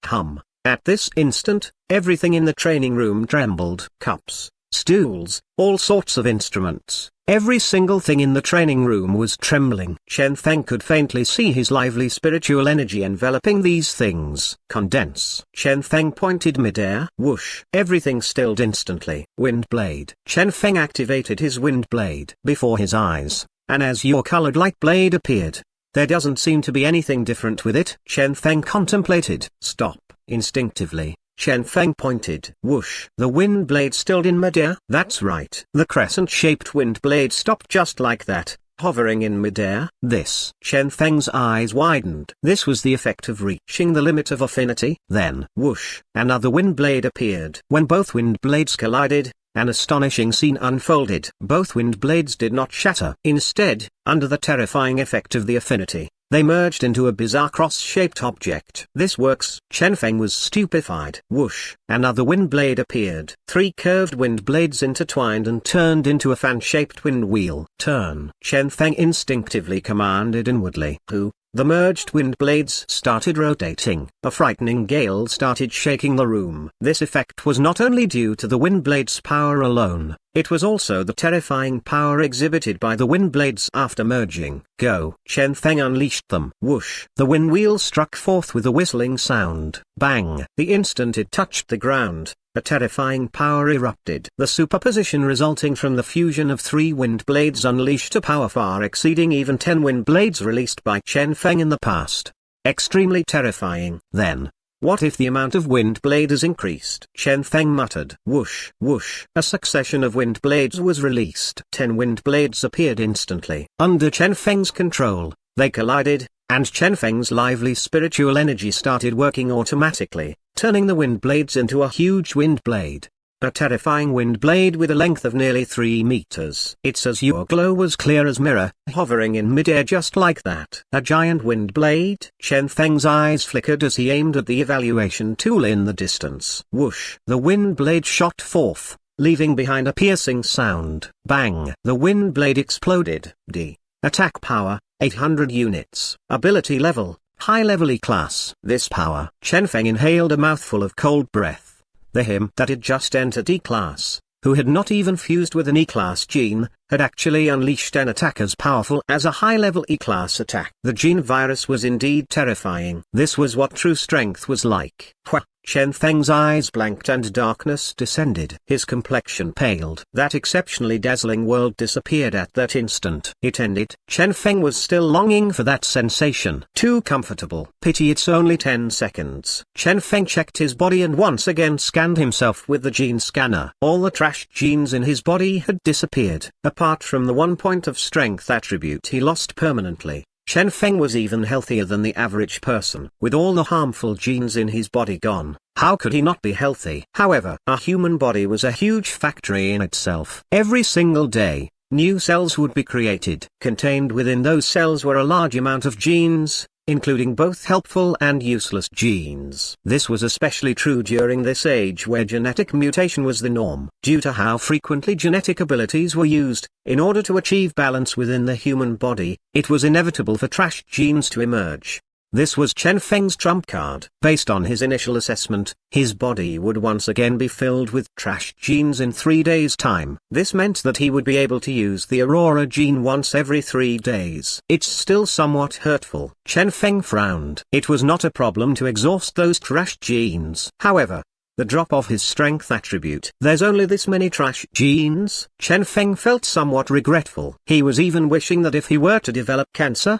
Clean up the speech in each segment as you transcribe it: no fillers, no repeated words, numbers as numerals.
hum. At this instant, everything in the training room trembled. Cups, stools, all sorts of instruments. Every single thing in the training room was trembling. Chen Feng could faintly see his lively spiritual energy enveloping these things. Condense. Chen Feng pointed midair. Whoosh. Everything stilled instantly. Wind blade. Chen Feng activated his wind blade before his eyes. An azure-colored light blade appeared. There doesn't seem to be anything different with it. Chen Feng contemplated. Stop. Instinctively, Chen Feng pointed. Whoosh. The wind blade stilled in midair. That's right. The crescent-shaped wind blade stopped just like that, hovering in midair. This. Chen Feng's eyes widened. This was the effect of reaching the limit of affinity. Then, whoosh, another wind blade appeared. When both wind blades collided, an astonishing scene unfolded. Both wind blades did not shatter. Instead, under the terrifying effect of the affinity, they merged into a bizarre cross-shaped object. This works. Chen Feng was stupefied. Whoosh. Another wind blade appeared. 3 curved wind blades intertwined and turned into a fan-shaped wind wheel. Turn. Chen Feng instinctively commanded inwardly. Who? The merged wind blades started rotating. A frightening gale started shaking the room. This effect was not only due to the wind blades' power alone, it was also the terrifying power exhibited by the wind blades after merging. Go. Chen Feng unleashed them. Whoosh. The wind wheel struck forth with a whistling sound. Bang. The instant it touched the ground, a terrifying power erupted. The superposition resulting from the fusion of 3 wind blades unleashed a power far exceeding even 10 wind blades released by Chen Feng in the past. Extremely terrifying. Then, what if the amount of wind blade is increased? Chen Feng muttered. Whoosh, whoosh. A succession of wind blades was released. 10 wind blades appeared instantly. Under Chen Feng's control, they collided, and Chen Feng's lively spiritual energy started working automatically, turning the wind blades into a huge wind blade. A terrifying wind blade with a length of nearly 3 meters. Its azure glow was clear as mirror, hovering in midair just like that. A giant wind blade? Chen Feng's eyes flickered as he aimed at the evaluation tool in the distance. Whoosh. The wind blade shot forth, leaving behind a piercing sound. Bang. The wind blade exploded. D. Attack power, 800 units. Ability level, high level E-class. This power. Chen Feng inhaled a mouthful of cold breath. The him that had just entered E-class, who had not even fused with an E-class gene, had actually unleashed an attack as powerful as a high-level E-class attack. The gene virus was indeed terrifying. This was what true strength was like. Hwah! Chen Feng's eyes blanked and darkness descended. His complexion paled. That exceptionally dazzling world disappeared at that instant. It ended. Chen Feng was still longing for that sensation. Too comfortable. Pity it's only 10 seconds. Chen Feng checked his body and once again scanned himself with the gene scanner. All the trash genes in his body had disappeared. Apart from the 1 point of strength attribute he lost permanently, Chen Feng was even healthier than the average person. With all the harmful genes in his body gone, how could he not be healthy? However, a human body was a huge factory in itself. Every single day, new cells would be created. Contained within those cells were a large amount of genes, including both helpful and useless genes. This was especially true during this age where genetic mutation was the norm. Due to how frequently genetic abilities were used, in order to achieve balance within the human body, it was inevitable for trash genes to emerge. This was Chen Feng's trump card. Based on his initial assessment, his body would once again be filled with trash genes in 3 days' time. This meant that he would be able to use the Aurora gene once every 3 days. It's still somewhat hurtful. Chen Feng frowned. It was not a problem to exhaust those trash genes. However, the drop of his strength attribute. There's only this many trash genes? Chen Feng felt somewhat regretful. He was even wishing that if he were to develop cancer,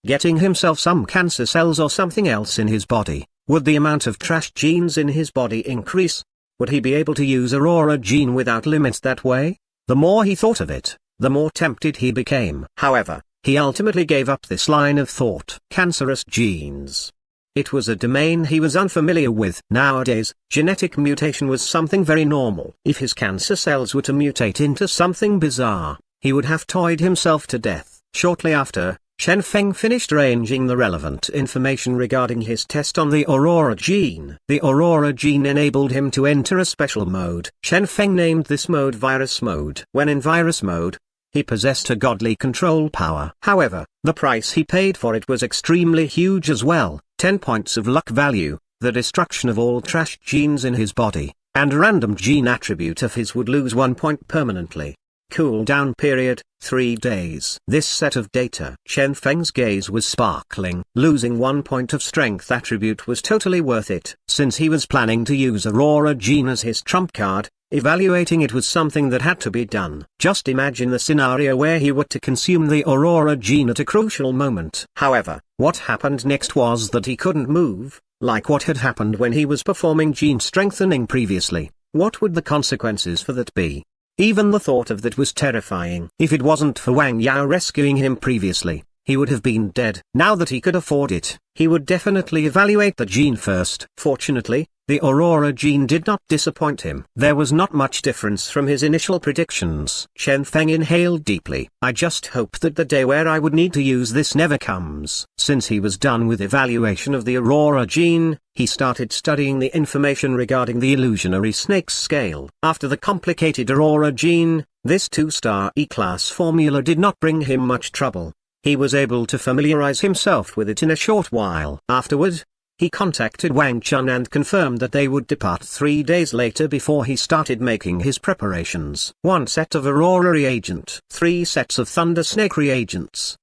getting himself some cancer cells or something else in his body, would the amount of trash genes in his body increase? Would he be able to use Aurora gene without limits that way? The more he thought of it, the more tempted he became. However, he ultimately gave up this line of thought. Cancerous genes. It was a domain he was unfamiliar with. Nowadays, genetic mutation was something very normal. If his cancer cells were to mutate into something bizarre, he would have toyed himself to death. Shortly after, Chen Feng finished arranging the relevant information regarding his test on the Aurora gene. The Aurora gene enabled him to enter a special mode. Chen Feng named this mode Virus Mode. When in Virus Mode, he possessed a godly control power. However, the price he paid for it was extremely huge as well. 10 points of luck value, the destruction of all trash genes in his body, and a random gene attribute of his would lose 1 point permanently. Cooldown period, 3 days. This set of data. Chen Feng's gaze was sparkling. Losing 1 point of strength attribute was totally worth it. Since he was planning to use Aurora Gene as his trump card, evaluating it was something that had to be done. Just imagine the scenario where he were to consume the Aurora Gene at a crucial moment. However, what happened next was that he couldn't move, like what had happened when he was performing gene strengthening previously. What would the consequences for that be? Even the thought of that was terrifying. If it wasn't for Wang Yao rescuing him previously, he would have been dead. Now that he could afford it, he would definitely evaluate the gene first. Fortunately, the Aurora Gene did not disappoint him. There was not much difference from his initial predictions. Chen Feng inhaled deeply. I just hope that the day where I would need to use this never comes. Since he was done with evaluation of the Aurora Gene, he started studying the information regarding the illusionary snake scale. After the complicated Aurora Gene, this 2-star E-class formula did not bring him much trouble. He was able to familiarize himself with it in a short while. Afterward, he contacted Wang Chun and confirmed that they would depart 3 days later before he started making his preparations. 1 set of Aurora reagent, 3 sets of Thunder Snake reagents.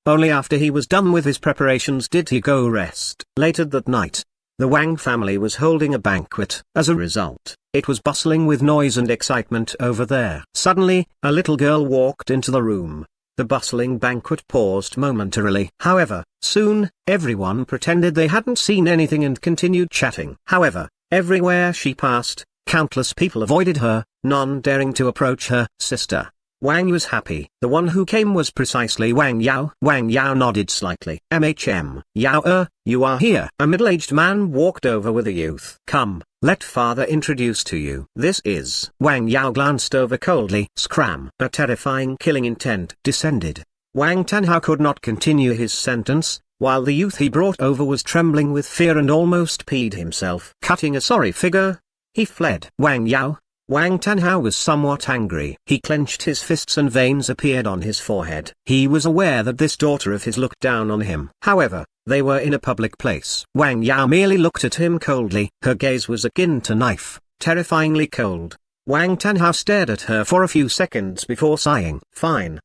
Only after he was done with his preparations did he go rest. Later that night, the Wang family was holding a banquet. As a result, it was bustling with noise and excitement over there. Suddenly, a little girl walked into the room. The bustling banquet paused momentarily. However, soon, everyone pretended they hadn't seen anything and continued chatting. However, everywhere she passed, countless people avoided her, none daring to approach her. Sister Wang was happy. The one who came was precisely Wang Yao. Wang Yao nodded slightly. Yao, you are here. A middle-aged man walked over with a youth. Come, let father introduce to you. This is. Wang Yao glanced over coldly. Scram. A terrifying killing intent descended. Wang Tanhao could not continue his sentence, while the youth he brought over was trembling with fear and almost peed himself. Cutting a sorry figure, he fled. Wang Tanhao was somewhat angry. He clenched his fists and veins appeared on his forehead. He was aware that this daughter of his looked down on him. However, they were in a public place. Wang Yao merely looked at him coldly. Her gaze was akin to knife, terrifyingly cold. Wang Tanhao stared at her for a few seconds before sighing. Fine,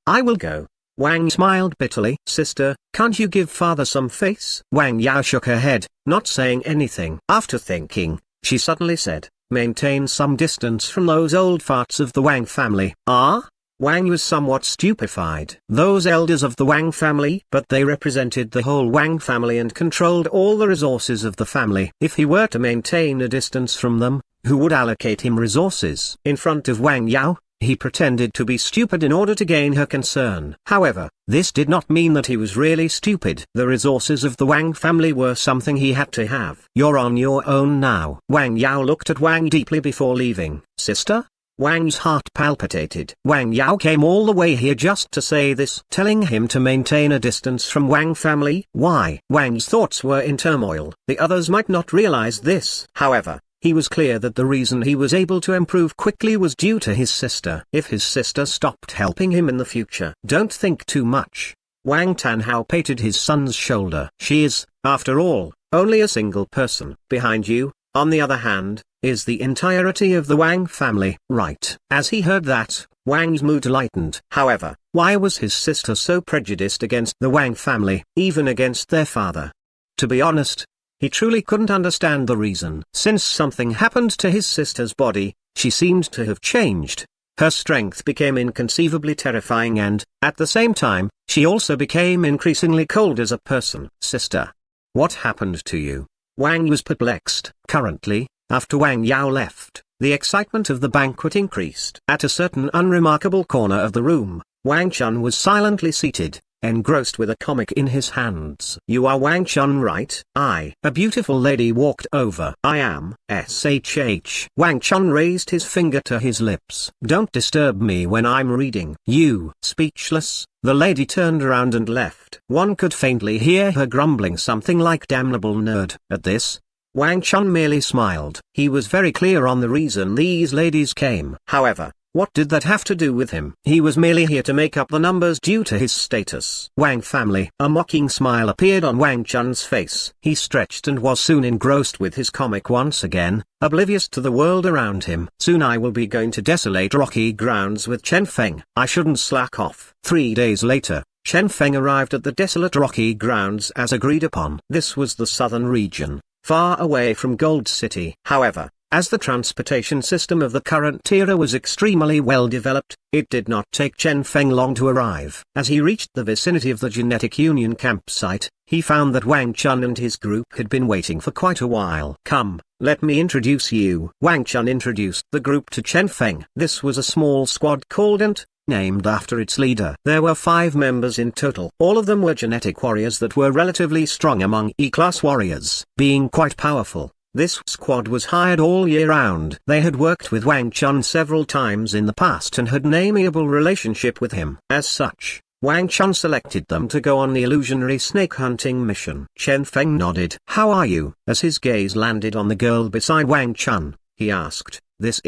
I will go. Wang smiled bitterly. Sister, can't you give father some face? Wang Yao shook her head, not saying anything. After thinking, she suddenly said, maintain some distance from those old farts of the Wang family. Ah? Wang was somewhat stupefied. Those elders of the Wang family? But they represented the whole Wang family and controlled all the resources of the family. If he were to maintain a distance from them, who would allocate him resources? In front of Wang Yao, he pretended to be stupid in order to gain her concern. However, this did not mean that he was really stupid. The resources of the Wang family were something he had to have. You're on your own now. Wang Yao looked at Wang deeply before leaving. Sister? Wang's heart palpitated. Wang Yao came all the way here just to say this, telling him to maintain a distance from Wang family. Why? Wang's thoughts were in turmoil. The others might not realize this. However, he was clear that the reason he was able to improve quickly was due to his sister. If his sister stopped helping him in the future. Don't think too much. Wang Tanhao patted his son's shoulder. She is, after all, only a single person. Behind you, on the other hand, is the entirety of the Wang family. Right. As he heard that, Wang's mood lightened. However, why was his sister so prejudiced against the Wang family, even against their father? To be honest, he truly couldn't understand the reason. Since something happened to his sister's body, she seemed to have changed. Her strength became inconceivably terrifying and, at the same time, she also became increasingly cold as a person. Sister, what happened to you? Wang was perplexed. Currently, after Wang Yao left, the excitement of the banquet increased. At a certain unremarkable corner of the room, Wang Chun was silently seated, engrossed with a comic in his hands. You are Wang Chun, right? A beautiful lady walked over. I am, SHH. Wang Chun raised his finger to his lips. Don't disturb me when I'm reading. You. Speechless, the lady turned around and left. One could faintly hear her grumbling something like damnable nerd. At this, Wang Chun merely smiled. He was very clear on the reason these ladies came. However, What did that have to do with him? He was merely here to make up the numbers due to his status. Wang family. A mocking smile appeared on Wang Chun's face. He stretched and was soon engrossed with his comic once again, oblivious to the world around him. Soon I will be going to desolate rocky grounds with Chen Feng. I shouldn't slack off. 3 days later, Chen Feng arrived at the desolate rocky grounds as agreed upon. This was the southern region, far away from Gold City. However, as the transportation system of the current era was extremely well developed, it did not take Chen Feng long to arrive. As he reached the vicinity of the Genetic Union campsite, he found that Wang Chun and his group had been waiting for quite a while. Come, let me introduce you. Wang Chun introduced the group to Chen Feng. This was a small squad called Ant, named after its leader. There were 5 members in total. All of them were genetic warriors that were relatively strong among E-class warriors. Being quite powerful, this squad was hired all year round. They had worked with Wang Chun several times in the past and had an amiable relationship with him. As such, Wang Chun selected them to go on the illusionary snake hunting mission. Chen Feng nodded. How are you? As his gaze landed on the girl beside Wang Chun, he asked, This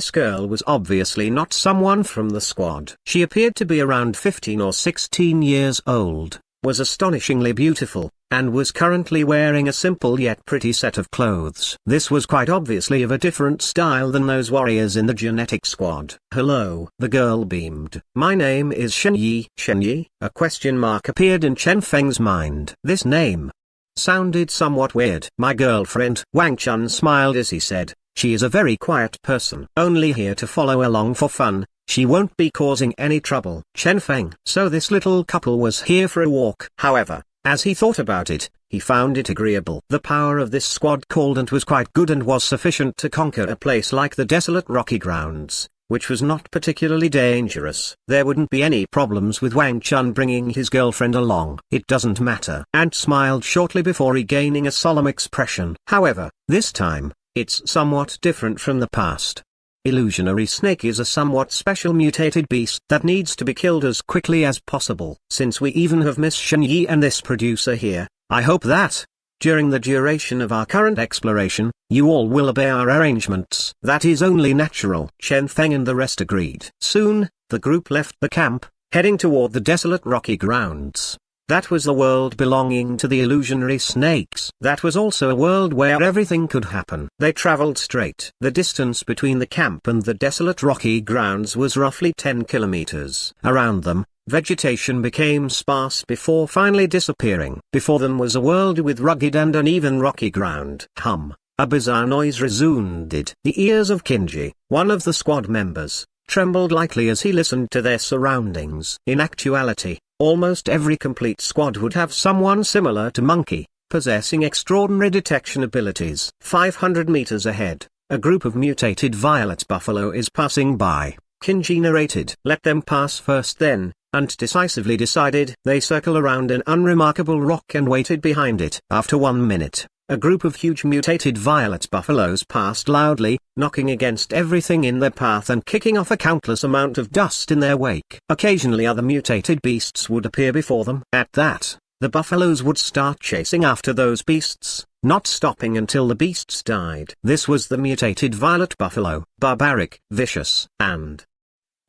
girl was obviously not someone from the squad. She appeared to be around 15 or 16 years old, was astonishingly beautiful, and was currently wearing a simple yet pretty set of clothes. This was quite obviously of a different style than those warriors in the genetic squad. Hello. The girl beamed. My name is Shen Yi. Shen Yi? A question mark appeared in Chen Feng's mind. This name sounded somewhat weird. My girlfriend. Wang Chun smiled as he said, she is a very quiet person. Only here to follow along for fun. She won't be causing any trouble. Chen Feng. So this little couple was here for a walk. However, as he thought about it, he found it agreeable. The power of this squad called Ant was quite good and was sufficient to conquer a place like the desolate rocky grounds, which was not particularly dangerous. There wouldn't be any problems with Wang Chun bringing his girlfriend along. It doesn't matter. Ant smiled shortly before regaining a solemn expression. However, this time, it's somewhat different from the past. Illusionary snake is a somewhat special mutated beast that needs to be killed as quickly as possible. Since we even have Miss Shen Yi and this producer here, I hope that, during the duration of our current exploration, you all will obey our arrangements. That is only natural. Chen Feng and the rest agreed. Soon, the group left the camp, heading toward the desolate rocky grounds. That was the world belonging to the illusionary snakes. That was also a world where everything could happen. They traveled straight. The distance between the camp and the desolate rocky grounds was roughly 10 kilometers. Around them, vegetation became sparse before finally disappearing. Before them was a world with rugged and uneven rocky ground. Hum. A bizarre noise resounded. The ears of Kinji, one of the squad members, trembled lightly as he listened to their surroundings. In actuality, almost every complete squad would have someone similar to Monkey, possessing extraordinary detection abilities. 500 meters ahead, a group of mutated violet buffalo is passing by. Kinji narrated. Let them pass first then, and decisively decided. They circle around an unremarkable rock and waited behind it. After 1 minute, a group of huge mutated violet buffaloes passed loudly, knocking against everything in their path and kicking off a countless amount of dust in their wake. Occasionally other mutated beasts would appear before them. At that, the buffaloes would start chasing after those beasts, not stopping until the beasts died. This was the mutated violet buffalo. Barbaric, vicious, and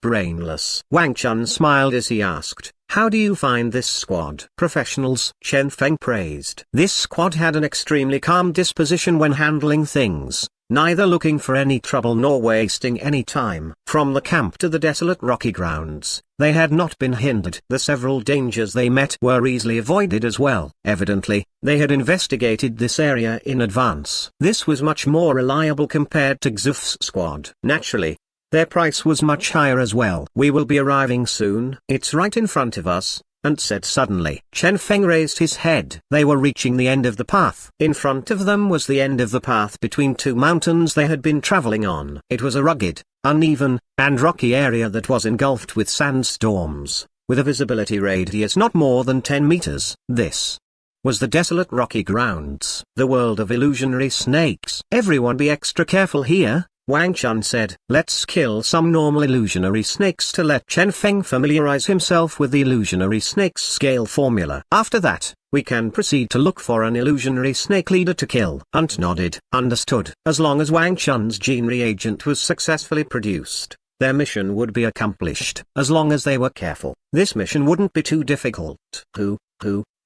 brainless. Wang Chun smiled as he asked, how do you find this squad? Professionals. Chen Feng praised. This squad had an extremely calm disposition when handling things, neither looking for any trouble nor wasting any time. From the camp to the desolate rocky grounds, they had not been hindered. The several dangers they met were easily avoided as well. Evidently, they had investigated this area in advance. This was much more reliable compared to Xuf's squad. Naturally, their price was much higher as well. We will be arriving soon. It's right in front of us, Ant said suddenly. Chen Feng raised his head. They were reaching the end of the path. In front of them was the end of the path between 2 mountains they had been traveling on. It was a rugged, uneven, and rocky area that was engulfed with sandstorms, with a visibility radius not more than 10 meters. This was the desolate rocky grounds. The world of illusionary snakes. Everyone be extra careful here, Wang Chun said. Let's kill some normal illusionary snakes to let Chen Feng familiarize himself with the illusionary snake's scale formula. After that, we can proceed to look for an illusionary snake leader to kill. Ant nodded. Understood. As long as Wang Chun's gene reagent was successfully produced, their mission would be accomplished. As long as they were careful, this mission wouldn't be too difficult. Who?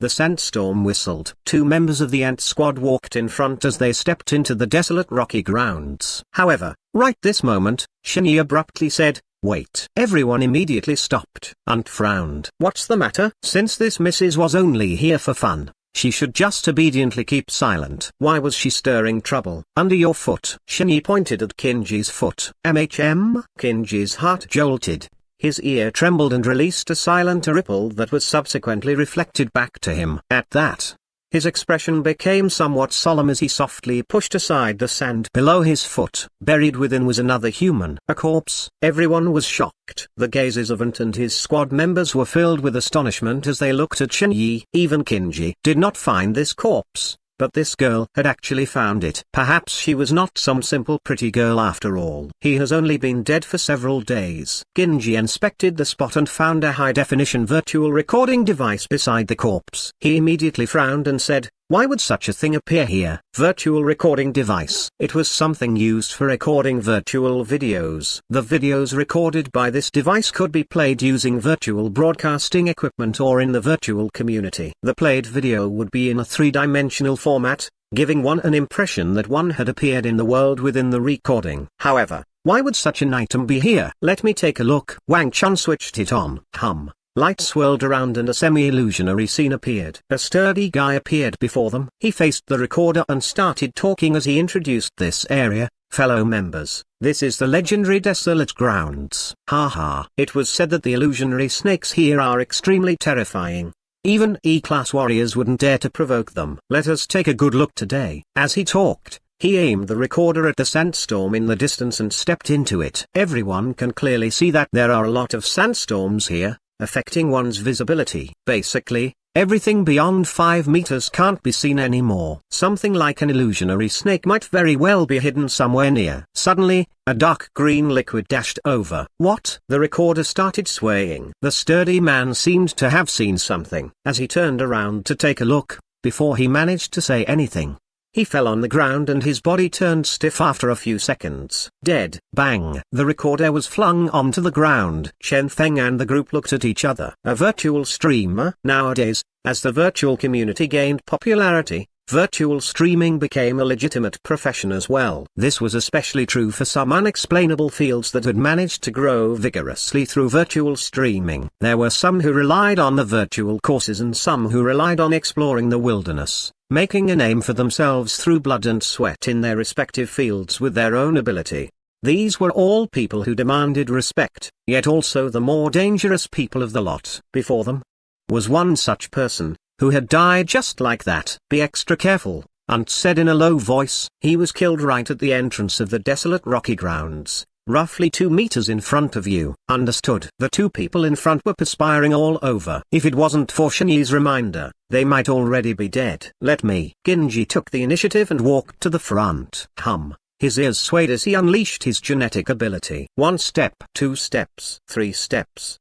The sandstorm whistled. Two members of the ant squad walked in front as they stepped into the desolate rocky grounds. However, right this moment, Chen Yi abruptly said, "Wait." Everyone immediately stopped. Ant frowned. "What's the matter?" Since this missus was only here for fun, she should just obediently keep silent. Why was she stirring trouble? "Under your foot." Chen Yi pointed at Qinji's foot. Qinji's heart jolted. His ear trembled and released a silent ripple that was subsequently reflected back to him. At that, his expression became somewhat solemn as he softly pushed aside the sand below his foot. Buried within was another human. A corpse. Everyone was shocked. The gazes of Ant and his squad members were filled with astonishment as they looked at Chen Yi. Even Qinji did not find this corpse, but this girl had actually found it. Perhaps she was not some simple pretty girl after all. He has only been dead for several days. Qinji inspected the spot and found a high-definition virtual recording device beside the corpse. He immediately frowned and said, "Why would such a thing appear here?" Virtual recording device. It was something used for recording virtual videos. The videos recorded by this device could be played using virtual broadcasting equipment or in the virtual community. The played video would be in a three-dimensional format, giving one an impression that one had appeared in the world within the recording. However, why would such an item be here? Let me take a look. Wang Chun switched it on. Light swirled around and a semi-illusionary scene appeared. A sturdy guy appeared before them. He faced the recorder and started talking as he introduced this area. "Fellow members, this is the legendary Desolate Grounds. It was said that the illusionary snakes here are extremely terrifying. Even E-class warriors wouldn't dare to provoke them. Let us take a good look today." As he talked, he aimed the recorder at the sandstorm in the distance and stepped into it. Everyone can clearly see that there are a lot of sandstorms here, affecting one's visibility. Basically, everything beyond 5 meters can't be seen anymore. Something like an illusionary snake might very well be hidden somewhere near. Suddenly, a dark green liquid dashed over. What? The recorder started swaying. The sturdy man seemed to have seen something. As he turned around to take a look, before he managed to say anything, he fell on the ground and his body turned stiff after a few seconds. Dead. Bang! The recorder was flung onto the ground. Chen Feng and the group looked at each other. A virtual streamer? Nowadays, as the virtual community gained popularity, virtual streaming became a legitimate profession as well. This was especially true for some unexplainable fields that had managed to grow vigorously through virtual streaming. There were some who relied on the virtual courses and some who relied on exploring the wilderness, making a name for themselves through blood and sweat in their respective fields with their own ability. These were all people who demanded respect, yet also the more dangerous people of the lot. Before them was one such person, who had died just like that. "Be extra careful," Ant said in a low voice. He was killed right at the entrance of the desolate rocky grounds, roughly 2 meters in front of you. Understood. The two people in front were perspiring all over. If it wasn't for Chen Yi's reminder, they might already be dead. "Let me." Qinji took the initiative and walked to the front. His ears swayed as he unleashed his genetic ability. 1 step, 2 steps, 3 steps.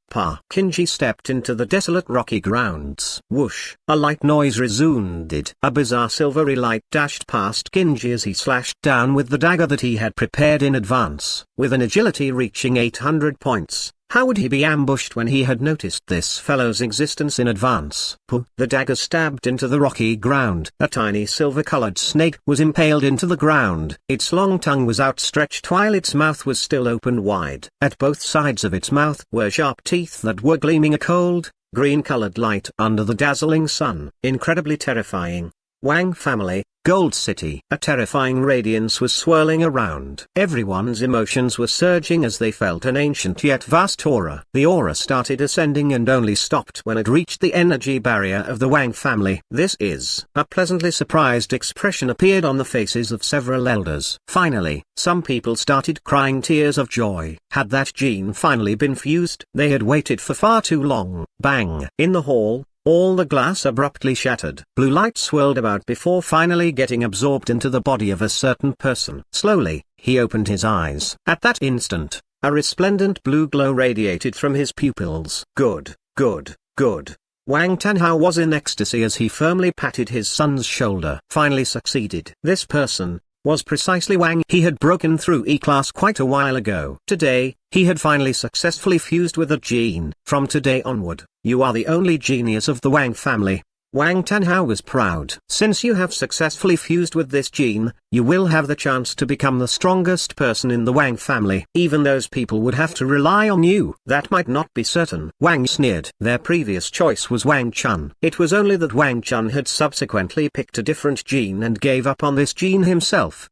Qinji stepped into the desolate rocky grounds. Whoosh! A light noise resounded. A bizarre silvery light dashed past Qinji as he slashed down with the dagger that he had prepared in advance. With an agility reaching 800 points, how would he be ambushed when he had noticed this fellow's existence in advance? The dagger stabbed into the rocky ground. A tiny silver-colored snake was impaled into the ground. Its long tongue was outstretched while its mouth was still open wide. At both sides of its mouth were sharp teeth that were gleaming a cold, green-colored light under the dazzling sun. Incredibly terrifying. Wang family, Gold City. A terrifying radiance was swirling around. Everyone's emotions were surging as they felt an ancient yet vast aura. The aura started ascending and only stopped when it reached the energy barrier of the Wang family. This is. A pleasantly surprised expression appeared on the faces of several elders. Finally, some people started crying tears of joy. Had that gene finally been fused? They had waited for far too long. Bang! In the hall, all the glass abruptly shattered. Blue light swirled about before finally getting absorbed into the body of a certain person. Slowly, he opened his eyes. At that instant, a resplendent blue glow radiated from his pupils. Good, good, good. Wang Tanhao was in ecstasy as he firmly patted his son's shoulder. Finally succeeded. This person, was precisely Wang. He had broken through E-class quite a while ago. Today, he had finally successfully fused with the gene. From today onward, you are the only genius of the Wang family. Wang Tanhao was proud. Since you have successfully fused with this gene, you will have the chance to become the strongest person in the Wang family. Even those people would have to rely on you. That might not be certain. Wang sneered. Their previous choice was Wang Chun. It was only that Wang Chun had subsequently picked a different gene and gave up on this gene himself.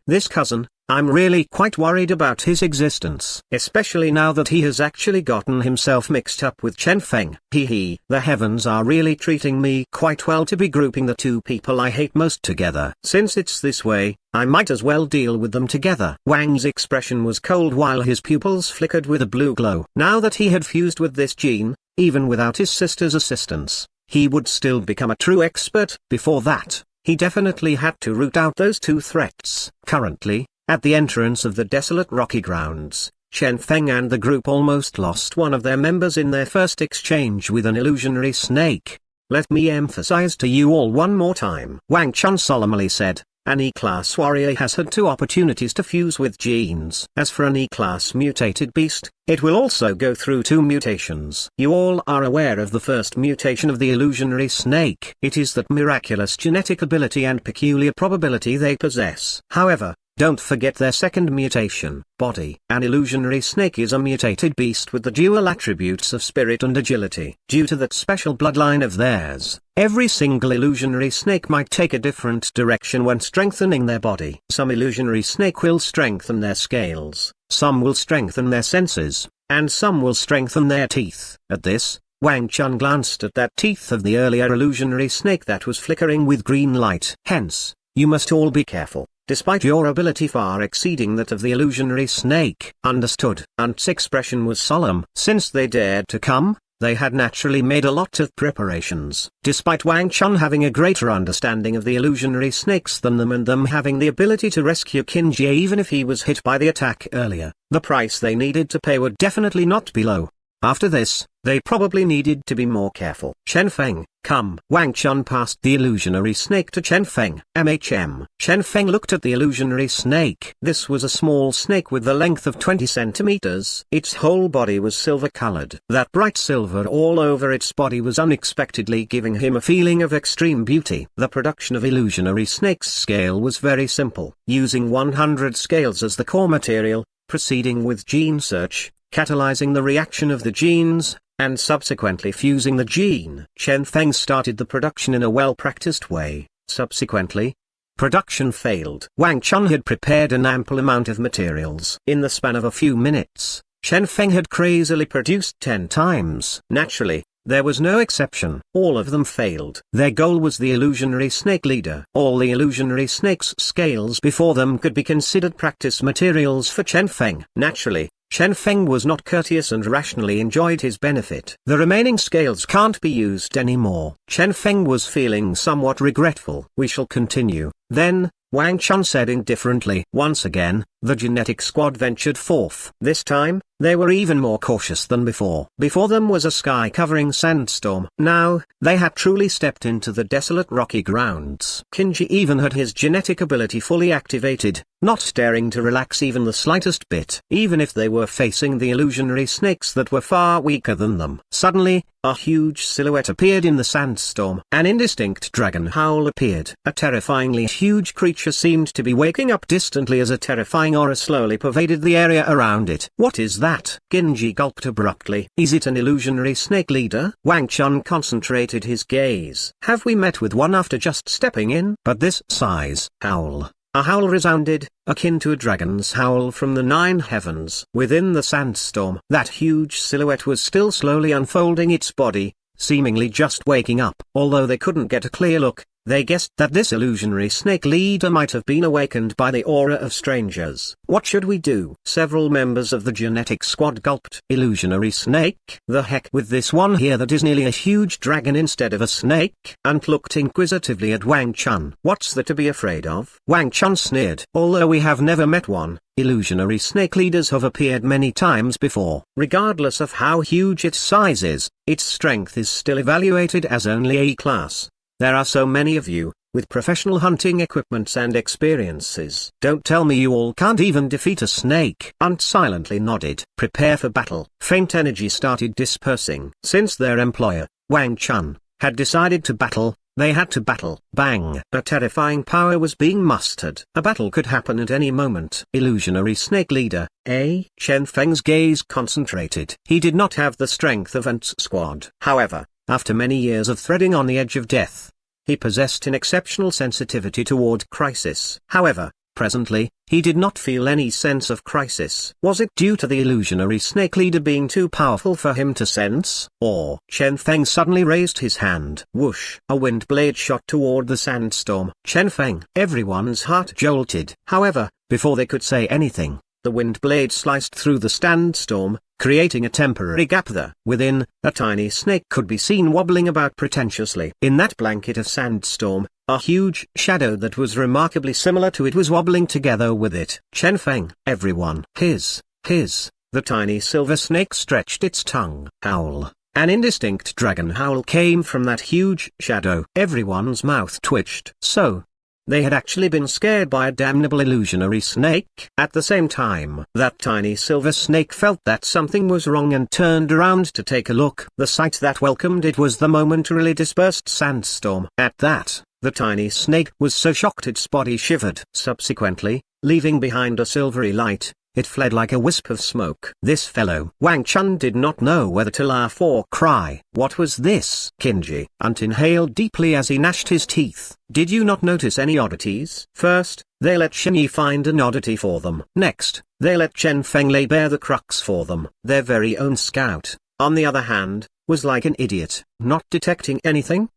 This cousin, I'm really quite worried about his existence, especially now that he has actually gotten himself mixed up with Chen Feng. The heavens are really treating me quite well to be grouping the two people I hate most together. Since it's this way, I might as well deal with them together. Wang's expression was cold while his pupils flickered with a blue glow. Now that he had fused with this gene, even without his sister's assistance, he would still become a true expert. Before that, he definitely had to root out those two threats. Currently, at the entrance of the desolate rocky grounds, Chen Feng and the group almost lost one of their members in their first exchange with an illusionary snake. Let me emphasize to you all one more time, Wang Chun solemnly said. An E-class warrior has had 2 opportunities to fuse with genes. As for an E-class mutated beast, it will also go through 2 mutations. You all are aware of the first mutation of the illusionary snake. It is that miraculous genetic ability and peculiar probability they possess. However, don't forget their second mutation, body. An illusionary snake is a mutated beast with the dual attributes of spirit and agility. Due to that special bloodline of theirs, every single illusionary snake might take a different direction when strengthening their body. Some illusionary snake will strengthen their scales, some will strengthen their senses, and some will strengthen their teeth. At this, Wang Chun glanced at that teeth of the earlier illusionary snake that was flickering with green light. Hence, you must all be careful. Despite your ability far exceeding that of the illusionary snake. Understood. Ant's expression was solemn. Since they dared to come, they had naturally made a lot of preparations. Despite Wang Chun having a greater understanding of the illusionary snakes than them and them having the ability to rescue Qin Jie even if he was hit by the attack earlier, the price they needed to pay would definitely not be low. After this, they probably needed to be more careful. Chen Feng, come. Wang Chun passed the illusionary snake to Chen Feng. Chen Feng looked at the illusionary snake. This was a small snake with the length of 20 centimeters. Its whole body was silver-colored. That bright silver all over its body was unexpectedly giving him a feeling of extreme beauty. The production of illusionary snake's scale was very simple. Using 100 scales as the core material, proceeding with gene search, catalyzing the reaction of the genes, and subsequently fusing the gene. Chen Feng started the production in a well-practiced way. Subsequently, production failed. Wang Chun had prepared an ample amount of materials. In the span of a few minutes, Chen Feng had crazily produced 10 times. Naturally, there was no exception. All of them failed. Their goal was the illusionary snake leader. All the illusionary snake's scales before them could be considered practice materials for Chen Feng. Naturally, Chen Feng was not courteous and rationally enjoyed his benefit. The remaining scales can't be used anymore. Chen Feng was feeling somewhat regretful. We shall continue. Then, Wang Chun said indifferently. Once again, the genetic squad ventured forth. This time, they were even more cautious than before. Before them was a sky-covering sandstorm. Now, they had truly stepped into the desolate rocky grounds. Qin Jie even had his genetic ability fully activated, not daring to relax even the slightest bit. Even if they were facing the illusionary snakes that were far weaker than them. Suddenly, a huge silhouette appeared in the sandstorm. An indistinct dragon howl appeared. A terrifyingly huge creature seemed to be waking up distantly as a terrifying aura slowly pervaded the area around it. What is that? Qin Jie gulped abruptly. Is it an illusionary snake leader? Wang Chun concentrated his gaze. Have we met with one after just stepping in? But this size, howl. A howl resounded, akin to a dragon's howl from the 9 heavens. Within the sandstorm, that huge silhouette was still slowly unfolding its body, seemingly just waking up. Although they couldn't get a clear look, they guessed that this illusionary snake leader might have been awakened by the aura of strangers. What should we do? Several members of the genetic squad gulped. Illusionary snake? The heck with this one here that is nearly a huge dragon instead of a snake? Ant looked inquisitively at Wang Chun. What's there to be afraid of? Wang Chun sneered. Although we have never met one, illusionary snake leaders have appeared many times before. Regardless of how huge its size is, its strength is still evaluated as only A class. There are so many of you, with professional hunting equipments and experiences. Don't tell me you all can't even defeat a snake. Ant silently nodded. Prepare for battle. Faint energy started dispersing. Since their employer, Wang Chun, had decided to battle, they had to battle. Bang! A terrifying power was being mustered. A battle could happen at any moment. Illusionary snake leader, Chen Feng's gaze concentrated. He did not have the strength of Ant's squad. However, after many years of threading on the edge of death, he possessed an exceptional sensitivity toward crisis. However, presently, he did not feel any sense of crisis. Was it due to the illusionary snake leader being too powerful for him to sense? Or Chen Feng suddenly raised his hand. Whoosh! A wind blade shot toward the sandstorm. Chen Feng! Everyone's heart jolted. However, before they could say anything, the wind blade sliced through the sandstorm, creating a temporary gap there. Within, a tiny snake could be seen wobbling about pretentiously. In that blanket of sandstorm, a huge shadow that was remarkably similar to it was wobbling together with it. Chen Feng! Everyone! His. The tiny silver snake stretched its tongue. Howl! An indistinct dragon howl came from that huge shadow. Everyone's mouth twitched. So, they had actually been scared by a damnable illusionary snake. At the same time, that tiny silver snake felt that something was wrong and turned around to take a look. The sight that welcomed it was the momentarily dispersed sandstorm. At that, the tiny snake was so shocked its body shivered. Subsequently, leaving behind a silvery light, it fled like a wisp of smoke. This fellow. Wang Chun did not know whether to laugh or cry. What was this? Kinji. Ant inhaled deeply as he gnashed his teeth. Did you not notice any oddities? First, they let Shen Yi find an oddity for them. Next, they let Chen Feng lay bare the crux for them. Their very own scout, on the other hand, was like an idiot, not detecting anything.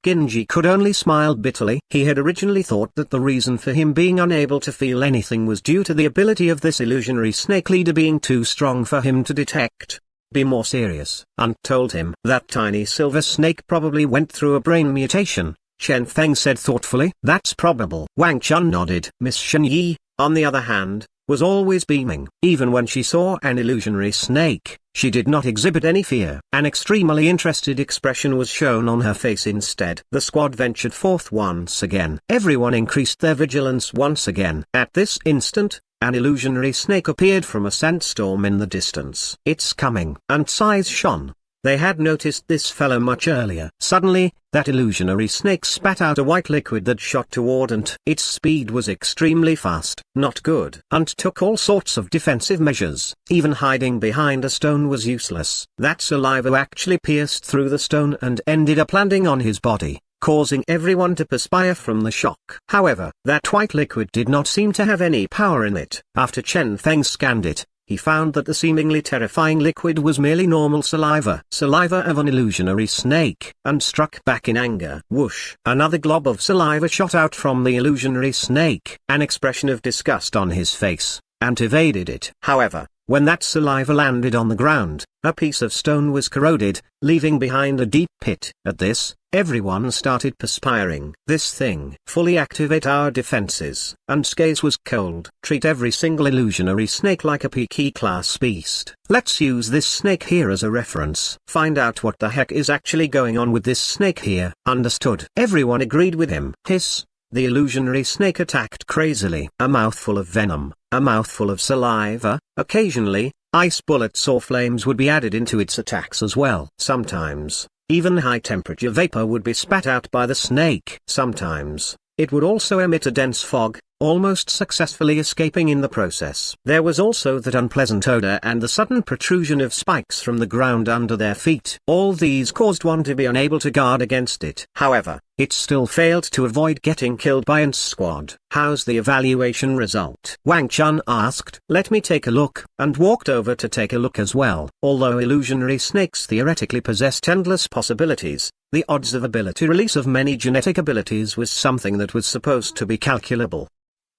Genji could only smile bitterly. He had originally thought that the reason for him being unable to feel anything was due to the ability of this illusionary snake leader being too strong for him to detect. Be more serious. Ant told him that tiny silver snake probably went through a brain mutation. Chen Feng said thoughtfully. That's probable. Wang Chun nodded. Miss Shen Yi, on the other hand, was always beaming. Even when she saw an illusionary snake, she did not exhibit any fear. An extremely interested expression was shown on her face instead. The squad ventured forth once again. Everyone increased their vigilance once again. At this instant, an illusionary snake appeared from a sandstorm in the distance. It's coming. Ant's eyes shone. They had noticed this fellow much earlier. Suddenly, that illusionary snake spat out a white liquid that shot toward Ant. Its speed was extremely fast. Not good. Ant took all sorts of defensive measures. Even hiding behind a stone was useless. That saliva actually pierced through the stone and ended up landing on his body, causing everyone to perspire from the shock. However, that white liquid did not seem to have any power in it. After Chen Feng scanned it, he found that the seemingly terrifying liquid was merely normal saliva. Saliva of an illusionary snake, and struck back in anger. Whoosh! Another glob of saliva shot out from the illusionary snake. An expression of disgust on his face, and evaded it. However, when that saliva landed on the ground, a piece of stone was corroded, leaving behind a deep pit. At this, everyone started perspiring. This thing. Fully activate our defenses. Ant's gaze was cold. Treat every single illusionary snake like a PK class beast. Let's use this snake here as a reference. Find out what the heck is actually going on with this snake here. Understood. Everyone agreed with him. Hiss. The illusionary snake attacked crazily. A mouthful of venom, a mouthful of saliva. Occasionally, ice bullets or flames would be added into its attacks as well. Sometimes, even high-temperature vapor would be spat out by the snake. Sometimes, it would also emit a dense fog, almost successfully escaping in the process. There was also that unpleasant odor and the sudden protrusion of spikes from the ground under their feet. All these caused one to be unable to guard against it. However, it still failed to avoid getting killed by Ant's squad. How's the evaluation result? Wang Chun asked. Let me take a look, and walked over to take a look as well. Although illusionary snakes theoretically possessed endless possibilities, the odds of ability release of many genetic abilities was something that was supposed to be calculable.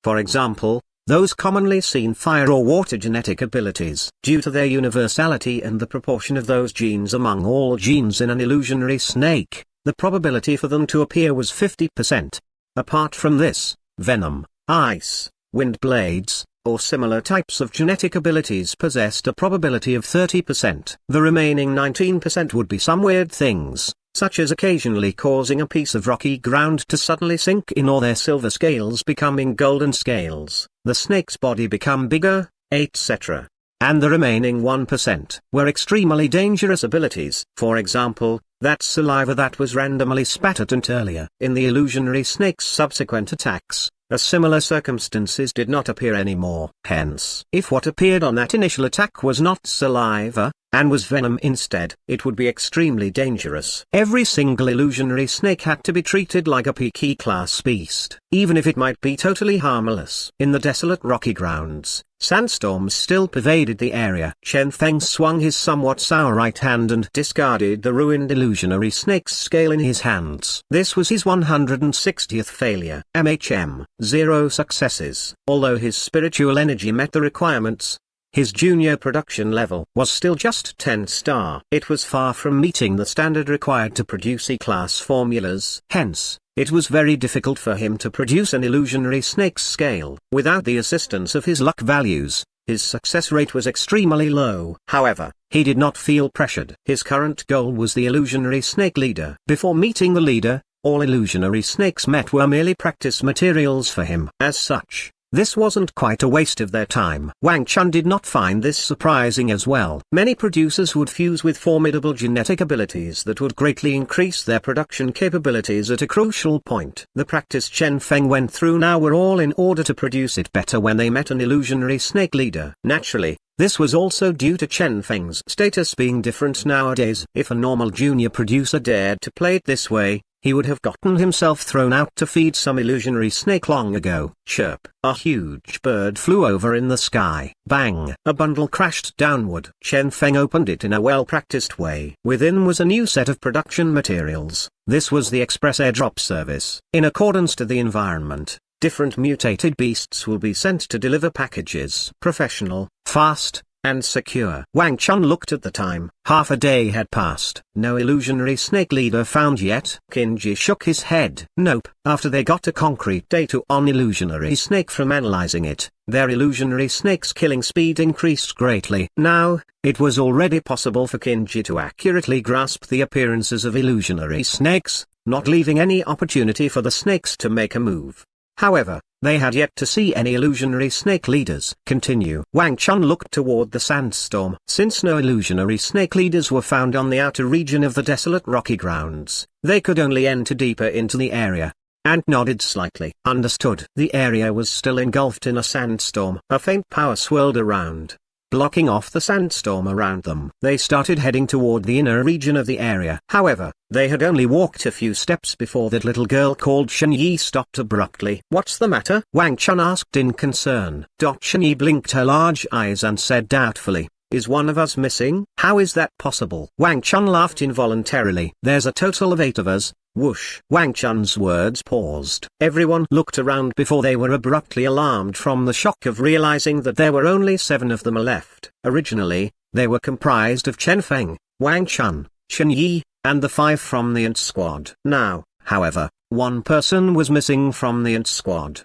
For example, those commonly seen fire or water genetic abilities. Due to their universality and the proportion of those genes among all genes in an illusionary snake, the probability for them to appear was 50%. Apart from this, venom, ice, wind blades, or similar types of genetic abilities possessed a probability of 30%. The remaining 19% would be some weird things, such as occasionally causing a piece of rocky ground to suddenly sink in or their silver scales becoming golden scales, the snake's body become bigger, etc. And the remaining 1% were extremely dangerous abilities. For example, that saliva that was randomly spat at Ant earlier in the illusionary snake's subsequent attacks, similar circumstances did not appear anymore. Hence, if what appeared on that initial attack was not saliva, and was venom instead, it would be extremely dangerous. Every single illusionary snake had to be treated like a PK class beast, even if it might be totally harmless. In the desolate rocky grounds, sandstorms still pervaded the area. Chen Feng swung his somewhat sour right hand and discarded the ruined illusionary snake's scale in his hands. This was his 160th failure. MHM, 0 successes. Although his spiritual energy met the requirements, his junior production level was still just 10 star. It was far from meeting the standard required to produce E-class formulas. Hence, it was very difficult for him to produce an illusionary snake's scale. Without the assistance of his luck values, his success rate was extremely low. However, he did not feel pressured. His current goal was the illusionary snake leader. Before meeting the leader, all illusionary snakes met were merely practice materials for him. As such, this wasn't quite a waste of their time. Wang Chun did not find this surprising as well. Many producers would fuse with formidable genetic abilities that would greatly increase their production capabilities at a crucial point. The practice Chen Feng went through now were all in order to produce it better when they met an illusionary snake leader. Naturally, this was also due to Chen Feng's status being different nowadays. If a normal junior producer dared to play it this way, he would have gotten himself thrown out to feed some illusionary snake long ago. Chirp. A huge bird flew over in the sky. Bang. A bundle crashed downward. Chen Feng opened it in a well-practiced way. Within was a new set of production materials. This was the express airdrop service. In accordance to the environment, different mutated beasts will be sent to deliver packages. Professional, fast, and secure. Wang Chun looked at the time. Half a day had passed. No illusionary snake leader found yet. Kinji shook his head. Nope. After they got a concrete data on illusionary snake from analyzing it, their illusionary snake's killing speed increased greatly. Now, it was already possible for Kinji to accurately grasp the appearances of illusionary snakes, not leaving any opportunity for the snakes to make a move. However, they had yet to see any illusionary snake leaders. Continue. Wang Chun looked toward the sandstorm. Since no illusionary snake leaders were found on the outer region of the desolate rocky grounds, they could only enter deeper into the area. And nodded slightly. Understood. The area was still engulfed in a sandstorm. A faint power swirled around, blocking off the sandstorm around them. They started heading toward the inner region of the area. However, they had only walked a few steps before that little girl called Shen Yi stopped abruptly. What's the matter? Wang Chun asked in concern. Shen Yi blinked her large eyes and said doubtfully, is one of us missing? How is that possible? Wang Chun laughed involuntarily. There's a total of 8 of us. Whoosh. Wang Chun's words paused. Everyone looked around before they were abruptly alarmed from the shock of realizing that there were only 7 of them left. Originally, they were comprised of Chen Feng, Wang Chun, Shen Yi, and the 5 from the Ant Squad. Now, however, one person was missing from the Ant Squad.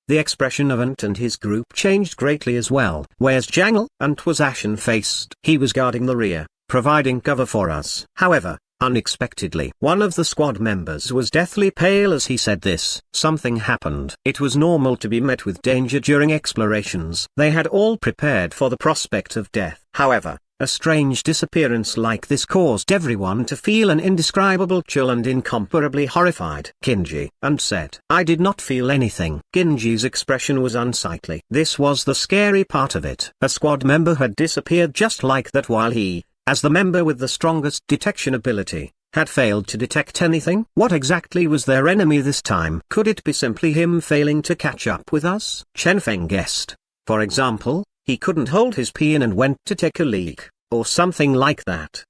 The expression of Ant and his group changed greatly as well. Where's Jangle? Ant was ashen-faced. He was guarding the rear, providing cover for us. However, unexpectedly, one of the squad members was deathly pale as he said this. Something happened. It was normal to be met with danger during explorations. They had all prepared for the prospect of death. However, a strange disappearance like this caused everyone to feel an indescribable chill and incomparably horrified. Kinji and said, I did not feel anything. Kinji's expression was unsightly. This was the scary part of it. A squad member had disappeared just like that while he, as the member with the strongest detection ability, had failed to detect anything. What exactly was their enemy this time? Could it be simply him failing to catch up with us? Chen Feng guessed. For example, he couldn't hold his pee-in and went to take a leak, or something like that.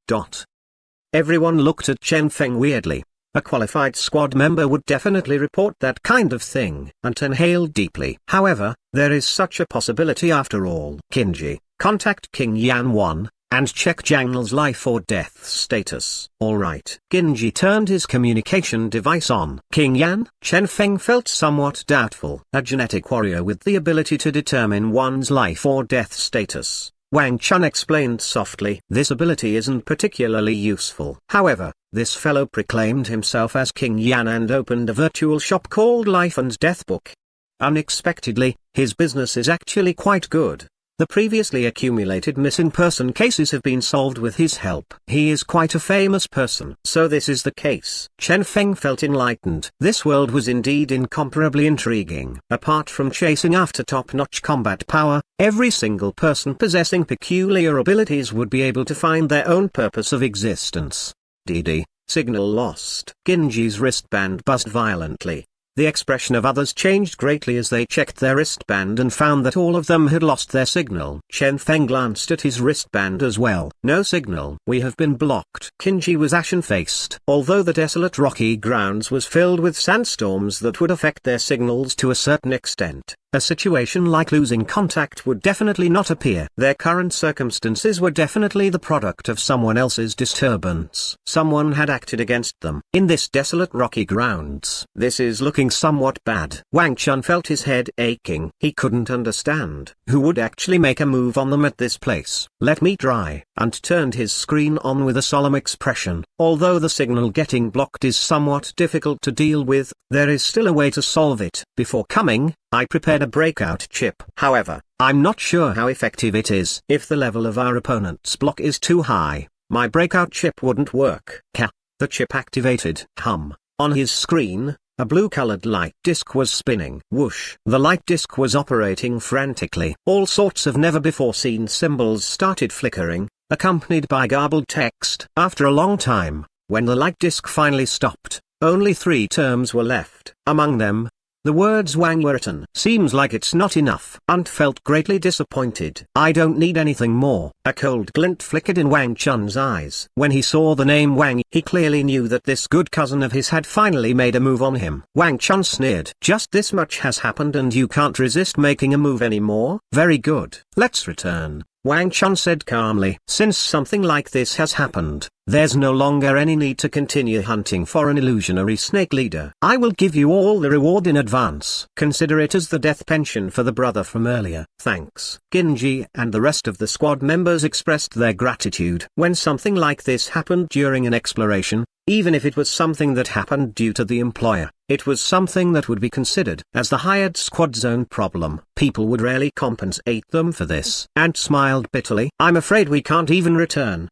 Everyone looked at Chen Feng weirdly. A qualified squad member would definitely report that kind of thing. And inhaled deeply. However, there is such a possibility after all. Kinji, contact King Yan 1, and check Jangle's life or death status. Alright. Kinji turned his communication device on. King Yan? Chen Feng felt somewhat doubtful. A genetic warrior with the ability to determine one's life or death status. Wang Chun explained softly. This ability isn't particularly useful. However, this fellow proclaimed himself as King Yan and opened a virtual shop called Life and Death Book. Unexpectedly, his business is actually quite good. The previously accumulated missing person cases have been solved with his help. He is quite a famous person. So this is the case. Chen Feng felt enlightened. This world was indeed incomparably intriguing. Apart from chasing after top-notch combat power, every single person possessing peculiar abilities would be able to find their own purpose of existence. DD, signal lost. Genji's wristband buzzed violently. The expression of others changed greatly as they checked their wristband and found that all of them had lost their signal. Chen Feng glanced at his wristband as well. No signal. We have been blocked. Genji was ashen-faced. Although the desolate rocky grounds was filled with sandstorms that would affect their signals to a certain extent, a situation like losing contact would definitely not appear. Their current circumstances were definitely the product of someone else's disturbance. Someone had acted against them. In this desolate rocky grounds. This is looking somewhat bad. Wang Chun felt his head aching. He couldn't understand who would actually make a move on them at this place. Let me try, and turned his screen on with a solemn expression. Although the signal getting blocked is somewhat difficult to deal with, there is still a way to solve it. Before coming, I prepared a breakout chip. However, I'm not sure how effective it is. If the level of our opponent's block is too high, my breakout chip wouldn't work. The chip activated. On his screen, a blue-colored light disc was spinning. Whoosh! The light disc was operating frantically. All sorts of never-before-seen symbols started flickering, accompanied by garbled text. After a long time, when the light disc finally stopped, only 3 terms were left. Among them, the words Wang were written. Seems like it's not enough. Ant felt greatly disappointed. I don't need anything more. A cold glint flickered in Wang Chun's eyes. When he saw the name Wang, he clearly knew that this good cousin of his had finally made a move on him. Wang Chun sneered. Just this much has happened and you can't resist making a move anymore? Very good. Let's return. Wang Chun said calmly. Since something like this has happened, there's no longer any need to continue hunting for an illusionary snake leader. I will give you all the reward in advance. Consider it as the death pension for the brother from earlier. Thanks. Genji and the rest of the squad members expressed their gratitude. When something like this happened during an exploration, even if it was something that happened due to the employer, it was something that would be considered as the hired squad's own problem. People would rarely compensate them for this. Ant smiled bitterly. I'm afraid we can't even return. ?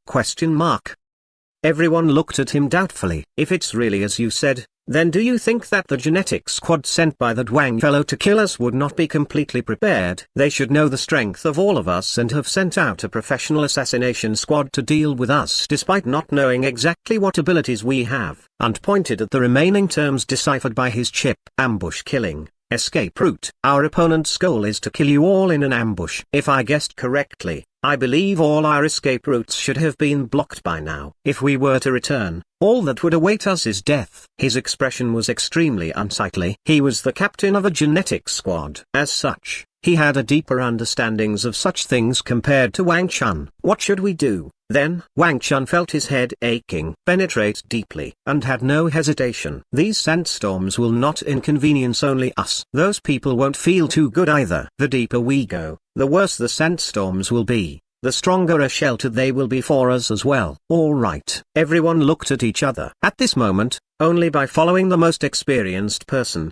Everyone looked at him doubtfully. If it's really as you said, then do you think that the genetic squad sent by that Wang fellow to kill us would not be completely prepared? They should know the strength of all of us and have sent out a professional assassination squad to deal with us despite not knowing exactly what abilities we have, and pointed at the remaining terms deciphered by his chip. Ambush killing. Escape route. Our opponent's goal is to kill you all in an ambush. If I guessed correctly, I believe all our escape routes should have been blocked by now. If we were to return, all that would await us is death. His expression was extremely unsightly. He was the captain of a genetic squad. As such, he had a deeper understandings of such things compared to Wang Chun. What should we do? Then, Wang Chun felt his head aching. Penetrate deeply, and had no hesitation. These sandstorms will not inconvenience only us. Those people won't feel too good either. The deeper we go, the worse the sandstorms will be. The stronger a shelter they will be for us as well. All right. Everyone looked at each other. At this moment, only by following the most experienced person,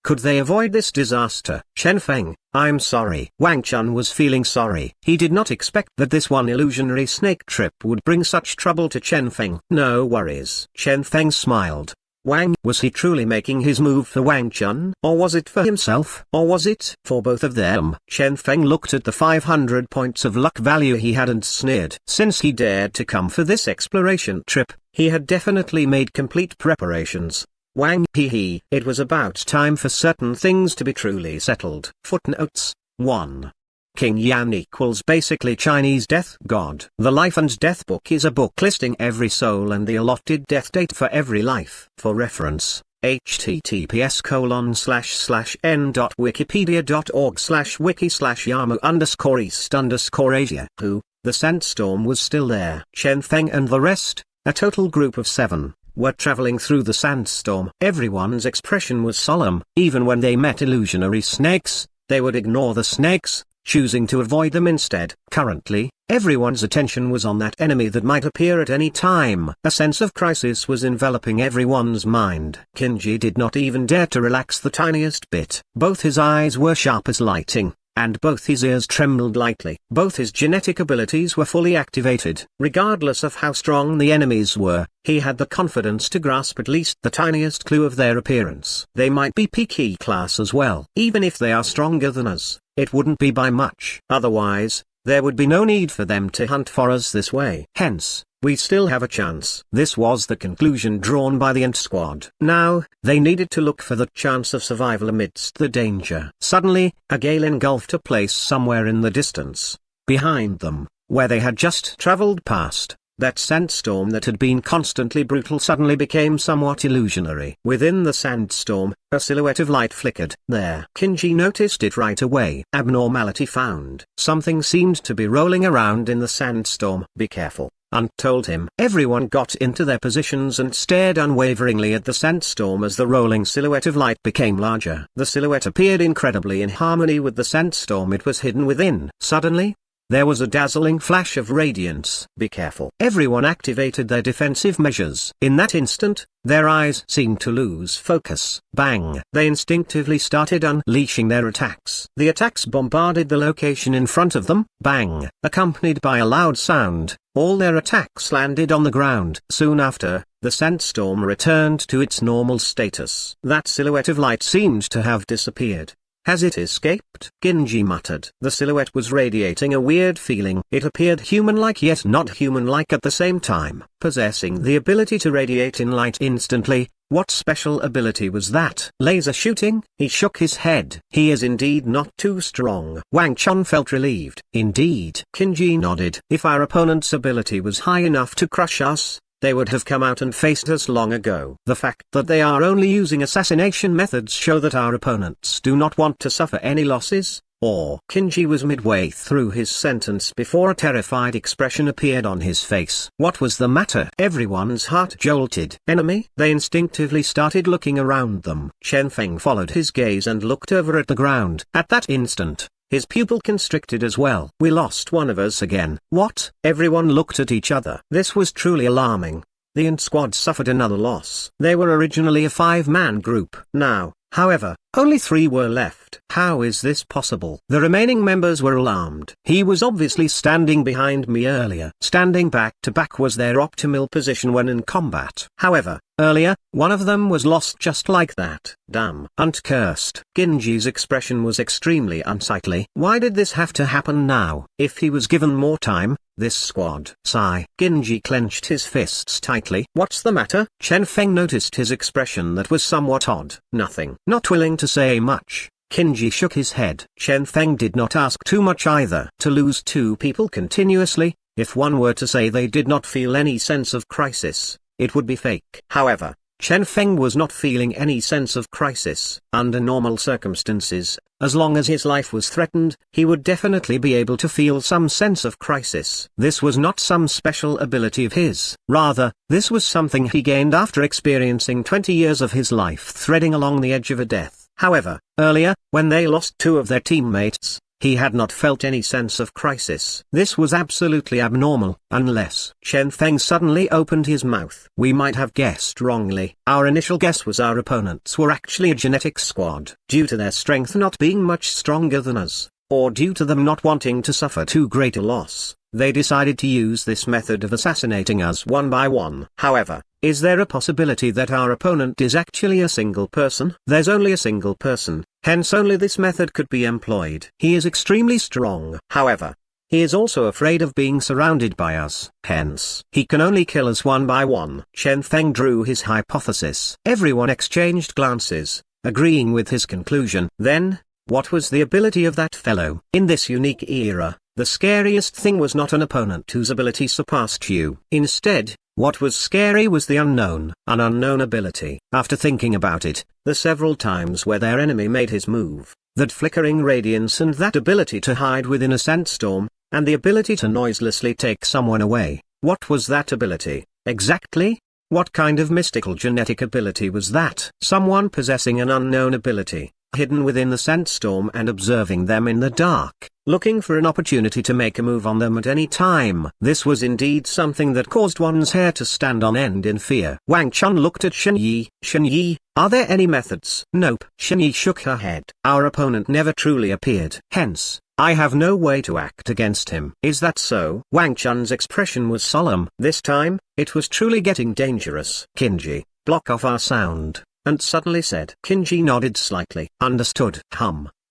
could they avoid this disaster. Chen Feng, I'm sorry. Wang Chun was feeling sorry. He did not expect that this one illusionary snake trip would bring such trouble to Chen Feng. No worries. Chen Feng smiled. Wang, was he truly making his move for Wang Chun? Or was it for himself? Or was it for both of them? Chen Feng looked at the 500 points of luck value he had and sneered. Since he dared to come for this exploration trip, he had definitely made complete preparations. Wang, it was about time for certain things to be truly settled. Footnotes 1. King Yan equals basically Chinese death god. The Life and Death Book is a book listing every soul and the allotted death date for every life. For reference, https://n.wikipedia.org/wiki/yamu_east_asia. The sandstorm was still there. Chen Feng and the rest, a total group of 7, were traveling through the sandstorm. Everyone's expression was solemn. Even when they met illusionary snakes, they would ignore the snakes, choosing to avoid them instead. Currently, everyone's attention was on that enemy that might appear at any time. A sense of crisis was enveloping everyone's mind. Kinji did not even dare to relax the tiniest bit. Both his eyes were sharp as lightning, and both his ears trembled lightly. Both his genetic abilities were fully activated. Regardless of how strong the enemies were, he had the confidence to grasp at least the tiniest clue of their appearance. They might be PK class as well. Even if they are stronger than us, it wouldn't be by much. Otherwise, there would be no need for them to hunt for us this way. Hence, we still have a chance. This was the conclusion drawn by the Ant Squad. Now, they needed to look for the chance of survival amidst the danger. Suddenly, a gale engulfed a place somewhere in the distance. Behind them, where they had just traveled past, that sandstorm that had been constantly brutal suddenly became somewhat illusionary. Within the sandstorm, a silhouette of light flickered. There. Kinji noticed it right away. Abnormality found. Something seemed to be rolling around in the sandstorm. Be careful, Ant told him. Everyone got into their positions and stared unwaveringly at the sandstorm as the rolling silhouette of light became larger. The silhouette appeared incredibly in harmony with the sandstorm it was hidden within. Suddenly, there was a dazzling flash of radiance. Be careful. Everyone activated their defensive measures. In that instant, their eyes seemed to lose focus. Bang! They instinctively started unleashing their attacks. The attacks bombarded the location in front of them. Bang! Accompanied by a loud sound, all their attacks landed on the ground. Soon after, the sandstorm returned to its normal status. That silhouette of light seemed to have disappeared. Has it escaped? Kinji muttered. The silhouette was radiating a weird feeling. It appeared human-like yet not human-like at the same time, possessing the ability to radiate in light instantly. What special ability was that? Laser shooting? He shook his head. He is indeed not too strong. Wang Chun felt relieved. Indeed. Kinji nodded. If our opponent's ability was high enough to crush us, they would have come out and faced us long ago. The fact that they are only using assassination methods show that our opponents do not want to suffer any losses, or... Kinji was midway through his sentence before a terrified expression appeared on his face. What was the matter? Everyone's heart jolted. Enemy? They instinctively started looking around them. Chen Feng followed his gaze and looked over at the ground. At that instant, his pupil constricted as well. We lost one of us again. What? Everyone looked at each other. This was truly alarming. The Ant Squad suffered another loss. They were originally a 5-man group. Now, however, only 3 were left. How is this possible? The remaining members were alarmed. He was obviously standing behind me earlier. Standing back to back was their optimal position when in combat. However, earlier, one of them was lost just like that. Damn. Ant cursed. Kinji's expression was extremely unsightly. Why did this have to happen now? If he was given more time, this squad. Sigh. Kinji clenched his fists tightly. What's the matter? Chen Feng noticed his expression that was somewhat odd. Nothing. Not willing to say much, Kinji shook his head. Chen Feng did not ask too much either. To lose 2 people continuously, if one were to say they did not feel any sense of crisis, it would be fake. However, Chen Feng was not feeling any sense of crisis. Under normal circumstances, as long as his life was threatened, he would definitely be able to feel some sense of crisis. This was not some special ability of his. Rather, this was something he gained after experiencing 20 years of his life threading along the edge of a death. However, earlier, when they lost 2 of their teammates, he had not felt any sense of crisis. This was absolutely abnormal, unless... Chen Feng suddenly opened his mouth. We might have guessed wrongly. Our initial guess was our opponents were actually a genetic squad. Due to their strength not being much stronger than us, or due to them not wanting to suffer too great a loss, they decided to use this method of assassinating us one by one. However, is there a possibility that our opponent is actually a single person? There's only a single person, hence only this method could be employed. He is extremely strong. However, he is also afraid of being surrounded by us. Hence, he can only kill us one by one. Chen Feng drew his hypothesis. Everyone exchanged glances, agreeing with his conclusion. Then, what was the ability of that fellow? In this unique era, the scariest thing was not an opponent whose ability surpassed you. Instead, what was scary was the unknown. An unknown ability. After thinking about it, the several times where their enemy made his move, that flickering radiance and that ability to hide within a sandstorm, and the ability to noiselessly take someone away, what was that ability, exactly? What kind of mystical genetic ability was that? Someone possessing an unknown ability. hidden within the sandstorm and observing them in the dark, looking for an opportunity to make a move on them at any time. This was indeed something that caused one's hair to stand on end in fear. Wang Chun looked at Shen Yi. Shen Yi, are there any methods? Nope. Shen Yi shook her head. Our opponent never truly appeared. Hence, I have no way to act against him. Is that so? Wang Chun's expression was solemn. This time, it was truly getting dangerous. Kinji, block off our sound, and suddenly said. Kinji nodded slightly. Understood.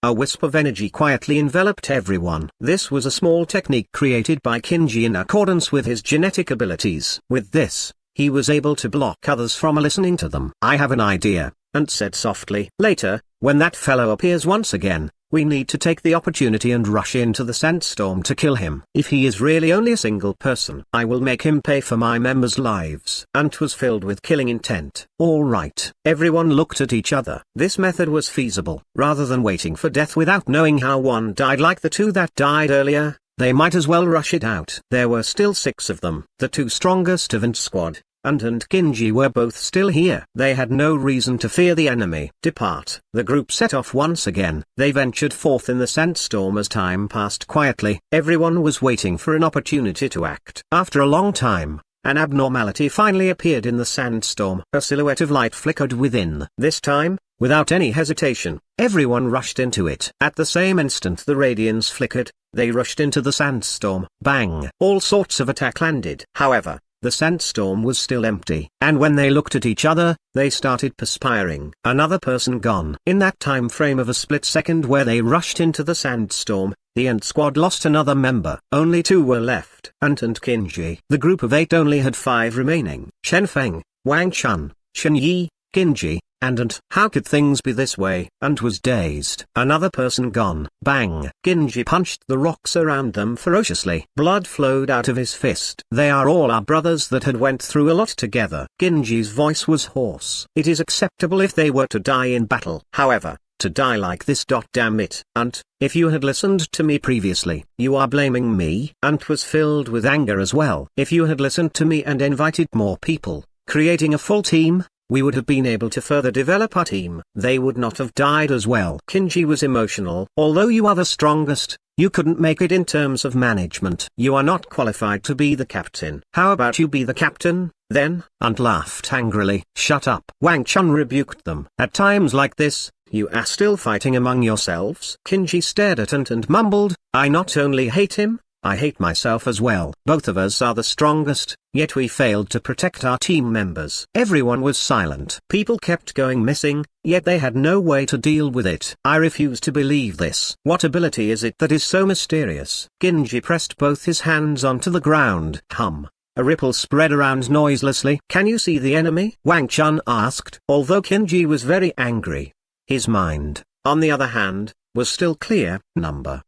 A wisp of energy quietly enveloped everyone. This was a small technique created by Kinji in accordance with his genetic abilities. With this, he was able to block others from listening to them. I have an idea, and said softly. Later, when that fellow appears once again, we need to take the opportunity and rush into the sandstorm to kill him. If he is really only a single person, I will make him pay for my members' lives. Ant was filled with killing intent. All right. Everyone looked at each other. This method was feasible. Rather than waiting for death without knowing how one died like the two that died earlier, they might as well rush it out. There were still 6 of them. The 2 strongest of Ant's squad, Ant and Kinji, were both still here. They had no reason to fear the enemy. Depart. The group set off once again. They ventured forth in the sandstorm as time passed quietly. Everyone was waiting for an opportunity to act. After a long time, an abnormality finally appeared in the sandstorm. A silhouette of light flickered within. This time, without any hesitation, everyone rushed into it. At the same instant the radiance flickered, they rushed into the sandstorm. Bang! All sorts of attack landed. However, the sandstorm was still empty, and when they looked at each other, they started perspiring. Another person gone. In that time frame of a split second where they rushed into the sandstorm, the Ant squad lost another member. Only 2 were left. Ant and Kinji. The group of 8 only had 5 remaining. Chen Feng, Wang Chun, Shen Yi, Kinji, and Ant. How could things be this way? Ant was dazed. Another person gone. Bang! Kinji punched the rocks around them ferociously. Blood flowed out of his fist. They are all our brothers that had went through a lot together. Kinji's voice was hoarse. It is acceptable if they were to die in battle. However, to die like this. Damn it. Ant, if you had listened to me previously, you are blaming me? Ant was filled with anger as well. If you had listened to me and invited more people, creating a full team, we would have been able to further develop our team. They would not have died as well. Kinji was emotional. Although you are the strongest, you couldn't make it in terms of management. You are not qualified to be the captain. How about you be the captain, then? Ant laughed angrily. Shut up. Wang Chun rebuked them. At times like this, you are still fighting among yourselves? Kinji stared at Ant and mumbled, I not only hate him, I hate myself as well. Both of us are the strongest, yet we failed to protect our team members. Everyone was silent. People kept going missing, yet they had no way to deal with it. I refuse to believe this. What ability is it that is so mysterious? Kinji pressed both his hands onto the ground. A ripple spread around noiselessly. Can you see the enemy? Wang Chun asked. Although Kinji was very angry, his mind, on the other hand, was still clear.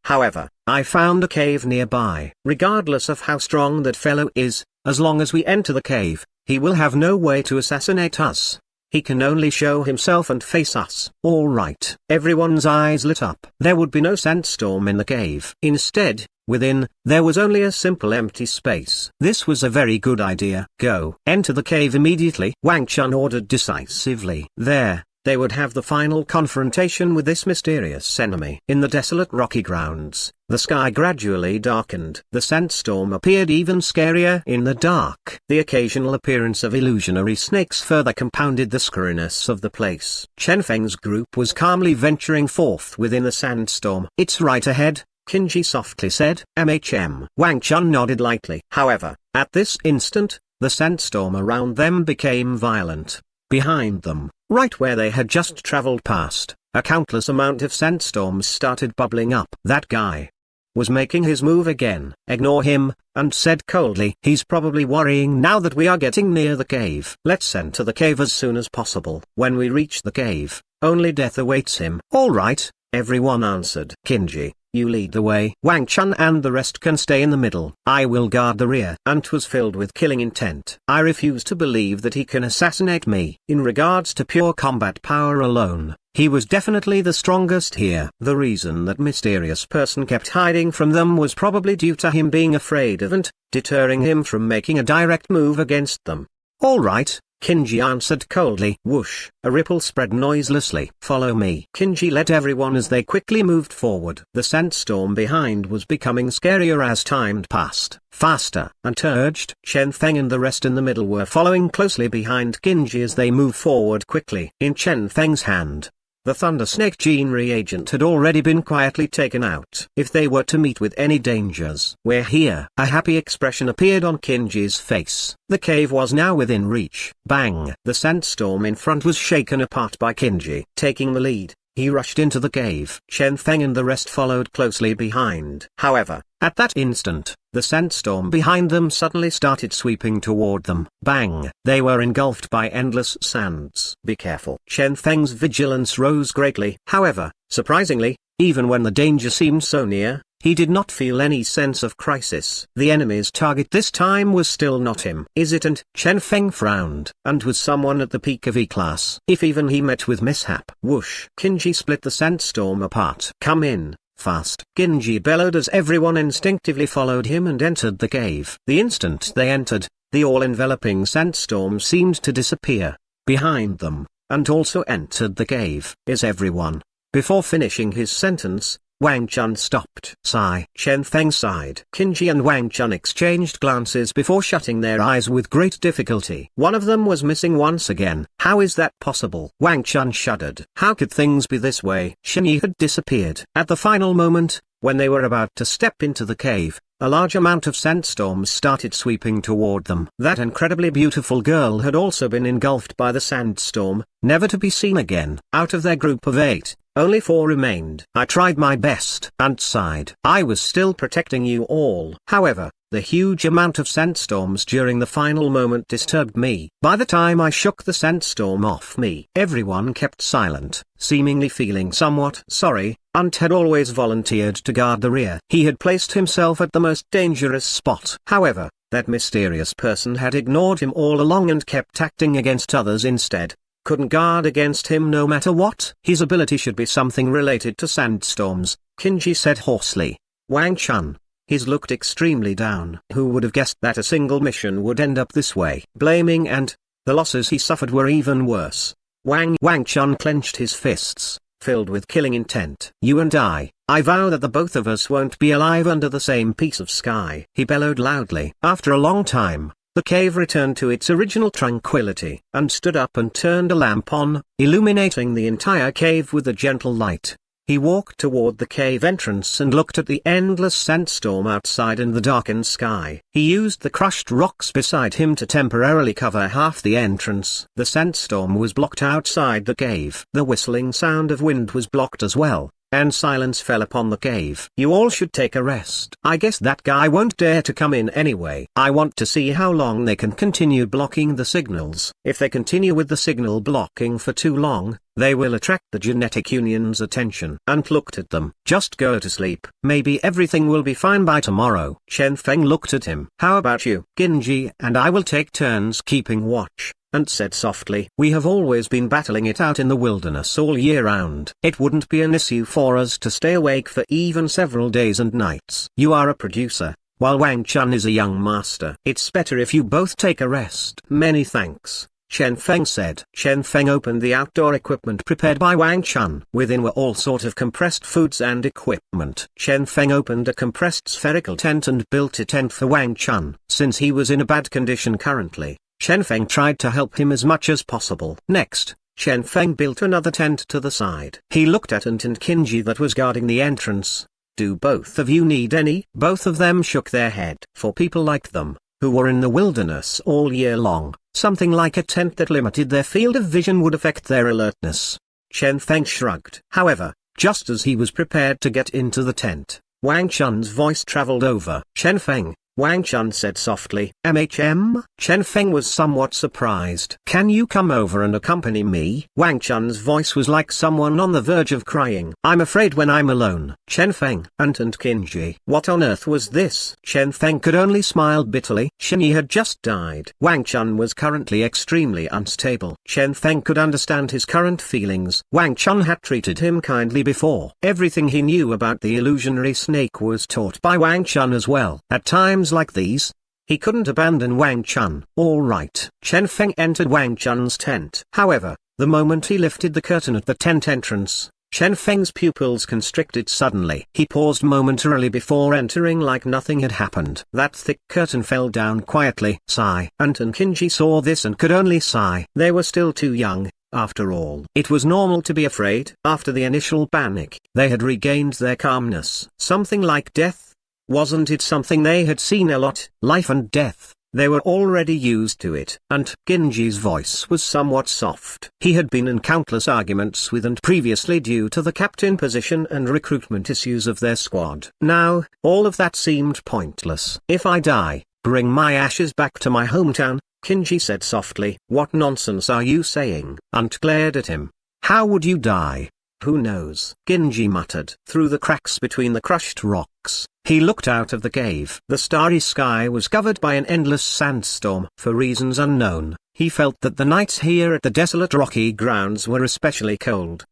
However, I found a cave nearby. Regardless of how strong that fellow is, as long as we enter the cave, he will have no way to assassinate us. He can only show himself and face us. All right. Everyone's eyes lit up. There would be no sandstorm in the cave. Instead, within, there was only a simple empty space. This was a very good idea. Go. Enter the cave immediately. Wang Chun ordered decisively. There, they would have the final confrontation with this mysterious enemy. In the desolate rocky grounds, the sky gradually darkened. The sandstorm appeared even scarier in the dark. The occasional appearance of illusionary snakes further compounded the scariness of the place. Chen Feng's group was calmly venturing forth within the sandstorm. It's right ahead, Kinji softly said. Wang Chun nodded lightly. However, at this instant, the sandstorm around them became violent. Behind them, right where they had just traveled past, a countless amount of sandstorms started bubbling up. That guy was making his move again. Ignore him, and said coldly. He's probably worrying now that we are getting near the cave. Let's enter the cave as soon as possible. When we reach the cave, only death awaits him. All right, everyone answered. Kinji, you lead the way. Wang Chun and the rest can stay in the middle. I will guard the rear. Ant was filled with killing intent. I refuse to believe that he can assassinate me. In regards to pure combat power alone, he was definitely the strongest here. The reason that mysterious person kept hiding from them was probably due to him being afraid of Ant, deterring him from making a direct move against them. All right, Kinji answered coldly. Whoosh, a ripple spread noiselessly. Follow me. Kinji led everyone as they quickly moved forward. The sandstorm behind was becoming scarier as time passed. Faster, Ant urged. Chen Feng and the rest in the middle were following closely behind Kinji as they moved forward quickly. In Chen Feng's hand, the Thunder Snake gene reagent had already been quietly taken out. If they were to meet with any dangers, we're here. A happy expression appeared on Kinji's face. The cave was now within reach. Bang! The sandstorm in front was shaken apart by Kinji. Taking the lead, he rushed into the cave. Chen Feng and the rest followed closely behind. However, at that instant, the sandstorm behind them suddenly started sweeping toward them. Bang! They were engulfed by endless sands. Be careful. Chen Feng's vigilance rose greatly. However, surprisingly, even when the danger seemed so near, he did not feel any sense of crisis. The enemy's target this time was still not him. Is it? And Chen Feng frowned. And was someone at the peak of E-class. If even he met with mishap. Whoosh! Kinji split the sandstorm apart. Come in. Fast. Kinji bellowed as everyone instinctively followed him and entered the cave. The instant they entered, the all-enveloping sandstorm seemed to disappear behind them, and also entered the cave. Is everyone? Before finishing his sentence, Wang Chun stopped. Sigh. Chen Feng sighed. Kinji and Wang Chun exchanged glances before shutting their eyes with great difficulty. One of them was missing once again. How is that possible? Wang Chun shuddered. How could things be this way? Shinyi had disappeared. At the final moment, when they were about to step into the cave, a large amount of sandstorms started sweeping toward them. That incredibly beautiful girl had also been engulfed by the sandstorm, never to be seen again. Out of their group of 8, only 4 remained. I tried my best. Ant sighed. I was still protecting you all. However, the huge amount of sandstorms during the final moment disturbed me. By the time I shook the sandstorm off me, everyone kept silent, seemingly feeling somewhat sorry. Ant had always volunteered to guard the rear. He had placed himself at the most dangerous spot. However, that mysterious person had ignored him all along and kept acting against others instead. Couldn't guard against him no matter what. His ability should be something related to sandstorms, Kinji said hoarsely. Wang Chun. He's looked extremely down. Who would have guessed that a single mission would end up this way? Blaming and the losses he suffered were even worse. Wang Chun clenched his fists, filled with killing intent. You and I vow that the both of us won't be alive under the same piece of sky. He bellowed loudly. After a long time, the cave returned to its original tranquility, and stood up and turned a lamp on, illuminating the entire cave with a gentle light. He walked toward the cave entrance and looked at the endless sandstorm outside and the darkened sky. He used the crushed rocks beside him to temporarily cover half the entrance. The sandstorm was blocked outside the cave. The whistling sound of wind was blocked as well, and silence fell upon the cave. You all should take a rest. I guess that guy won't dare to come in anyway. I want to see how long they can continue blocking the signals. If they continue with the signal blocking for too long, they will attract the genetic union's attention. Ant looked at them. Just go to sleep. Maybe everything will be fine by tomorrow. Chen Feng looked at him. How about you? Kinji and I will take turns keeping watch. Ant said softly. We have always been battling it out in the wilderness all year round. It wouldn't be an issue for us to stay awake for even several days and nights. You are a producer, while Wang Chun is a young master. It's better if you both take a rest. Many thanks, Chen Feng said. Chen Feng opened the outdoor equipment prepared by Wang Chun. Within were all sort of compressed foods and equipment. Chen Feng opened a compressed spherical tent and built a tent for Wang Chun. Since he was in a bad condition currently, Chen Feng tried to help him as much as possible. Next, Chen Feng built another tent to the side. He looked at Ant and Kinji that was guarding the entrance. Do both of you need any? Both of them shook their head. For people like them, who were in the wilderness all year long, something like a tent that limited their field of vision would affect their alertness. Chen Feng shrugged. However, just as he was prepared to get into the tent, Wang Chun's voice traveled over. Chen Feng, Wang Chun said softly. MHM? Chen Feng was somewhat surprised. Can you come over and accompany me? Wang Chun's voice was like someone on the verge of crying. I'm afraid when I'm alone. Chen Feng. Ant and Kinji. What on earth was this? Chen Feng could only smile bitterly. Shinyi had just died. Wang Chun was currently extremely unstable. Chen Feng could understand his current feelings. Wang Chun had treated him kindly before. Everything he knew about the illusionary snake was taught by Wang Chun as well. At times like these, He couldn't abandon Wang Chun. All right. Chen Feng entered Wang Chun's tent. However, the moment he lifted the curtain at the tent entrance, Chen Feng's pupils constricted suddenly. He paused momentarily before entering like nothing had happened. That thick curtain fell down quietly. Sigh. Ant and Kinji saw this and could only sigh. They were still too young, after all. It was normal to be afraid. After the initial panic, they had regained their calmness. Something like death? Wasn't it something they had seen a lot? Life and death. They were already used to it. And Kinji's voice was somewhat soft. He had been in countless arguments with Ant previously due to the captain position and recruitment issues of their squad. Now, all of that seemed pointless. If I die, bring my ashes back to my hometown, Kinji said softly. What nonsense are you saying? Ant glared at him. How would you die? Who knows? Kinji muttered. Through the cracks between the crushed rocks, he looked out of the cave. The starry sky was covered by an endless sandstorm. For reasons unknown, he felt that the nights here at the desolate rocky grounds were especially cold.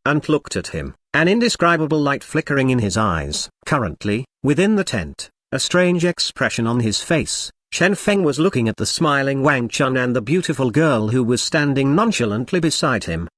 Ant looked at him, an indescribable light flickering in his eyes. Currently, within the tent, a strange expression on his face, Chen Feng was looking at the smiling Wang Chun and the beautiful girl who was standing nonchalantly beside him.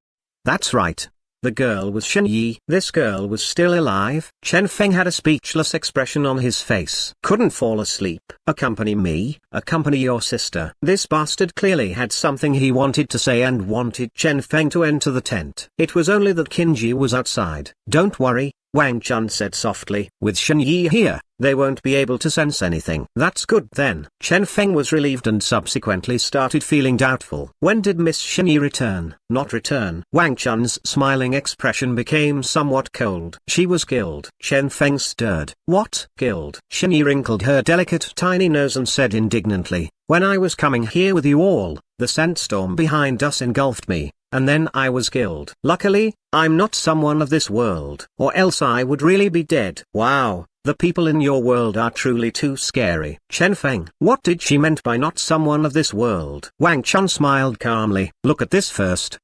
That's right. The girl was Shen Yi. This girl was still alive. Chen Feng had a speechless expression on his face. Couldn't fall asleep. Accompany me, accompany your sister. This bastard clearly had something he wanted to say and wanted Chen Feng to enter the tent. It was only that Kinji was outside. Don't worry, Wang Chun said softly. With Shen Yi here, they won't be able to sense anything. That's good then. Chen Feng was relieved and subsequently started feeling doubtful. When did Miss Shen Yi return? Not return. Wang Chun's smiling expression became somewhat cold. She was killed. Chen Feng stirred. What? Killed? Shen Yi wrinkled her delicate tiny nose and said indignantly, when I was coming here with you all, the sandstorm behind us engulfed me, and then I was killed. Luckily, I'm not someone of this world, or else I would really be dead. Wow. The people in your world are truly too scary. Chen Feng. What did she meant by not someone of this world? Wang Chun smiled calmly. Look at this first.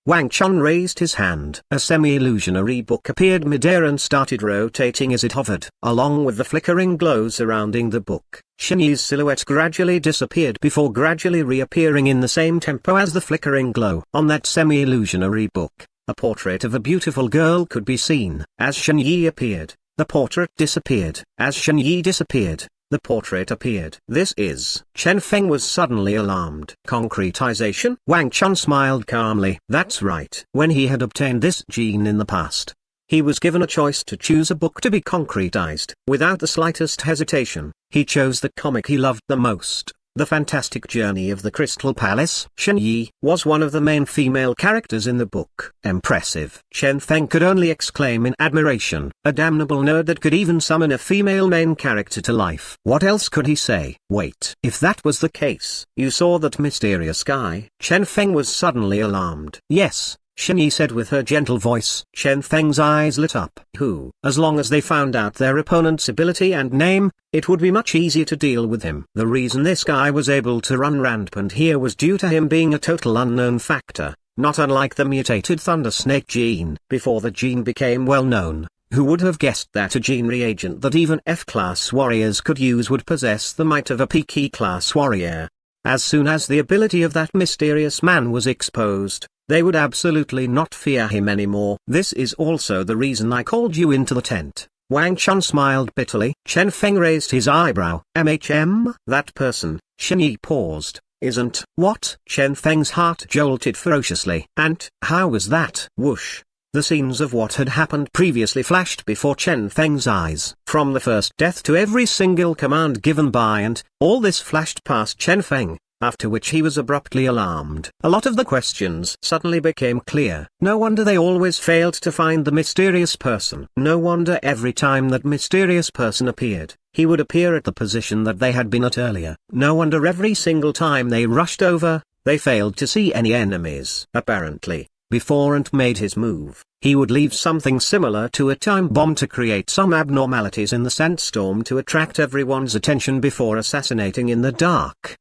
Wang Chun raised his hand. A semi-illusionary book appeared midair and started rotating as it hovered. Along with the flickering glow surrounding the book, Shen Yi's silhouette gradually disappeared before gradually reappearing in the same tempo as the flickering glow. On that semi-illusionary book, a portrait of a beautiful girl could be seen. As Shen Yi appeared, the portrait disappeared. As Shen Yi disappeared, the portrait appeared. This is... Chen Feng was suddenly alarmed. Concretization? Wang Chun smiled calmly. That's right. When he had obtained this gene in the past, he was given a choice to choose a book to be concretized. Without the slightest hesitation, he chose the comic he loved the most. The Fantastic Journey of the Crystal Palace. Shen Yi was one of the main female characters in the book. Impressive. Chen Feng could only exclaim in admiration. A damnable nerd that could even summon a female main character to life. What else could he say? Wait. If that was the case, you saw that mysterious guy? Chen Feng was suddenly alarmed. Yes. Shen Yi said with her gentle voice. Chen Feng's eyes lit up. Who? As long as they found out their opponent's ability and name, it would be much easier to deal with him. The reason this guy was able to run rampant here was due to him being a total unknown factor, not unlike the mutated Thunder Snake gene. Before the gene became well known, who would have guessed that a gene reagent that even F-class warriors could use would possess the might of a peak E-class warrior? As soon as the ability of that mysterious man was exposed, they would absolutely not fear him anymore. This is also the reason I called you into the tent. Wang Chun smiled bitterly. Chen Feng raised his eyebrow. That person. Shen Yi paused. Isn't. What? Chen Feng's heart jolted ferociously. And, how was that? Whoosh. The scenes of what had happened previously flashed before Chen Feng's eyes. From the first death to every single command given by Ant, all this flashed past Chen Feng. After which he was abruptly alarmed. A lot of the questions suddenly became clear. No wonder they always failed to find the mysterious person. No wonder every time that mysterious person appeared, he would appear at the position that they had been at earlier. No wonder every single time they rushed over, they failed to see any enemies. Apparently, before Ant made his move, he would leave something similar to a time bomb to create some abnormalities in the sandstorm to attract everyone's attention before assassinating in the dark.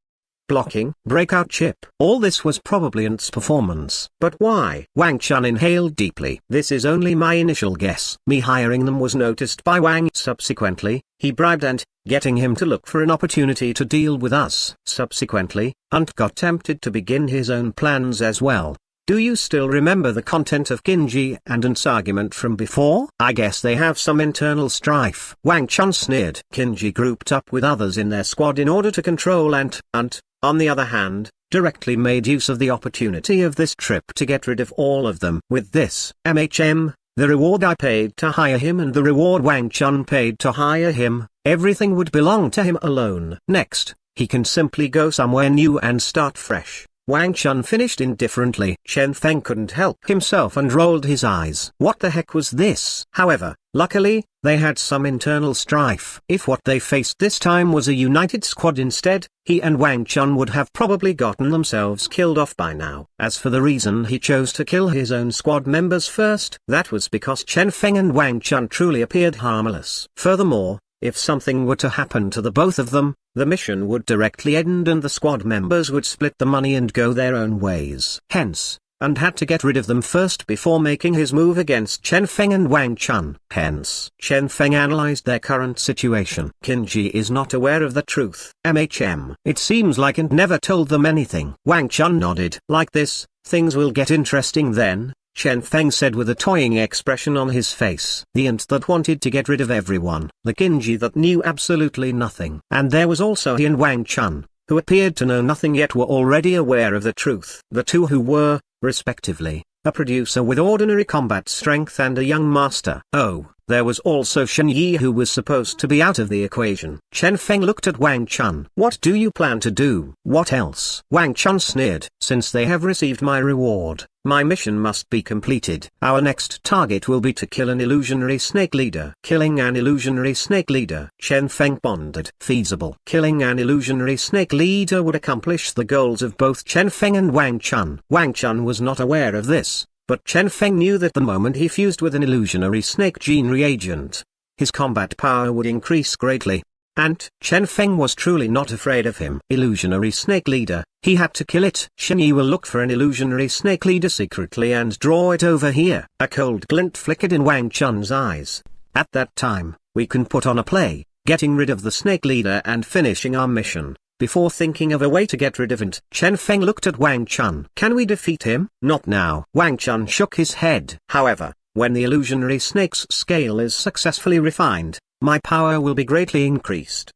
blocking, breakout chip. All this was probably Ant's performance. But why? Wang Chun inhaled deeply. This is only my initial guess. Me hiring them was noticed by Wang. Subsequently, he bribed Ant, getting him to look for an opportunity to deal with us. Subsequently, Ant got tempted to begin his own plans as well. Do you still remember the content of Kinji and Ant's argument from before? I guess they have some internal strife. Wang Chun sneered. Kinji grouped up with others in their squad in order to control Ant. Ant, on the other hand, directly made use of the opportunity of this trip to get rid of all of them. With this, the reward I paid to hire him and the reward Wang Chun paid to hire him, everything would belong to him alone. Next, he can simply go somewhere new and start fresh. Wang Chun finished indifferently. Chen Feng couldn't help himself and rolled his eyes. What the heck was this? However, luckily, they had some internal strife. If what they faced this time was a united squad instead, he and Wang Chun would have probably gotten themselves killed off by now. As for the reason he chose to kill his own squad members first, that was because Chen Feng and Wang Chun truly appeared harmless. Furthermore, if something were to happen to the both of them, the mission would directly end and the squad members would split the money and go their own ways. Hence, and had to get rid of them first before making his move against Chen Feng and Wang Chun. Hence, Chen Feng analyzed their current situation. Kinji is not aware of the truth. It seems like Ant never told them anything. Wang Chun nodded. Like this, things will get interesting then, Chen Feng said with a toying expression on his face. The Ant that wanted to get rid of everyone. The Kinji that knew absolutely nothing. And there was also he and Wang Chun, who appeared to know nothing yet were already aware of the truth. The two who were, respectively, a producer with ordinary combat strength and a young master. Oh, there was also Shen Yi who was supposed to be out of the equation. Chen Feng looked at Wang Chun. What do you plan to do? What else? Wang Chun sneered. Since they have received my reward, my mission must be completed. Our next target will be to kill an illusionary snake leader. Killing an illusionary snake leader. Chen Feng pondered. Feasible. Killing an illusionary snake leader would accomplish the goals of both Chen Feng and Wang Chun. Wang Chun was not aware of this, but Chen Feng knew that the moment he fused with an illusionary snake gene reagent, his combat power would increase greatly. And Chen Feng was truly not afraid of him. Illusionary snake leader, he had to kill it. Shen Yi will look for an illusionary snake leader secretly and draw it over here. A cold glint flickered in Wang Chun's eyes. At that time, we can put on a play, getting rid of the snake leader and finishing our mission, before thinking of a way to get rid of it. Chen Feng looked at Wang Chun. Can we defeat him? Not now. Wang Chun shook his head. However, when the illusionary snake's scale is successfully refined, my power will be greatly increased.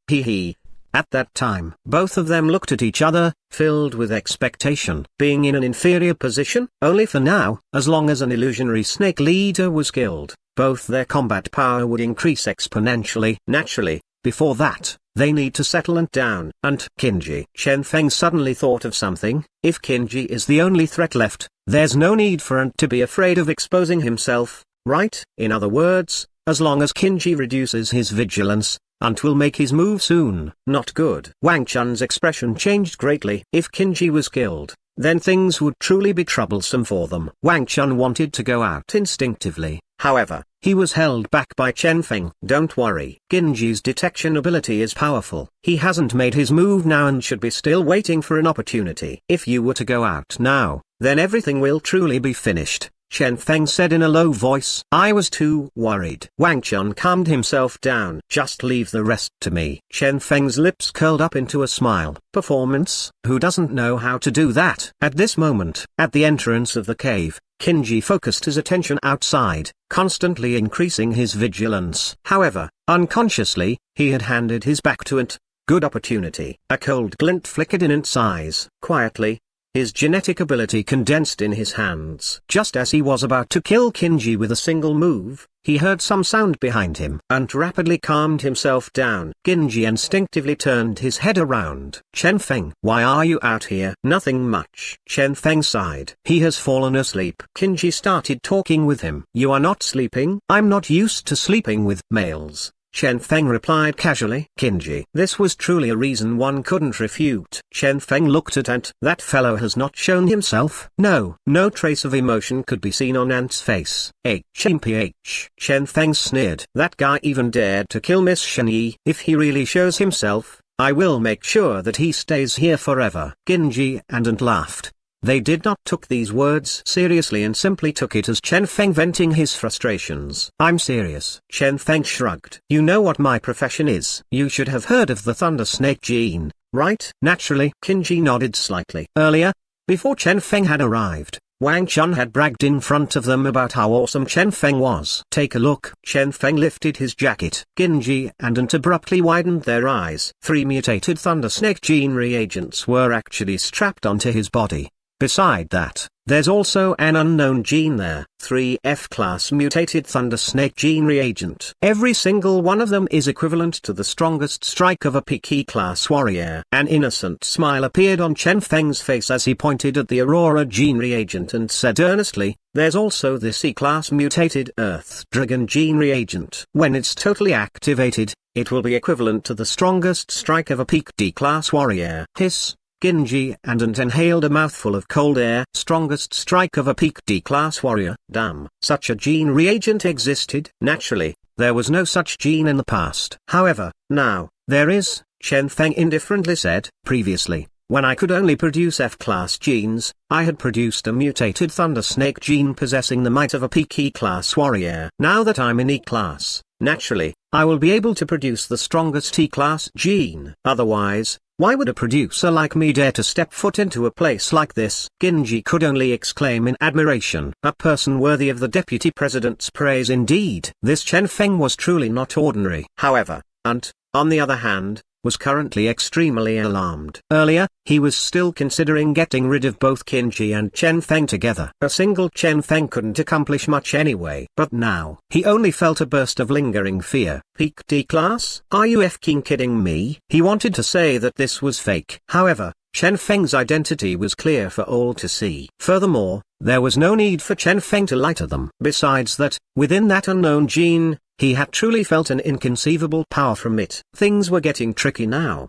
At that time, both of them looked at each other, filled with expectation. Being in an inferior position, only for now, as long as an illusionary snake leader was killed, both their combat power would increase exponentially. Naturally, before that, they need to settle Ant down. And Kinji. Chen Feng suddenly thought of something. If Kinji is the only threat left, there's no need for Ant to be afraid of exposing himself, right? In other words, as long as Kinji reduces his vigilance, Ant will make his move soon. Not good. Wang Chun's expression changed greatly. If Kinji was killed, then things would truly be troublesome for them. Wang Chun wanted to go out instinctively. However, he was held back by Chen Feng. Don't worry. Kinji's detection ability is powerful. He hasn't made his move now and should be still waiting for an opportunity. If you were to go out now, then everything will truly be finished, Chen Feng said in a low voice. I was too worried. Wang Chun calmed himself down. Just leave the rest to me. Chen Feng's lips curled up into a smile. Performance? Who doesn't know how to do that? At this moment, at the entrance of the cave, Kinji focused his attention outside, constantly increasing his vigilance. However, unconsciously, he had handed his back to Ant. Good opportunity. A cold glint flickered in Ant's eyes. Quietly, his genetic ability condensed in his hands. Just as he was about to kill Kinji with a single move, he heard some sound behind him. Ant rapidly calmed himself down. Kinji instinctively turned his head around. Chen Feng, why are you out here? Nothing much. Chen Feng sighed. He has fallen asleep. Kinji started talking with him. You are not sleeping? I'm not used to sleeping with males, Chen Feng replied casually. Kinji. This was truly a reason one couldn't refute. Chen Feng looked at Ant. That fellow has not shown himself. No trace of emotion could be seen on Ant's face. HMPH. Chen Feng sneered. That guy even dared to kill Miss Shen Yi. If he really shows himself, I will make sure that he stays here forever. Genji and Ant laughed. They did not took these words seriously and simply took it as Chen Feng venting his frustrations. I'm serious. Chen Feng shrugged. You know what my profession is. You should have heard of the Thunder Snake gene, right? Naturally. Genji nodded slightly. Earlier, before Chen Feng had arrived, Wang Chun had bragged in front of them about how awesome Chen Feng was. Take a look. Chen Feng lifted his jacket. Genji and Ant abruptly widened their eyes. 3 mutated Thunder Snake gene reagents were actually strapped onto his body. Beside that, there's also an unknown gene there. 3 F-class mutated Thunder Snake gene reagent. Every single one of them is equivalent to the strongest strike of a peak E-class warrior. An innocent smile appeared on Chen Feng's face as he pointed at the Aurora gene reagent and said earnestly, there's also this E-class mutated Earth Dragon gene reagent. When it's totally activated, it will be equivalent to the strongest strike of a peak D-class warrior. Hiss. Genji and Ant inhaled a mouthful of cold air. Strongest strike of a peak D-class warrior. Damn. Such a gene reagent existed. Naturally, there was no such gene in the past. However, now, there is, Chen Feng indifferently said. Previously, when I could only produce F-class genes, I had produced a mutated Thunder Snake gene possessing the might of a peak E-class warrior. Now that I'm in E-class, naturally, I will be able to produce the strongest E-class gene. Otherwise, why would a producer like me dare to step foot into a place like this? Genji could only exclaim in admiration. A person worthy of the deputy president's praise indeed. This Chen Feng was truly not ordinary. However, Ant, on the other hand, was currently extremely alarmed. Earlier, he was still considering getting rid of both Genji and Chen Feng together. A single Chen Feng couldn't accomplish much anyway. But now, he only felt a burst of lingering fear. Peak D-class? Are you f***ing kidding me? He wanted to say that this was fake. However, Chen Feng's identity was clear for all to see. Furthermore, there was no need for Chen Feng to lie to them. Besides that, within that unknown gene, he had truly felt an inconceivable power from it. Things were getting tricky now.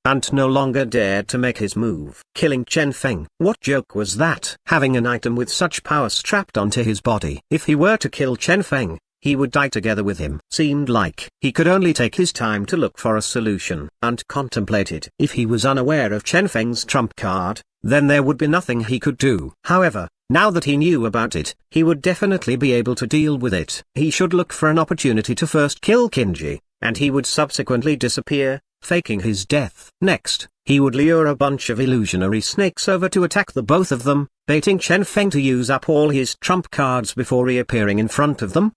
Ant no longer dared to make his move. Killing Chen Feng. What joke was that? Having an item with such power strapped onto his body. If he were to kill Chen Feng, he would die together with him. Seemed like he could only take his time to look for a solution. Ant contemplated. If he was unaware of Chen Feng's trump card, then there would be nothing he could do. However, now that he knew about it, he would definitely be able to deal with it. He should look for an opportunity to first kill Genji, and he would subsequently disappear, faking his death. Next, he would lure a bunch of illusionary snakes over to attack the both of them, baiting Chen Feng to use up all his trump cards before reappearing in front of them.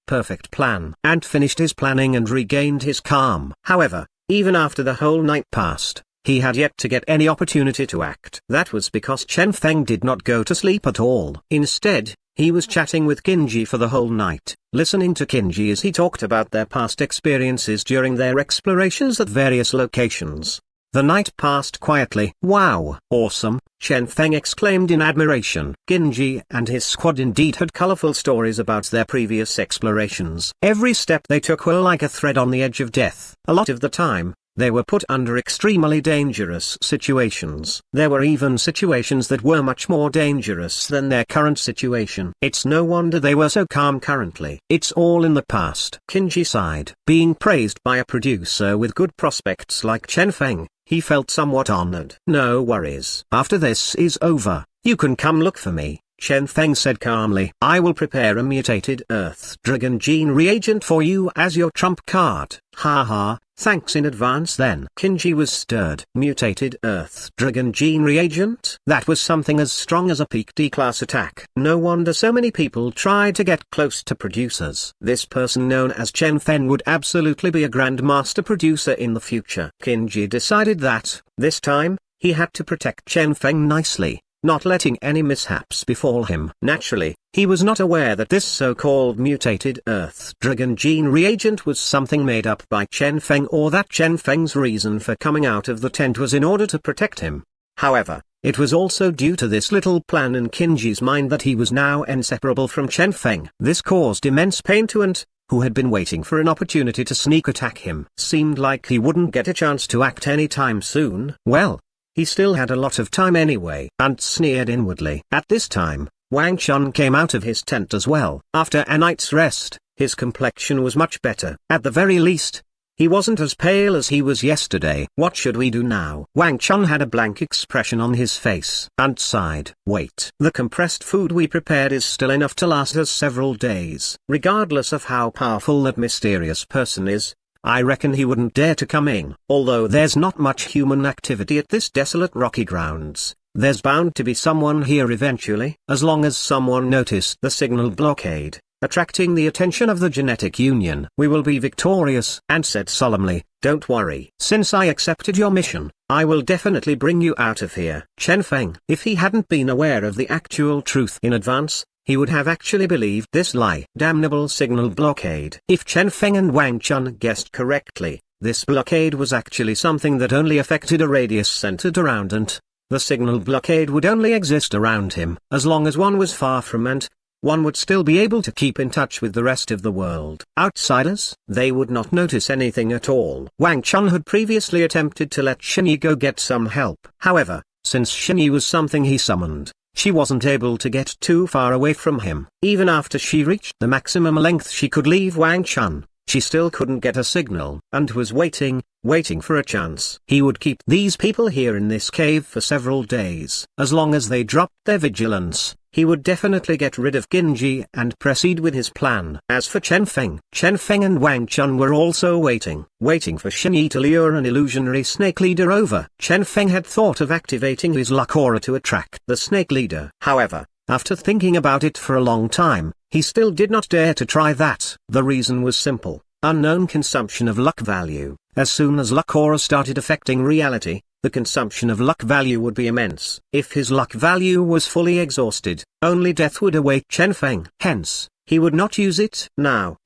Perfect plan. Ant finished his planning and regained his calm. However, even after the whole night passed, he had yet to get any opportunity to act. That was because Chen Feng did not go to sleep at all. Instead, he was chatting with Genji for the whole night, listening to Genji as he talked about their past experiences during their explorations at various locations. The night passed quietly. Wow! Awesome! Chen Feng exclaimed in admiration. Genji and his squad indeed had colorful stories about their previous explorations. Every step they took were like a thread on the edge of death. A lot of the time, they were put under extremely dangerous situations. There were even situations that were much more dangerous than their current situation. It's no wonder they were so calm currently. It's all in the past. Genji sighed. Being praised by a producer with good prospects like Chen Feng, he felt somewhat honored. No worries. After this is over, you can come look for me, Chen Feng said calmly. I will prepare a mutated Earth Dragon gene reagent for you as your trump card. Haha, thanks in advance then. Genji was stirred. Mutated Earth Dragon gene reagent? That was something as strong as a peak D-class attack. No wonder so many people tried to get close to producers. This person known as Chen Feng would absolutely be a grandmaster producer in the future. Genji decided that, this time, he had to protect Chen Feng nicely, not letting any mishaps befall him. Naturally, he was not aware that this so-called mutated Earth Dragon gene reagent was something made up by Chen Feng, or that Chen Feng's reason for coming out of the tent was in order to protect him. However, it was also due to this little plan in Genji's mind that he was now inseparable from Chen Feng. This caused immense pain to Ant, who had been waiting for an opportunity to sneak attack him. Seemed like he wouldn't get a chance to act anytime soon. Well, he still had a lot of time anyway. Ant sneered inwardly. At this time, Wang Chun came out of his tent as well. After a night's rest, his complexion was much better. At the very least, He wasn't as pale as he was yesterday. What should we do now? Wang Chun had a blank expression on his face and sighed. Wait. The compressed food we prepared is still enough to last us several days. Regardless of how powerful that mysterious person is, I reckon he wouldn't dare to come in. Although there's not much human activity at this desolate rocky grounds, there's bound to be someone here eventually. As long as someone noticed the signal blockade, attracting the attention of the Genetic Union, we will be victorious. And said solemnly, don't worry. Since I accepted your mission, I will definitely bring you out of here. Chen Feng. If he hadn't been aware of the actual truth in advance, he would have actually believed this lie. Damnable signal blockade. If Chen Feng and Wang Chun guessed correctly, this blockade was actually something that only affected a radius centered around Ant. The signal blockade would only exist around him. As long as one was far from Ant, one would still be able to keep in touch with the rest of the world. Outsiders, they would not notice anything at all. Wang Chun had previously attempted to let Xinyi go get some help. However, since Xinyi was something he summoned, she wasn't able to get too far away from him. Even after she reached the maximum length she could leave Wang Chun, she still couldn't get a signal, and was waiting for a chance. He would keep these people here in this cave for several days. As long as they dropped their vigilance, he would definitely get rid of Genji and proceed with his plan. As for Chen Feng and Wang Chun were also waiting for Xinyi to lure an illusionary snake leader over. Chen Feng had thought of activating his luck aura to attract the snake leader. However, after thinking about it for a long time, he still did not dare to try that. The reason was simple: unknown consumption of luck value. As soon as luck aura started affecting reality, the consumption of luck value would be immense. If his luck value was fully exhausted, only death would await Chen Feng. Hence, he would not use it. Now,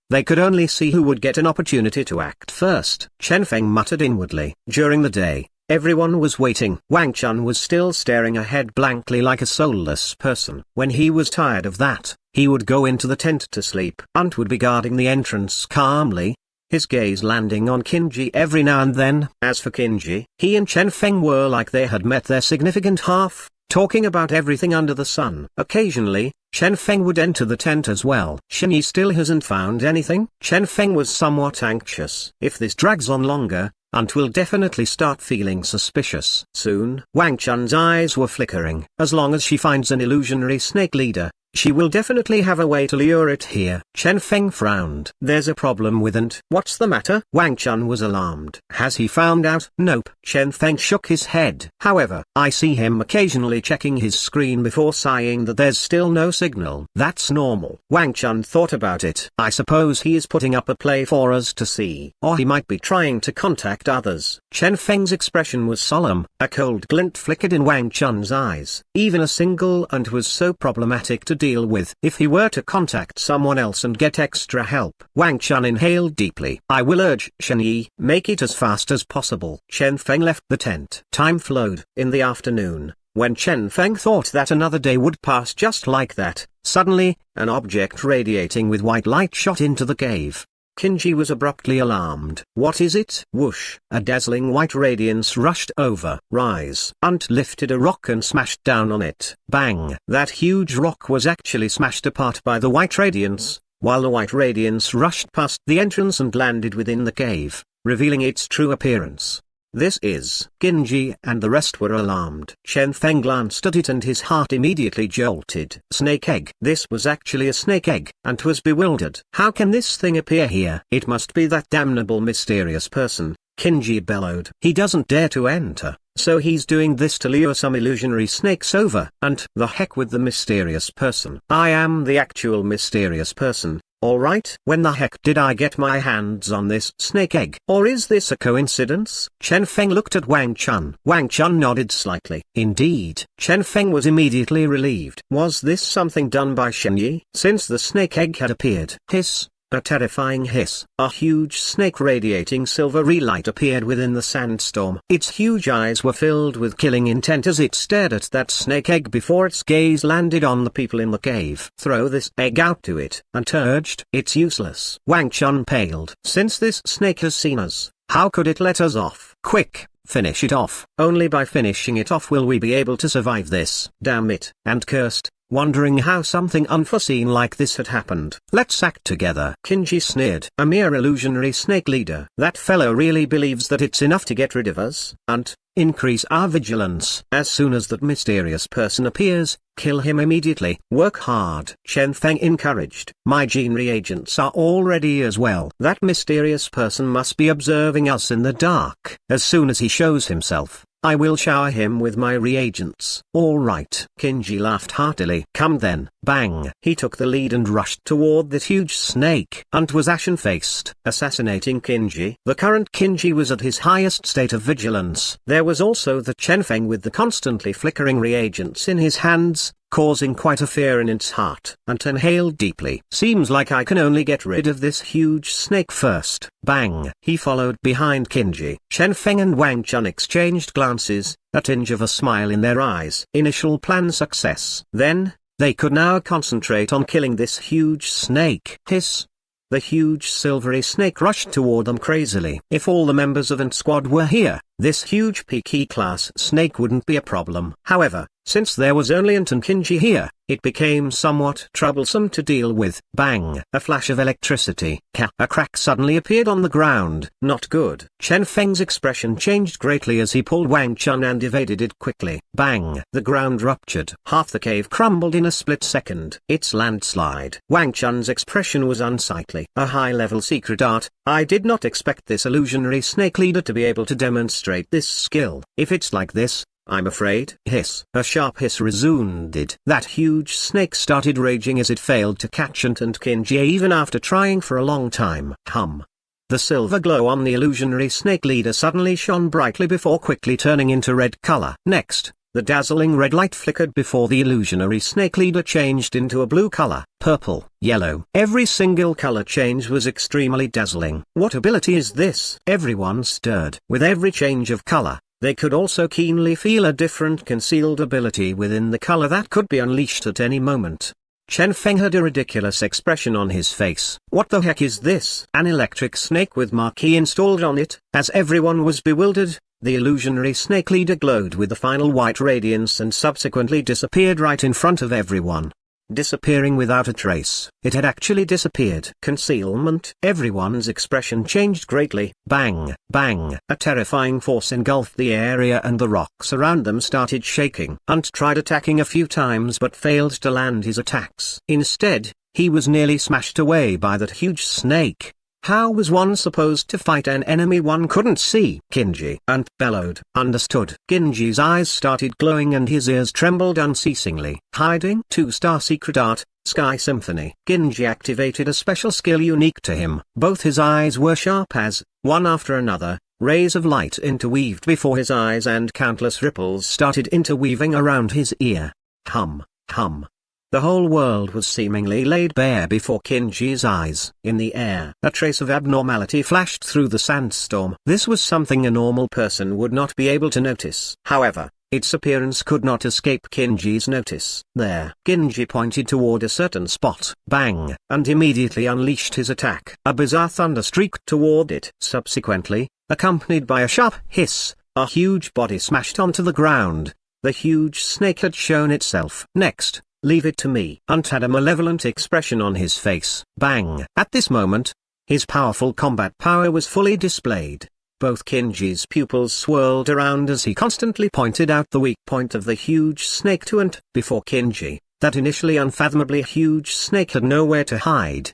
they could only see who would get an opportunity to act first. Chen Feng muttered inwardly. During the day, everyone was waiting. Wang Chun was still staring ahead blankly like a soulless person. When he was tired of that, he would go into the tent to sleep. Ant would be guarding the entrance calmly, his gaze landing on Kinji every now and then. As for Kinji, he and Chen Feng were like they had met their significant half, talking about everything under the sun. Occasionally, Chen Feng would enter the tent as well. Xinyi still hasn't found anything? Chen Feng was somewhat anxious. If this drags on longer, Ant will definitely start feeling suspicious. Soon, Wang Chun's eyes were flickering. As long as she finds an illusionary snake leader, she will definitely have a way to lure it here. Chen Feng frowned. There's a problem with Ant. What's the matter? Wang Chun was alarmed. Has he found out? Nope. Chen Feng shook his head. However, I see him occasionally checking his screen before sighing that there's still no signal. That's normal. Wang Chun thought about it. I suppose he is putting up a play for us to see. Or he might be trying to contact others. Chen Feng's expression was solemn. A cold glint flickered in Wang Chun's eyes. Even a single Ant was so problematic to deal with. If he were to contact someone else and get extra help. Wang Chun inhaled deeply. I will urge Xinyi, make it as fast as possible. Chen Feng left the tent. Time flowed. In the afternoon, when Chen Feng thought that another day would pass just like that, suddenly, an object radiating with white light shot into the cave. Kinji was abruptly alarmed. What is it? Whoosh! A dazzling white radiance rushed over. Rise! Ant lifted a rock and smashed down on it. Bang! That huge rock was actually smashed apart by the white radiance, while the white radiance rushed past the entrance and landed within the cave, revealing its true appearance. This is Genji, and the rest were alarmed. Chen Feng glanced at it and his heart immediately jolted. Snake egg. This was actually a snake egg, and was bewildered. How can this thing appear here? It must be that damnable mysterious person, Genji bellowed. He doesn't dare to enter, so he's doing this to lure some illusionary snakes over. And the heck with the mysterious person. I am the actual mysterious person. Alright, when the heck did I get my hands on this snake egg? Or is this a coincidence? Chen Feng looked at Wang Chun. Wang Chun nodded slightly. Indeed. Chen Feng was immediately relieved. Was this something done by Xinyi? Since the snake egg had appeared. Hiss. A terrifying hiss. A huge snake radiating silvery light appeared within the sandstorm. Its huge eyes were filled with killing intent as it stared at that snake egg before its gaze landed on the people in the cave. Throw this egg out to it, Ant urged. It's useless. Wang Chun paled. Since this snake has seen us, how could it let us off? Quick, finish it off. Only by finishing it off will we be able to survive this. Damn it. Ant cursed. wondering how something unforeseen like this had happened. Let's act together. Kinji sneered. A mere illusionary snake leader. That fellow really believes that it's enough to get rid of us, and increase our vigilance. As soon as that mysterious person appears, kill him immediately. Work hard. Chen Feng encouraged. My gene reagents are all ready as well. That mysterious person must be observing us in the dark. As soon as he shows himself, I will shower him with my reagents. All right. Kinji laughed heartily. Come then. Bang. He took the lead and rushed toward that huge snake. Ant was ashen-faced, assassinating Kinji. The current Kinji was at his highest state of vigilance. There was also the Chen Feng with the constantly flickering reagents in his hands, causing quite a fear in its heart. Ant inhaled deeply. Seems like I can only get rid of this huge snake first. Bang. He followed behind Kinji. Chen Feng and Wang Chun exchanged glances, a tinge of a smile in their eyes. Initial plan success. Then, they could now concentrate on killing this huge snake. Hiss. The huge silvery snake rushed toward them crazily. If all the members of Ant Squad were here, this huge Peaky class snake wouldn't be a problem. However, since there was only Ant and Kinji here, it became somewhat troublesome to deal with. Bang! A flash of electricity. A crack suddenly appeared on the ground. Not good. Chen Feng's expression changed greatly as he pulled Wang Chun and evaded it quickly. Bang! The ground ruptured. Half the cave crumbled in a split second. It's landslide. Wang Chun's expression was unsightly. A high-level secret art. I did not expect this illusionary snake leader to be able to demonstrate this skill. If it's like this, I'm afraid. Hiss. A sharp hiss resounded. That huge snake started raging as it failed to catch Ant and Kinji even after trying for a long time. Hum. The silver glow on the illusionary snake leader suddenly shone brightly before quickly turning into red color. Next, the dazzling red light flickered before the illusionary snake leader changed into a blue color, purple, yellow. Every single color change was extremely dazzling. What ability is this? Everyone stirred. With every change of color, they could also keenly feel a different concealed ability within the color that could be unleashed at any moment. Chen Feng had a ridiculous expression on his face. What the heck is this? An electric snake with marquee installed on it? As everyone was bewildered, the illusionary snake leader glowed with the final white radiance and subsequently disappeared right in front of everyone. Disappearing without a trace. It had actually disappeared. Concealment. Everyone's expression changed greatly. Bang, bang. A terrifying force engulfed the area and the rocks around them started shaking. Ant tried attacking a few times but failed to land his attacks. Instead, he was nearly smashed away by that huge snake. How was one supposed to fight an enemy one couldn't see? Kinji. Ant bellowed. Understood. Kinji's eyes started glowing and his ears trembled unceasingly. Hiding? 2-star secret art, Sky Symphony. Kinji activated a special skill unique to him. Both his eyes were sharp as, one after another, rays of light interweaved before his eyes and countless ripples started interweaving around his ear. Hum, hum. The whole world was seemingly laid bare before Kinji's eyes. In the air, a trace of abnormality flashed through the sandstorm. This was something a normal person would not be able to notice. However, its appearance could not escape Kinji's notice. There. Kinji pointed toward a certain spot. Bang! And immediately unleashed his attack. A bizarre thunder streaked toward it. Subsequently, accompanied by a sharp hiss, a huge body smashed onto the ground. The huge snake had shown itself. Next. Leave it to me. Ant had a malevolent expression on his face. Bang! At this moment, his powerful combat power was fully displayed. Both Kinji's pupils swirled around as he constantly pointed out the weak point of the huge snake to Ant. Before Kinji, that initially unfathomably huge snake had nowhere to hide.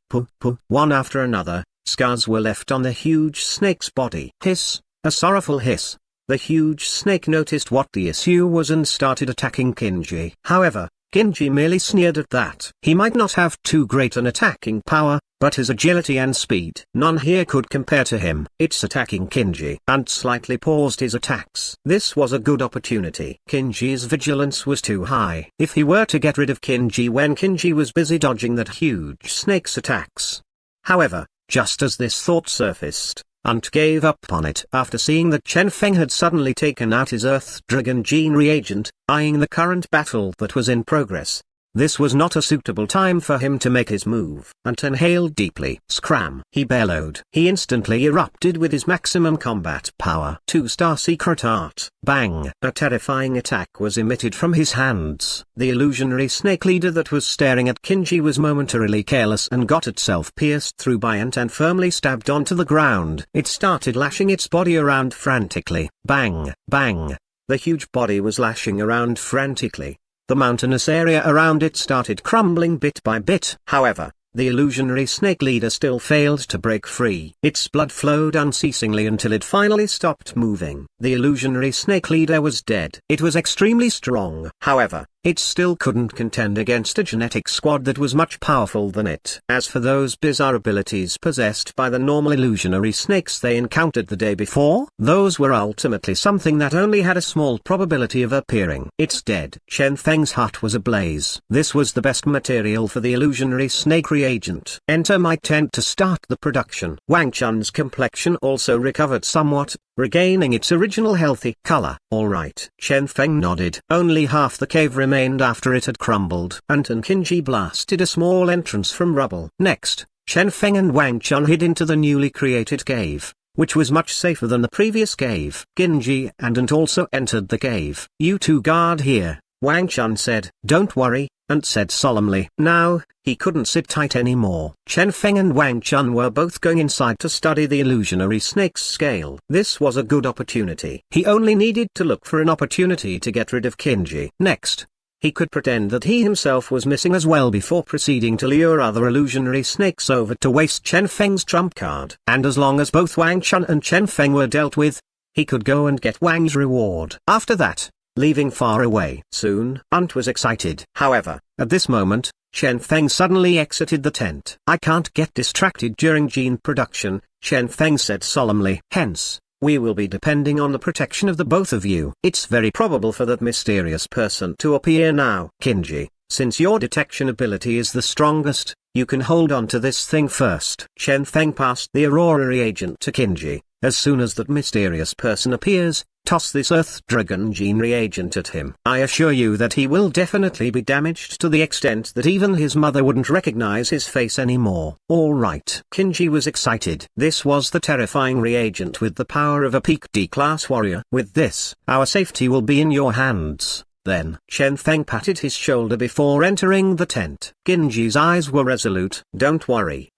One after another, scars were left on the huge snake's body. Hiss! A sorrowful hiss. The huge snake noticed what the issue was and started attacking Kinji. However, Kinji merely sneered at that. He might not have too great an attacking power, but his agility and speed. None here could compare to him. It's attacking Kinji. Ant slightly paused his attacks. This was a good opportunity. Kinji's vigilance was too high. If he were to get rid of Kinji when Kinji was busy dodging that huge snake's attacks. However, just as this thought surfaced, Ant gave up on it after seeing that Chen Feng had suddenly taken out his Earth Dragon gene reagent, eyeing the current battle that was in progress. This was not a suitable time for him to make his move. And inhaled deeply. Scram! He bellowed. He instantly erupted with his maximum combat power. 2-star secret art. Bang! A terrifying attack was emitted from his hands. The illusionary snake leader that was staring at Kinji was momentarily careless and got itself pierced through by ant and firmly stabbed onto the ground. It started lashing its body around frantically. Bang! Bang! The huge body was lashing around frantically. The mountainous area around it started crumbling bit by bit. However, the illusionary snake leader still failed to break free. Its blood flowed unceasingly until it finally stopped moving. The illusionary snake leader was dead. It was extremely strong. However, it still couldn't contend against a genetic squad that was much powerful than it. As for those bizarre abilities possessed by the normal illusionary snakes they encountered the day before, those were ultimately something that only had a small probability of appearing. It's dead. Chen Feng's hut was ablaze. This was the best material for the illusionary snake reagent. Enter my tent to start the production. Wang Chun's complexion also recovered somewhat, regaining its original healthy color. Alright. Chen Feng nodded. Only half the cave remained after it had crumbled. Ant and Kinji blasted a small entrance from rubble. Next, Chen Feng and Wang Chun hid into the newly created cave, which was much safer than the previous cave. Kinji and Ant also entered the cave. You two guard here, Wang Chun said. Don't worry, Ant said solemnly. Now, he couldn't sit tight anymore. Chen Feng and Wang Chun were both going inside to study the illusionary snake's scale. This was a good opportunity. He only needed to look for an opportunity to get rid of Kinji. Next, he could pretend that he himself was missing as well before proceeding to lure other illusionary snakes over to waste Chen Feng's trump card. And as long as both Wang Chun and Chen Feng were dealt with, he could go and get Wang's reward. After that, leaving far away. Soon, Ant was excited. However, at this moment, Chen Feng suddenly exited the tent. I can't get distracted during gene production, Chen Feng said solemnly. Hence, we will be depending on the protection of the both of you. It's very probable for that mysterious person to appear now. Kinji, since your detection ability is the strongest, you can hold on to this thing first. Chen Feng passed the Aurora reagent to Kinji. As soon as that mysterious person appears, toss this Earth Dragon gene reagent at him. I assure you that he will definitely be damaged to the extent that even his mother wouldn't recognize his face anymore. Alright. Kinji was excited. This was the terrifying reagent with the power of a peak D-class warrior. With this, our safety will be in your hands. Then, Chen Feng patted his shoulder before entering the tent. Kinji's eyes were resolute. Don't worry.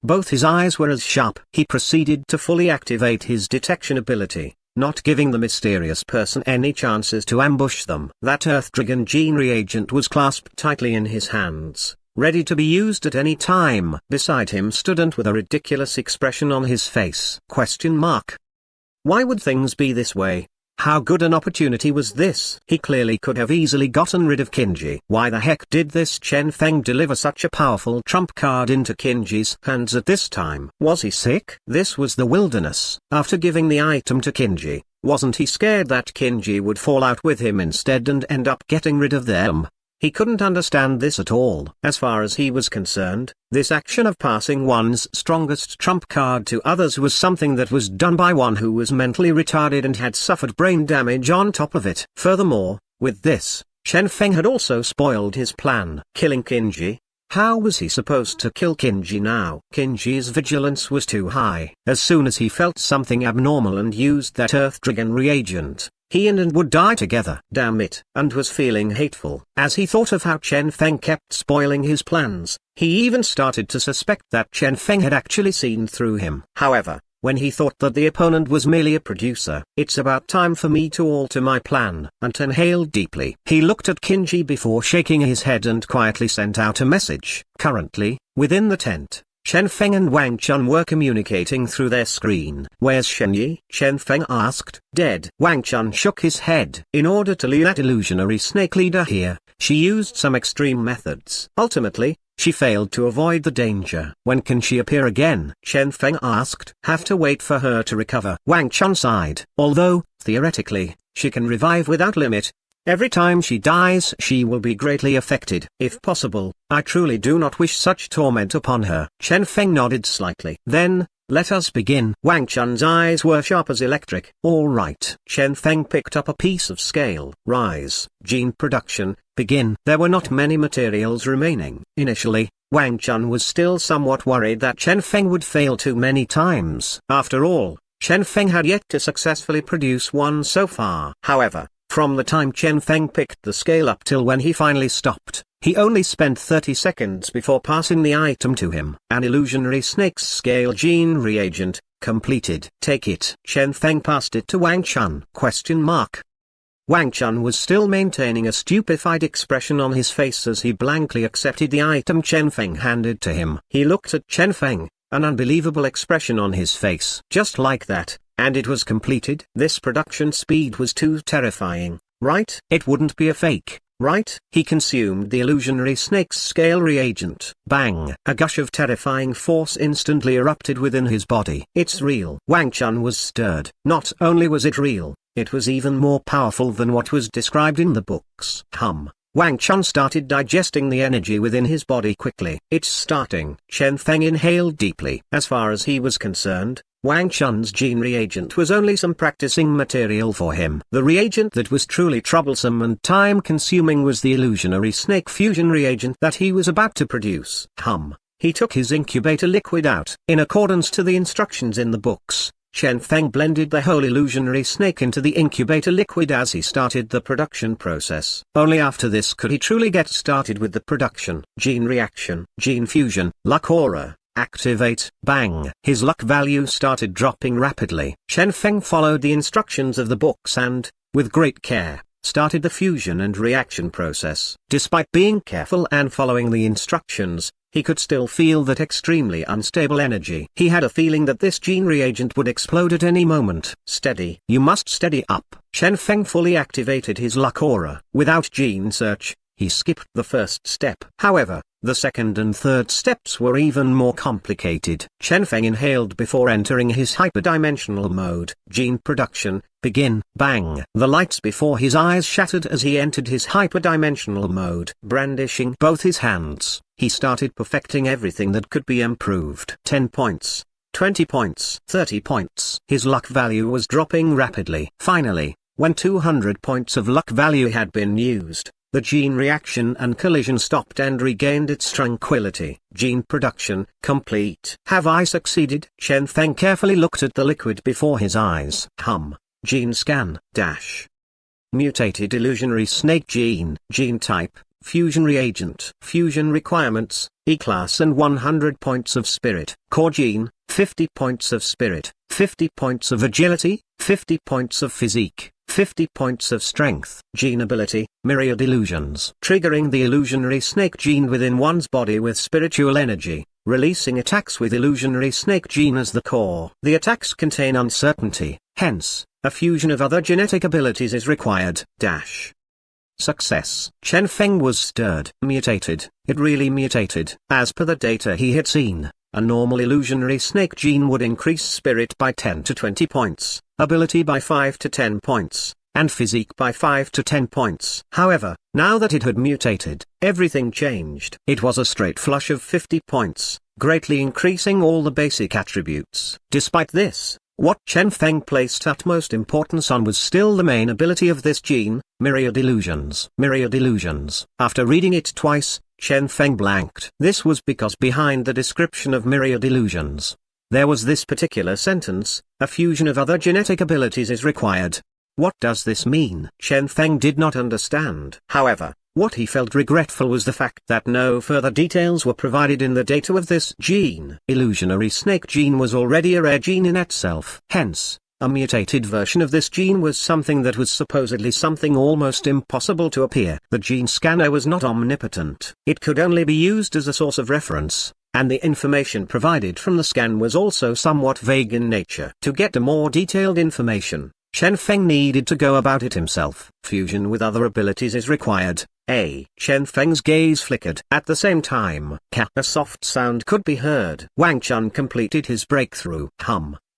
Both his eyes were as sharp. He proceeded to fully activate his detection ability, not giving the mysterious person any chances to ambush them. That Earth Dragon gene reagent was clasped tightly in his hands, ready to be used at any time. Beside him stood Ant with a ridiculous expression on his face. Why would things be this way? How good an opportunity was this? He clearly could have easily gotten rid of Kinji. Why the heck did this Chen Feng deliver such a powerful trump card into Kinji's hands at this time? Was he sick? This was the wilderness. After giving the item to Kinji, wasn't he scared that Kinji would fall out with him instead and end up getting rid of them? He couldn't understand this at all. As far as he was concerned, this action of passing one's strongest trump card to others was something that was done by one who was mentally retarded and had suffered brain damage on top of it. Furthermore, with this, Chen Feng had also spoiled his plan. Killing Kinji? How was he supposed to kill Kinji now? Kinji's vigilance was too high. As soon as he felt something abnormal and used that Earth Dragon reagent, he and Ant would die together. Damn it. Ant was feeling hateful. As he thought of how Chen Feng kept spoiling his plans, he even started to suspect that Chen Feng had actually seen through him. However, when he thought that the opponent was merely a producer, it's about time for me to alter my plan. Ant inhaled deeply. He looked at Kinji before shaking his head and quietly sent out a message. Currently, within the tent, Chen Feng and Wang Chun were communicating through their screen. Where's Shen Yi? Chen Feng asked. Dead. Wang Chun shook his head. In order to lead that illusionary snake leader here, she used some extreme methods. Ultimately, she failed to avoid the danger. When can she appear again? Chen Feng asked. Have to wait for her to recover. Wang Chun sighed. Although, theoretically, she can revive without limit, every time she dies she will be greatly affected. If possible, I truly do not wish such torment upon her. Chen Feng nodded slightly. Then, let us begin. Wang Chun's eyes were sharp as electric. All right. Chen Feng picked up a piece of scale. Rise. Gene production. begin. There were not many materials remaining. Initially, Wang Chun was still somewhat worried that Chen Feng would fail too many times. After all, Chen Feng had yet to successfully produce one so far. However, from the time Chen Feng picked the scale up till when he finally stopped, he only spent 30 seconds before passing the item to him. An illusionary snake's scale gene reagent, completed. Take it. Chen Feng passed it to Wang Chun. Wang Chun was still maintaining a stupefied expression on his face as he blankly accepted the item Chen Feng handed to him. He looked at Chen Feng, an unbelievable expression on his face. Just like that, and it was completed. This production speed was too terrifying, right? It wouldn't be a fake, right? He consumed the illusionary snake's scale reagent. Bang! A gush of terrifying force instantly erupted within his body. It's real. Wang Chun was stirred. Not only was it real, it was even more powerful than what was described in the books. Wang Chun started digesting the energy within his body quickly. It's starting. Chen Feng inhaled deeply. As far as he was concerned, Wang Chun's gene reagent was only some practicing material for him. The reagent that was truly troublesome and time-consuming was the illusionary snake fusion reagent that he was about to produce. He took his incubator liquid out. In accordance to the instructions in the books, Chen Feng blended the whole illusionary snake into the incubator liquid as he started the production process. Only after this could he truly get started with the production. Gene reaction, gene fusion, luck aura, activate, bang. His luck value started dropping rapidly. Chen Feng followed the instructions of the books and, with great care, started the fusion and reaction process. Despite being careful and following the instructions, he could still feel that extremely unstable energy. He had a feeling that this gene reagent would explode at any moment. Steady. You must steady up. Chen Feng fully activated his luck aura. Without gene search, he skipped the first step. However, the second and third steps were even more complicated. Chen Feng inhaled before entering his hyperdimensional mode. Gene production, begin. Bang! The lights before his eyes shattered as he entered his hyperdimensional mode. Brandishing both his hands, he started perfecting everything that could be improved. 10 points. 20 points. 30 points. His luck value was dropping rapidly. Finally, when 200 points of luck value had been used, the gene reaction and collision stopped and regained its tranquility. Gene production, complete. Have I succeeded? Chen Feng carefully looked at the liquid before his eyes. Gene scan, dash. Mutated illusionary snake gene. Gene type, fusion reagent. Fusion requirements, E-class and 100 points of spirit. Core gene, 50 points of spirit, 50 points of agility, 50 points of physique, 50 points of strength. Gene ability, myriad illusions. Triggering the illusionary snake gene within one's body with spiritual energy, releasing attacks with illusionary snake gene as the core. The attacks contain uncertainty, hence, a fusion of other genetic abilities is required. Dash. Success. Chen Feng was stirred. Mutated. It really mutated. As per the data he had seen, a normal illusionary snake gene would increase spirit by 10 to 20 points, ability by 5 to 10 points, and physique by 5 to 10 points. However, now that it had mutated, everything changed. It was a straight flush of 50 points, greatly increasing all the basic attributes. Despite this, what Chen Feng placed utmost importance on was still the main ability of this gene, myriad illusions. Myriad illusions. After reading it twice, Chen Feng blanked. This was because behind the description of myriad illusions, there was this particular sentence, a fusion of other genetic abilities is required. What does this mean? Chen Feng did not understand. However, what he felt regretful was the fact that no further details were provided in the data of this gene. Illusionary snake gene was already a rare gene in itself. Hence, a mutated version of this gene was something that was supposedly something almost impossible to appear. The gene scanner was not omnipotent. It could only be used as a source of reference, and the information provided from the scan was also somewhat vague in nature. To get a more detailed information, Chen Feng needed to go about it himself. Fusion with other abilities is required. Chen Feng's gaze flickered. At the same time, a soft sound could be heard. Wang Chun completed his breakthrough.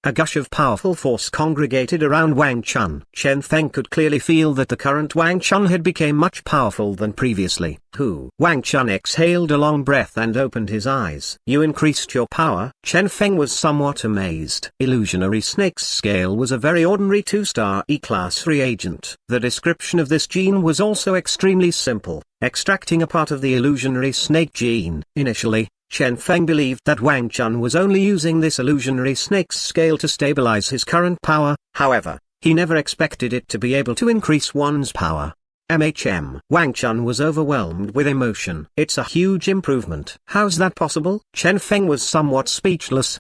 A gush of powerful force congregated around Wang Chun. Chen Feng could clearly feel that the current Wang Chun had become much powerful than previously. Wang Chun exhaled a long breath and opened his eyes. You increased your power? Chen Feng was somewhat amazed. Illusionary snake's scale was a very ordinary 2-star E-class reagent. The description of this gene was also extremely simple. extracting a part of the illusionary snake gene. Initially, Chen Feng believed that Wang Chun was only using this illusionary snake's scale to stabilize his current power. However, he never expected it to be able to increase one's power. Wang Chun was overwhelmed with emotion. It's a huge improvement. How's that possible? Chen Feng was somewhat speechless.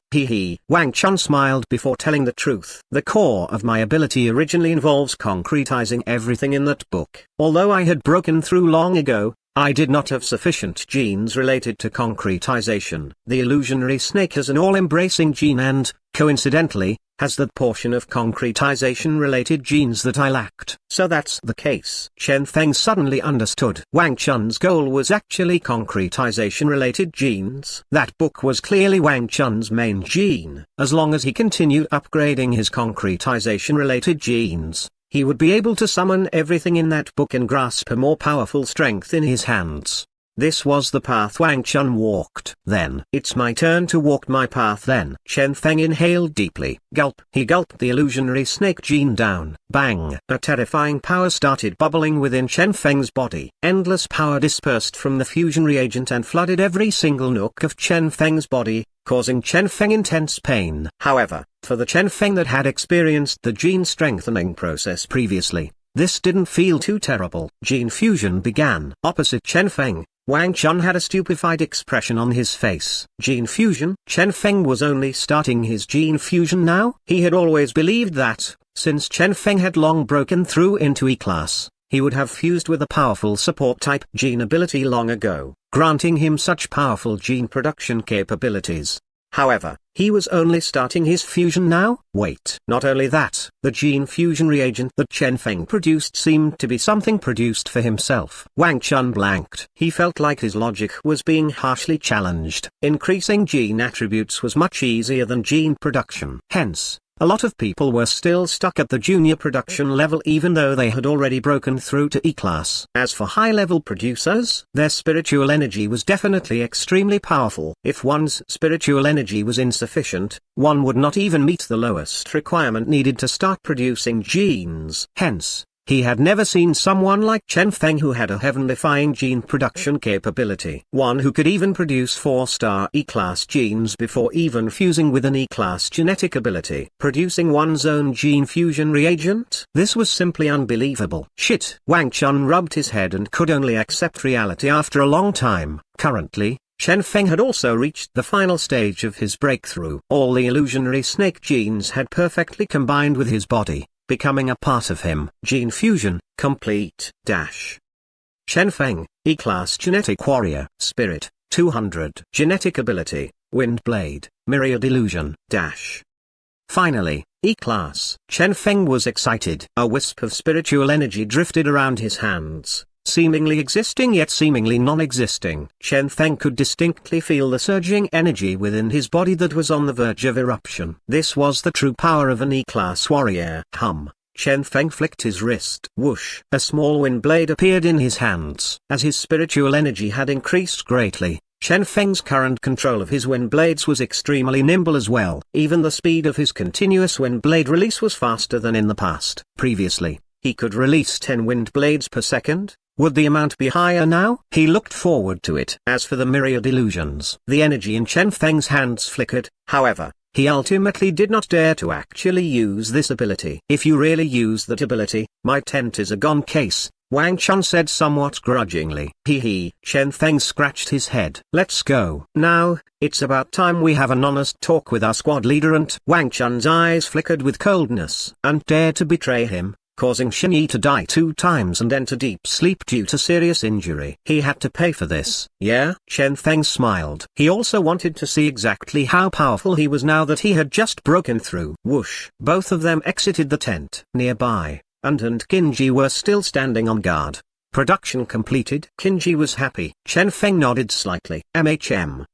Wang Chun smiled before telling the truth. The core of my ability originally involves concretizing everything in that book. Although I had broken through long ago, I did not have sufficient genes related to concretization. The illusionary snake has an all-embracing gene and, coincidentally, has that portion of concretization-related genes that I lacked. So that's the case. Chen Feng suddenly understood. Wang Chun's goal was actually concretization-related genes. That book was clearly Wang Chun's main gene. As long as he continued upgrading his concretization-related genes, he would be able to summon everything in that book and grasp a more powerful strength in his hands. This was the path Wang Chun walked. Then, it's my turn to walk my path then. Chen Feng inhaled deeply. Gulp. He gulped the illusionary snake gene down. Bang. A terrifying power started bubbling within Chen Feng's body. Endless power dispersed from the fusion reagent and flooded every single nook of Chen Feng's body, causing Chen Feng intense pain. However, for the Chen Feng that had experienced the gene strengthening process previously, this didn't feel too terrible. Gene fusion began. Opposite Chen Feng, Wang Chun had a stupefied expression on his face. Gene fusion? Chen Feng was only starting his gene fusion now? He had always believed that, since Chen Feng had long broken through into E-class, he would have fused with a powerful support-type gene ability long ago, granting him such powerful gene production capabilities. However, he was only starting his fusion now? Wait. Not only that, the gene fusion reagent that Chen Feng produced seemed to be something produced for himself. Wang Chun blanked. He felt like his logic was being harshly challenged. Increasing gene attributes was much easier than gene production. Hence, a lot of people were still stuck at the junior production level even though they had already broken through to E-class. As for high-level producers, their spiritual energy was definitely extremely powerful. If one's spiritual energy was insufficient, one would not even meet the lowest requirement needed to start producing genes. Hence, he had never seen someone like Chen Feng who had a heaven-defying gene production capability. One who could even produce 4-star E-class genes before even fusing with an E-class genetic ability. Producing one's own gene fusion reagent? This was simply unbelievable. Shit. Wang Chun rubbed his head and could only accept reality after a long time. Currently, Chen Feng had also reached the final stage of his breakthrough. All the illusionary snake genes had perfectly combined with his body, becoming a part of him. Gene fusion, complete. Chen Feng, E-class genetic warrior. Spirit, 200. Genetic ability, wind blade, myriad illusion. Finally, E-class. Chen Feng was excited. A wisp of spiritual energy drifted around his hands, seemingly existing yet seemingly non-existing. Chen Feng could distinctly feel the surging energy within his body that was on the verge of eruption. This was the true power of an E-class warrior. Chen Feng flicked his wrist. Whoosh! A small wind blade appeared in his hands. As his spiritual energy had increased greatly, Chen Feng's current control of his wind blades was extremely nimble as well. Even the speed of his continuous wind blade release was faster than in the past. Previously, he could release 10 wind blades per second. Would the amount be higher now? He looked forward to it. As for the myriad illusions, the energy in Chen Feng's hands flickered. However, he ultimately did not dare to actually use this ability. If you really use that ability, my tent is a gone case, Wang Chun said somewhat grudgingly. Chen Feng scratched his head. Let's go. Now, it's about time we have an honest talk with our squad leader. And Wang Chun's eyes flickered with coldness. And dare to betray him, causing Shen Yi to die 2 times and enter deep sleep due to serious injury. He had to pay for this. Yeah? Chen Feng smiled. He also wanted to see exactly how powerful he was now that he had just broken through. Whoosh! Both of them exited the tent. Nearby, and Kinji were still standing on guard. Production completed. Kinji was happy. Chen Feng nodded slightly.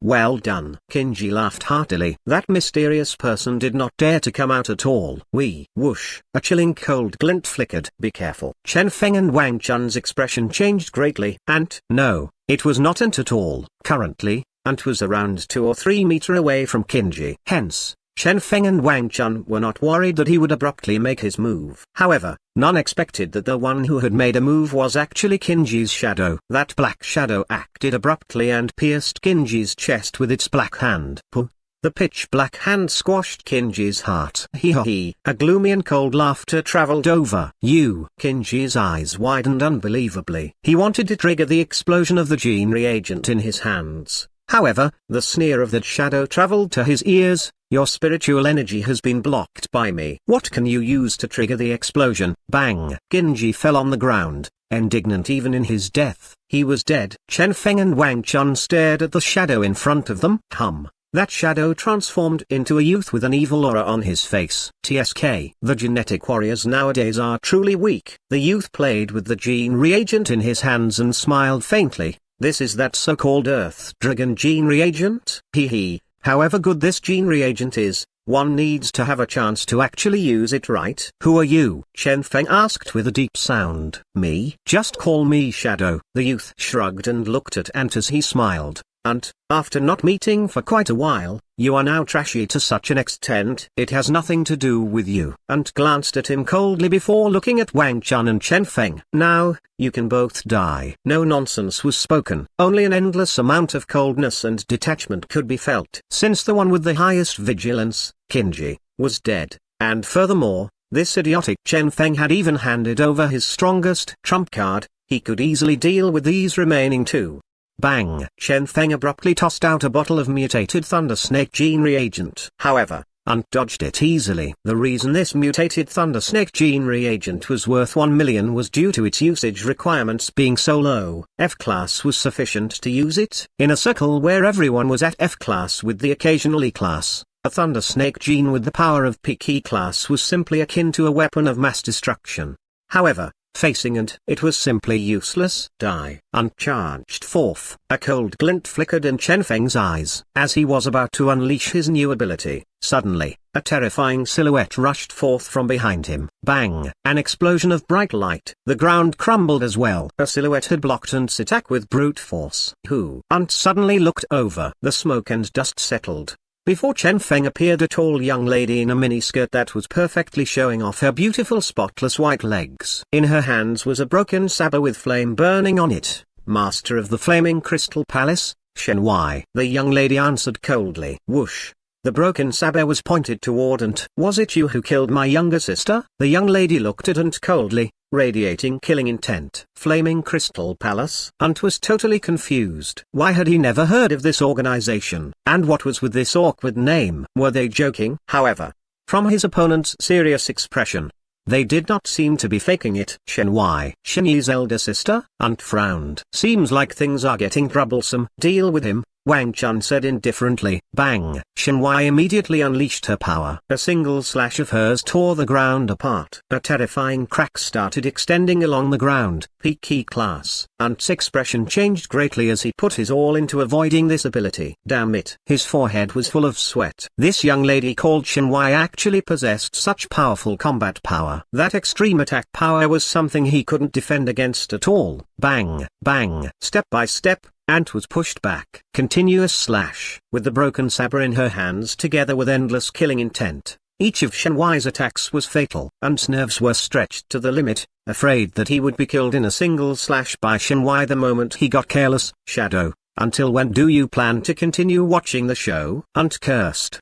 Well done. Kinji laughed heartily. That mysterious person did not dare to come out at all. Whoosh! A chilling cold glint flickered. Be careful. Chen Feng and Wang Chun's expression changed greatly. Ant? No, it was not Ant at all. Currently, Ant was around 2 or 3 meters away from Kinji. Hence, Chen Feng and Wang Chun were not worried that he would abruptly make his move. However, none expected that the one who had made a move was actually Qinji's shadow. That black shadow acted abruptly and pierced Qinji's chest with its black hand. Puh! The pitch-black hand squashed Qinji's heart. Hee. A gloomy and cold laughter traveled over you. Qinji's eyes widened unbelievably. He wanted to trigger the explosion of the gene reagent in his hands. However, the sneer of that shadow traveled to his ears. Your spiritual energy has been blocked by me. What can you use to trigger the explosion? Bang! Qinji fell on the ground, indignant even in his death. He was dead. Chen Feng and Wang Chun stared at the shadow in front of them. That shadow transformed into a youth with an evil aura on his face. TSK. The genetic warriors nowadays are truly weak. The youth played with the gene reagent in his hands and smiled faintly. This is that so-called Earth Dragon gene reagent? However good this gene reagent is, one needs to have a chance to actually use it, right? Who are you? Chen Feng asked with a deep sound. Me? Just call me Shadow. The youth shrugged and looked at Ant as he smiled. And, after not meeting for quite a while, you are now trashy to such an extent it has nothing to do with you. And glanced at him coldly before looking at Wang Chun and Chen Feng. Now, you can both die. No nonsense was spoken. Only an endless amount of coldness and detachment could be felt. Since the one with the highest vigilance, Qinji, was dead, and furthermore, this idiotic Chen Feng had even handed over his strongest trump card, he could easily deal with these remaining two. Bang! Chen Feng abruptly tossed out a bottle of mutated Thunder Snake gene reagent. However, Ant dodged it easily. The reason this mutated Thunder Snake gene reagent was worth 1 million was due to its usage requirements being so low. F-class was sufficient to use it. In a circle where everyone was at F-class with the occasional E-class, a Thunder Snake gene with the power of peak E-class was simply akin to a weapon of mass destruction. However, facing it was simply useless. Die. Ant charged forth. A cold glint flickered in Chen Feng's eyes. As he was about to unleash his new ability, suddenly, a terrifying silhouette rushed forth from behind him. Bang! An explosion of bright light. The ground crumbled as well. A silhouette had blocked Ant's attack with brute force. Who? Ant suddenly looked over. The smoke and dust settled. Before Chen Feng appeared a tall young lady in a miniskirt that was perfectly showing off her beautiful spotless white legs. In her hands was a broken saber with flame burning on it. Master of the Flaming Crystal Palace, Shen Wai. The young lady answered coldly. Whoosh! The broken saber was pointed toward Ant. Was it you who killed my younger sister? The young lady looked at Ant coldly, radiating killing intent. Flaming Crystal Palace? Ant was totally confused. Why had he never heard of this organization? And what was with this awkward name? Were they joking? However, from his opponent's serious expression, they did not seem to be faking it. Shen Wai. Shen Yi's elder sister? Ant frowned. Seems like things are getting troublesome. Deal with him, Wang Chun said indifferently. Bang! Shen Wai immediately unleashed her power. A single slash of hers tore the ground apart. A terrifying crack started extending along the ground. Peak E-class. Ant's expression changed greatly as he put his all into avoiding this ability. Damn it. His forehead was full of sweat. This young lady called Shen Wai actually possessed such powerful combat power. That extreme attack power was something he couldn't defend against at all. Bang! Bang! Step by step, Ant was pushed back. Continuous slash. With the broken saber in her hands together with endless killing intent, each of Shen Wai's attacks was fatal. Ant's nerves were stretched to the limit, afraid that he would be killed in a single slash by Shen Wai the moment he got careless. Shadow, until when do you plan to continue watching the show? Ant cursed.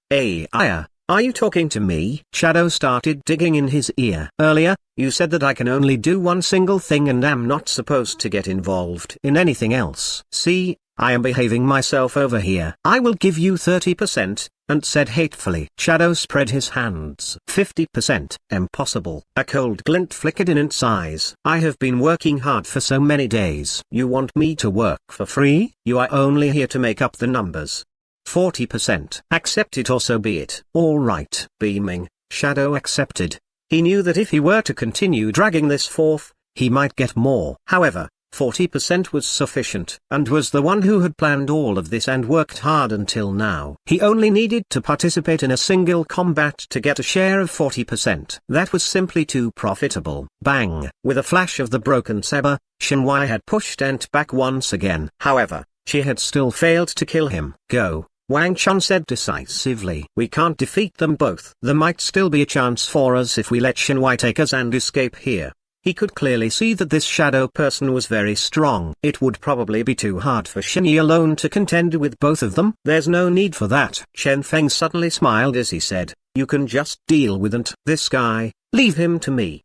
Are you talking to me? Shadow started digging in his ear. Earlier, you said that I can only do one single thing and am not supposed to get involved in anything else. See, I am behaving myself over here. I will give you 30%, Ant said hatefully. Shadow spread his hands. 50%. Impossible. A cold glint flickered in Ant's eyes. I have been working hard for so many days. You want me to work for free? You are only here to make up the numbers. 40%. Accept it or so be it. All right. Beaming, Shadow accepted. He knew that if he were to continue dragging this forth, he might get more. However, 40% was sufficient, and was the one who had planned all of this and worked hard until now. He only needed to participate in a single combat to get a share of 40%. That was simply too profitable. Bang! With a flash of the broken saber, Shen Wai had pushed Ant back once again. However, she had still failed to kill him. Go. Wang Chun said decisively. We can't defeat them both. There might still be a chance for us if we let Shen Wei take us and escape here. He could clearly see that this shadow person was very strong. It would probably be too hard for Shen Yi alone to contend with both of them. There's no need for that. Chen Feng suddenly smiled as he said, you can just deal with this guy, leave him to me. ?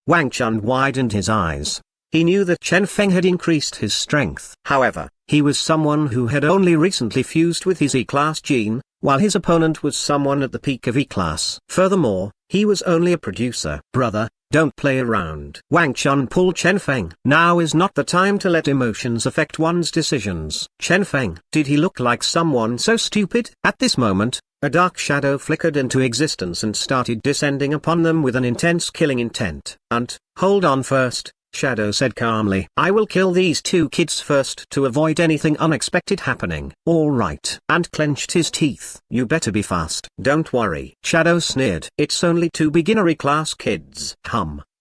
Wang Chun widened his eyes. He knew that Chen Feng had increased his strength. However, he was someone who had only recently fused with his E-class gene, while his opponent was someone at the peak of E-class. Furthermore, he was only a producer. Brother, don't play around. Wang Chun pulled Chen Feng. Now is not the time to let emotions affect one's decisions. Chen Feng, did he look like someone so stupid? At this moment, a dark shadow flickered into existence and started descending upon them with an intense killing intent. Hold on first. Shadow said calmly. I will kill these two kids first to avoid anything unexpected happening. All right. And clenched his teeth. You better be fast. Don't worry. Shadow sneered. It's only two beginnery class kids.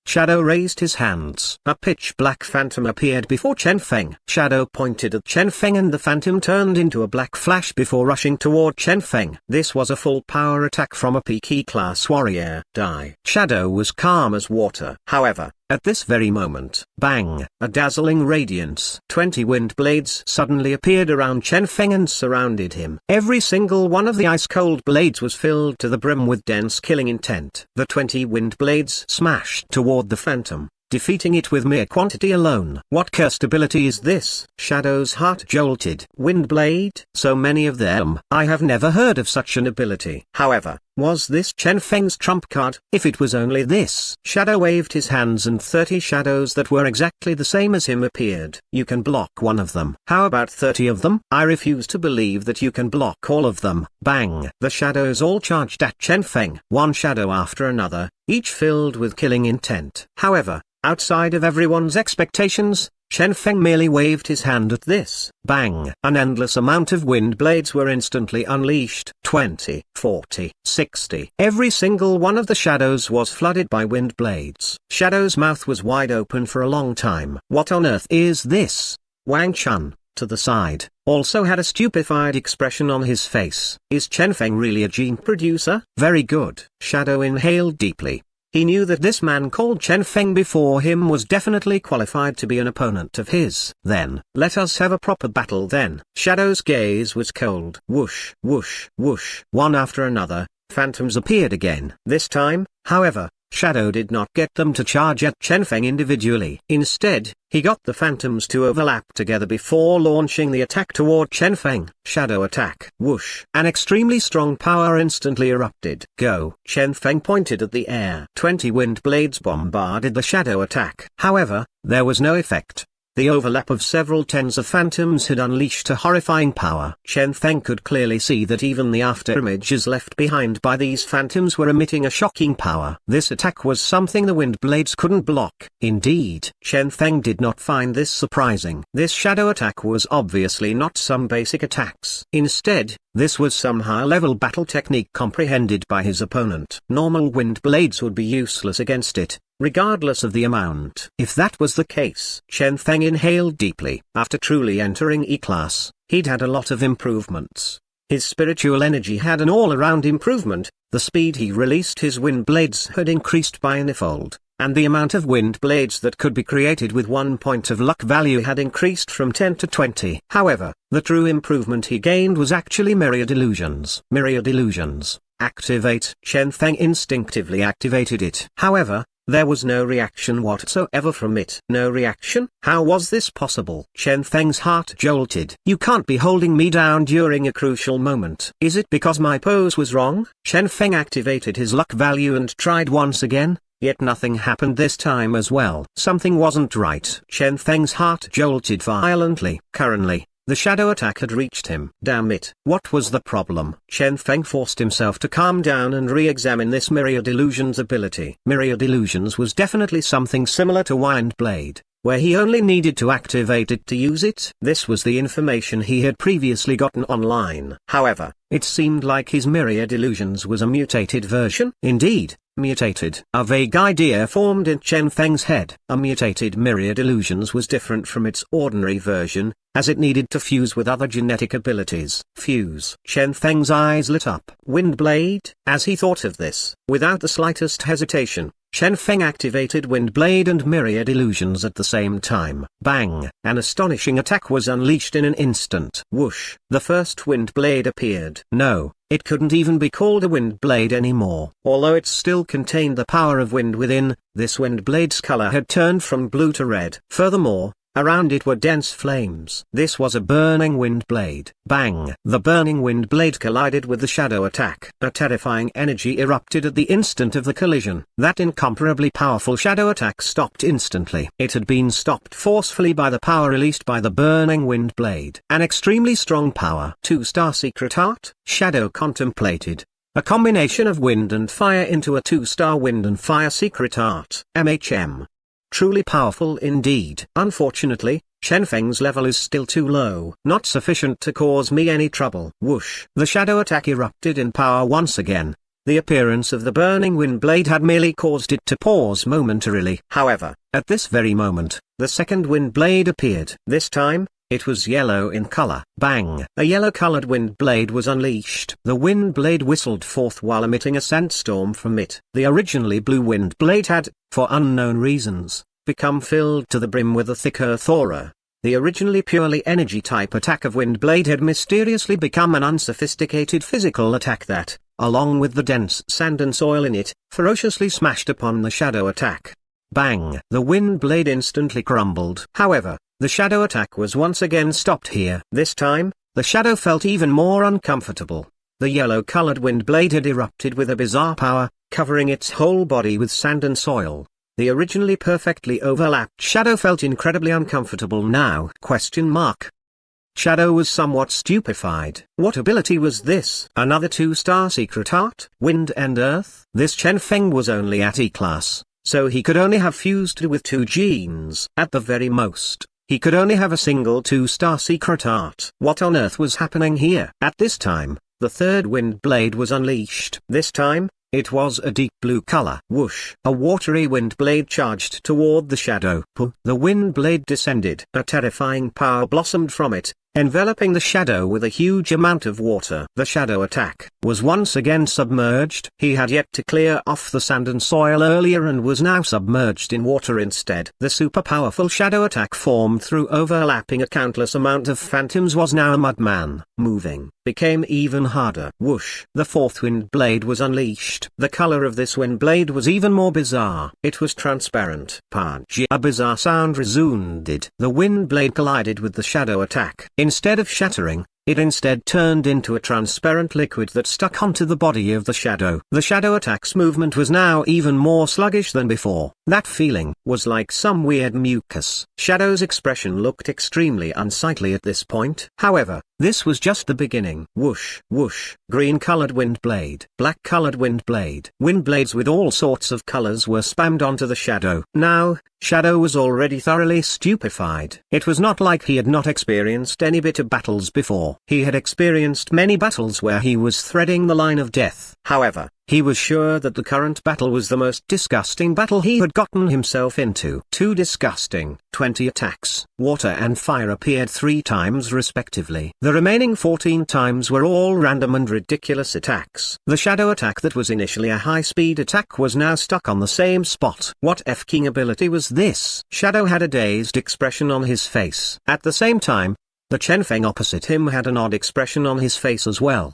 Shadow raised his hands. A pitch-black phantom appeared before Chen Feng. Shadow pointed at Chen Feng and the phantom turned into a black flash before rushing toward Chen Feng. This was a full-power attack from a peak E-class warrior. Die. Shadow was calm as water. However, at this very moment, bang, a dazzling radiance. 20 wind blades suddenly appeared around Chen Feng and surrounded him. Every single one of the ice-cold blades was filled to the brim with dense killing intent. The 20 wind blades smashed toward the phantom, defeating it with mere quantity alone. What cursed ability is this? Shadow's heart jolted. Wind blade? So many of them. I have never heard of such an ability. However, was this Chen Feng's trump card? If it was only this. Shadow waved his hands and 30 shadows that were exactly the same as him appeared. You can block one of them. How about 30 of them? I refuse to believe that you can block all of them. Bang! The shadows all charged at Chen Feng. One shadow after another, each filled with killing intent. However, outside of everyone's expectations, Chen Feng merely waved his hand at this. Bang! An endless amount of wind blades were instantly unleashed. 20, 40, 60. Every single one of the shadows was flooded by wind blades. Shadow's mouth was wide open for a long time. What on earth is this? Wang Chun, to the side, also had a stupefied expression on his face. Is Chen Feng really a gene producer? Very good. Shadow inhaled deeply. He knew that this man called Chen Feng before him was definitely qualified to be an opponent of his. Then, let us have a proper battle then. Shadow's gaze was cold. Whoosh, whoosh, whoosh. One after another, phantoms appeared again. This time, however, Shadow did not get them to charge at Chen Feng individually. Instead, he got the phantoms to overlap together before launching the attack toward Chen Feng. Shadow attack. Whoosh. An extremely strong power instantly erupted. Go. Chen Feng pointed at the air. 20 wind blades bombarded the shadow attack. However, there was no effect. The overlap of several tens of phantoms had unleashed a horrifying power. Chen Feng could clearly see that even the after-images left behind by these phantoms were emitting a shocking power. This attack was something the wind blades couldn't block. Indeed, Chen Feng did not find this surprising. This shadow attack was obviously not some basic attacks. Instead, this was some high-level battle technique comprehended by his opponent. Normal wind blades would be useless against it, regardless of the amount. If that was the case, Chen Feng inhaled deeply. After truly entering E-class, he'd had a lot of improvements. His spiritual energy had an all-around improvement, the speed he released his wind blades had increased by anifold, and the amount of wind blades that could be created with 1 point of luck value had increased from 10 to 20. However, the true improvement he gained was actually myriad illusions. Myriad illusions. Activate. Chen Feng instinctively activated it. However, there was no reaction whatsoever from it. No reaction? How was this possible? Chen Feng's heart jolted. You can't be holding me down during a crucial moment. Is it because my pose was wrong? Chen Feng activated his luck value and tried once again, yet nothing happened this time as well. Something wasn't right. Chen Feng's heart jolted violently. Currently, the shadow attack had reached him. Damn it. What was the problem? Chen Feng forced himself to calm down and re-examine this Myriad Illusions ability. Myriad Illusions was definitely something similar to Wind Blade. where he only needed to activate it to use it. This was the information he had previously gotten online. However, it seemed like his myriad illusions was a mutated version. Indeed, mutated. A vague idea formed in Chen Feng's head. A mutated myriad illusions was different from its ordinary version, as it needed to fuse with other genetic abilities. Fuse. Chen Feng's eyes lit up. Windblade. As he thought of this, without the slightest hesitation, Chen Feng activated Windblade and Myriad Illusions at the same time. Bang! An astonishing attack was unleashed in an instant. Whoosh! The first Windblade appeared. No, it couldn't even be called a Windblade anymore. Although it still contained the power of wind within, this Windblade's color had turned from blue to red. Furthermore, around it were dense flames. This was a burning wind blade. Bang! The burning wind blade collided with the shadow attack. A terrifying energy erupted at the instant of the collision. That incomparably powerful shadow attack stopped instantly. It had been stopped forcefully by the power released by the burning wind blade. An extremely strong power. 2-star secret art. Shadow contemplated. A combination of wind and fire into a 2-star wind and fire secret art. MHM. Truly powerful indeed. Unfortunately, Chen Feng's level is still too low. Not sufficient to cause me any trouble. Whoosh! The shadow attack erupted in power once again. The appearance of the burning wind blade had merely caused it to pause momentarily. However, at this very moment, the second wind blade appeared. This time, it was yellow in color. Bang! A yellow-colored wind blade was unleashed. The wind blade whistled forth while emitting a sandstorm from it. The originally blue wind blade had, for unknown reasons, become filled to the brim with a thick earth aura. The originally purely energy-type attack of wind blade had mysteriously become an unsophisticated physical attack that, along with the dense sand and soil in it, ferociously smashed upon the shadow attack. Bang! The wind blade instantly crumbled. However, the shadow attack was once again stopped here. This time, the shadow felt even more uncomfortable. The yellow-colored wind blade had erupted with a bizarre power, covering its whole body with sand and soil. The originally perfectly overlapped shadow felt incredibly uncomfortable now. Shadow was somewhat stupefied. What ability was this? Another 2-star secret art? Wind and Earth? This Chen Feng was only at E-class, so he could only have fused with 2 genes. At the very most, he could only have a single 2-star secret art. What on earth was happening here? At this time, the third wind blade was unleashed. This time, it was a deep blue color. Whoosh! A watery wind blade charged toward the shadow. The wind blade descended. A terrifying power blossomed from it, enveloping the shadow with a huge amount of water. The shadow attack was once again submerged. He had yet to clear off the sand and soil earlier and was now submerged in water instead. The super powerful shadow attack formed through overlapping a countless amount of phantoms was now a mudman. Moving became even harder. Whoosh! The fourth wind blade was unleashed. The color of this wind blade was even more bizarre. It was transparent. Punch! A bizarre sound resounded. The wind blade collided with the shadow attack. Instead of shattering, it instead turned into a transparent liquid that stuck onto the body of the shadow. The shadow attack's movement was now even more sluggish than before. That feeling was like some weird mucus. Shadow's expression looked extremely unsightly at this point. However, this was just the beginning. Whoosh! Whoosh! Green-colored wind blade. Black-colored wind blade. Wind blades with all sorts of colors were spammed onto the shadow. Now, Shadow was already thoroughly stupefied. It was not like he had not experienced any bitter battles before. He had experienced many battles where he was threading the line of death. However, he was sure that the current battle was the most disgusting battle he had gotten himself into. Too disgusting. 20 attacks, water and fire appeared 3 times respectively. The remaining 14 times were all random and ridiculous attacks. The shadow attack that was initially a high-speed attack was now stuck on the same spot. What F-king ability was this? Shadow had a dazed expression on his face. At the same time, the Chen Feng opposite him had an odd expression on his face as well.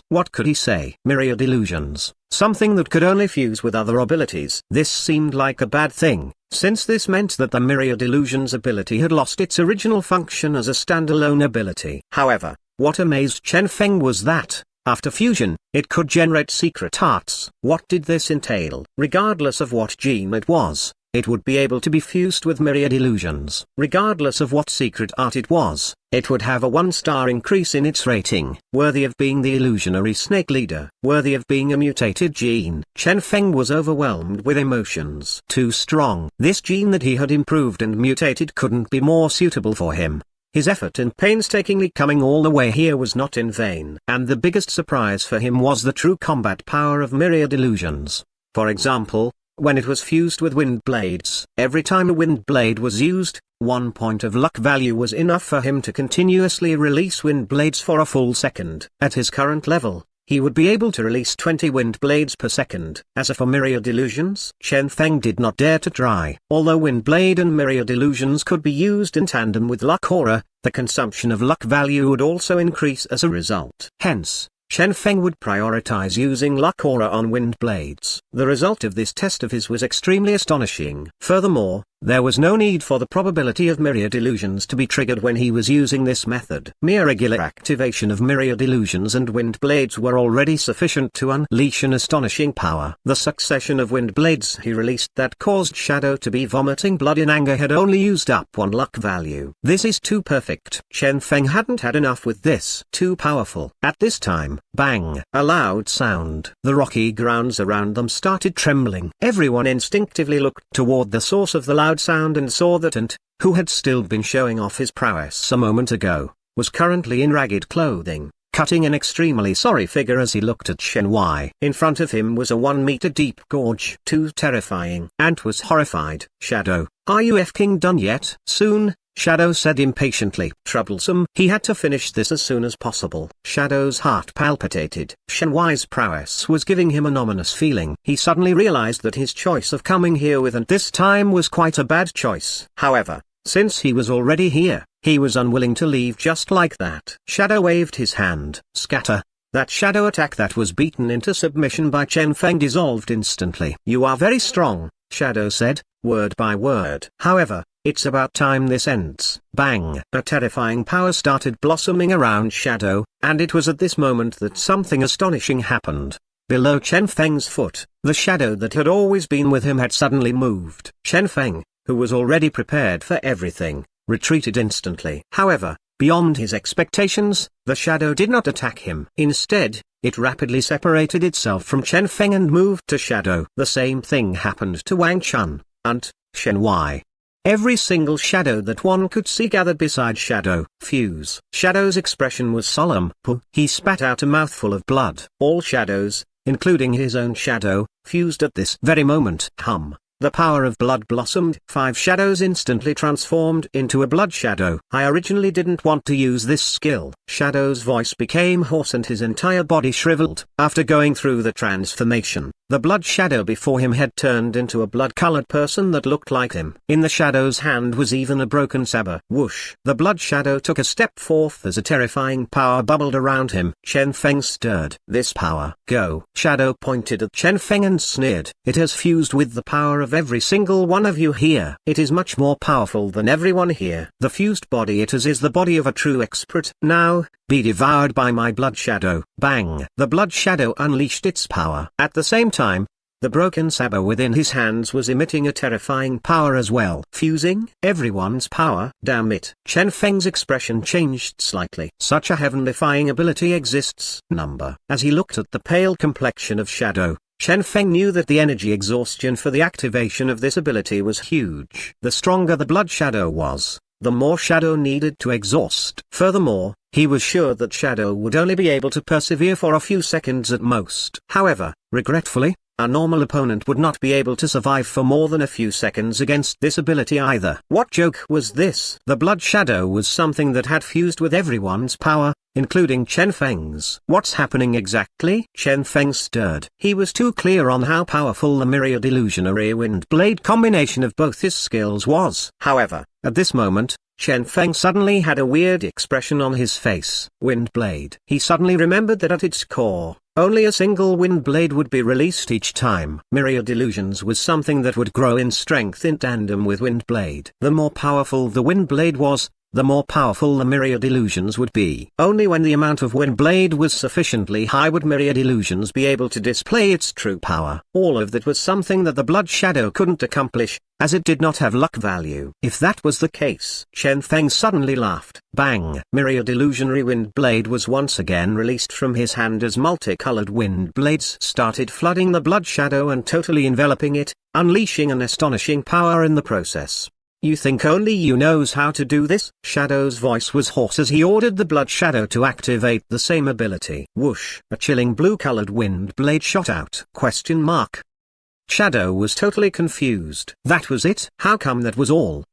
What could he say? Myriad illusions. Something that could only fuse with other abilities. This seemed like a bad thing, since this meant that the Myriad Illusions ability had lost its original function as a standalone ability. However, what amazed Chen Feng was that, after fusion, it could generate secret arts. What did this entail? Regardless of what gene it was, it would be able to be fused with myriad illusions. Regardless of what secret art it was, it would have a 1-star increase in its rating, worthy of being the illusionary snake leader, worthy of being a mutated gene. Chen Feng was overwhelmed with emotions. Too strong. This gene that he had improved and mutated couldn't be more suitable for him. His effort in painstakingly coming all the way here was not in vain. And the biggest surprise for him was the true combat power of myriad illusions. For example, when it was fused with wind blades, every time a wind blade was used, 1 point of luck value was enough for him to continuously release wind blades for a full second. At his current level, he would be able to release 20 wind blades per second. As for myriad illusions, Chen Feng did not dare to try. Although wind blade and myriad illusions could be used in tandem with luck aura, the consumption of luck value would also increase as a result. Hence, Chen Feng would prioritize using luck aura on wind blades. The result of this test of his was extremely astonishing. Furthermore, there was no need for the probability of myriad illusions to be triggered when he was using this method. Mere regular activation of myriad illusions and wind blades were already sufficient to unleash an astonishing power. The succession of wind blades he released that caused Shadow to be vomiting blood in anger had only used up 1 luck value. This is too perfect. Chen Feng hadn't had enough with this. Too powerful. At this time, bang! A loud sound. The rocky grounds around them started trembling. Everyone instinctively looked toward the source of the loud sound and saw that Ant, who had still been showing off his prowess a moment ago, was currently in ragged clothing, cutting an extremely sorry figure as he looked at Shen Wai. In front of him was a 1-meter deep gorge. Too terrifying. Ant was horrified. Shadow, are you f***ing done yet? Soon, Shadow said impatiently. Troublesome. He had to finish this as soon as possible. Shadow's heart palpitated. Shen Wai's prowess was giving him an ominous feeling. He suddenly realized that his choice of coming here with Ant this time was quite a bad choice. However, since he was already here, he was unwilling to leave just like that. Shadow waved his hand. Scatter. That shadow attack that was beaten into submission by Chen Feng dissolved instantly. You are very strong, Shadow said, word by word. However, it's about time this ends. Bang! A terrifying power started blossoming around Shadow, and it was at this moment that something astonishing happened. Below Chen Feng's foot, the shadow that had always been with him had suddenly moved. Chen Feng, who was already prepared for everything, retreated instantly. However, beyond his expectations, the shadow did not attack him. Instead, it rapidly separated itself from Chen Feng and moved to Shadow. The same thing happened to Wang Chun, Ant, Shen Wai. Every single shadow that one could see gathered beside Shadow. Fuse. Shadow's expression was solemn. He spat out a mouthful of blood. All shadows, including his own shadow, fused at this very moment. The power of blood blossomed. 5 shadows instantly transformed into a blood shadow. I originally didn't want to use this skill. Shadow's voice became hoarse and his entire body shriveled. After going through the transformation, the blood shadow before him had turned into a blood-colored person that looked like him. In the shadow's hand was even a broken saber. Whoosh! The blood shadow took a step forth as a terrifying power bubbled around him. Chen Feng stirred. This power. Go! Shadow pointed at Chen Feng and sneered. It has fused with the power of every single one of you here. It is much more powerful than everyone here. The fused body it is the body of a true expert. Now, be devoured by my blood shadow. Bang! The blood shadow unleashed its power. At the same time, the broken saber within his hands was emitting a terrifying power as well. Fusing everyone's power. Damn it. Chen Feng's expression changed slightly. Such a heaven-defying ability exists. As he looked at the pale complexion of Shadow, Chen Feng knew that the energy exhaustion for the activation of this ability was huge. The stronger the blood shadow was, the more Shadow needed to exhaust. Furthermore, he was sure that Shadow would only be able to persevere for a few seconds at most. However, regretfully, a normal opponent would not be able to survive for more than a few seconds against this ability either. What joke was this? The blood shadow was something that had fused with everyone's power, including Chen Feng's. What's happening exactly? Chen Feng stirred. He was too clear on how powerful the myriad illusionary wind blade combination of both his skills was. However, at this moment, Chen Feng suddenly had a weird expression on his face. Wind blade. He suddenly remembered that at its core, only a single wind blade would be released each time. Myriad illusions was something that would grow in strength in tandem with wind blade. The more powerful the wind blade was, the more powerful the myriad illusions would be. Only when the amount of wind blade was sufficiently high would myriad illusions be able to display its true power. All of that was something that the blood shadow couldn't accomplish, as it did not have luck value. If that was the case, Chen Feng suddenly laughed. Bang! Myriad illusionary wind blade was once again released from his hand as multicolored wind blades started flooding the blood shadow and totally enveloping it, unleashing an astonishing power in the process. You think only you knows how to do this? Shadow's voice was hoarse as he ordered the blood shadow to activate the same ability. Whoosh! A chilling blue-colored wind blade shot out. Shadow was totally confused. That was it? How come that was all?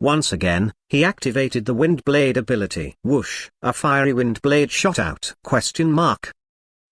Once again, he activated the wind blade ability. Whoosh! A fiery wind blade shot out.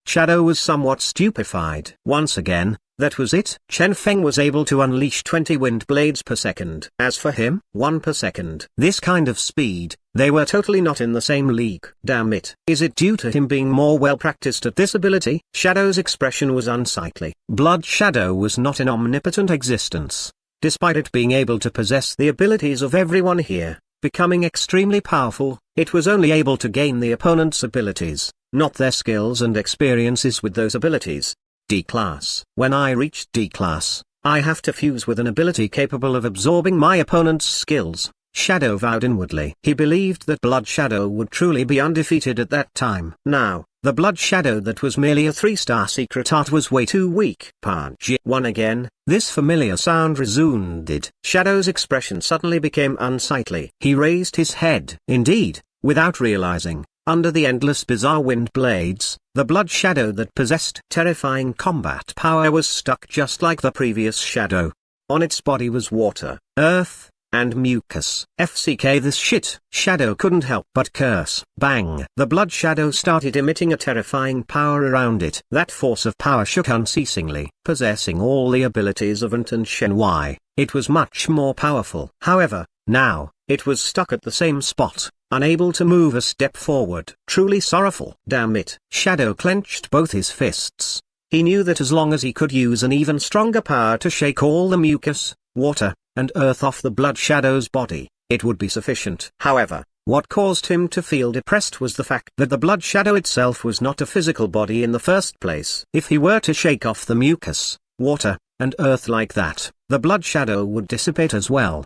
Shadow was somewhat stupefied. Once again, that was it? Chen Feng was able to unleash 20 wind blades per second. As for him, 1 per second. This kind of speed, they were totally not in the same league. Damn it. Is it due to him being more well practiced at this ability? Shadow's expression was unsightly. Blood Shadow was not an omnipotent existence. Despite it being able to possess the abilities of everyone here, becoming extremely powerful, it was only able to gain the opponent's abilities, not their skills and experiences with those abilities. D-Class. When I reach D-Class, I have to fuse with an ability capable of absorbing my opponent's skills, Shadow vowed inwardly. He believed that Blood Shadow would truly be undefeated at that time. Now, the Blood Shadow that was merely a 3-star secret art was way too weak. Punch. One again, this familiar sound resounded. Shadow's expression suddenly became unsightly. He raised his head. Indeed, without realizing, under the endless bizarre wind blades, the blood shadow that possessed terrifying combat power was stuck just like the previous shadow. On its body was water, earth, and mucus. FCK this shit. Shadow couldn't help but curse. Bang! The blood shadow started emitting a terrifying power around it. That force of power shook unceasingly. Possessing all the abilities of Ant and Shen, it was much more powerful. However, now, it was stuck at the same spot, unable to move a step forward. Truly sorrowful. Damn it. Shadow clenched both his fists. He knew that as long as he could use an even stronger power to shake all the mucus, water, and earth off the blood shadow's body, it would be sufficient. However, what caused him to feel depressed was the fact that the blood shadow itself was not a physical body in the first place. If he were to shake off the mucus, water, and earth like that, the blood shadow would dissipate as well.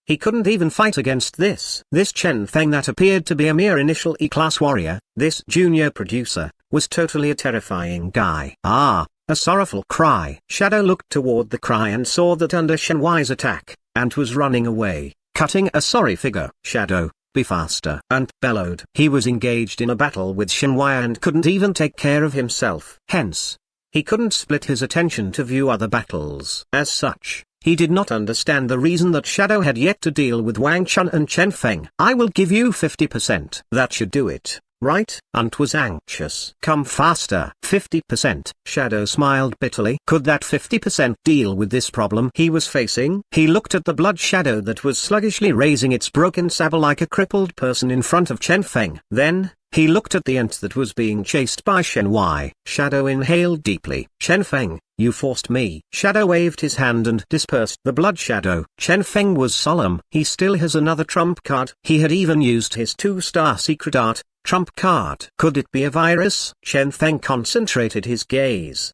He couldn't even fight against this. This Chen Feng that appeared to be a mere initial E-class warrior, this junior producer, was totally a terrifying guy. Ah! A sorrowful cry. Shadow looked toward the cry and saw that under Shen Y's attack, Ant was running away, cutting a sorry figure. Shadow, be faster. Ant bellowed. He was engaged in a battle with Shen Y and couldn't even take care of himself. Hence, he couldn't split his attention to view other battles. As such, he did not understand the reason that Shadow had yet to deal with Wang Chun and Chen Feng. I will give you 50%. That should do it, right? Ant was anxious. Come faster. 50%. Shadow smiled bitterly. Could that 50% deal with this problem he was facing? He looked at the blood shadow that was sluggishly raising its broken saber like a crippled person in front of Chen Feng. Then, he looked at the ant that was being chased by Shen Y. Shadow inhaled deeply. Chen Feng, you forced me. Shadow waved his hand and dispersed the blood shadow. Chen Feng was solemn. He still has another trump card. He had even used his 2-star secret art, trump card. Could it be a virus? Chen Feng concentrated his gaze.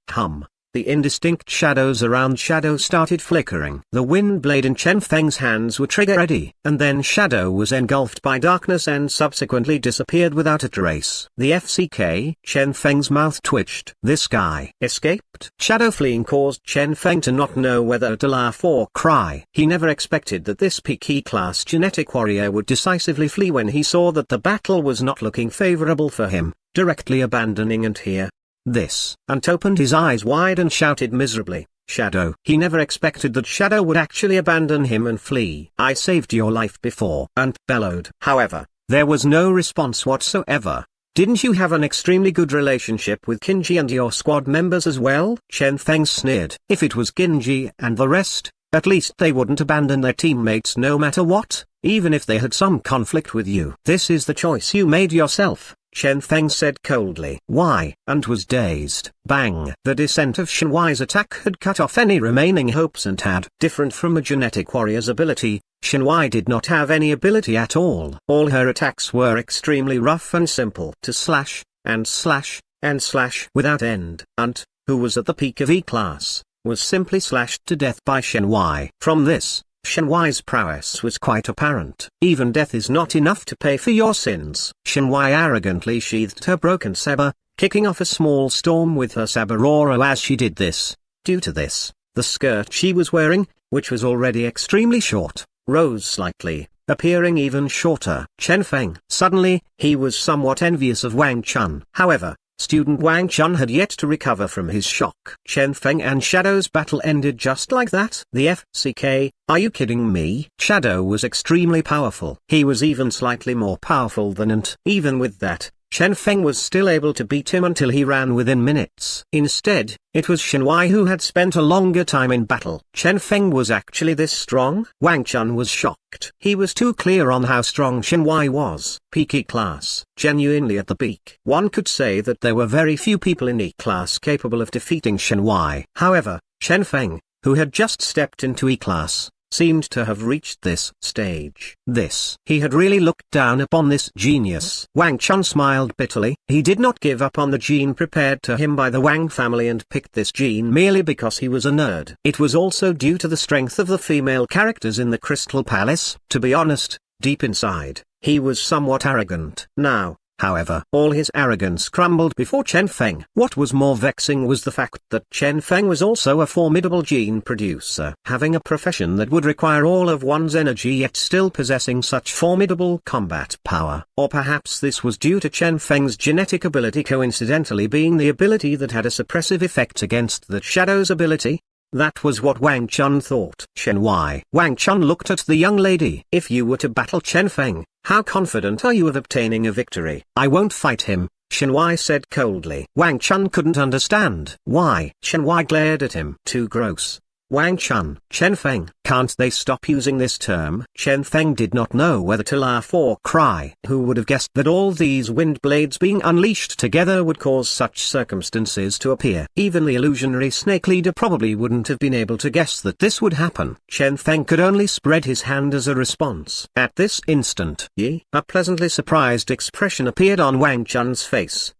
The indistinct shadows around Shadow started flickering. The wind blade in Chen Feng's hands were trigger ready, and then Shadow was engulfed by darkness and subsequently disappeared without a trace. The FCK, Chen Feng's mouth twitched. This guy escaped. Shadow fleeing caused Chen Feng to not know whether to laugh or cry. He never expected that this peak class genetic warrior would decisively flee when he saw that the battle was not looking favorable for him, directly abandoning Ant here. Ant opened his eyes wide and shouted miserably, Shadow. He never expected that Shadow would actually abandon him and flee. I saved your life before. Ant bellowed. However, there was no response whatsoever. Didn't you have an extremely good relationship with Kinji and your squad members as well? Chen Feng sneered. If it was Kinji and the rest, at least they wouldn't abandon their teammates no matter what, even if they had some conflict with you. This is the choice you made yourself. Chen Feng said coldly. Why? And was dazed. Bang! The descent of Shen Wei's attack had cut off any remaining hopes and had. Different from a genetic warrior's ability, Shen Wei did not have any ability at all. All her attacks were extremely rough and simple. To slash, and slash, and slash without end. Unt, who was at the peak of E-class, was simply slashed to death by Shen Wei. From this, Shen Wei's prowess was quite apparent. Even death is not enough to pay for your sins. Shen Wei arrogantly sheathed her broken saber, kicking off a small storm with her saber aura as she did this. Due to this, the skirt she was wearing, which was already extremely short, rose slightly, appearing even shorter. Chen Feng. Suddenly, he was somewhat envious of Wang Chun. However, student Wang Chun had yet to recover from his shock. Chen Feng and Shadow's battle ended just like that. The FCK, are you kidding me? Shadow was extremely powerful. He was even slightly more powerful than Ant. Even with that, Chen Feng was still able to beat him until he ran within minutes. Instead, it was Shen Wei who had spent a longer time in battle. Chen Feng was actually this strong? Wang Chun was shocked. He was too clear on how strong Shen Wei was. Peak E-class. Genuinely at the peak. One could say that there were very few people in E-class capable of defeating Shen Wei. However, Chen Feng, who had just stepped into E-class, seemed to have reached this stage. He had really looked down upon this genius. Wang Chun smiled bitterly. He did not give up on the gene prepared to him by the Wang family and picked this gene merely because he was a nerd. It was also due to the strength of the female characters in the Crystal Palace. To be honest, deep inside, he was somewhat arrogant. Now, however, all his arrogance crumbled before Chen Feng. What was more vexing was the fact that Chen Feng was also a formidable gene producer. Having a profession that would require all of one's energy yet still possessing such formidable combat power. Or perhaps this was due to Chen Feng's genetic ability coincidentally being the ability that had a suppressive effect against the Shadow's ability. That was what Wang Chun thought. Shen Wei. Wang Chun looked at the young lady. If you were to battle Chen Feng, how confident are you of obtaining a victory? I won't fight him, Shen Wei said coldly. Wang Chun couldn't understand. Why? Shen Wei glared at him. Too gross. Wang Chun. Chen Feng. Can't they stop using this term? Chen Feng did not know whether to laugh or cry. Who would have guessed that all these wind blades being unleashed together would cause such circumstances to appear? Even the illusionary snake leader probably wouldn't have been able to guess that this would happen. Chen Feng could only spread his hand as a response. At this instant, a pleasantly surprised expression appeared on Wang Chun's face.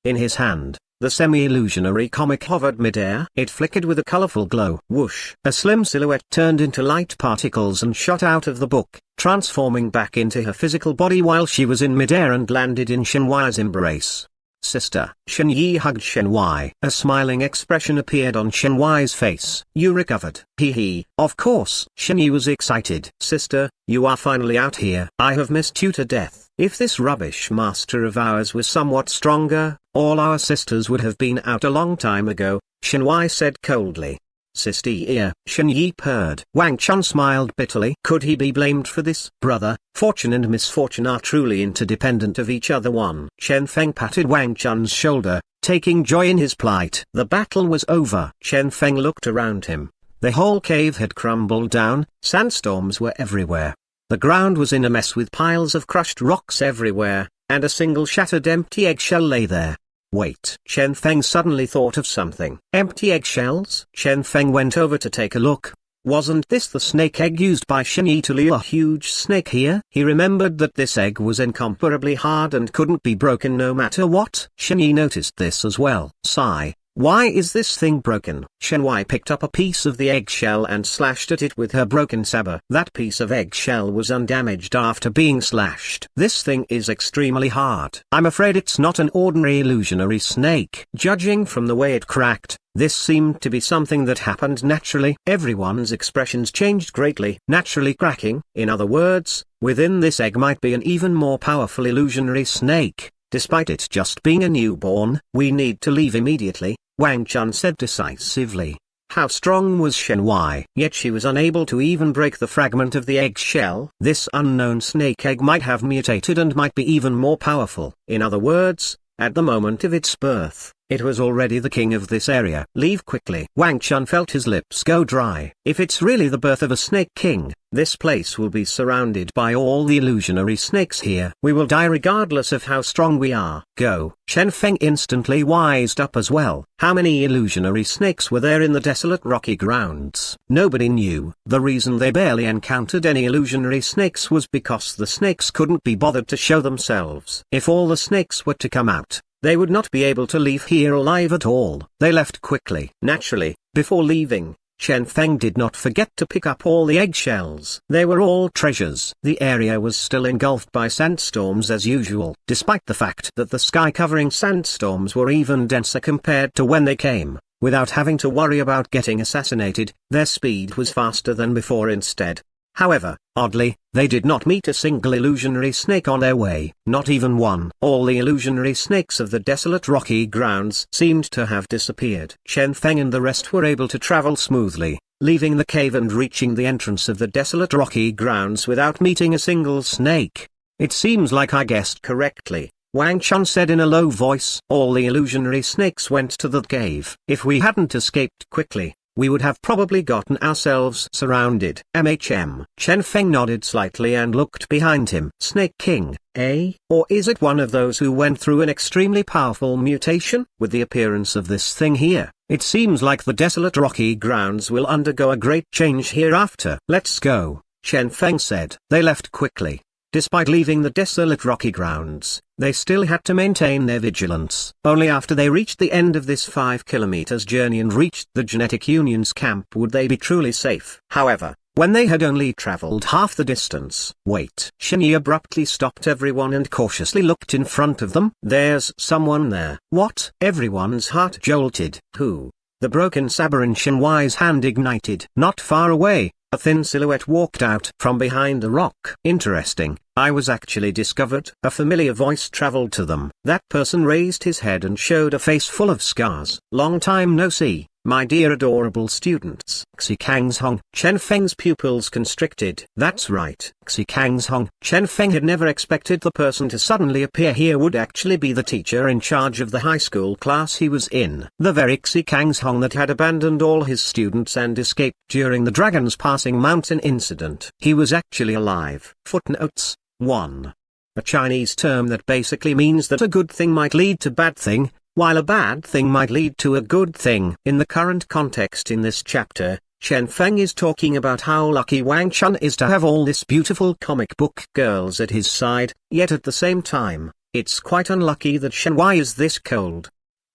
In his hand, the semi-illusionary comic hovered mid-air. It flickered with a colorful glow. Whoosh! A slim silhouette turned into light particles and shot out of the book, transforming back into her physical body while she was in mid-air and landed in Shen Wei's embrace. Sister. Shen Yi hugged Shen Wei. A smiling expression appeared on Shen Wei's face. You recovered. Hee. Of course. Shen Yi was excited. Sister, you are finally out here. I have missed you to death. If this rubbish master of ours was somewhat stronger, all our sisters would have been out a long time ago, Shen Wei said coldly. Sister, Shen Yi purred. Wang Chun smiled bitterly. Could he be blamed for this? Brother, fortune and misfortune are truly interdependent of each other. Chen Feng patted Wang Chun's shoulder, taking joy in his plight. The battle was over. Chen Feng looked around him. The whole cave had crumbled down, sandstorms were everywhere. The ground was in a mess with piles of crushed rocks everywhere, and a single shattered empty eggshell lay there. Wait. Chen Feng suddenly thought of something. Empty eggshells? Chen Feng went over to take a look. Wasn't this the snake egg used by Shen Yi to lure a huge snake here? He remembered that this egg was incomparably hard and couldn't be broken no matter what. Shen Yi noticed this as well. Sigh. Why is this thing broken? Shen Wei picked up a piece of the eggshell and slashed at it with her broken saber. That piece of eggshell was undamaged after being slashed. This thing is extremely hard. I'm afraid it's not an ordinary illusionary snake. Judging from the way it cracked, this seemed to be something that happened naturally. Everyone's expressions changed greatly. Naturally cracking. In other words, within this egg might be an even more powerful illusionary snake. Despite it just being a newborn, we need to leave immediately, Wang Chun said decisively. How strong was Shen Wei? Yet she was unable to even break the fragment of the eggshell. This unknown snake egg might have mutated and might be even more powerful. In other words, at the moment of its birth, It was already the king of this area. Leave quickly. Wang Chun felt his lips go dry. If it's really the birth of a snake king, this place will be surrounded by all the illusionary snakes here. We will die regardless of how strong we are. Go. Chen Feng instantly wised up as well. How many illusionary snakes were there in the desolate rocky grounds? Nobody knew. The reason they barely encountered any illusionary snakes was because the snakes couldn't be bothered to show themselves. If all the snakes were to come out, they would not be able to leave here alive at all. They left quickly. Naturally, before leaving, Chen Feng did not forget to pick up all the eggshells. They were all treasures. The area was still engulfed by sandstorms as usual, despite the fact that the sky-covering sandstorms were even denser compared to when they came. Without having to worry about getting assassinated, their speed was faster than before instead. However, oddly, they did not meet a single illusionary snake on their way, not even one. All the illusionary snakes of the desolate rocky grounds seemed to have disappeared. Chen Feng and the rest were able to travel smoothly, leaving the cave and reaching the entrance of the desolate rocky grounds without meeting a single snake. It seems like I guessed correctly, Wang Chun said in a low voice. All the illusionary snakes went to the cave. If we hadn't escaped quickly, we would have probably gotten ourselves surrounded. Chen Feng nodded slightly and looked behind him. Snake King, eh? Or is it one of those who went through an extremely powerful mutation? With the appearance of this thing here, it seems like the desolate rocky grounds will undergo a great change hereafter. Let's go, Chen Feng said. They left quickly. Despite leaving the desolate rocky grounds, they still had to maintain their vigilance. Only after they reached the end of this 5 kilometers journey and reached the Genetic Union's camp would they be truly safe. However, when they had only traveled half the distance. Wait. Shen Yi abruptly stopped everyone and cautiously looked in front of them. There's someone there. What? Everyone's heart jolted. Who? The broken saber in Shen Yi's hand ignited. Not far away, a thin silhouette walked out from behind a rock. Interesting, I was actually discovered. A familiar voice traveled to them. That person raised his head and showed a face full of scars. Long time no see, my dear adorable students. Xi Kangzhong. Chen Feng's pupils constricted. That's right, Xi Kangzhong. Chen Feng had never expected the person to suddenly appear here would actually be the teacher in charge of the high school class he was in. The very Xi Kangzhong that had abandoned all his students and escaped during the Dragon's Passing Mountain incident. He was actually alive. Footnotes 1. A Chinese term that basically means that a good thing might lead to bad thing, while a bad thing might lead to a good thing. In the current context in this chapter, Chen Feng is talking about how lucky Wang Chun is to have all this beautiful comic book girls at his side, yet at the same time, it's quite unlucky that Shen Yi is this cold.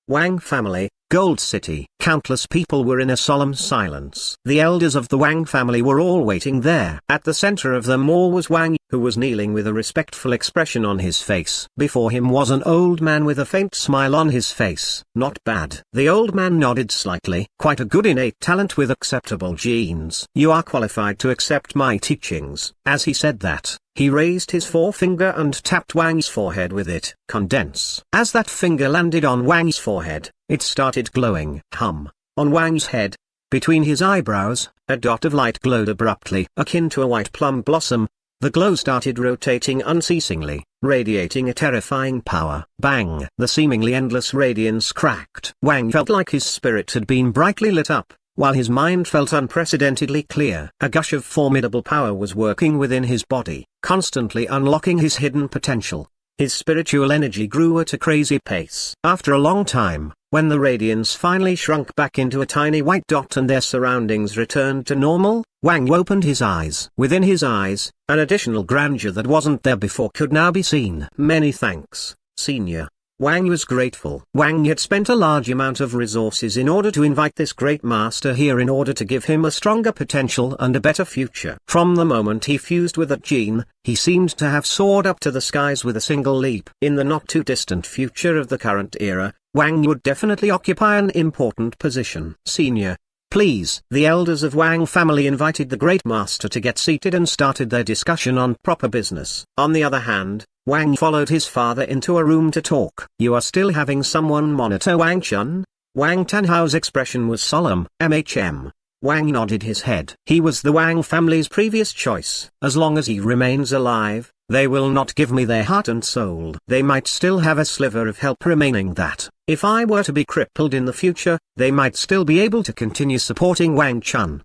Wang family, Gold City. Countless people were in a solemn silence. The elders of the Wang family were all waiting there. At the center of them all was Wang, who was kneeling with a respectful expression on his face. Before him was an old man with a faint smile on his face. Not bad. The old man nodded slightly. Quite a good innate talent with acceptable genes. You are qualified to accept my teachings. As he said that, he raised his forefinger and tapped Wang's forehead with it. Condense. As that finger landed on Wang's forehead, it started glowing. On Wang's head, between his eyebrows, a dot of light glowed abruptly. Akin to a white plum blossom, the glow started rotating unceasingly, radiating a terrifying power. Bang! The seemingly endless radiance cracked. Wang felt like his spirit had been brightly lit up, while his mind felt unprecedentedly clear. A gush of formidable power was working within his body, constantly unlocking his hidden potential. His spiritual energy grew at a crazy pace. After a long time, when the radiance finally shrunk back into a tiny white dot and their surroundings returned to normal, Wang opened his eyes. Within his eyes, an additional grandeur that wasn't there before could now be seen. Many thanks, Senior. Wang was grateful. Wang had spent a large amount of resources in order to invite this great master here in order to give him a stronger potential and a better future. From the moment he fused with that gene, he seemed to have soared up to the skies with a single leap. In the not-too-distant future of the current era, Wang would definitely occupy an important position. Senior, please. The elders of Wang family invited the great master to get seated and started their discussion on proper business. On the other hand, Wang followed his father into a room to talk. You are still having someone monitor Wang Chun? Wang Tanhao's expression was solemn. Wang nodded his head. He was the Wang family's previous choice. As long as he remains alive, They will not give me their heart and soul. They might still have a sliver of help remaining that, if I were to be crippled in the future, they might still be able to continue supporting Wang Chun.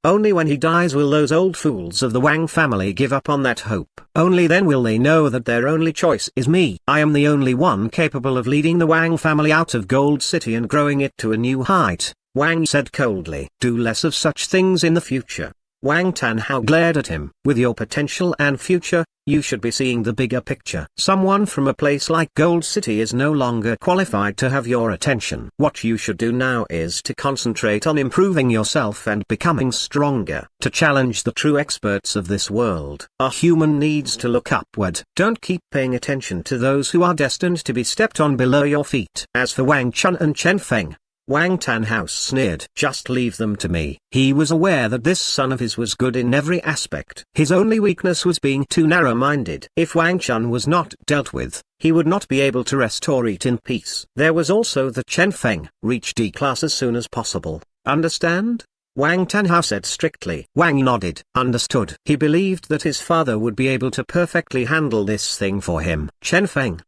Only when he dies will those old fools of the Wang family give up on that hope. Only then will they know that their only choice is me. I am the only one capable of leading the Wang family out of Gold City and growing it to a new height, Wang said coldly. Do less of such things in the future. Wang Tanhao glared at him. With your potential and future, you should be seeing the bigger picture. Someone from a place like Gold City is no longer qualified to have your attention. What you should do now is to concentrate on improving yourself and becoming stronger. To challenge the true experts of this world, a human needs to look upward. Don't keep paying attention to those who are destined to be stepped on below your feet. As for Wang Chun and Chen Feng, Wang Tanhao sneered. Just leave them to me. He was aware that this son of his was good in every aspect. His only weakness was being too narrow-minded. If Wang Chun was not dealt with, he would not be able to rest or eat in peace. There was also the Chen Feng. Reach D class as soon as possible. Understand? Wang Tanhao said strictly. Wang nodded. Understood. He believed that his father would be able to perfectly handle this thing for him. Chen Feng.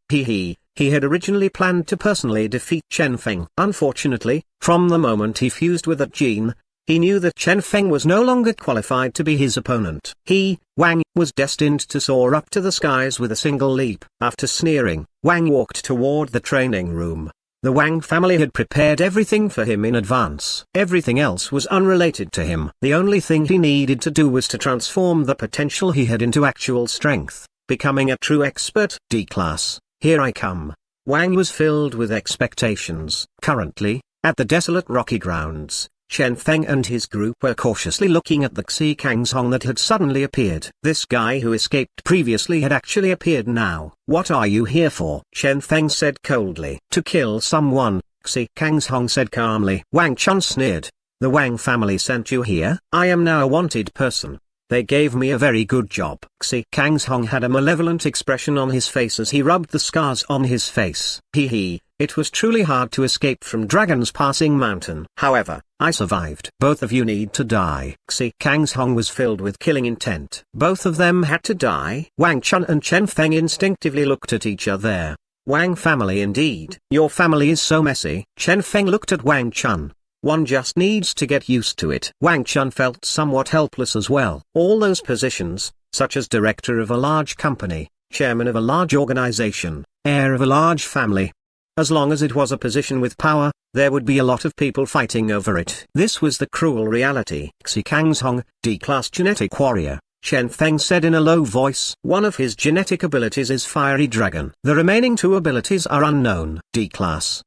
He had originally planned to personally defeat Chen Feng. Unfortunately, from the moment he fused with that gene, he knew that Chen Feng was no longer qualified to be his opponent. He, Wang, was destined to soar up to the skies with a single leap. After sneering, Wang walked toward the training room. The Wang family had prepared everything for him in advance. Everything else was unrelated to him. The only thing he needed to do was to transform the potential he had into actual strength, becoming a true expert. D class. Here I come. Wang was filled with expectations. Currently, at the desolate rocky grounds, Chen Feng and his group were cautiously looking at the Xi Kangzhong that had suddenly appeared. This guy who escaped previously had actually appeared now. What are you here for? Chen Feng said coldly. To kill someone, Xi Kangzhong said calmly. Wang Chun sneered. The Wang family sent you here? I am now a wanted person. They gave me a very good job. Xi Kangzhong had a malevolent expression on his face as he rubbed the scars on his face. It was truly hard to escape from dragons passing mountain. However, I survived. Both of you need to die. Xi Kangzhong was filled with killing intent. Both of them had to die. Wang Chun and Chen Feng instinctively looked at each other. Wang family indeed. Your family is so messy. Chen Feng looked at Wang Chun. One just needs to get used to it. Wang Chun felt somewhat helpless as well. All those positions, such as director of a large company, chairman of a large organization, heir of a large family. As long as it was a position with power, there would be a lot of people fighting over it. This was the cruel reality. Xi Kangzhong, D-class genetic warrior, Chen Feng said in a low voice. One of his genetic abilities is Fiery Dragon. The remaining two abilities are unknown. D-class.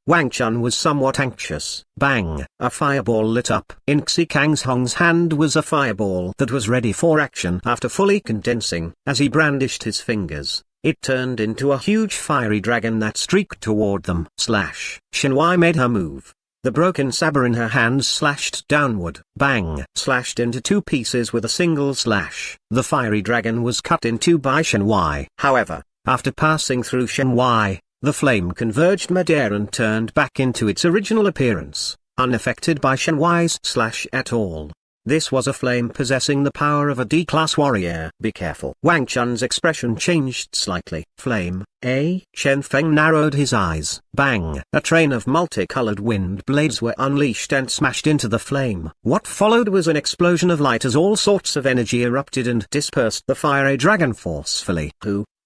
Wang Chun was somewhat anxious. Bang! A fireball lit up. In Xi Kangzhong's hand was a fireball that was ready for action. After fully condensing, as he brandished his fingers, it turned into a huge fiery dragon that streaked toward them. Slash! Shenhua made her move. The broken saber in her hand slashed downward. Bang! Slashed into two pieces with a single slash. The fiery dragon was cut in two by Shenhua. However, after passing through Shenhua, the flame converged midair and turned back into its original appearance, unaffected by Shenhua's slash at all. This was a flame possessing the power of a D-class warrior. Be careful. Wang Chun's expression changed slightly. Flame, Chen Feng narrowed his eyes. Bang! A train of multicolored wind blades were unleashed and smashed into the flame. What followed was an explosion of light as all sorts of energy erupted and dispersed the fiery dragon forcefully.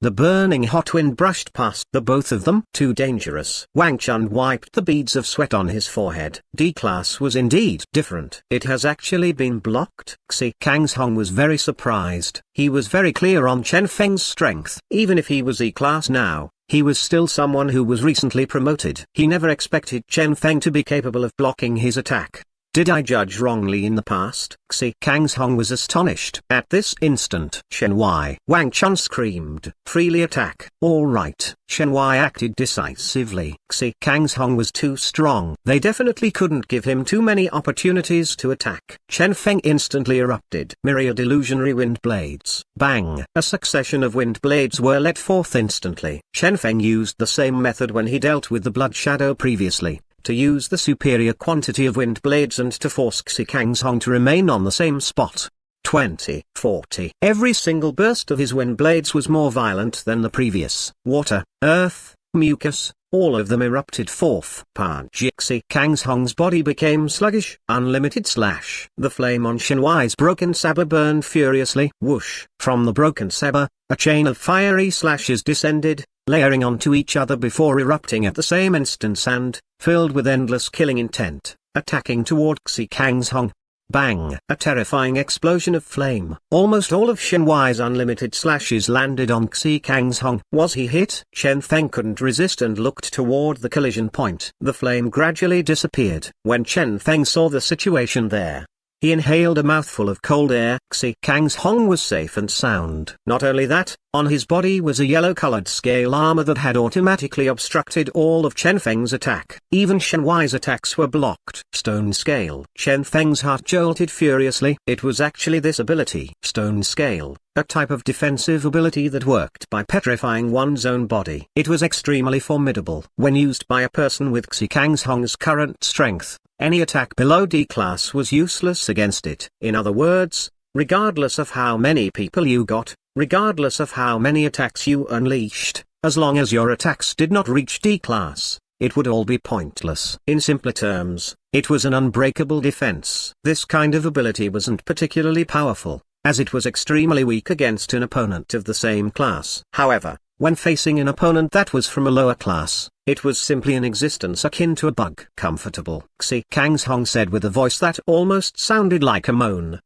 The burning hot wind brushed past the both of them. Too dangerous. Wang Chun wiped the beads of sweat on his forehead. D-class was indeed different. It has actually been blocked. Xi Kangzhong was very surprised. He was very clear on Chen Feng's strength. Even if he was E-class now, he was still someone who was recently promoted. He never expected Chen Feng to be capable of blocking his attack. Did I judge wrongly in the past? Xi Kangzhong was astonished. At this instant, Shenhua. Wang Chun screamed. Freely attack. All right. Shenhua acted decisively. Xi Kangzhong was too strong. They definitely couldn't give him too many opportunities to attack. Chen Feng instantly erupted. Myriad illusionary wind blades. Bang! A succession of wind blades were let forth instantly. Chen Feng used the same method when he dealt with the blood shadow previously, to use the superior quantity of wind blades and to force Xi Kangzhong to remain on the same spot. 20, 40. Every single burst of his wind blades was more violent than the previous. Water, earth, mucus, all of them erupted forth. Xi Kang's Hong's body became sluggish. Unlimited slash. The flame on Shenhuai's broken saber burned furiously. Whoosh. From the broken saber, a chain of fiery slashes descended, layering onto each other before erupting at the same instant and, filled with endless killing intent, attacking toward Xi Kang's Hong. Bang! A terrifying explosion of flame. Almost all of Shenhuai's unlimited slashes landed on Xi Kang's Hong. Was he hit? Chen Feng couldn't resist and looked toward the collision point. The flame gradually disappeared. When Chen Feng saw the situation there, he inhaled a mouthful of cold air. Xi Kang's Hong was safe and sound. Not only that, on his body was a yellow-colored scale armor that had automatically obstructed all of Chen Feng's attack. Even Shenhuai's attacks were blocked. Stone Scale. Chen Feng's heart jolted furiously. It was actually this ability. Stone Scale, a type of defensive ability that worked by petrifying one's own body. It was extremely formidable. When used by a person with Xi Kang's Hong's current strength, any attack below D class was useless against it. In other words, regardless of how many people you got, regardless of how many attacks you unleashed, as long as your attacks did not reach D class, it would all be pointless. In simpler terms, it was an unbreakable defense. This kind of ability wasn't particularly powerful, as it was extremely weak against an opponent of the same class. However, when facing an opponent that was from a lower class, it was simply an existence akin to a bug. Comfortable. Xi Kang's Hong said with a voice that almost sounded like a moan.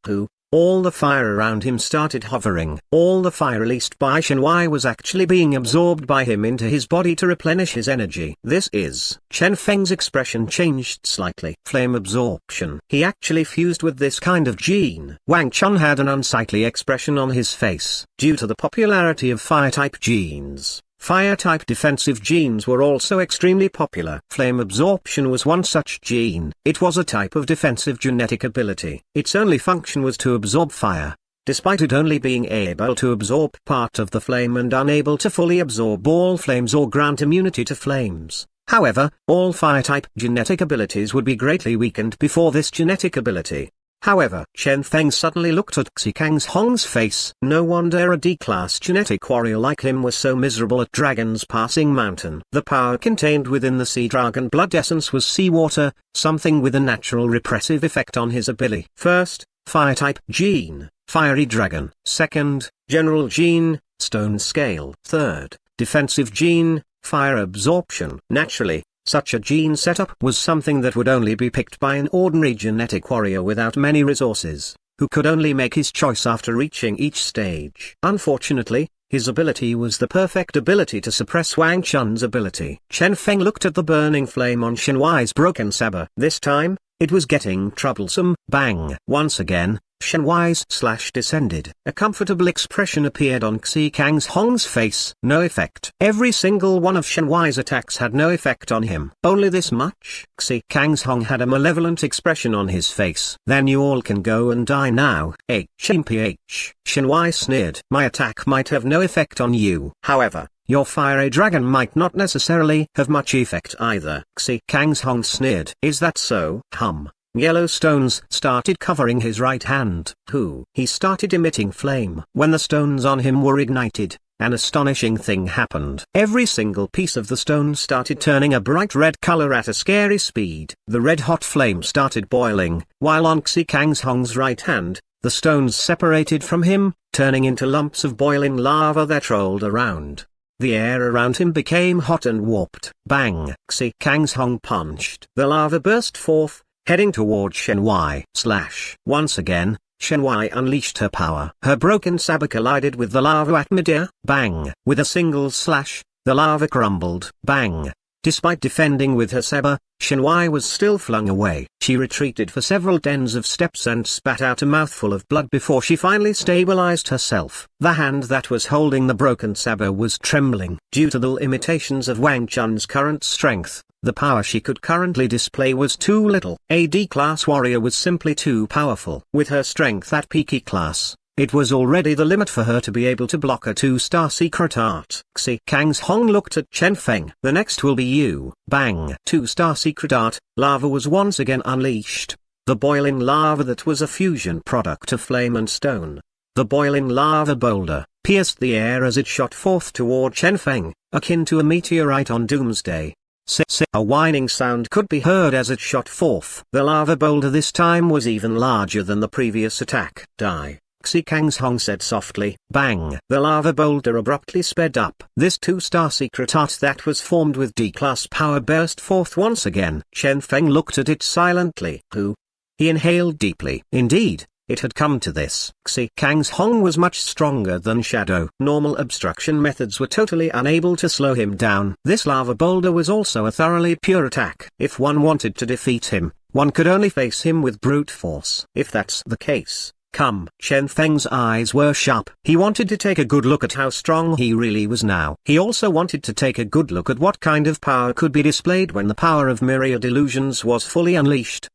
All the fire around him started hovering. All the fire released by Shenhuai was actually being absorbed by him into his body to replenish his energy. This is. Chen Feng's expression changed slightly. Flame absorption. He actually fused with this kind of gene. Wang Chun had an unsightly expression on his face. Due to the popularity of fire-type genes, fire-type defensive genes were also extremely popular. Flame absorption was one such gene. It was a type of defensive genetic ability. Its only function was to absorb fire, despite it only being able to absorb part of the flame and unable to fully absorb all flames or grant immunity to flames. However, all fire-type genetic abilities would be greatly weakened before this genetic ability. However, Chen Feng suddenly looked at Xi Kang's Hong's face. No wonder a D-class genetic warrior like him was so miserable at Dragon's Passing Mountain. The power contained within the sea dragon blood essence was seawater, something with a natural repressive effect on his ability. First, fire-type gene, fiery dragon. Second, general gene, stone scale. Third, defensive gene, fire absorption. Naturally, such a gene setup was something that would only be picked by an ordinary genetic warrior without many resources, who could only make his choice after reaching each stage. Unfortunately, his ability was the perfect ability to suppress Wang Chun's ability. Chen Feng looked at the burning flame on Shenhuai's broken saber. This time, it was getting troublesome. Bang! Once again, Shenhuai's slash descended. A comfortable expression appeared on Xi Kang's Hong's face. No effect. Every single one of Shenhuai's attacks had no effect on him. Only this much? Xi Kang's Hong had a malevolent expression on his face. Then you all can go and die now. HMPH. Shenhuai sneered. My attack might have no effect on you. However, your fiery dragon might not necessarily have much effect either. Xi Kang's Hong sneered. Is that so? Yellow stones started covering his right hand. He started emitting flame. When the stones on him were ignited, an astonishing thing happened. Every single piece of the stone started turning a bright red color at a scary speed. The red-hot flame started boiling, while on Xi Kang's Hong's right hand, the stones separated from him, turning into lumps of boiling lava that rolled around. The air around him became hot and warped. Bang! Xi Kang's Hong punched. The lava burst forth, heading toward Shenhuai. Once again, Shenhuai unleashed her power. Her broken saber collided with the lava at midair. Bang! With a single slash, the lava crumbled. Bang! Despite defending with her saber, Shenhuai was still flung away. She retreated for several tens of steps and spat out a mouthful of blood before she finally stabilized herself. The hand that was holding the broken saber was trembling. Due to the limitations of Wang Chun's current strength, the power she could currently display was too little. A D-class warrior was simply too powerful. With her strength at peak class, it was already the limit for her to be able to block a 2-star secret art. Xi Kang's Hong looked at Chen Feng. The next will be you. Bang! 2-star secret art, lava was once again unleashed. the boiling lava that was a fusion product of flame and stone. The boiling lava boulder pierced the air as it shot forth toward Chen Feng, akin to a meteorite on doomsday. A whining sound could be heard as it shot forth. The lava boulder this time was even larger than the previous attack. Die. Chen Feng said softly. Bang! The lava boulder abruptly sped up. This two-star secret art that was formed with D-class power burst forth once again. Chen Feng looked at it silently. Who? He inhaled deeply. Indeed, it had come to this. Chen Feng was much stronger than Shadow. Normal obstruction methods were totally unable to slow him down. This lava boulder was also a thoroughly pure attack. If one wanted to defeat him, one could only face him with brute force. If that's the case, come. Chen Feng's eyes were sharp. He wanted to take a good look at how strong he really was now. He also wanted to take a good look at what kind of power could be displayed when the power of myriad illusions was fully unleashed.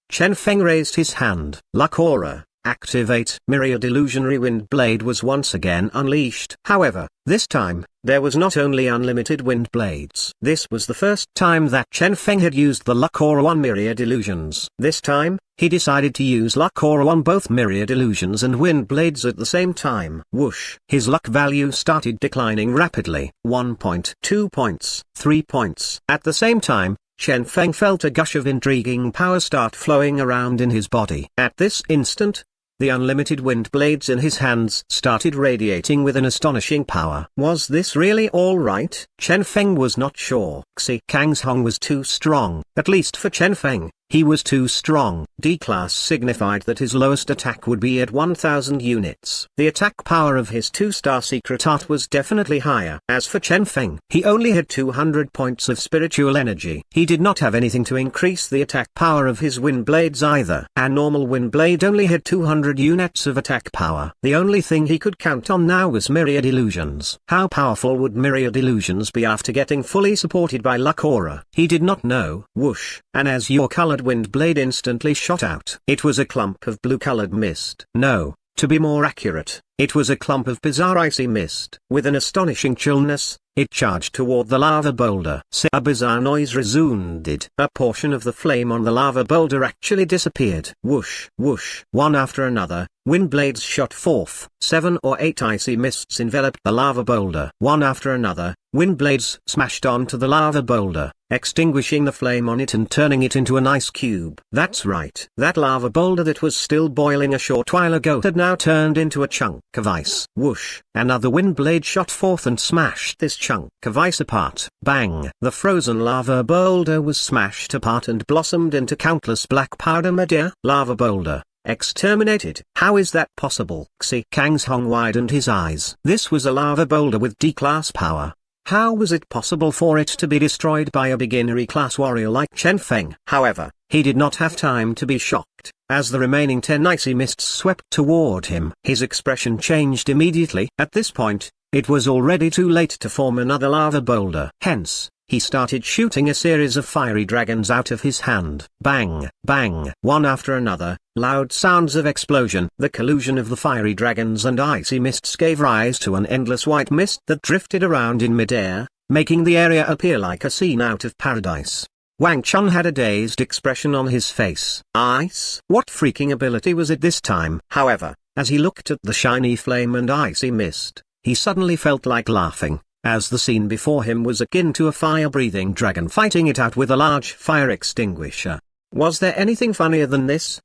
Chen Feng raised his hand. Luck aura, activate. Myriad illusionary wind blade was once again unleashed. However, this time, there was not only unlimited wind blades. This was the first time that Chen Feng had used the luck aura on myriad illusions. This time, he decided to use luck aura on both myriad illusions and wind blades at the same time. Whoosh! His luck value started declining rapidly. 1 point, 2 points, 3 points. At the same time, Chen Feng felt a gush of intriguing power start flowing around in his body. At this instant, the unlimited wind blades in his hands started radiating with an astonishing power. Was this really all right? Chen Feng was not sure. Chen Feng was too strong. At least for Chen Feng, he was too strong. D-class signified that his lowest attack would be at 1000 units. The attack power of his 2-star secret art was definitely higher. As for Chen Feng, he only had 200 points of spiritual energy. He did not have anything to increase the attack power of his wind blades either. A normal wind blade only had 200 units of attack power. The only thing he could count on now was myriad illusions. How powerful would myriad illusions be after getting fully supported by luck aura? He did not know. Whoosh! An azure-colored wind blade instantly shot out. It was a clump of blue-colored mist. No, to be more accurate, it was a clump of bizarre icy mist. With an astonishing chillness, it charged toward the lava boulder. A bizarre noise resounded. A portion of the flame on the lava boulder actually disappeared. Whoosh! Whoosh! One after another, wind blades shot forth. 7 or 8 icy mists enveloped the lava boulder. One after another, wind blades smashed onto the lava boulder, extinguishing the flame on it and turning it into an ice cube. That's right. That lava boulder that was still boiling a short while ago had now turned into a chunk of ice. Whoosh! Another wind blade shot forth and smashed this chunk of ice apart. Bang! The frozen lava boulder was smashed apart and blossomed into countless black powder midair. Lava boulder exterminated. How is that possible? Chen Feng widened his eyes. This was a lava boulder with D-class power. How was it possible for it to be destroyed by a beginnery class warrior like Chen Feng? However, he did not have time to be shocked. As the remaining 10 icy mists swept toward him, his expression changed immediately. At this point, it was already too late to form another lava boulder. Hence, he started shooting a series of fiery dragons out of his hand. Bang! Bang! One after another, loud sounds of explosion. The collusion of the fiery dragons and icy mists gave rise to an endless white mist that drifted around in midair, making the area appear like a scene out of paradise. Wang Chun had a dazed expression on his face. Ice? What freaking ability was it this time? However, as he looked at the shiny flame and icy mist, he suddenly felt like laughing, as the scene before him was akin to a fire-breathing dragon fighting it out with a large fire extinguisher. Was there anything funnier than this?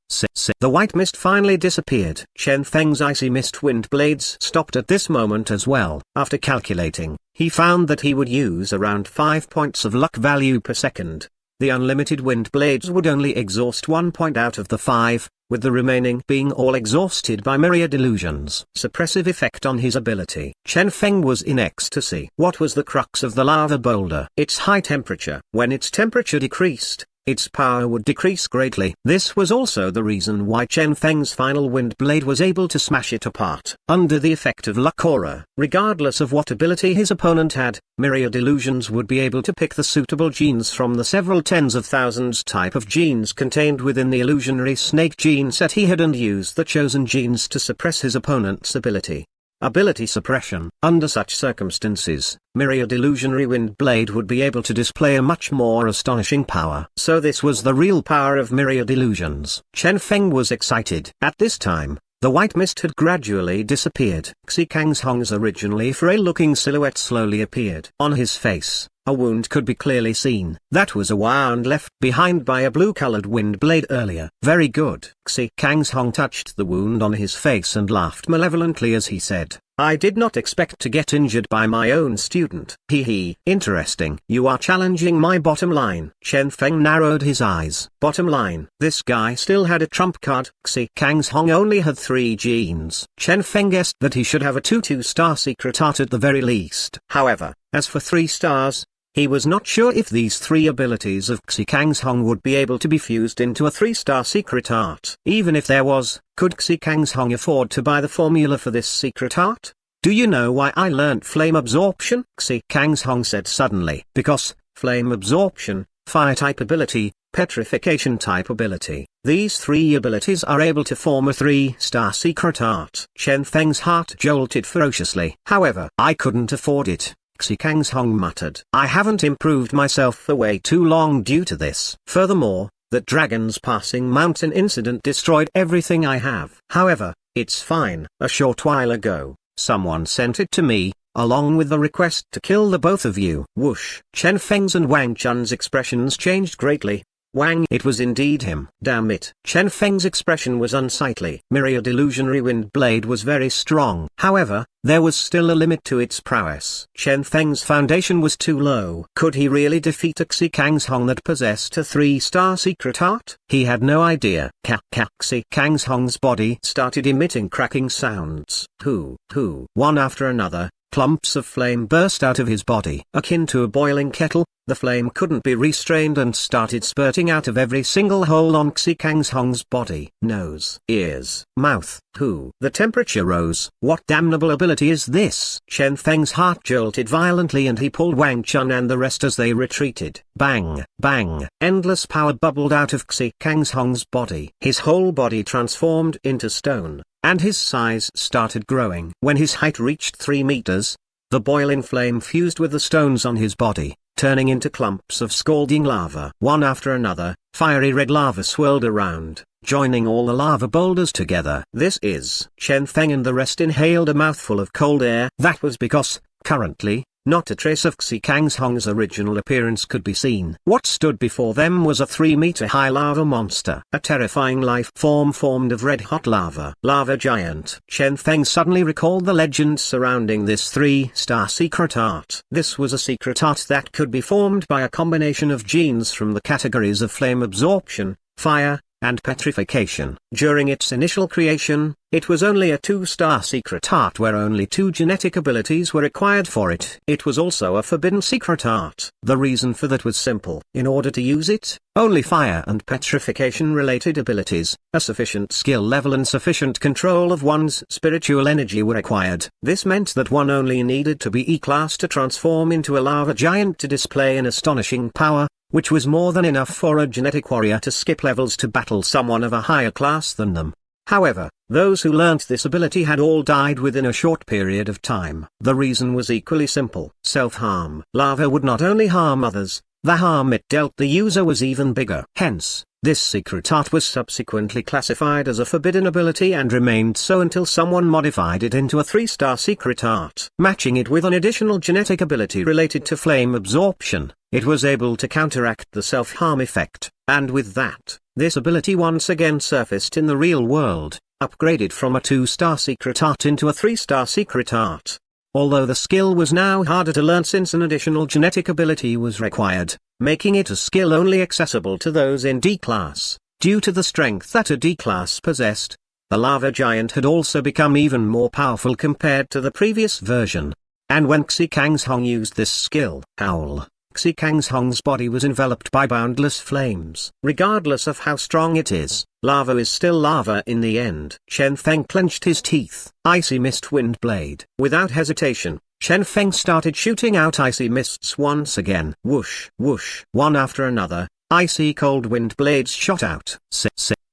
The white mist finally disappeared. Chen Feng's icy mist wind blades stopped at this moment as well. After calculating, he found that he would use around 5 points of luck value per second. The unlimited wind blades would only exhaust 1 point out of the 5, with the remaining being all exhausted by myriad illusions. Suppressive effect on his ability. Chen Feng was in ecstasy. What was the crux of the lava boulder? Its high temperature. When its temperature decreased, its power would decrease greatly. This was also the reason why Chen Feng's final wind blade was able to smash it apart. Under the effect of luck aura, regardless of what ability his opponent had, myriad illusions would be able to pick the suitable genes from the several tens of thousands type of genes contained within the illusionary snake gene set he had and use the chosen genes to suppress his opponent's ability. ability suppression. Under such circumstances, Myriad Illusionary Wind Blade would be able to display a much more astonishing power. So this was the real power of Myriad Illusions. Chen Feng was excited. At this time, the white mist had gradually disappeared. Xikang's originally frail-looking silhouette slowly appeared. On his face, a wound could be clearly seen. That was a wound left behind by a blue-colored wind blade earlier. Very good. Xikang's touched the wound on his face and laughed malevolently as he said, I did not expect to get injured by my own student. Hee. Interesting. You are challenging my bottom line. Chen Feng narrowed his eyes. Bottom line. This guy still had a trump card. Xikang's only had 3 genes. Chen Feng guessed that he should have a 2-star secret art at the very least. However, as for 3 stars, he was not sure if these 3 abilities of Xikang's would be able to be fused into a 3-star secret art. Even if there was, could Xikang's afford to buy the formula for this secret art? Do you know why I learnt flame absorption? Xikang's said suddenly. Because, flame absorption, fire-type ability, petrification-type ability. These 3 abilities are able to form a 3-star secret art. Chen Feng's heart jolted ferociously. However, I couldn't afford it. Xikang's muttered. I haven't improved myself for way too long due to this. Furthermore, that dragon's passing mountain incident destroyed everything I have. However, it's fine. A short while ago, someone sent it to me, along with the request to kill the both of you. Whoosh. Chen Feng's and Wang Chun's expressions changed greatly. Wang, it was indeed him. Damn it. Chen Feng's expression was unsightly. Myriad Illusionary Wind Blade was very strong. However, there was still a limit to its prowess. Chen Feng's foundation was too low. Could he really defeat Xikang's that possessed a 3-star secret art? He had no idea. Xikang's body started emitting cracking sounds. One after another, clumps of flame burst out of his body. Akin to a boiling kettle, the flame couldn't be restrained and started spurting out of every single hole on Xikang's body. Nose, ears, mouth. The temperature rose. What damnable ability is this? Chen Feng's heart jolted violently and he pulled Wang Chun and the rest as they retreated. Bang, bang. Endless power bubbled out of Xikang's body. His whole body transformed into stone, and his size started growing. When his height reached 3 meters, the boiling flame fused with the stones on his body, turning into clumps of scalding lava. One after another, fiery red lava swirled around, joining all the lava boulders together. This is. Chen Feng and the rest inhaled a mouthful of cold air. That was because, currently, not a trace of Xikang's original appearance could be seen. What stood before them was a 3-meter-high lava monster. A terrifying life form formed of red-hot lava. Lava giant. Chen Feng suddenly recalled the legends surrounding this 3-star secret art. This was a secret art that could be formed by a combination of genes from the categories of flame absorption, fire, and petrification. During its initial creation, it was only a 2-star secret art where only 2 genetic abilities were required for it. It was also a forbidden secret art. The reason for that was simple. In order to use it, only fire and petrification related abilities, a sufficient skill level and sufficient control of one's spiritual energy were required. This meant that one only needed to be E-class to transform into a lava giant to display an astonishing power, which was more than enough for a genetic warrior to skip levels to battle someone of a higher class than them. However, those who learnt this ability had all died within a short period of time. The reason was equally simple. Self-harm. Lava would not only harm others, the harm it dealt the user was even bigger. Hence, this secret art was subsequently classified as a forbidden ability and remained so until someone modified it into a 3-star secret art. Matching it with an additional genetic ability related to flame absorption, it was able to counteract the self-harm effect, and with that, this ability once again surfaced in the real world, upgraded from a 2-star secret art into a 3-star secret art. Although the skill was now harder to learn since an additional genetic ability was required, making it a skill only accessible to those in D-class. Due to the strength that a D-class possessed, the lava giant had also become even more powerful compared to the previous version. And when Xikang's used this skill, howl, Xikang's body was enveloped by boundless flames. Regardless of how strong it is, lava is still lava in the end. Chen Feng clenched his teeth. Icy mist wind blade. Without hesitation, Chen Feng started shooting out icy mists once again. Whoosh, whoosh. One after another, icy cold wind blades shot out.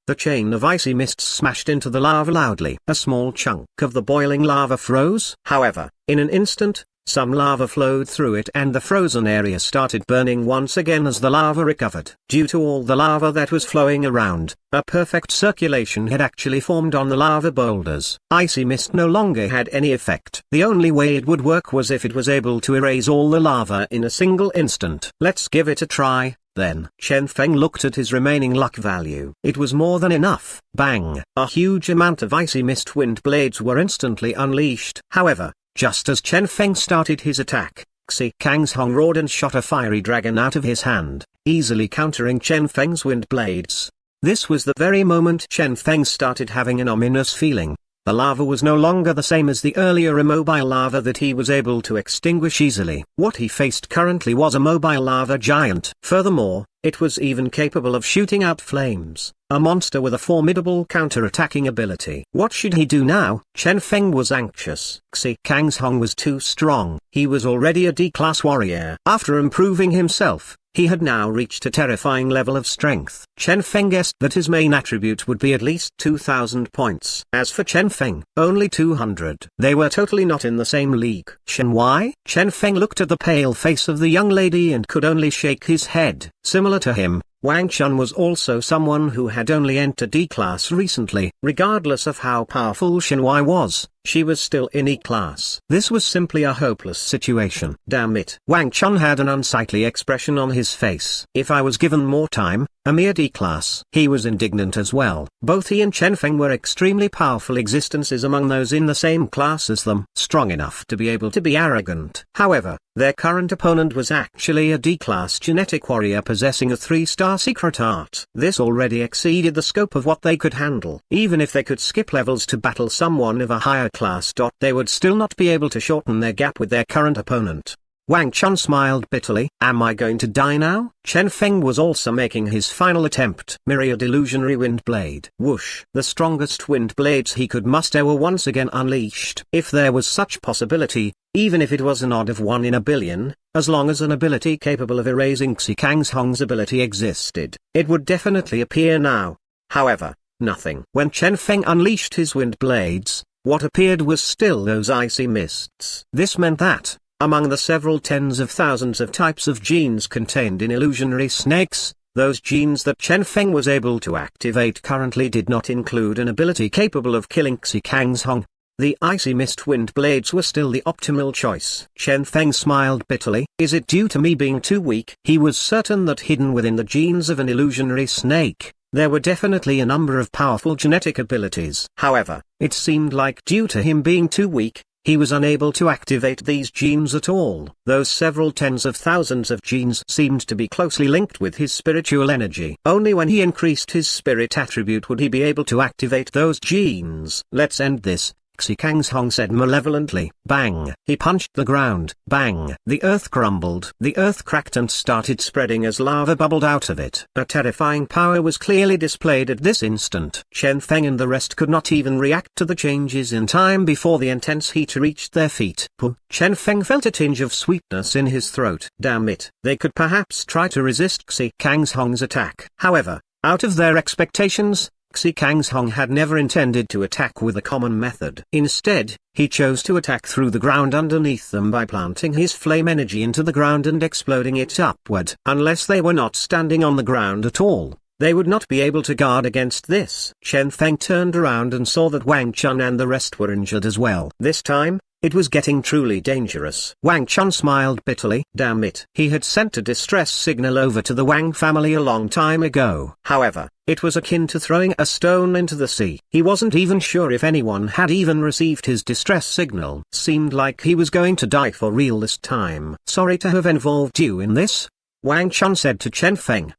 The chain of icy mist smashed into the lava loudly. A small chunk of the boiling lava froze. However, in an instant, some lava flowed through it and the frozen area started burning once again as the lava recovered. Due to all the lava that was flowing around, a perfect circulation had actually formed on the lava boulders. Icy mist no longer had any effect. The only way it would work was if it was able to erase all the lava in a single instant. Let's give it a try. Then, Chen Feng looked at his remaining luck value. It was more than enough. Bang! A huge amount of icy mist wind blades were instantly unleashed. However, just as Chen Feng started his attack, Ch.76 roared and shot a fiery dragon out of his hand, easily countering Chen Feng's wind blades. This was the very moment Chen Feng started having an ominous feeling. The lava was no longer the same as the earlier immobile lava that he was able to extinguish easily. What he faced currently was a mobile lava giant. Furthermore, it was even capable of shooting out flames, a monster with a formidable counter-attacking ability. What should he do now? Chen Feng was anxious. Ch.76 was too strong. He was already a D-class warrior. After improving himself, he had now reached a terrifying level of strength. Chen Feng guessed that his main attribute would be at least 2,000 points. As for Chen Feng, only 200. They were totally not in the same league. Why? Chen Feng looked at the pale face of the young lady and could only shake his head. Similar to him, Wang Chun was also someone who had only entered D-class recently. Regardless of how powerful Shenhua was, she was still in E-class. This was simply a hopeless situation. Damn it. Wang Chun had an unsightly expression on his face. If I was given more time, a mere D-class. He was indignant as well. Both he and Chen Feng were extremely powerful existences among those in the same class as them. Strong enough to be able to be arrogant. However, their current opponent was actually a D-class genetic warrior possessing a 3-star secret art. This already exceeded the scope of what they could handle. Even if they could skip levels to battle someone of a higher class, they would still not be able to shorten their gap with their current opponent. Wang Chun smiled bitterly. Am I going to die now? Chen Feng was also making his final attempt. Myriad illusionary wind blade. Whoosh. The strongest wind blades he could muster were once again unleashed. If there was such possibility, even if it was an odd of 1 in a billion, as long as an ability capable of erasing Ch.76's ability existed, it would definitely appear now. However, nothing. When Chen Feng unleashed his wind blades, what appeared was still those icy mists. This meant that, among the several tens of thousands of types of genes contained in illusionary snakes, those genes that Chen Feng was able to activate currently did not include an ability capable of killing Ch.76. The icy mist wind blades were still the optimal choice. Chen Feng smiled bitterly. Is it due to me being too weak? He was certain that hidden within the genes of an illusionary snake, there were definitely a number of powerful genetic abilities. However, it seemed like due to him being too weak, he was unable to activate these genes at all. Those several tens of thousands of genes seemed to be closely linked with his spiritual energy. Only when he increased his spirit attribute would he be able to activate those genes. Let's end this, Ch.76 said malevolently. Bang! He punched the ground. Bang! The earth crumbled. The earth cracked and started spreading as lava bubbled out of it. A terrifying power was clearly displayed at this instant. Chen Feng and the rest could not even react to the changes in time before the intense heat reached their feet. Chen Feng felt a tinge of sweetness in his throat. Damn it. They could perhaps try to resist Ch.76's attack. However, out of their expectations, Ch.76 had never intended to attack with a common method. Instead, he chose to attack through the ground underneath them by planting his flame energy into the ground and exploding it upward. Unless they were not standing on the ground at all, they would not be able to guard against this. Chen Feng turned around and saw that Wang Chun and the rest were injured as well. This time, it was getting truly dangerous. Wang Chun smiled bitterly. Damn it. He had sent a distress signal over to the Wang family a long time ago. However, it was akin to throwing a stone into the sea. He wasn't even sure if anyone had even received his distress signal. Seemed like he was going to die for real this time. Sorry to have involved you in this, Wang Chun said to Chen Feng.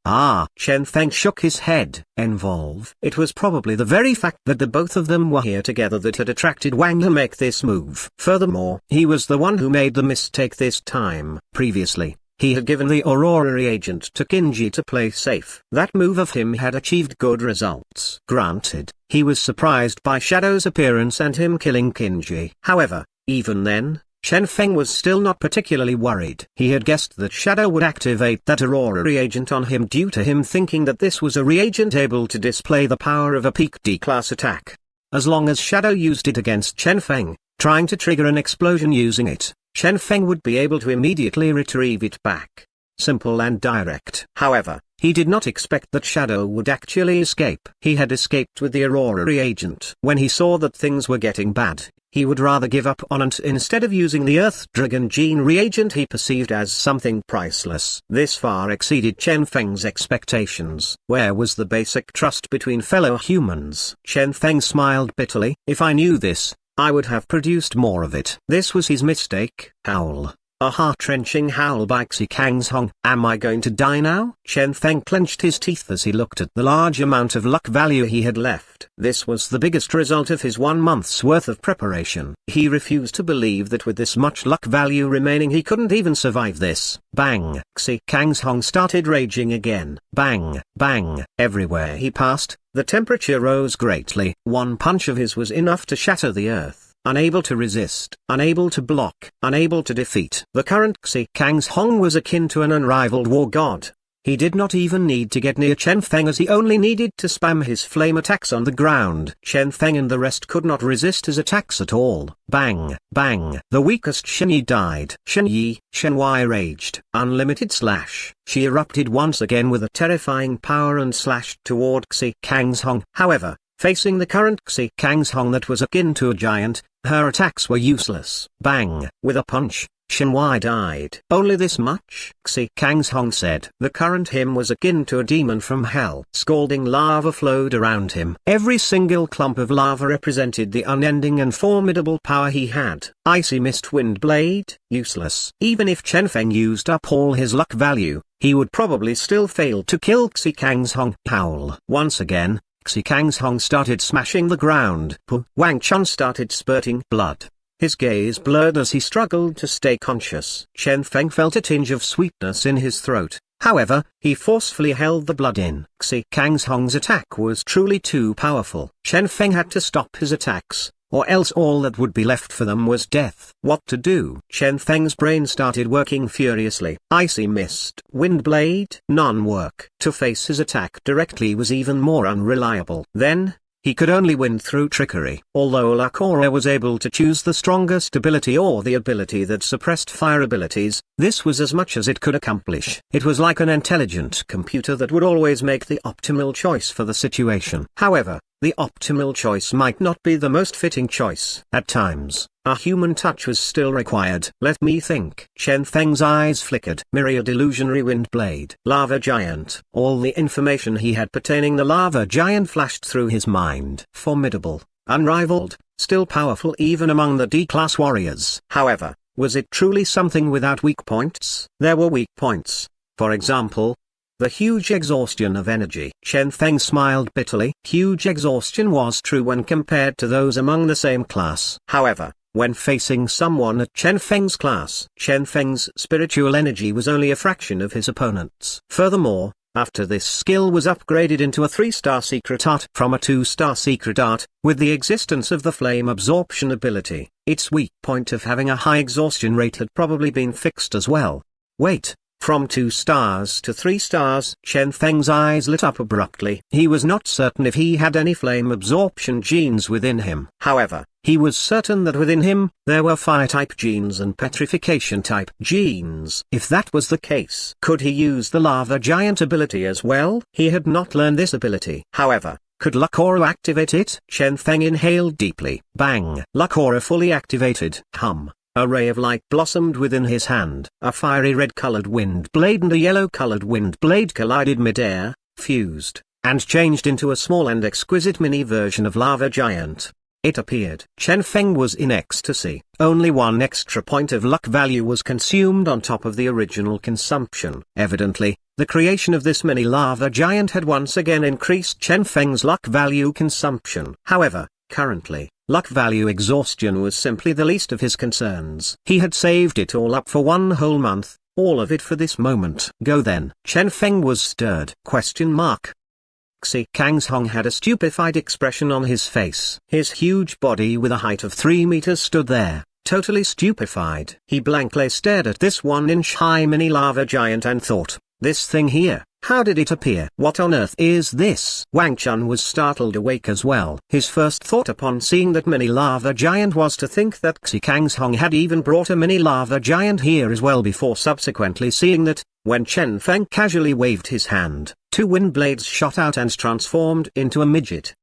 Chen Feng shook his head. Involve? It was probably the very fact that the both of them were here together that had attracted Wang to make this move. Furthermore, he was the one who made the mistake this time. Previously, he had given the Aurora reagent to Kinji to play safe. That move of him had achieved good results. Granted, he was surprised by Shadow's appearance and him killing Kinji. However, even then, Chen Feng was still not particularly worried. He had guessed that Shadow would activate that Aurora reagent on him due to him thinking that this was a reagent able to display the power of a peak D-class attack. As long as Shadow used it against Chen Feng, trying to trigger an explosion using it, Chen Feng would be able to immediately retrieve it back. Simple and direct. However, he did not expect that Shadow would actually escape. He had escaped with the Aurora reagent. When he saw that things were getting bad, he would rather give up on it instead of using the Earth Dragon Gene reagent he perceived as something priceless. This far exceeded Chen Feng's expectations. Where was the basic trust between fellow humans? Chen Feng smiled bitterly. If I knew this, I would have produced more of it. This was his mistake. Howl. A heart-wrenching howl by Ch.76. Am I going to die now? Chen Feng clenched his teeth as he looked at the large amount of luck value he had left. This was the biggest result of his 1 month's worth of preparation. He refused to believe that with this much luck value remaining he couldn't even survive this. Bang! Ch.76 started raging again. Bang! Bang! Everywhere he passed, the temperature rose greatly. One punch of his was enough to shatter the earth. Unable to resist, unable to block, unable to defeat. The current Ch.76 was akin to an unrivaled war god. He did not even need to get near Chen Feng as he only needed to spam his flame attacks on the ground. Chen Feng and the rest could not resist his attacks at all. Bang! Bang! The weakest Shen Yi died. Shen Y raged. Unlimited slash. She erupted once again with a terrifying power and slashed toward Ch.76. However, facing the current Ch.76 that was akin to a giant, her attacks were useless. Bang! With a punch, Shen Y died. Only this much? Ch.76 said. The current him was akin to a demon from hell. Scalding lava flowed around him. Every single clump of lava represented the unending and formidable power he had. Icy mist wind blade, useless. Even if Chen Feng used up all his luck value, he would probably still fail to kill Ch.76. Howl. Once again, Ch.76 started smashing the ground. Wang Chun started spurting blood. His gaze blurred as he struggled to stay conscious. Chen Feng felt a tinge of sweetness in his throat. However, he forcefully held the blood in. Ch.76's attack was truly too powerful. Chen Feng had to stop his attacks, or else all that would be left for them was death. What to do? Chen Feng's brain started working furiously. Icy mist, wind blade, none work. To face his attack directly was even more unreliable. Then, he could only win through trickery. Although Lakora was able to choose the strongest ability or the ability that suppressed fire abilities, this was as much as it could accomplish. It was like an intelligent computer that would always make the optimal choice for the situation. However, the optimal choice might not be the most fitting choice. At times, a human touch was still required. Let me think. Chen Feng's eyes flickered. Myriad illusionary wind blade. Lava giant. All the information he had pertaining the lava giant flashed through his mind. Formidable, unrivaled, still powerful even among the D-class warriors. However, was it truly something without weak points? There were weak points. For example, the huge exhaustion of energy. Chen Feng smiled bitterly. Huge exhaustion was true when compared to those among the same class. However, when facing someone at Chen Feng's class, Chen Feng's spiritual energy was only a fraction of his opponent's. Furthermore, after this skill was upgraded into a 3-star secret art from a 2-star secret art, with the existence of the flame absorption ability, its weak point of having a high exhaustion rate had probably been fixed as well. Wait. From 2 stars to 3 stars. Chen Feng's eyes lit up abruptly. He was not certain if he had any flame absorption genes within him. However, he was certain that within him, there were fire-type genes and petrification-type genes. If that was the case, could he use the lava giant ability as well? He had not learned this ability. However, could Lakora activate it? Chen Feng inhaled deeply. Bang! Lakora fully activated. Hum. A ray of light blossomed within his hand. A fiery red-colored wind blade and a yellow-colored wind blade collided mid-air, fused, and changed into a small and exquisite mini version of Lava Giant. It appeared. Chen Feng was in ecstasy. Only 1 extra point of luck value was consumed on top of the original consumption. Evidently, the creation of this mini Lava Giant had once again increased Chen Feng's luck value consumption. However, currently, luck value exhaustion was simply the least of his concerns. He had saved it all up for 1 whole month, all of it for this moment. Go then. Chen Feng was stirred. Ch.76 had a stupefied expression on his face. His huge body with a height of 3 meters stood there, totally stupefied. He blankly stared at this 1-inch-high mini lava giant and thought, this thing here, how did it appear? What on earth is this? Wang Chun was startled awake as well. His first thought upon seeing that mini lava giant was to think that Ch.76 had even brought a mini lava giant here as well, before subsequently seeing that, when Chen Feng casually waved his hand, 2 wind blades shot out and transformed into a midget.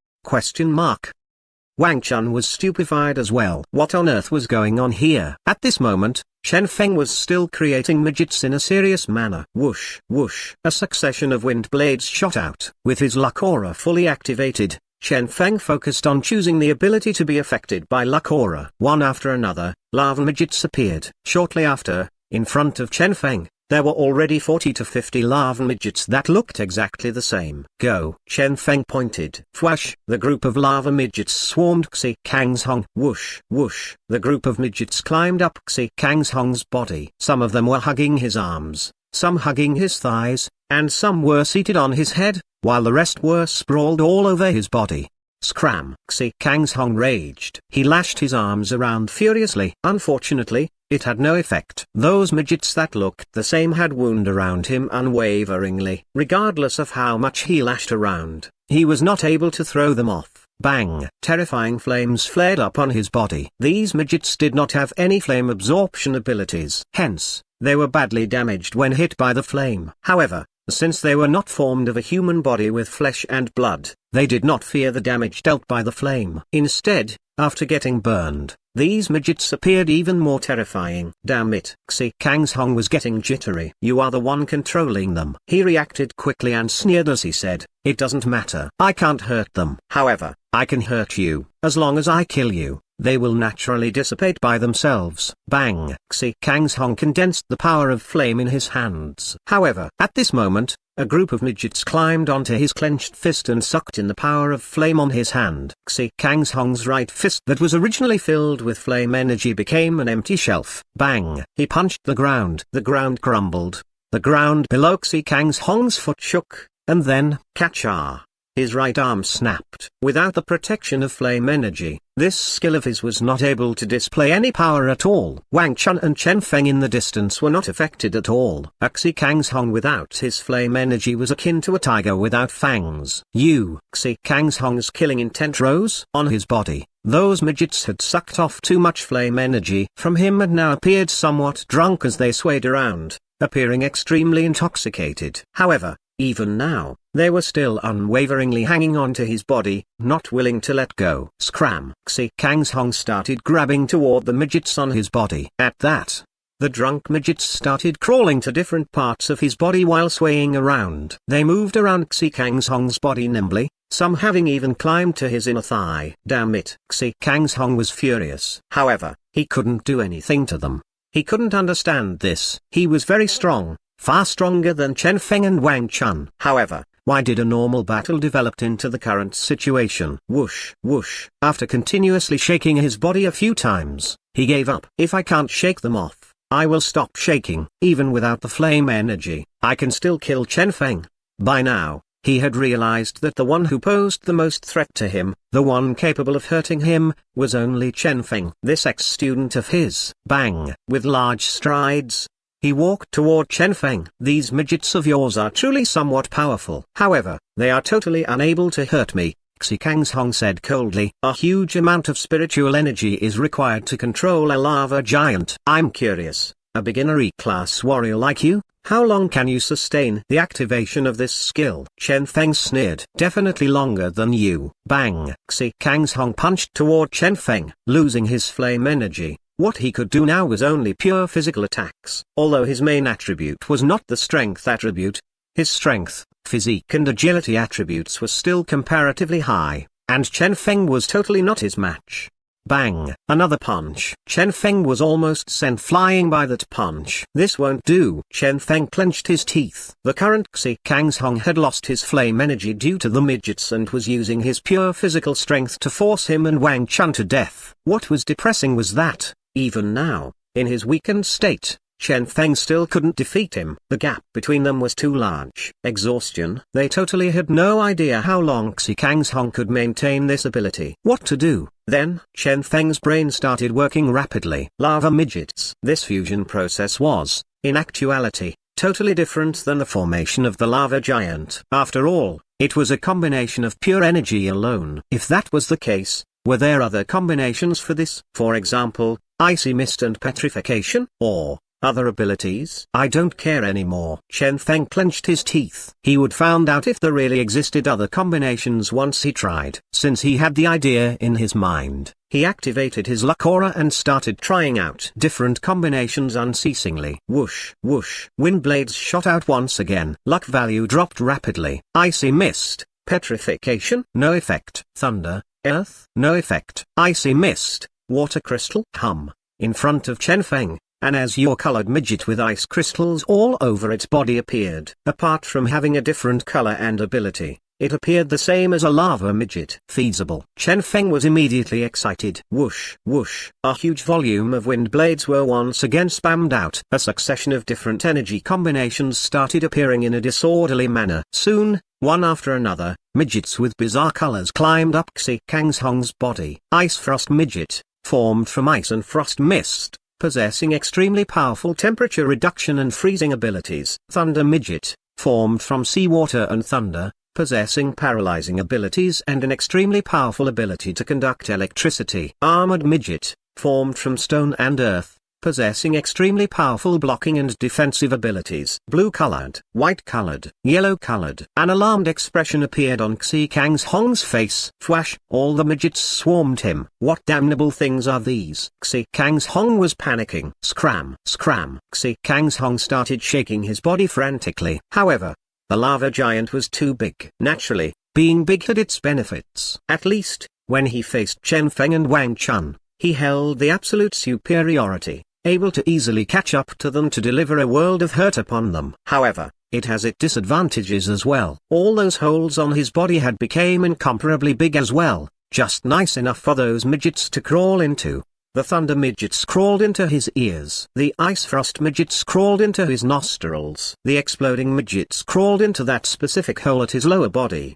Wang Chun was stupefied as well. What on earth was going on here? At this moment, Chen Feng was still creating midgets in a serious manner. Whoosh, whoosh. A succession of wind blades shot out. With his luck aura fully activated, Chen Feng focused on choosing the ability to be affected by luck aura. One after another, lava midgets appeared. Shortly after, in front of Chen Feng, there were already 40 to 50 lava midgets that looked exactly the same. Go! Chen Feng pointed. Fwash! The group of lava midgets swarmed Ch.76. Whoosh! Whoosh! The group of midgets climbed up Ch.76's body. Some of them were hugging his arms, some hugging his thighs, and some were seated on his head, while the rest were sprawled all over his body. Scram! Ch.76 raged. He lashed his arms around furiously. Unfortunately, it had no effect. Those midgets that looked the same had wound around him unwaveringly. Regardless of how much he lashed around, he was not able to throw them off. Bang! Terrifying flames flared up on his body. These midgets did not have any flame absorption abilities. Hence, they were badly damaged when hit by the flame. However, since they were not formed of a human body with flesh and blood, they did not fear the damage dealt by the flame. Instead, after getting burned, these midgets appeared even more terrifying. Damn it! Ch.76 was getting jittery. You are the one controlling them. He reacted quickly and sneered as he said, it doesn't matter. I can't hurt them. However, I can hurt you. As long as I kill you, they will naturally dissipate by themselves. Bang! Ch.76 condensed the power of flame in his hands. However, at this moment, a group of midgets climbed onto his clenched fist and sucked in the power of flame on his hand. Ch.76's right fist that was originally filled with flame energy became an empty shelf. Bang! He punched the ground. The ground crumbled. The ground below Ch.76's foot shook, and then, catch-ah! His right arm snapped. Without the protection of flame energy, this skill of his was not able to display any power at all. Wang Chun and Chen Feng in the distance were not affected at all. Ch.76 without his flame energy was akin to a tiger without fangs. Ch.76's killing intent rose on his body. Those midgets had sucked off too much flame energy from him and now appeared somewhat drunk as they swayed around, appearing extremely intoxicated. However, even now, they were still unwaveringly hanging on to his body, not willing to let go. Scram! Ch.76 started grabbing toward the midgets on his body. At that, the drunk midgets started crawling to different parts of his body while swaying around. They moved around Ch.76's body nimbly, some having even climbed to his inner thigh. Damn it! Ch.76 was furious. However, he couldn't do anything to them. He couldn't understand this. He was very strong. Far stronger than Chen Feng and Wang Chun. However, why did a normal battle develop into the current situation? Whoosh, whoosh. After continuously shaking his body a few times, he gave up. If I can't shake them off, I will stop shaking. Even without the flame energy, I can still kill Chen Feng. By now, he had realized that the one who posed the most threat to him, the one capable of hurting him, was only Chen Feng. This ex-student of his. Bang! With large strides, he walked toward Chen Feng. These midgets of yours are truly somewhat powerful. However, they are totally unable to hurt me, Ch.76 said coldly. A huge amount of spiritual energy is required to control a lava giant. I'm curious, a beginner E-class warrior like you, how long can you sustain the activation of this skill? Chen Feng sneered. Definitely longer than you. Bang! Ch.76 punched toward Chen Feng, losing his flame energy. What he could do now was only pure physical attacks. Although his main attribute was not the strength attribute, his strength, physique and agility attributes were still comparatively high, and Chen Feng was totally not his match. Bang! Another punch. Chen Feng was almost sent flying by that punch. This won't do. Chen Feng clenched his teeth. The current Ch.76 had lost his flame energy due to the midgets and was using his pure physical strength to force him and Wang Chun to death. What was depressing was that, even now, in his weakened state, Chen Feng still couldn't defeat him. The gap between them was too large. Exhaustion. They totally had no idea how long Ch.76 could maintain this ability. What to do? Then, Chen Feng's brain started working rapidly. Lava midgets. This fusion process was, in actuality, totally different than the formation of the lava giant. After all, it was a combination of pure energy alone. If that was the case, were there other combinations for this? For example, icy mist and petrification? Or other abilities? I don't care anymore. Chen Feng clenched his teeth. He would find out if there really existed other combinations once he tried. Since he had the idea in his mind, he activated his luck aura and started trying out different combinations unceasingly. Whoosh, whoosh. Wind blades shot out once again. Luck value dropped rapidly. Icy mist. Petrification. No effect. Thunder. Earth. No effect. Icy mist. Water crystal. Hum. In front of Chen Feng, an azure-colored midget with ice crystals all over its body appeared. Apart from having a different color and ability, it appeared the same as a lava midget. Feasible. Chen Feng was immediately excited. Whoosh, whoosh. A huge volume of wind blades were once again spammed out. A succession of different energy combinations started appearing in a disorderly manner. Soon, one after another, midgets with bizarre colors climbed up Ch.76's body. Ice frost midget, formed from ice and frost mist, possessing extremely powerful temperature reduction and freezing abilities. Thunder midget, formed from seawater and thunder, possessing paralyzing abilities and an extremely powerful ability to conduct electricity. Armored midget, formed from stone and earth, possessing extremely powerful blocking and defensive abilities. Blue-colored, white-colored, yellow-colored. An alarmed expression appeared on Ch.76's face. Fwash! All the midgets swarmed him. What damnable things are these? Ch.76 was panicking. Scram! Scram! Ch.76 started shaking his body frantically. However, the lava giant was too big. Naturally, being big had its benefits. At least, when he faced Chen Feng and Wang Chun, he held the absolute superiority, able to easily catch up to them to deliver a world of hurt upon them. However, it has its disadvantages as well. All those holes on his body had become incomparably big as well, just nice enough for those midgets to crawl into. The thunder midgets crawled into his ears. The ice frost midgets crawled into his nostrils. The exploding midgets crawled into that specific hole at his lower body.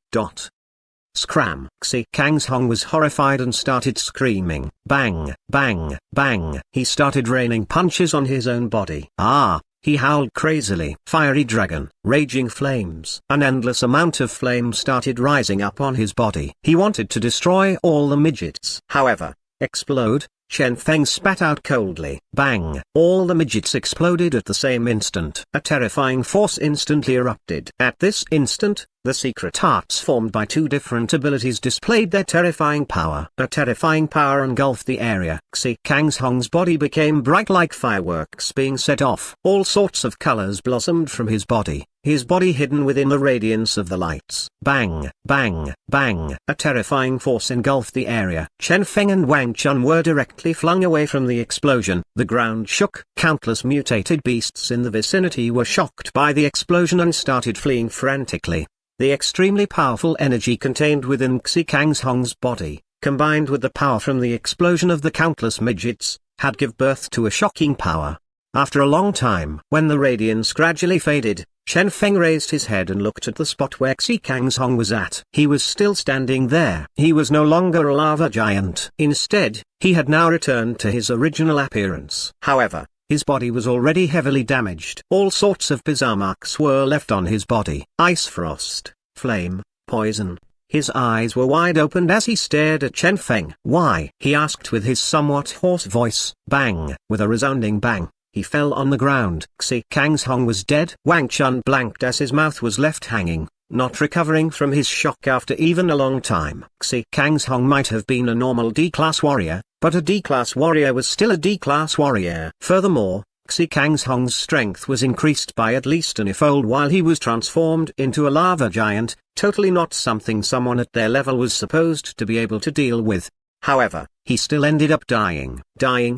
Scram! Ch.76 was horrified and started screaming. Bang, bang, bang. He started raining punches on his own body. He howled crazily. Fiery dragon, raging flames. An endless amount of flame started rising up on his body. He wanted to destroy all the midgets. However, explode. Chen Feng spat out coldly. Bang! All the midgets exploded at the same instant. A terrifying force instantly erupted. At this instant, the secret hearts formed by two different abilities displayed their terrifying power. A terrifying power engulfed the area. Ch.76's body became bright like fireworks being set off. All sorts of colors blossomed from his body hidden within the radiance of the lights. Bang, bang, bang. A terrifying force engulfed the area. Chen Feng and Wang Chun were directly flung away from the explosion. The ground shook. Countless mutated beasts in the vicinity were shocked by the explosion and started fleeing frantically. The extremely powerful energy contained within Ch.76's body, combined with the power from the explosion of the countless midgets, had given birth to a shocking power. After a long time, when the radiance gradually faded, Chen Feng raised his head and looked at the spot where Ch.76 was at. He was still standing there. He was no longer a lava giant. Instead, he had now returned to his original appearance. However, his body was already heavily damaged. All sorts of bizarre marks were left on his body. Ice frost, flame, poison. His eyes were wide open as he stared at Chen Feng. Why? He asked with his somewhat hoarse voice. Bang! With a resounding bang, he fell on the ground. Ch.76 was dead. Wang Chun blanked as his mouth was left hanging, not recovering from his shock after even a long time. Ch.76 might have been a normal D-class warrior, but a D-class warrior was still a D-class warrior. Furthermore, Ch.76's strength was increased by at least an fold while he was transformed into a lava giant, totally not something someone at their level was supposed to be able to deal with. However, he still ended up dying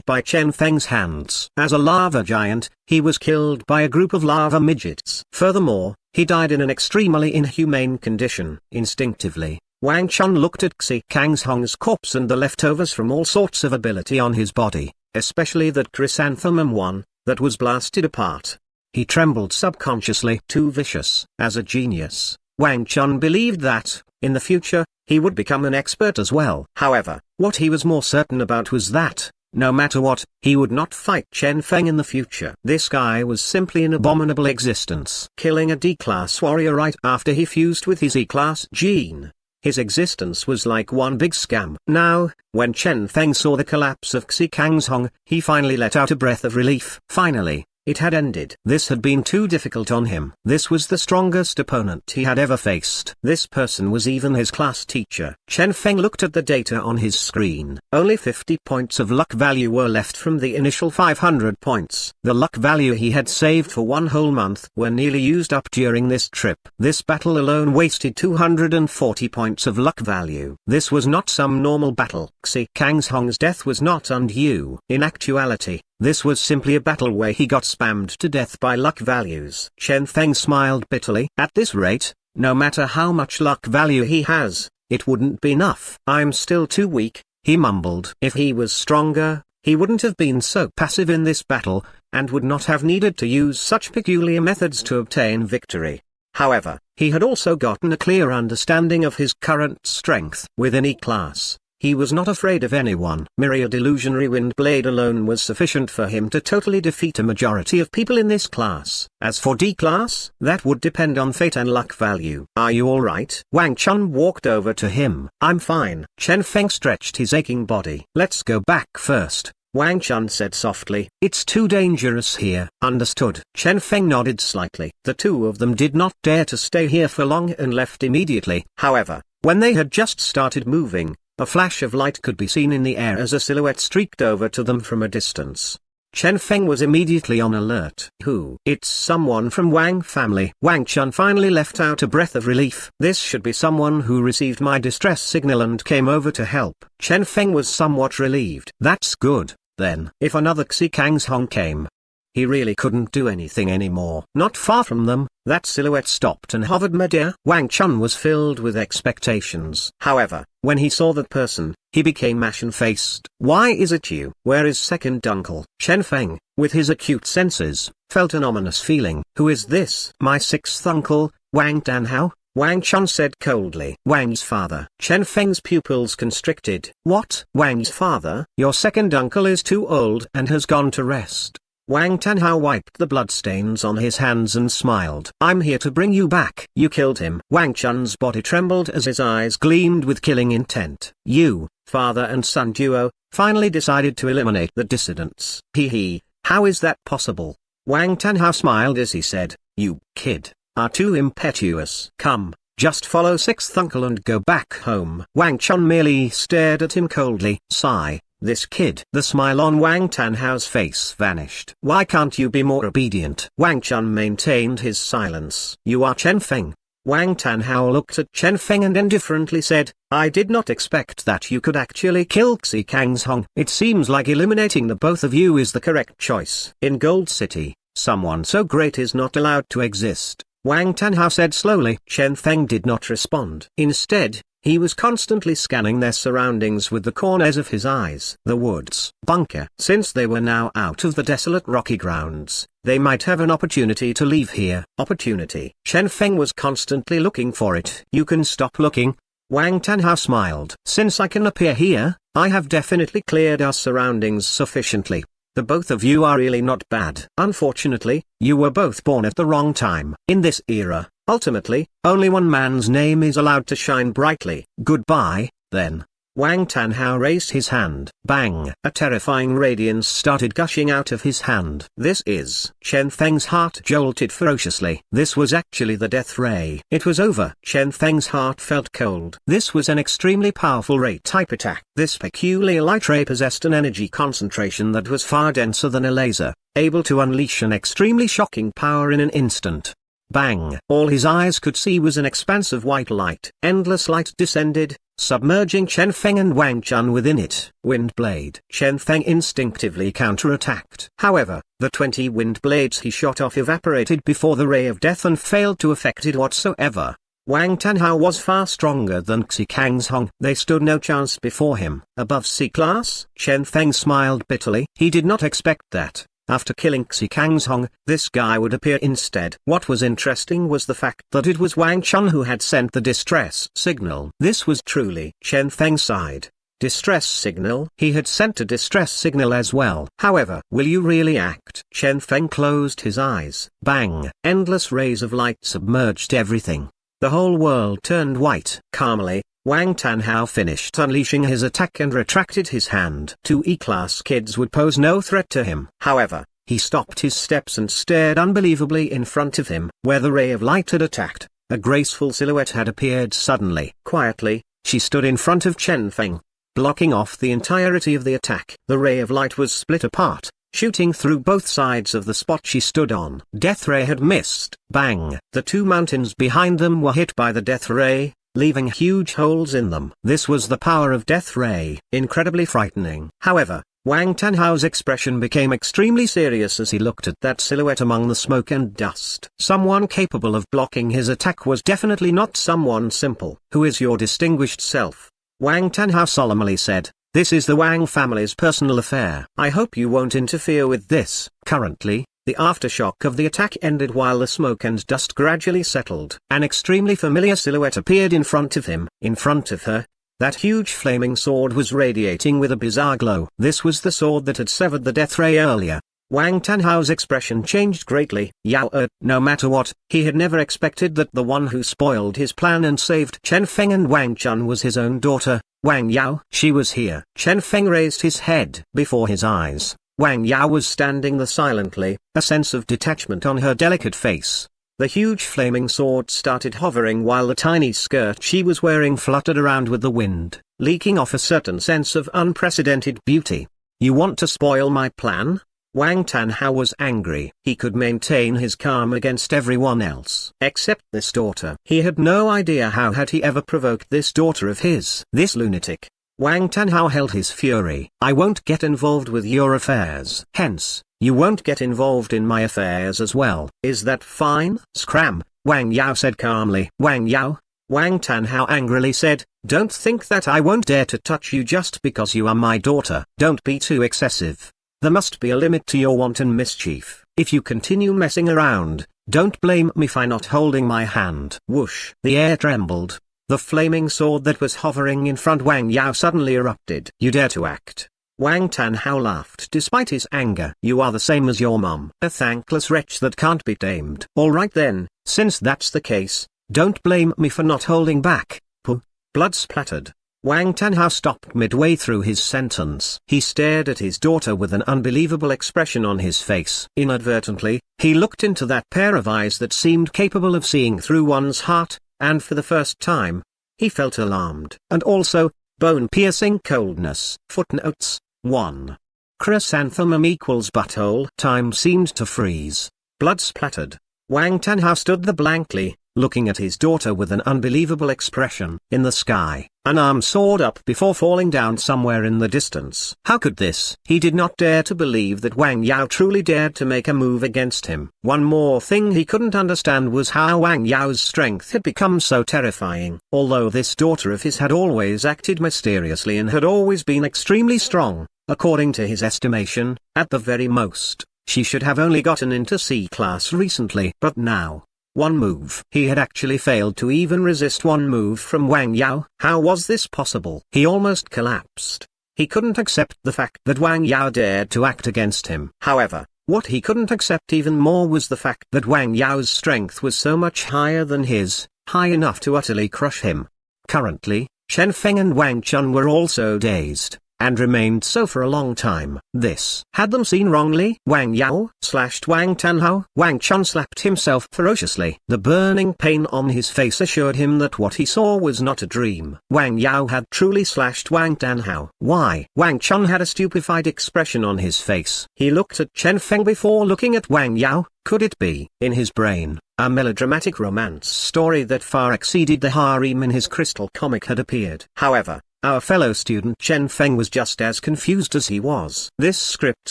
by Chen Feng's hands. As a lava giant, he was killed by a group of lava midgets. Furthermore, he died in an extremely inhumane condition. Instinctively, Wang Chun looked at Ch.76's corpse and the leftovers from all sorts of ability on his body, especially that chrysanthemum one, that was blasted apart. He trembled subconsciously. Too vicious. As a genius, Wang Chun believed that, in the future, he would become an expert as well. However, what he was more certain about was that, no matter what, he would not fight Chen Feng in the future. This guy was simply an abominable existence. Killing a D-class warrior right after he fused with his E-class gene. His existence was like one big scam. Now, when Chen Feng saw the collapse of Ch.76, he finally let out a breath of relief. Finally, it had ended. This had been too difficult on him. This was the strongest opponent he had ever faced. This person was even his class teacher. Chen Feng looked at the data on his screen. Only 50 points of luck value were left from the initial 500 points. The luck value he had saved for one whole month were nearly used up during this trip. This battle alone wasted 240 points of luck value. This was not some normal battle. Ch.76's death was not undue. In actuality, this was simply a battle where he got spammed to death by luck values. Chen Feng smiled bitterly. At this rate, no matter how much luck value he has, it wouldn't be enough. I'm still too weak, he mumbled. If he was stronger, he wouldn't have been so passive in this battle, and would not have needed to use such peculiar methods to obtain victory. However, he had also gotten a clear understanding of his current strength. Within E-class, he was not afraid of anyone. Myriad illusionary wind blade alone was sufficient for him to totally defeat a majority of people in this class. As for D-class, that would depend on fate and luck value. Are you alright? Wang Chun walked over to him. I'm fine. Chen Feng stretched his aching body. Let's go back first, Wang Chun said softly. It's too dangerous here. Understood. Chen Feng nodded slightly. The two of them did not dare to stay here for long and left immediately. However, when they had just started moving, a flash of light could be seen in the air as a silhouette streaked over to them from a distance. Chen Feng was immediately on alert. Who? It's someone from Wang family. Wang Chun finally let out a breath of relief. This should be someone who received my distress signal and came over to help. Chen Feng was somewhat relieved. That's good, then. If another Ch.76 came, he really couldn't do anything anymore. Not far from them, that silhouette stopped and hovered midair. Wang Chun was filled with expectations. However, when he saw that person, he became ashen-faced. Why is it you? Where is second uncle? Chen Feng, with his acute senses, felt an ominous feeling. Who is this? My sixth uncle, Wang Tanhao? Wang Chun said coldly. Wang's father. Chen Feng's pupils constricted. What? Wang's father? Your second uncle is too old and has gone to rest. Wang Tanhao wiped the bloodstains on his hands and smiled. I'm here to bring you back. You killed him. Wang Chun's body trembled as his eyes gleamed with killing intent. You, father and son duo, finally decided to eliminate the dissidents. Hee, how is that possible? Wang Tanhao smiled as he said, you, kid, are too impetuous. Come, just follow sixth uncle and go back home. Wang Chun merely stared at him coldly. Sigh. This kid. The smile on Wang Tanhao's face vanished. Why can't you be more obedient? Wang Chun maintained his silence. You are Chen Feng. Wang Tanhao looked at Chen Feng and indifferently said, I did not expect that you could actually kill Ch.76. It seems like eliminating the both of you is the correct choice. In Gold City, someone so great is not allowed to exist, Wang Tanhao said slowly. Chen Feng did not respond. Instead, he was constantly scanning their surroundings with the corners of his eyes. The woods, bunker. Since they were now out of the desolate rocky grounds, they might have an opportunity to leave here. Opportunity. Chen Feng was constantly looking for it. You can stop looking. Wang Tanhao smiled. Since I can appear here, I have definitely cleared our surroundings sufficiently. The both of you are really not bad. Unfortunately, you were both born at the wrong time. In this era, ultimately, only one man's name is allowed to shine brightly. Goodbye, then. Wang Tanhao raised his hand. Bang! A terrifying radiance started gushing out of his hand. This is... Chen Feng's heart jolted ferociously. This was actually the death ray. It was over. Chen Feng's heart felt cold. This was an extremely powerful ray-type attack. This peculiar light ray possessed an energy concentration that was far denser than a laser, able to unleash an extremely shocking power in an instant. Bang! All his eyes could see was an expanse of white light. Endless light descended, submerging Chen Feng and Wang Chun within it. Wind blade. Chen Feng instinctively counterattacked. However, the 20 wind blades he shot off evaporated before the ray of death and failed to affect it whatsoever. Wang Tanhao was far stronger than Ch.76. They stood no chance before him. Above C-class? Chen Feng smiled bitterly. He did not expect that. After killing Ch.76, this guy would appear instead. What was interesting was the fact that it was Wang Chun who had sent the distress signal. This was truly Chen Feng's side. Distress signal? He had sent a distress signal as well. However, will you really act? Chen Feng closed his eyes. Bang! Endless rays of light submerged everything. The whole world turned white. Calmly, Wang Tanhao finished unleashing his attack and retracted his hand. Two E-class kids would pose no threat to him. However, he stopped his steps and stared unbelievably in front of him. Where the ray of light had attacked, a graceful silhouette had appeared suddenly. Quietly, she stood in front of Chen Feng, blocking off the entirety of the attack. The ray of light was split apart, shooting through both sides of the spot she stood on. Death ray had missed. Bang! The two mountains behind them were hit by the death ray, leaving huge holes in them. This was the power of death ray. Incredibly frightening. However, Wang Tanhao's expression became extremely serious as he looked at that silhouette among the smoke and dust. Someone capable of blocking his attack was definitely not someone simple. Who is your distinguished self? Wang Tanhao solemnly said. This is the Wang family's personal affair. I hope you won't interfere with this. Currently, the aftershock of the attack ended while the smoke and dust gradually settled. An extremely familiar silhouette appeared in front of him. In front of her, that huge flaming sword was radiating with a bizarre glow. This was the sword that had severed the death ray earlier. Wang Tanhao's expression changed greatly. No matter what, he had never expected that the one who spoiled his plan and saved Chen Feng and Wang Chun was his own daughter, Wang Yao. She was here. Chen Feng raised his head. Before his eyes, Wang Yao was standing there silently, a sense of detachment on her delicate face. The huge flaming sword started hovering while the tiny skirt she was wearing fluttered around with the wind, leaking off a certain sense of unprecedented beauty. You want to spoil my plan? Wang Tanhao was angry. He could maintain his calm against everyone else except this daughter. He had no idea how had he ever provoked this daughter of his. This lunatic. Wang Tanhao held his fury. I won't get involved with your affairs. Hence, you won't get involved in my affairs as well. Is that fine? Scram, Wang Yao said calmly. Wang Yao? Wang Tanhao angrily said, don't think that I won't dare to touch you just because you are my daughter. Don't be too excessive. There must be a limit to your wanton mischief. If you continue messing around, don't blame me for not holding my hand. Whoosh. The air trembled. The flaming sword that was hovering in front Wang Yao suddenly erupted. You dare to act? Wang Tanhao laughed despite his anger. You are the same as your mum. A thankless wretch that can't be tamed. Alright then, since that's the case, don't blame me for not holding back. Puh. Blood splattered. Wang Tanhao stopped midway through his sentence. He stared at his daughter with an unbelievable expression on his face. Inadvertently, he looked into that pair of eyes that seemed capable of seeing through one's heart, and for the first time, he felt alarmed. And also, bone-piercing coldness. Footnotes 1. Chrysanthemum equals butthole. Time seemed to freeze. Blood splattered. Wang Tanhao stood there blankly, looking at his daughter with an unbelievable expression. In the sky, an arm soared up before falling down somewhere in the distance. How could this? He did not dare to believe that Wang Yao truly dared to make a move against him. One more thing he couldn't understand was how Wang Yao's strength had become so terrifying. Although this daughter of his had always acted mysteriously and had always been extremely strong, according to his estimation, at the very most, she should have only gotten into C-class recently. But now, one move. He had actually failed to even resist one move from Wang Yao. How was this possible? He almost collapsed. He couldn't accept the fact that Wang Yao dared to act against him. However, what he couldn't accept even more was the fact that Wang Yao's strength was so much higher than his, high enough to utterly crush him. Currently, Chen Feng and Wang Chun were also dazed, and remained so for a long time. This had them seen wrongly. Wang Yao slashed Wang Tanhao. Wang Chun slapped himself ferociously. The burning pain on his face assured him that what he saw was not a dream. Wang Yao had truly slashed Wang Tanhao. Why? Wang Chun had a stupefied expression on his face. He looked at Chen Feng before looking at Wang Yao. Could it be? In his brain, a melodramatic romance story that far exceeded the harem in his crystal comic had appeared. However, our fellow student Chen Feng was just as confused as he was. This script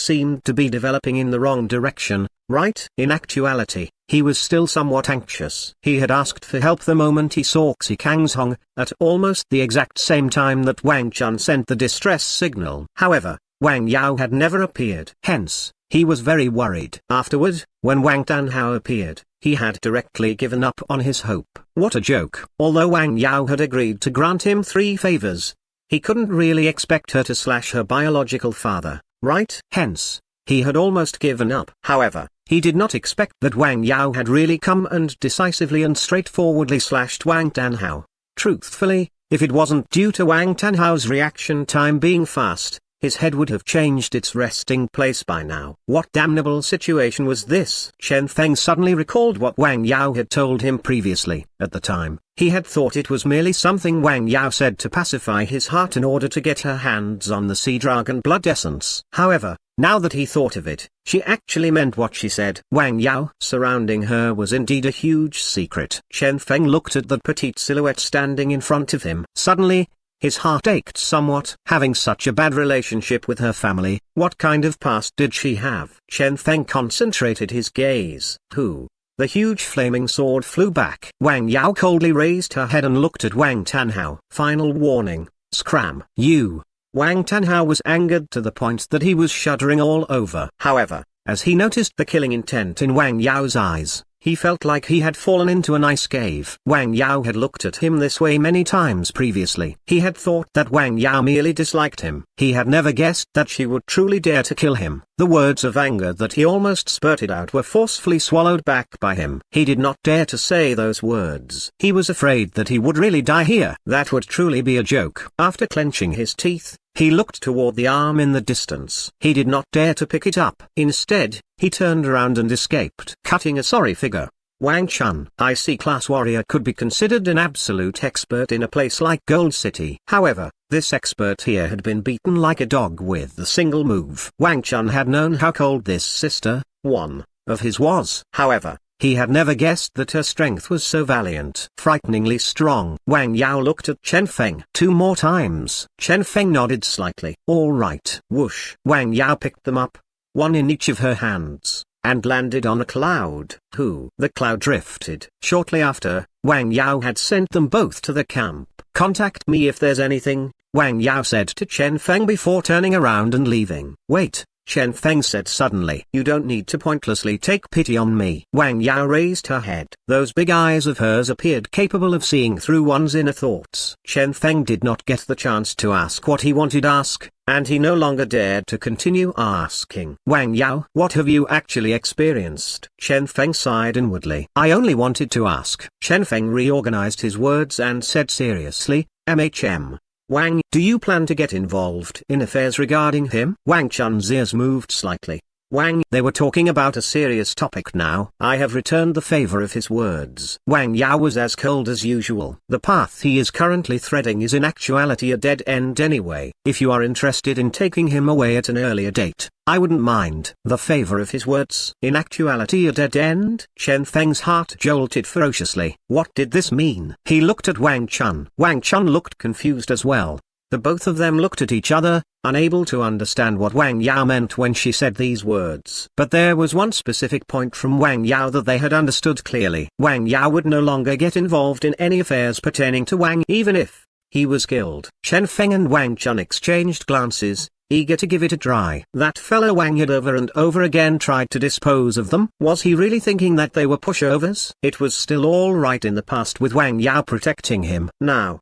seemed to be developing in the wrong direction, right? In actuality, he was still somewhat anxious. He had asked for help the moment he saw Ch.76, at almost the exact same time that Wang Chun sent the distress signal. However, Wang Yao had never appeared. Hence, He was very worried. Afterward, when Wang Danhao appeared, he had directly given up on his hope. What a joke. Although Wang Yao had agreed to grant him 3 favors, he couldn't really expect her to slash her biological father, right? Hence, he had almost given up. However, he did not expect that Wang Yao had really come and decisively and straightforwardly slashed Wang Danhao. Truthfully, if it wasn't due to Wang Danhao's reaction time being fast, his head would have changed its resting place by now. What damnable situation was this? Chen Feng suddenly recalled what Wang Yao had told him previously. At the time, he had thought it was merely something Wang Yao said to pacify his heart in order to get her hands on the sea dragon blood essence. However, now that he thought of it, she actually meant what she said. Wang Yao surrounding her was indeed a huge secret. Chen Feng looked at the petite silhouette standing in front of him. Suddenly, his heart ached somewhat. Having such a bad relationship with her family, what kind of past did she have? Chen Feng concentrated his gaze. Who? The huge flaming sword flew back. Wang Yao coldly raised her head and looked at Wang Danhao. Final warning, scram. You. Wang Danhao was angered to the point that he was shuddering all over. However, as he noticed the killing intent in Wang Yao's eyes, he felt like he had fallen into an ice cave. Wang Yao had looked at him this way many times previously. He had thought that Wang Yao merely disliked him. He had never guessed that she would truly dare to kill him. The words of anger that he almost spurted out were forcefully swallowed back by him. He did not dare to say those words. He was afraid that he would really die here. That would truly be a joke. After clenching his teeth, he looked toward the arm in the distance. He did not dare to pick it up. Instead, he turned around and escaped. Cutting a sorry figure. Wang Chun, IC class warrior, could be considered an absolute expert in a place like Gold City. However, this expert here had been beaten like a dog with a single move. Wang Chun had known how cold this sister, one, of his was. However, he had never guessed that her strength was so valiant. Frighteningly strong. Wang Yao looked at Chen Feng 2 more times. Chen Feng nodded slightly. All right. Whoosh. Wang Yao picked them up, one in each of her hands, and landed on a cloud. The cloud drifted. Shortly after, Wang Yao had sent them both to the camp. Contact me if there's anything, Wang Yao said to Chen Feng before turning around and leaving. Wait. Chen Feng said suddenly. You don't need to pointlessly take pity on me. Wang Yao raised her head. Those big eyes of hers appeared capable of seeing through one's inner thoughts. Chen Feng did not get the chance to ask what he wanted to ask, and he no longer dared to continue asking. Wang Yao, what have you actually experienced? Chen Feng sighed inwardly. I only wanted to ask. Chen Feng reorganized his words and said seriously, MHM. Wang, do you plan to get involved in affairs regarding him? Wang Chun's ears moved slightly. Wang, they were talking about a serious topic now. I have returned the favor of his words. Wang Yao was as cold as usual. The path he is currently threading is in actuality a dead end anyway. If you are interested in taking him away at an earlier date, I wouldn't mind. The favor of his words. In actuality a dead end? Chen Feng's heart jolted ferociously. What did this mean? He looked at Wang Chun. Wang Chun looked confused as well. The both of them looked at each other, unable to understand what Wang Yao meant when she said these words. But there was one specific point from Wang Yao that they had understood clearly. Wang Yao would no longer get involved in any affairs pertaining to Wang even if he was killed. Chen Feng and Wang Chun exchanged glances, eager to give it a try. That fellow Wang had over and over again tried to dispose of them. Was he really thinking that they were pushovers? It was still all right in the past with Wang Yao protecting him. Now,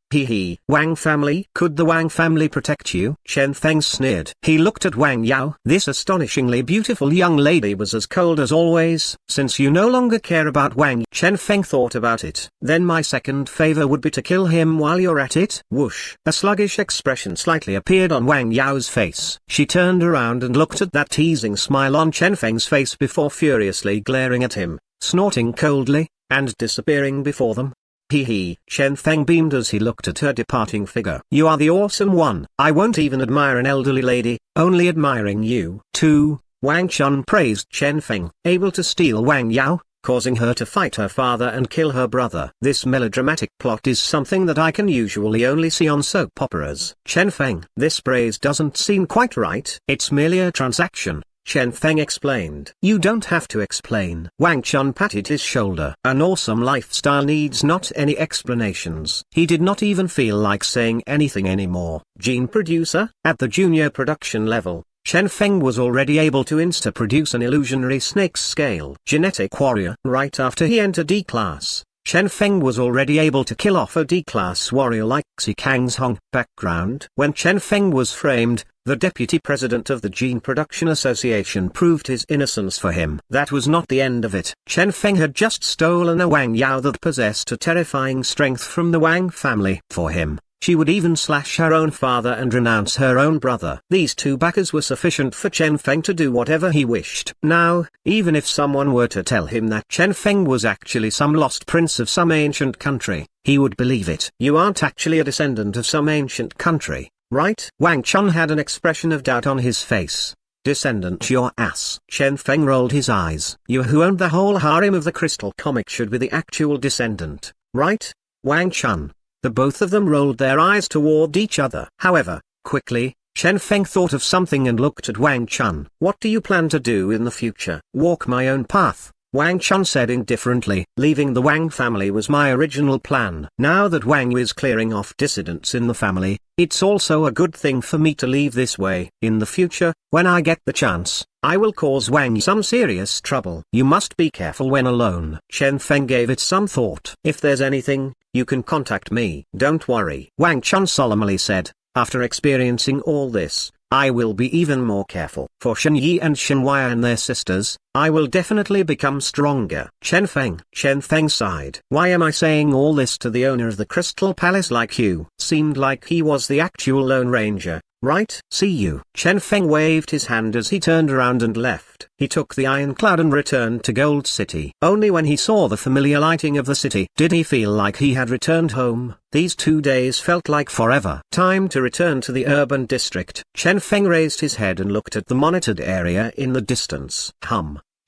Wang family? Could the Wang family protect you? Chen Feng sneered. He looked at Wang Yao. This astonishingly beautiful young lady was as cold as always. Since you no longer care about Wang, Chen Feng thought about it. Then my second favor would be to kill him while you're at it. Whoosh. A sluggish expression slightly appeared on Wang Yao's face. She turned around and looked at that teasing smile on Chen Feng's face before furiously glaring at him, snorting coldly, and disappearing before them. Chen Feng beamed as he looked at her departing figure. You are the awesome one. I won't even admire an elderly lady, only admiring you. Too. Wang Chun praised Chen Feng, able to steal Wang Yao, causing her to fight her father and kill her brother. This melodramatic plot is something that I can usually only see on soap operas. Chen Feng, this praise doesn't seem quite right. It's merely a transaction, Chen Feng explained. You don't have to explain. Wang Chun patted his shoulder. An awesome lifestyle needs not any explanations. He did not even feel like saying anything anymore. Gene producer? At the junior production level, Chen Feng was already able to insta-produce an illusionary snake-scale genetic warrior. Right after he entered D-class, Chen Feng was already able to kill off a D-class warrior like Xi Kang's Hong. Background: when Chen Feng was framed, the deputy president of the Gene Production Association proved his innocence for him. That was not the end of it. Chen Feng had just stolen a Wang Yao that possessed a terrifying strength from the Wang family. For him, she would even slash her own father and renounce her own brother. These two backers were sufficient for Chen Feng to do whatever he wished. Now, even if someone were to tell him that Chen Feng was actually some lost prince of some ancient country, he would believe it. You aren't actually a descendant of some ancient country, right? Wang Chun had an expression of doubt on his face. Descendant your ass. Chen Feng rolled his eyes. You who owned the whole harem of the crystal comic should be the actual descendant, right? Wang Chun. The both of them rolled their eyes toward each other. However, quickly, Chen Feng thought of something and looked at Wang Chun. What do you plan to do in the future? Walk my own path, Wang Chun said indifferently. Leaving the Wang family was my original plan. Now that Wang is clearing off dissidents in the family, it's also a good thing for me to leave this way. In the future, when I get the chance, I will cause Wang some serious trouble. You must be careful when alone. Chen Feng gave it some thought. If there's anything, you can contact me. Don't worry, Wang Chun solemnly said. After experiencing all this, I will be even more careful. For Shen Yi and Shen Wei and their sisters, I will definitely become stronger. Chen Feng sighed. Why am I saying all this to the owner of the Crystal Palace like you? Seemed like he was the actual Lone Ranger, right? See you. Chen Feng waved his hand as he turned around and left. He took the Iron Cloud and returned to Gold City. Only when he saw the familiar lighting of the city did he feel like he had returned home. These 2 days felt like forever. Time to return to the urban district. Chen Feng raised his head and looked at the monitored area in the distance.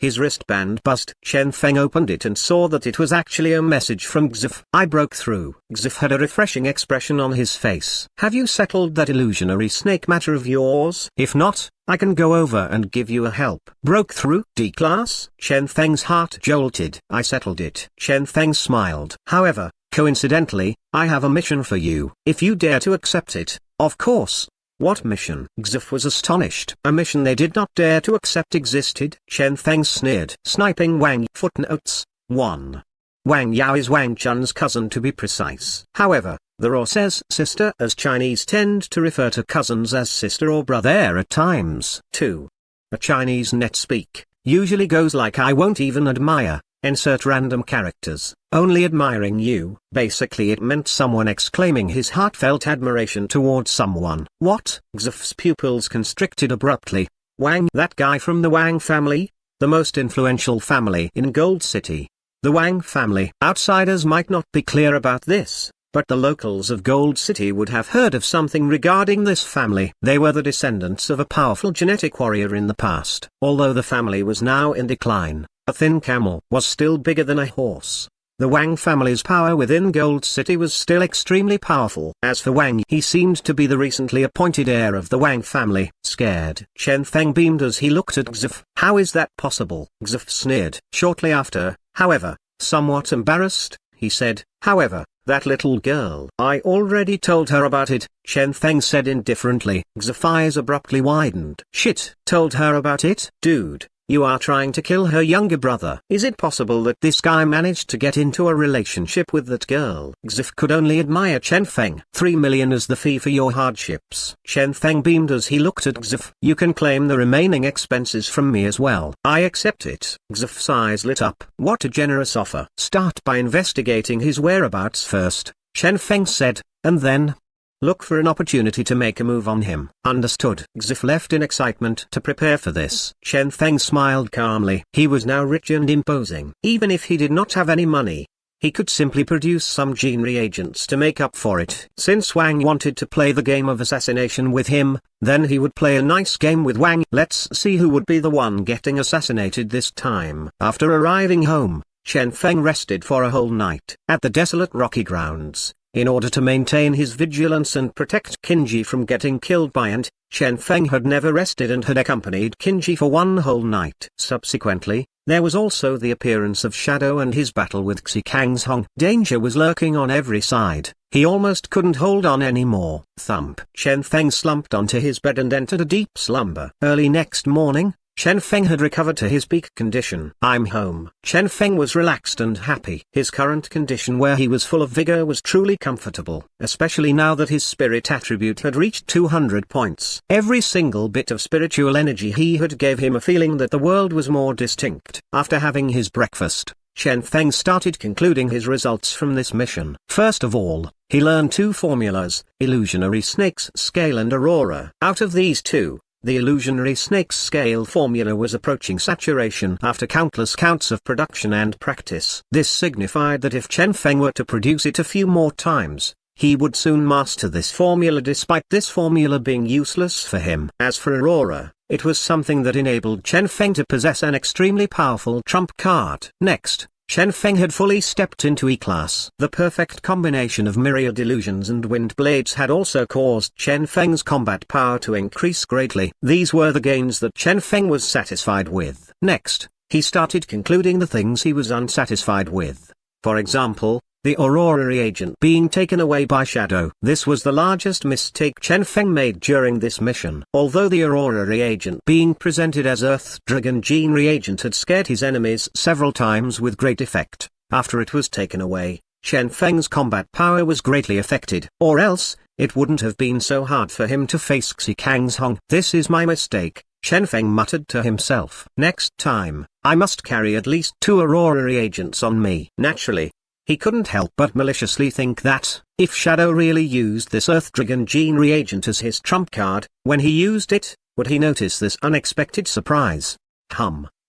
His wristband buzzed. Chen Feng opened it and saw that it was actually a message from Xif. I broke through. Xif had a refreshing expression on his face. Have you settled that illusionary snake matter of yours? If not, I can go over and give you a help. Broke through? D-class? Chen Feng's heart jolted. I settled it. Chen Feng smiled. However, coincidentally, I have a mission for you. If you dare to accept it, of course. What mission? Xif was astonished. A mission they did not dare to accept existed? Chen Feng sneered. Sniping Wang. Footnotes 1. Wang Yao is Wang Chun's cousin to be precise. However, the Raw says sister as Chinese tend to refer to cousins as sister or brother at times. 2. A Chinese net speak usually goes like I won't even admire. Insert random characters, only admiring you. Basically it meant someone exclaiming his heartfelt admiration towards someone. What? Xif's pupils constricted abruptly. Wang, that guy from the Wang family? The most influential family in Gold City. The Wang family. Outsiders might not be clear about this, but the locals of Gold City would have heard of something regarding this family. They were the descendants of a powerful genetic warrior in the past. Although the family was now in decline, a thin camel was still bigger than a horse. The Wang family's power within Gold City was still extremely powerful. As for Wang, he seemed to be the recently appointed heir of the Wang family. Scared, Chen Feng beamed as he looked at Xif. How is that possible? Xif sneered. Shortly after, however, somewhat embarrassed, he said, however, that little girl. I already told her about it, Chen Feng said indifferently. Xif's eyes abruptly widened. Shit, told her about it? Dude. You are trying to kill her younger brother. Is it possible that this guy managed to get into a relationship with that girl? Xif could only admire Chen Feng. 3 million is the fee for your hardships. Chen Feng beamed as he looked at Xif. You can claim the remaining expenses from me as well. I accept it. Xif's eyes lit up. What a generous offer. Start by investigating his whereabouts first, Chen Feng said, and then look for an opportunity to make a move on him. Understood. Xif left in excitement to prepare for this. Chen Feng smiled calmly. He was now rich and imposing. Even if he did not have any money, he could simply produce some gene reagents to make up for it. Since Wang wanted to play the game of assassination with him, then he would play a nice game with Wang. Let's see who would be the one getting assassinated this time. After arriving home, Chen Feng rested for a whole night. At the desolate rocky grounds, In order to maintain his vigilance and protect Kinji from getting killed by Ant, Chen Feng had never rested and had accompanied Kinji for one whole night. Subsequently, there was also the appearance of Shadow and his battle with Xikang's. Danger was lurking on every side. He almost couldn't hold on anymore. Thump. Chen Feng slumped onto his bed and entered a deep slumber. Early next morning, Chen Feng had recovered to his peak condition. I'm home. Chen Feng was relaxed and happy. His current condition where he was full of vigor was truly comfortable, especially now that his spirit attribute had reached 200 points. Every single bit of spiritual energy he had gave him a feeling that the world was more distinct. After having his breakfast, Chen Feng started concluding his results from this mission. First of all, he learned two formulas, Illusionary Snake's Scale and Aurora. Out of these two, the Illusionary Snake's Scale formula was approaching saturation after countless counts of production and practice. This signified that if Chen Feng were to produce it a few more times, he would soon master this formula despite this formula being useless for him. As for Aurora, it was something that enabled Chen Feng to possess an extremely powerful trump card. Next, Chen Feng had fully stepped into E-Class. The perfect combination of myriad illusions and wind blades had also caused Chen Feng's combat power to increase greatly. These were the gains that Chen Feng was satisfied with. Next, he started concluding the things he was unsatisfied with. For example, the Aurora reagent being taken away by Shadow. This was the largest mistake Chen Feng made during this mission. Although the Aurora reagent being presented as Earth Dragon Gene reagent had scared his enemies several times with great effect, after it was taken away, Chen Feng's combat power was greatly affected. Or else, it wouldn't have been so hard for him to face Xikang's. This is my mistake, Chen Feng muttered to himself. Next time, I must carry at least 2 Aurora reagents on me. Naturally, he couldn't help but maliciously think that, if Shadow really used this Earth Dragon Gene reagent as his trump card, when he used it, would he notice this unexpected surprise?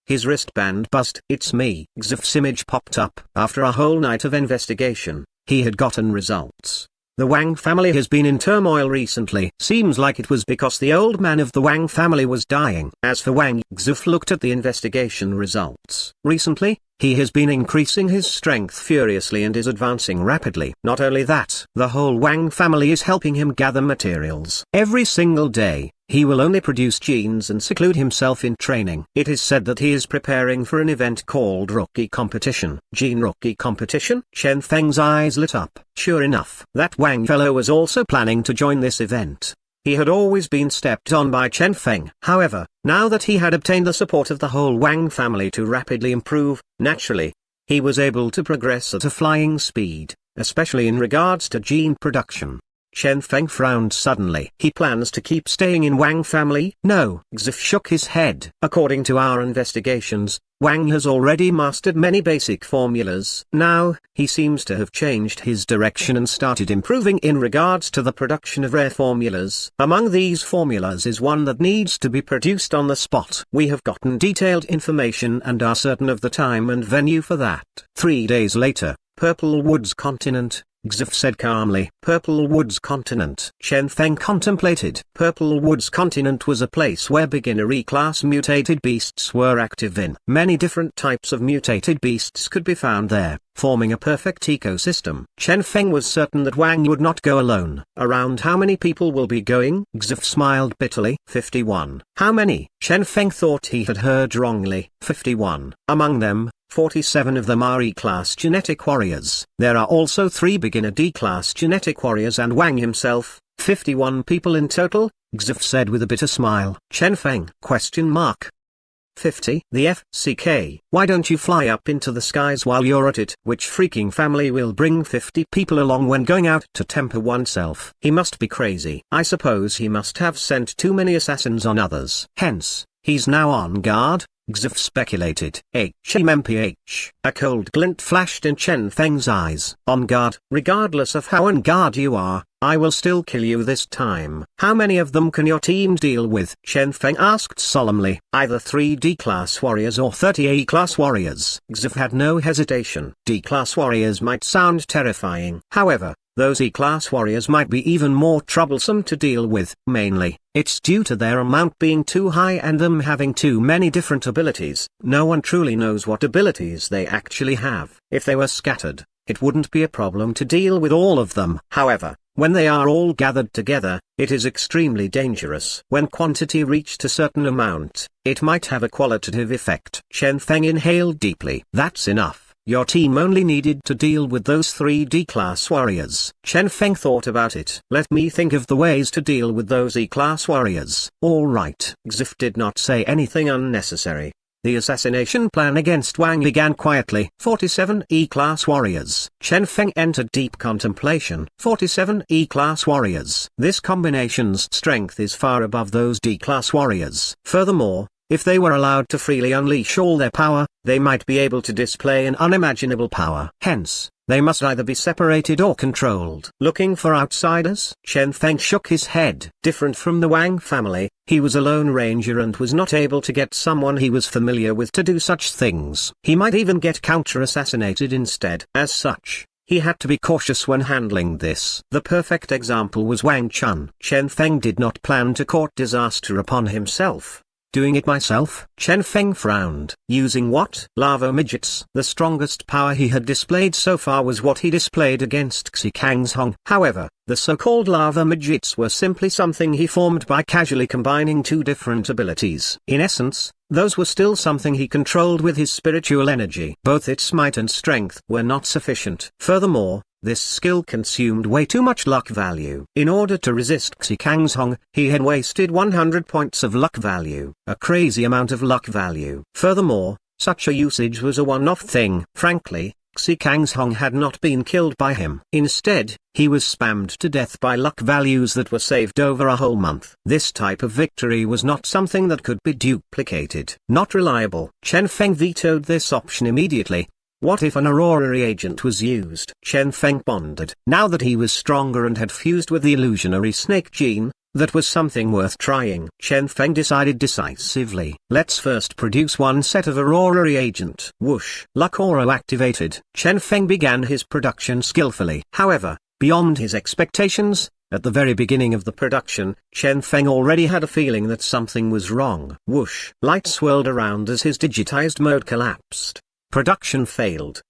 His wristband buzzed. It's me. Xif's image popped up. After a whole night of investigation, he had gotten results. The Wang family has been in turmoil recently. Seems like it was because the old man of the Wang family was dying. As for Wang, Xif looked at the investigation results. Recently, he has been increasing his strength furiously and is advancing rapidly. Not only that, the whole Wang family is helping him gather materials. Every single day, he will only produce genes and seclude himself in training. It is said that he is preparing for an event called Rookie Competition. Gene Rookie Competition? Chen Feng's eyes lit up. Sure enough, that Wang fellow was also planning to join this event. He had always been stepped on by Chen Feng. However, now that he had obtained the support of the whole Wang family to rapidly improve, naturally, he was able to progress at a flying speed, especially in regards to gene production. Chen Feng frowned suddenly. He plans to keep staying in Wang family? No. Xif shook his head. According to our investigations, Wang has already mastered many basic formulas. Now, he seems to have changed his direction and started improving in regards to the production of rare formulas. Among these formulas is one that needs to be produced on the spot. We have gotten detailed information and are certain of the time and venue for that. 3 days later, Purple Woods Continent. Xif said calmly. Purple Woods Continent. Chen Feng contemplated. Purple Woods Continent was a place where beginner E-Class mutated beasts were active in. Many different types of mutated beasts could be found there, forming a perfect ecosystem. Chen Feng was certain that Wang would not go alone. Around how many people will be going? Xif smiled bitterly. 51. How many? Chen Feng thought he had heard wrongly. 51. Among them, 47 of them are E-Class genetic warriors. There are also 3 beginner D-Class genetic warriors and Wang himself, 51 people in total, Xif said with a bitter smile. Chen Feng? 50. The FCK. Why don't you fly up into the skies while you're at it? Which freaking family will bring 50 people along when going out to temper oneself? He must be crazy. I suppose he must have sent too many assassins on others. Hence, he's now on guard. Xif speculated. HMMPH. A cold glint flashed in Chen Feng's eyes. On guard. Regardless of how on guard you are, I will still kill you this time. How many of them can your team deal with? Chen Feng asked solemnly. Either 3 D-Class warriors or 30 A-Class warriors. Xif had no hesitation. D-Class warriors might sound terrifying. However, those E-Class warriors might be even more troublesome to deal with. Mainly, it's due to their amount being too high and them having too many different abilities. No one truly knows what abilities they actually have. If they were scattered, it wouldn't be a problem to deal with all of them. However, when they are all gathered together, it is extremely dangerous. When quantity reached a certain amount, it might have a qualitative effect. Chen Feng inhaled deeply. That's enough. Your team only needed to deal with those 3 D-class warriors. Chen Feng thought about it. Let me think of the ways to deal with those E-class warriors. All right. Xif did not say anything unnecessary. The assassination plan against Wang began quietly. 47 E-class warriors. Chen Feng entered deep contemplation. 47 E-class warriors. This combination's strength is far above those D-class warriors. Furthermore, if they were allowed to freely unleash all their power, they might be able to display an unimaginable power. Hence, they must either be separated or controlled. Looking for outsiders? Chen Feng shook his head. Different from the Wang family, he was a lone ranger and was not able to get someone he was familiar with to do such things. He might even get counter-assassinated instead. As such, he had to be cautious when handling this. The perfect example was Wang Chun. Chen Feng did not plan to court disaster upon himself. Doing it myself? Chen Feng frowned. Using what? Lava midgets. The strongest power he had displayed so far was what he displayed against Xikang's. However, the so-called lava midgets were simply something he formed by casually combining 2 different abilities. In essence, those were still something he controlled with his spiritual energy. Both its might and strength were not sufficient. Furthermore, this skill consumed way too much luck value. In order to resist Xikang's, he had wasted 100 points of luck value, a crazy amount of luck value. Furthermore, such a usage was a one-off thing. Frankly, Xikang's had not been killed by him. Instead, he was spammed to death by luck values that were saved over a whole month. This type of victory was not something that could be duplicated. Not reliable. Chen Feng vetoed this option immediately. What if an Aurora reagent was used? Chen Feng pondered. Now that he was stronger and had fused with the illusionary snake gene, that was something worth trying. Chen Feng decided decisively. Let's first produce 1 set of Aurora reagent. Whoosh. Luck Aura activated. Chen Feng began his production skillfully. However, beyond his expectations, at the very beginning of the production, Chen Feng already had a feeling that something was wrong. Whoosh. Light swirled around as his digitized mode collapsed. Production failed?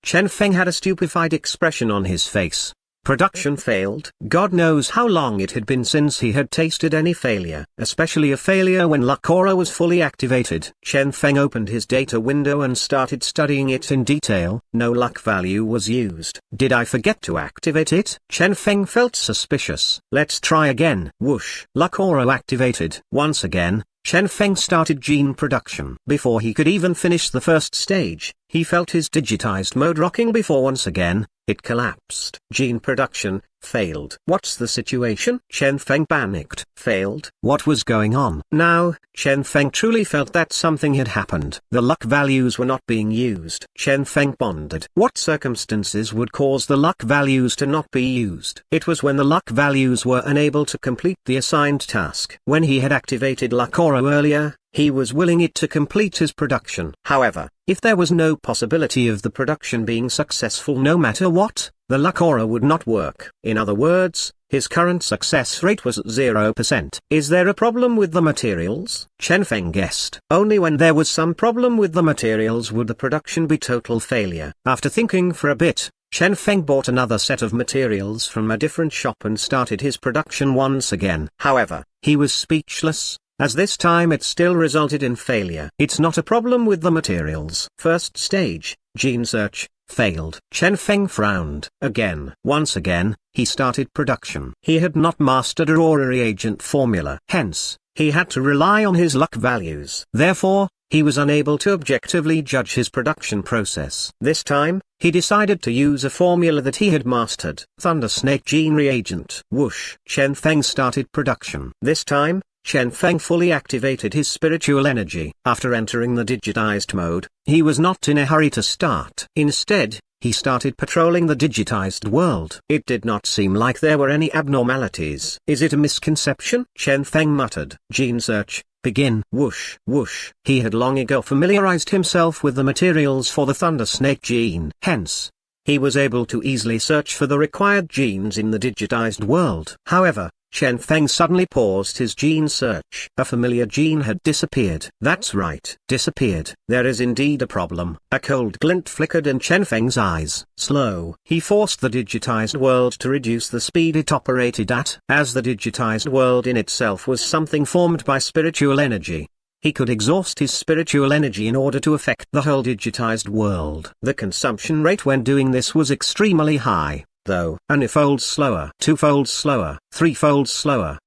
Chen Feng had a stupefied expression on his face. Production failed? God knows how long it had been since he had tasted any failure, especially a failure when Luck Aura was fully activated. Chen Feng opened his data window and started studying it in detail. No luck value was used. Did I forget to activate it? Chen Feng felt suspicious. Let's try again. Whoosh. Luck Aura activated. Once again, Chen Feng started gene production. Before he could even finish the first stage, he felt his digitized mode rocking before once again, it collapsed. Gene production failed. What's the situation? Chen Feng panicked. Failed? What was going on? Now, Chen Feng truly felt that something had happened. The luck values were not being used. Chen Feng pondered. What circumstances would cause the luck values to not be used? It was when the luck values were unable to complete the assigned task. When he had activated Luck Aura earlier, he was willing it to complete his production. However, if there was no possibility of the production being successful no matter what, the Luck Aura would not work. In other words, his current success rate was 0%. Is there a problem with the materials? Chen Feng guessed. Only when there was some problem with the materials would the production be total failure. After thinking for a bit, Chen Feng bought another set of materials from a different shop and started his production once again. However, he was speechless, as this time it still resulted in failure. It's not a problem with the materials. First stage, gene search, failed. Chen Feng frowned. Again. Once again, he started production. He had not mastered Aurora reagent formula. Hence, he had to rely on his luck values. Therefore, he was unable to objectively judge his production process. This time, he decided to use a formula that he had mastered. Thunder Snake Gene Reagent. Whoosh. Chen Feng started production. This time, Chen Feng fully activated his spiritual energy. After entering the digitized mode, he was not in a hurry to start. Instead, he started patrolling the digitized world. It did not seem like there were any abnormalities. Is it a misconception? Chen Feng muttered. Gene search, begin. Whoosh, whoosh. He had long ago familiarized himself with the materials for the Thunder Snake gene. Hence, he was able to easily search for the required genes in the digitized world. However, Chen Feng suddenly paused his gene search. A familiar gene had disappeared. That's right, disappeared. There is indeed a problem. A cold glint flickered in Chen Feng's eyes. Slow. He forced the digitized world to reduce the speed it operated at. As the digitized world in itself was something formed by spiritual energy, he could exhaust his spiritual energy in order to affect the whole digitized world. The consumption rate when doing this was extremely high, though. N-fold slower, 2-fold slower, 3-fold slower.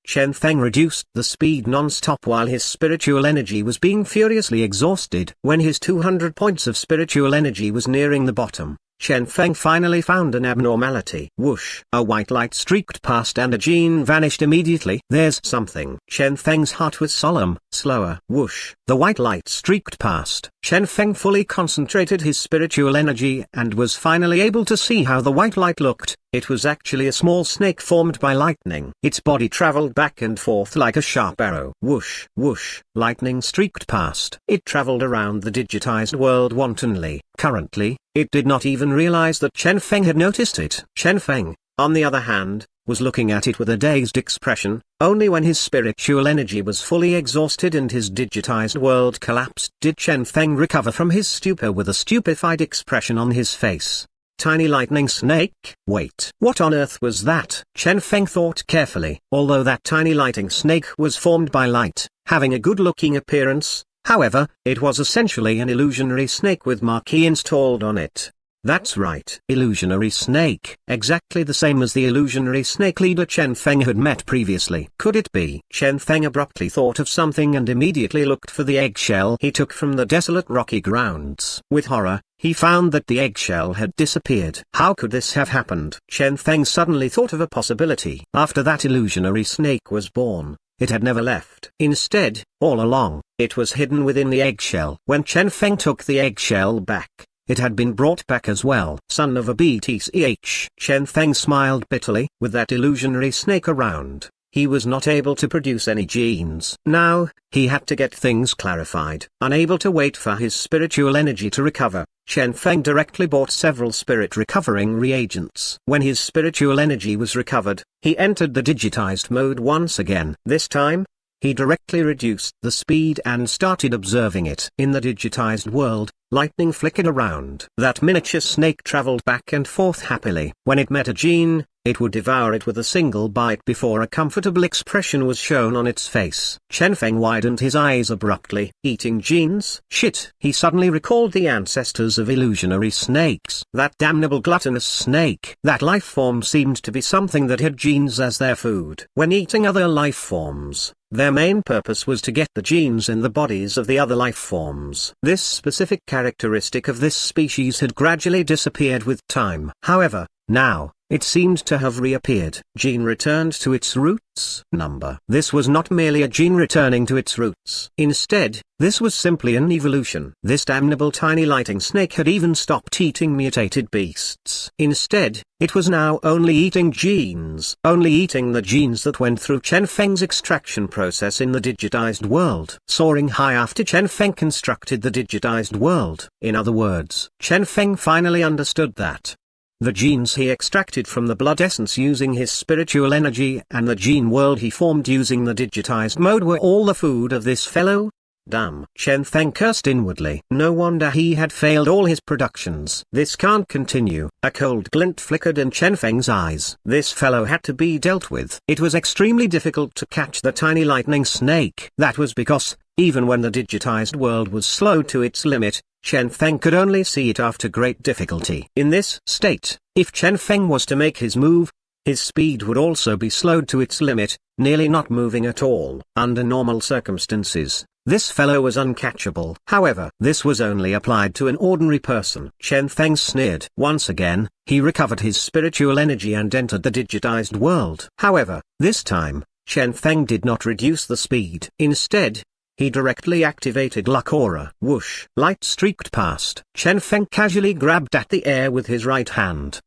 Chen Feng reduced the speed non-stop while his spiritual energy was being furiously exhausted. When his 200 points of spiritual energy was nearing the bottom, Chen Feng finally found an abnormality. Whoosh! A white light streaked past and a gene vanished immediately. There's something. Chen Feng's heart was solemn. Slower. Whoosh! The white light streaked past. Chen Feng fully concentrated his spiritual energy and was finally able to see how the white light looked. It was actually a small snake formed by lightning. Its body traveled back and forth like a sharp arrow. Whoosh! Whoosh! Lightning streaked past. It traveled around the digitized world wantonly. Currently, it did not even realize that Chen Feng had noticed it. Chen Feng, on the other hand, was looking at it with a dazed expression. Only when his spiritual energy was fully exhausted and his digitized world collapsed did Chen Feng recover from his stupor with a stupefied expression on his face. Tiny lightning snake? Wait. What on earth was that? Chen Feng thought carefully. Although that tiny lightning snake was formed by light, having a good-looking appearance, however, it was essentially an illusionary snake with marquee installed on it. That's right. Illusionary snake. Exactly the same as the illusionary snake leader Chen Feng had met previously. Could it be? Chen Feng abruptly thought of something and immediately looked for the eggshell he took from the desolate rocky grounds. With horror, he found that the eggshell had disappeared. How could this have happened? Chen Feng suddenly thought of a possibility. After that illusionary snake was born, it had never left. Instead, all along, it was hidden within the eggshell. When Chen Feng took the eggshell back, it had been brought back as well. Son of a BTCH. Chen Feng smiled bitterly. With that illusionary snake around, he was not able to produce any genes. Now, he had to get things clarified. Unable to wait for his spiritual energy to recover, Chen Feng directly bought several spirit recovering reagents. When his spiritual energy was recovered, he entered the digitized mode once again. This time, he directly reduced the speed and started observing it. In the digitized world, lightning flickered around. That miniature snake traveled back and forth happily. When it met a gene, it would devour it with a single bite before a comfortable expression was shown on its face. Chen Feng widened his eyes abruptly. Eating genes? Shit! He suddenly recalled the ancestors of illusionary snakes. That damnable gluttonous snake. That life form seemed to be something that had genes as their food. When eating other life forms, their main purpose was to get the genes in the bodies of the other life forms. This specific characteristic of this species had gradually disappeared with time. However, now, it seemed to have reappeared. Gene returned to its roots. Number. This was not merely a gene returning to its roots. Instead, this was simply an evolution. This damnable tiny lightning snake had even stopped eating mutated beasts. Instead, it was now only eating genes. Only eating the genes that went through Chen Feng's extraction process in the digitized world. Soaring high after Chen Feng constructed the digitized world. In other words, Chen Feng finally understood that the genes he extracted from the blood essence using his spiritual energy and the gene world he formed using the digitized mode were all the food of this fellow. Damn. Chen Feng cursed inwardly. No wonder he had failed all his productions. This can't continue. A cold glint flickered in Chen Feng's eyes. This fellow had to be dealt with. It was extremely difficult to catch the tiny lightning snake. That was because, even when the digitized world was slow to its limit, Chen Feng could only see it after great difficulty. In this state, if Chen Feng was to make his move, his speed would also be slowed to its limit, nearly not moving at all. Under normal circumstances, this fellow was uncatchable. However, this was only applied to an ordinary person. Chen Feng sneered. Once again, he recovered his spiritual energy and entered the digitized world. However, this time, Chen Feng did not reduce the speed. Instead, he directly activated Luck Aura. Whoosh! Light streaked past. Chen Feng casually grabbed at the air with his right hand.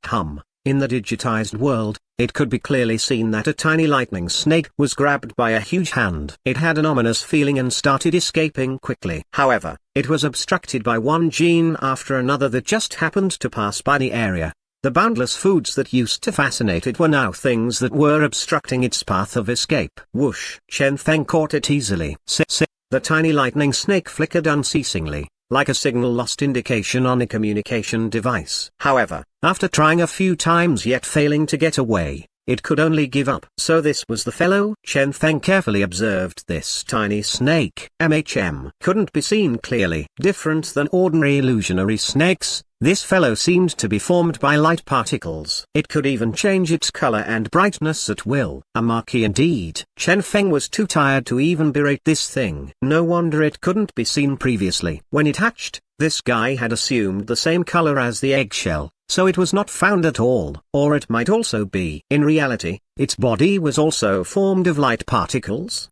In the digitized world, it could be clearly seen that a tiny lightning snake was grabbed by a huge hand. It had an ominous feeling and started escaping quickly. However, it was obstructed by one gene after another that just happened to pass by the area. The boundless foods that used to fascinate it were now things that were obstructing its path of escape. Whoosh! Chen Feng caught it easily. The tiny lightning snake flickered unceasingly, like a signal lost indication on a communication device. However, after trying a few times yet failing to get away, it could only give up. So this was the fellow? Chen Feng carefully observed this tiny snake. Couldn't be seen clearly. Different than ordinary illusionary snakes, this fellow seemed to be formed by light particles. It could even change its color and brightness at will. A marquee indeed. Chen Feng was too tired to even berate this thing. No wonder it couldn't be seen previously. When it hatched, this guy had assumed the same color as the eggshell, so it was not found at all. Or it might also be. In reality, its body was also formed of light particles.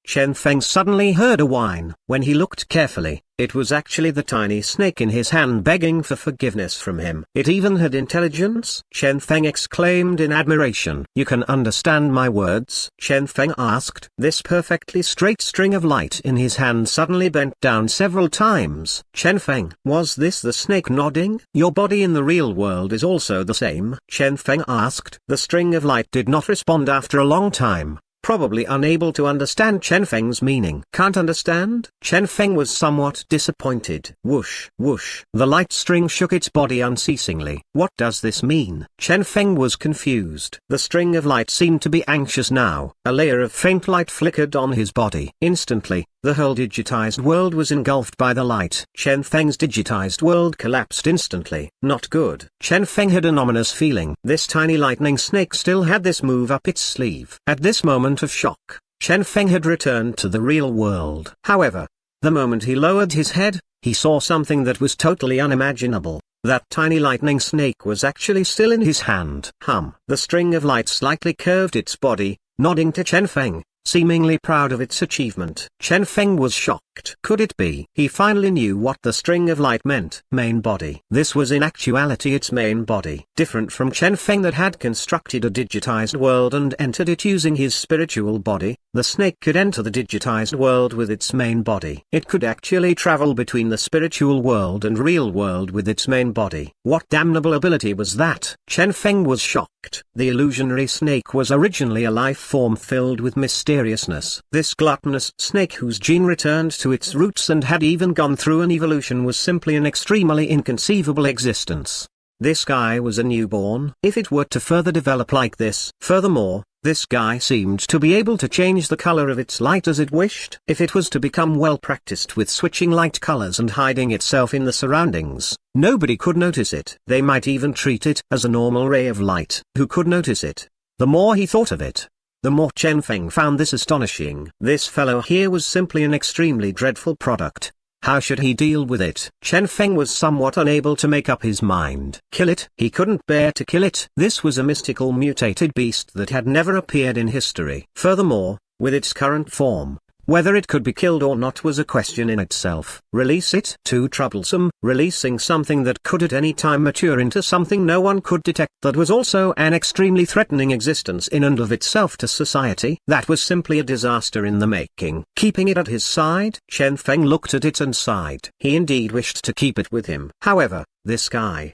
Chen Feng suddenly heard a whine. When he looked carefully, it was actually the tiny snake in his hand begging for forgiveness from him. It even had intelligence? Chen Feng exclaimed in admiration. You can understand my words? Chen Feng asked. This perfectly straight string of light in his hand suddenly bent down several times. Chen Feng, was this the snake nodding? Your body in the real world is also the same? Chen Feng asked. The string of light did not respond after a long time, probably unable to understand Chen Feng's meaning. Can't understand? Chen Feng was somewhat disappointed. Whoosh, whoosh. The light string shook its body unceasingly. What does this mean? Chen Feng was confused. The string of light seemed to be anxious now. A layer of faint light flickered on his body. Instantly, the whole digitized world was engulfed by the light. Chen Feng's digitized world collapsed instantly. Not good. Chen Feng had an ominous feeling. This tiny lightning snake still had this move up its sleeve. At this moment of shock, Chen Feng had returned to the real world. However, the moment he lowered his head, he saw something that was totally unimaginable. That tiny lightning snake was actually still in his hand. The string of light slightly curved its body, nodding to Chen Feng, seemingly proud of its achievement. Chen Feng was shocked. Could it be? He finally knew what the string of light meant. Main body. This was in actuality its main body. Different from Chen Feng that had constructed a digitized world and entered it using his spiritual body, the snake could enter the digitized world with its main body. It could actually travel between the spiritual world and real world with its main body. What damnable ability was that? Chen Feng was shocked. The illusionary snake was originally a life form filled with mysteriousness. This gluttonous snake whose gene returned to its roots and had even gone through an evolution was simply an extremely inconceivable existence. This guy was a newborn. If it were to further develop like this. Furthermore, this guy seemed to be able to change the color of its light as it wished. If it was to become well practiced with switching light colors and hiding itself in the surroundings, nobody could notice it. They might even treat it as a normal ray of light. Who could notice it? The more he thought of it, the more Chen Feng found this astonishing. This fellow here was simply an extremely dreadful product. How should he deal with it? Chen Feng was somewhat unable to make up his mind. Kill it? He couldn't bear to kill it. This was a mystical mutated beast that had never appeared in history. Furthermore, with its current form, whether it could be killed or not was a question in itself. Release it? Too troublesome. Releasing something that could at any time mature into something no one could detect that was also an extremely threatening existence in and of itself to society. That was simply a disaster in the making. Keeping it at his side? Chen Feng looked at it and sighed. He indeed wished to keep it with him. However, this guy,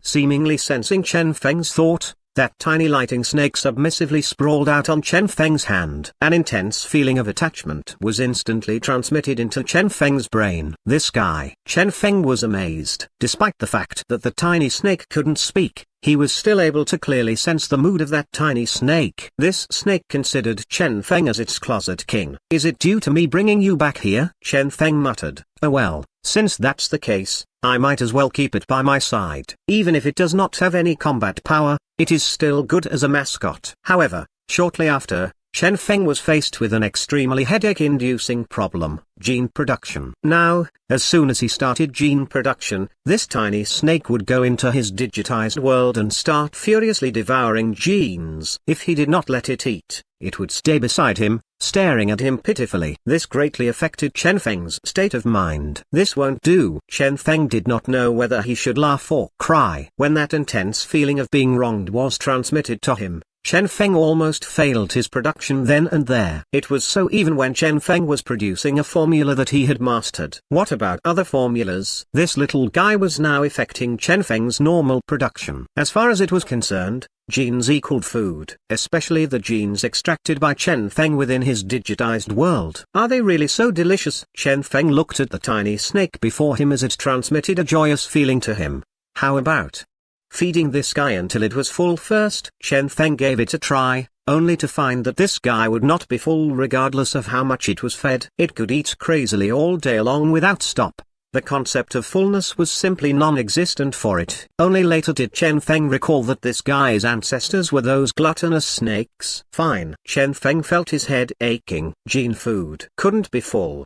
seemingly sensing Chen Feng's thought, that tiny lighting snake submissively sprawled out on Chen Feng's hand. An intense feeling of attachment was instantly transmitted into Chen Feng's brain. This guy. Chen Feng was amazed. Despite the fact that the tiny snake couldn't speak, he was still able to clearly sense the mood of that tiny snake. This snake considered Chen Feng as its closet king. Is it due to me bringing you back here? Chen Feng muttered. Oh well, since that's the case, I might as well keep it by my side. Even if it does not have any combat power, it is still good as a mascot. However, shortly after, Chen Feng was faced with an extremely headache-inducing problem, gene production. Now, as soon as he started gene production, this tiny snake would go into his digitized world and start furiously devouring genes. If he did not let it eat, it would stay beside him, staring at him pitifully. This greatly affected Chen Feng's state of mind. This won't do. Chen Feng did not know whether he should laugh or cry. When that intense feeling of being wronged was transmitted to him, Chen Feng almost failed his production then and there. It was so even when Chen Feng was producing a formula that he had mastered. What about other formulas? This little guy was now affecting Chen Feng's normal production. As far as it was concerned, genes equaled food, especially the genes extracted by Chen Feng within his digitized world. Are they really so delicious? Chen Feng looked at the tiny snake before him as it transmitted a joyous feeling to him. How about feeding this guy until it was full first? Chen Feng gave it a try, only to find that this guy would not be full regardless of how much it was fed. It could eat crazily all day long without stop. The concept of fullness was simply non-existent for it. Only later did Chen Feng recall that this guy's ancestors were those gluttonous snakes. Fine. Chen Feng felt his head aching. Gene food couldn't be full.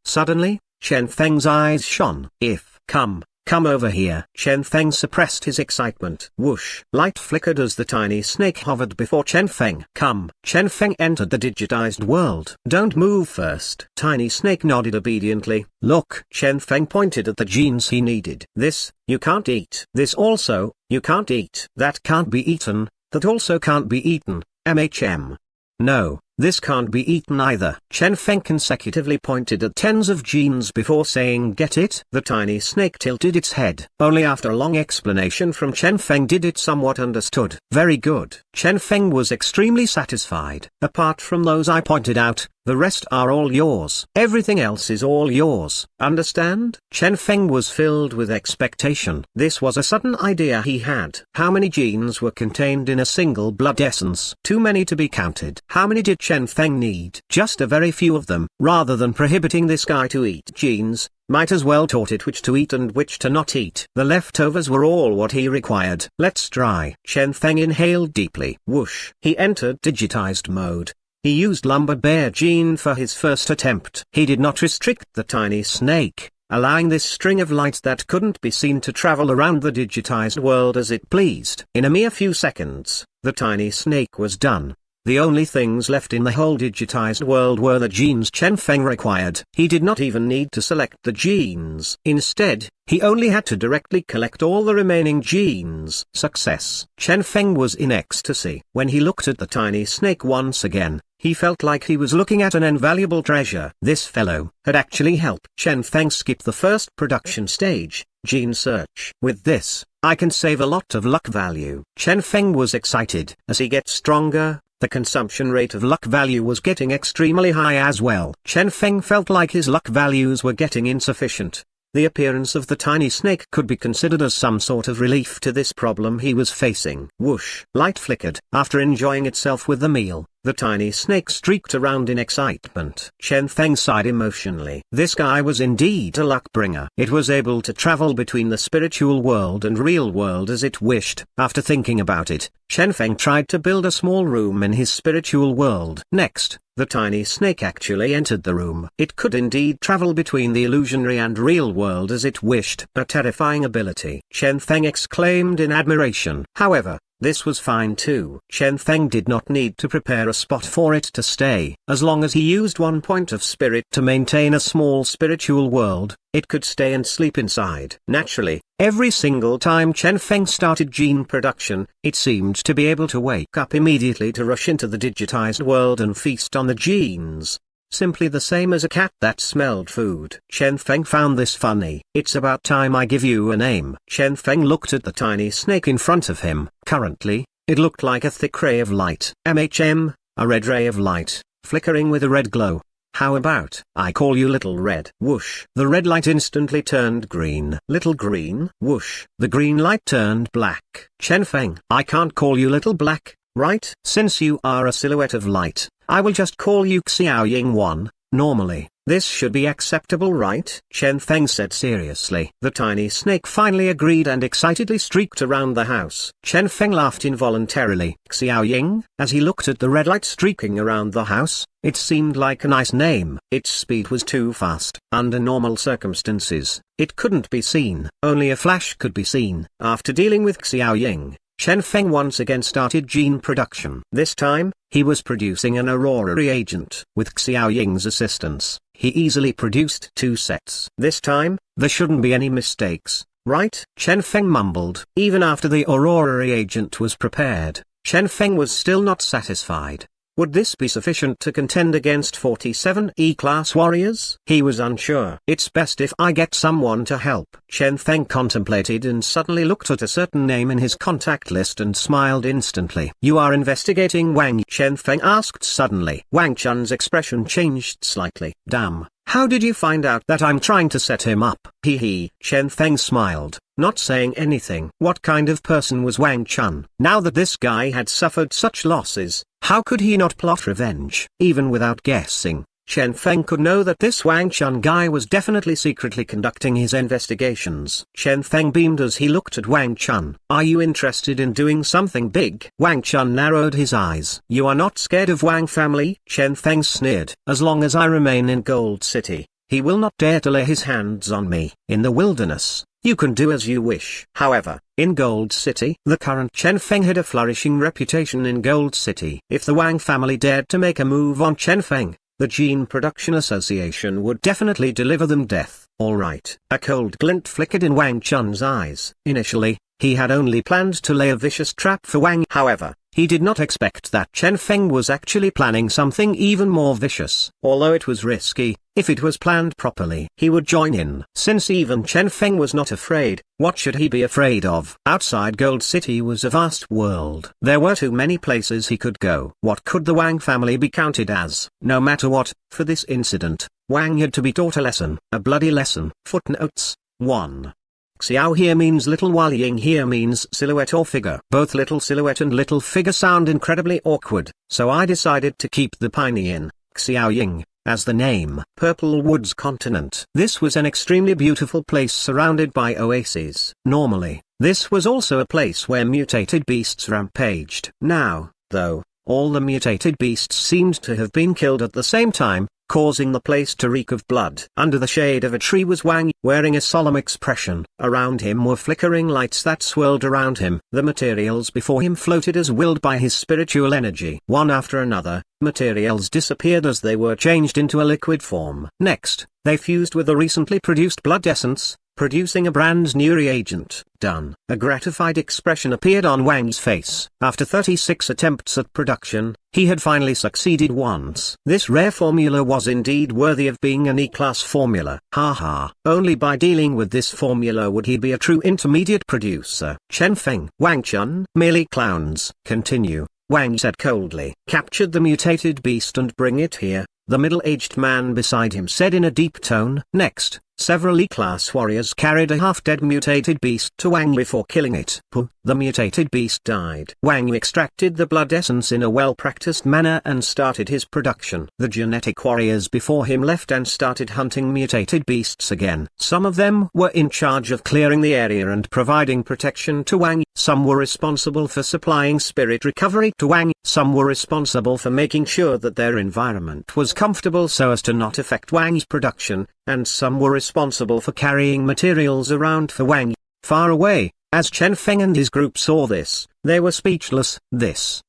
Suddenly, Chen Feng's eyes shone. Come over here. Chen Feng suppressed his excitement. Whoosh. Light flickered as the tiny snake hovered before Chen Feng. Come. Chen Feng entered the digitized world. Don't move first. Tiny snake nodded obediently. Look. Chen Feng pointed at the genes he needed. This, you can't eat. This also, you can't eat. That can't be eaten. That also can't be eaten. No. This can't be eaten either. Chen Feng consecutively pointed at tens of genes before saying get it? The tiny snake tilted its head. Only after a long explanation from Chen Feng did it somewhat understood. Very good. Chen Feng was extremely satisfied. Apart from those I pointed out, the rest are all yours. Everything else is all yours. Understand? Chen Feng was filled with expectation. This was a sudden idea he had. How many genes were contained in a single blood essence? Too many to be counted. How many did Chen Feng need? Just a very few of them. Rather than prohibiting this guy to eat genes, might as well taught it which to eat and which to not eat. The leftovers were all what he required. Let's try. Chen Feng inhaled deeply. Whoosh. He entered digitized mode. He used lumber bear gene for his first attempt. He did not restrict the tiny snake, allowing this string of light that couldn't be seen to travel around the digitized world as it pleased. In a mere few seconds, the tiny snake was done. The only things left in the whole digitized world were the genes Chen Feng required. He did not even need to select the genes. Instead, he only had to directly collect all the remaining genes. Success. Chen Feng was in ecstasy. When he looked at the tiny snake once again, he felt like he was looking at an invaluable treasure. This fellow had actually helped Chen Feng skip the first production stage, gene search. With this, I can save a lot of luck value. Chen Feng was excited. As he gets stronger, the consumption rate of luck value was getting extremely high as well. Chen Feng felt like his luck values were getting insufficient. The appearance of the tiny snake could be considered as some sort of relief to this problem he was facing. Whoosh. Light flickered. After enjoying itself with the meal, the tiny snake streaked around in excitement. Chen Feng sighed emotionally. This guy was indeed a luck bringer. It was able to travel between the spiritual world and real world as it wished. After thinking about it, Chen Feng tried to build a small room in his spiritual world. Next, the tiny snake actually entered the room. It could indeed travel between the illusionary and real world as it wished. A terrifying ability. Chen Feng exclaimed in admiration. However, this was fine too. Chen Feng did not need to prepare a spot for it to stay. As long as he used one point of spirit to maintain a small spiritual world, it could stay and sleep inside. Naturally, every single time Chen Feng started gene production, it seemed to be able to wake up immediately to rush into the digitized world and feast on the genes. Simply the same as a cat that smelled food. Chen Feng found this funny. It's about time I give you a name. Chen Feng looked at the tiny snake in front of him. Currently, it looked like a thick ray of light. A red ray of light, flickering with a red glow. How about I call you Little Red? Whoosh. The red light instantly turned green. Little Green. Whoosh. The green light turned black. Chen Feng. I can't call you Little Black, right? Since you are a silhouette of light, I will just call you Xiao Ying 1. Normally, this should be acceptable, right? Chen Feng said seriously. The tiny snake finally agreed and excitedly streaked around the house. Chen Feng laughed involuntarily. Xiao Ying, as he looked at the red light streaking around the house, it seemed like a nice name. Its speed was too fast. Under normal circumstances, it couldn't be seen. Only a flash could be seen. After dealing with Xiao Ying, Chen Feng once again started gene production. This time, he was producing an aurora reagent. With Xiao Ying's assistance, he easily produced 2 sets. This time, there shouldn't be any mistakes, right? Chen Feng mumbled. Even after the aurora reagent was prepared, Chen Feng was still not satisfied. Would this be sufficient to contend against 47 E-class warriors? He was unsure. It's best if I get someone to help. Chen Feng contemplated and suddenly looked at a certain name in his contact list and smiled instantly. You are investigating Wang? Chen Feng asked suddenly. Wang Chun's expression changed slightly. Damn. How did you find out that I'm trying to set him up? Hee hee. Chen Feng smiled, not saying anything. What kind of person was Wang Chun? Now that this guy had suffered such losses, how could he not plot revenge? Even without guessing, Chen Feng could know that this Wang Chun guy was definitely secretly conducting his investigations. Chen Feng beamed as he looked at Wang Chun. Are you interested in doing something big? Wang Chun narrowed his eyes. You are not scared of Wang family? Chen Feng sneered. As long as I remain in Gold City, he will not dare to lay his hands on me. In the wilderness, you can do as you wish. However, in Gold City, the current Chen Feng had a flourishing reputation in Gold City. If the Wang family dared to make a move on Chen Feng, the Gene Production Association would definitely deliver them death. Alright. A cold glint flickered in Wang Chun's eyes. Initially, he had only planned to lay a vicious trap for Wang. However, he did not expect that Chen Feng was actually planning something even more vicious. Although it was risky, if it was planned properly, he would join in. Since even Chen Feng was not afraid, what should he be afraid of? Outside Gold City was a vast world. There were too many places he could go. What could the Wang family be counted as? No matter what, for this incident, Wang had to be taught a lesson. A bloody lesson. Footnotes 1. Xiao here means little while Ying here means silhouette or figure. Both little silhouette and little figure sound incredibly awkward, so I decided to keep the piney in, Xiao Ying, as the name. Purple Woods Continent. This was an extremely beautiful place surrounded by oases. Normally, this was also a place where mutated beasts rampaged. Now, though, all the mutated beasts seemed to have been killed at the same time, causing the place to reek of blood. Under the shade of a tree was Wang, wearing a solemn expression. Around him were flickering lights that swirled around him. The materials before him floated as willed by his spiritual energy. One after another, materials disappeared as they were changed into a liquid form. Next, they fused with the recently produced blood essence, producing a brand new reagent. Done. A gratified expression appeared on Wang's face. After 36 attempts at production, he had finally succeeded once. This rare formula was indeed worthy of being an E-class formula. Haha. Only by dealing with this formula would he be a true intermediate producer. Chen Feng. Wang Chun. Merely clowns. Continue, Wang said coldly. Captured the mutated beast and bring it here, the middle-aged man beside him said in a deep tone. Next, several E-class warriors carried a half-dead mutated beast to Wang before killing it. The mutated beast died. Wang extracted the blood essence in a well-practiced manner and started his production. The genetic warriors before him left and started hunting mutated beasts again. Some of them were in charge of clearing the area and providing protection to Wang. Some were responsible for supplying spirit recovery to Wang. Some were responsible for making sure that their environment was comfortable so as to not affect Wang's production, and some were responsible for carrying materials around for Wang. Far away, as Chen Feng and his group saw this, they were speechless.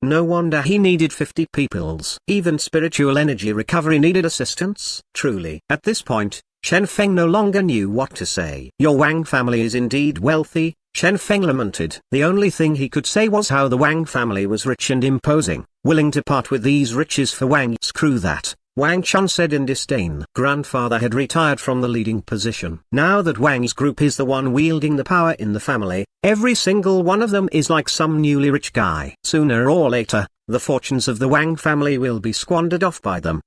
No wonder he needed 50 peoples. Even spiritual energy recovery needed assistance. Truly. At this point, Chen Feng no longer knew what to say. Your Wang family is indeed wealthy, Chen Feng lamented. The only thing he could say was how the Wang family was rich and imposing, willing to part with these riches for Wang. Screw that, Wang Chun said in disdain. Grandfather had retired from the leading position. Now that Wang's group is the one wielding the power in the family, every single one of them is like some newly rich guy. Sooner or later, the fortunes of the Wang family will be squandered off by them.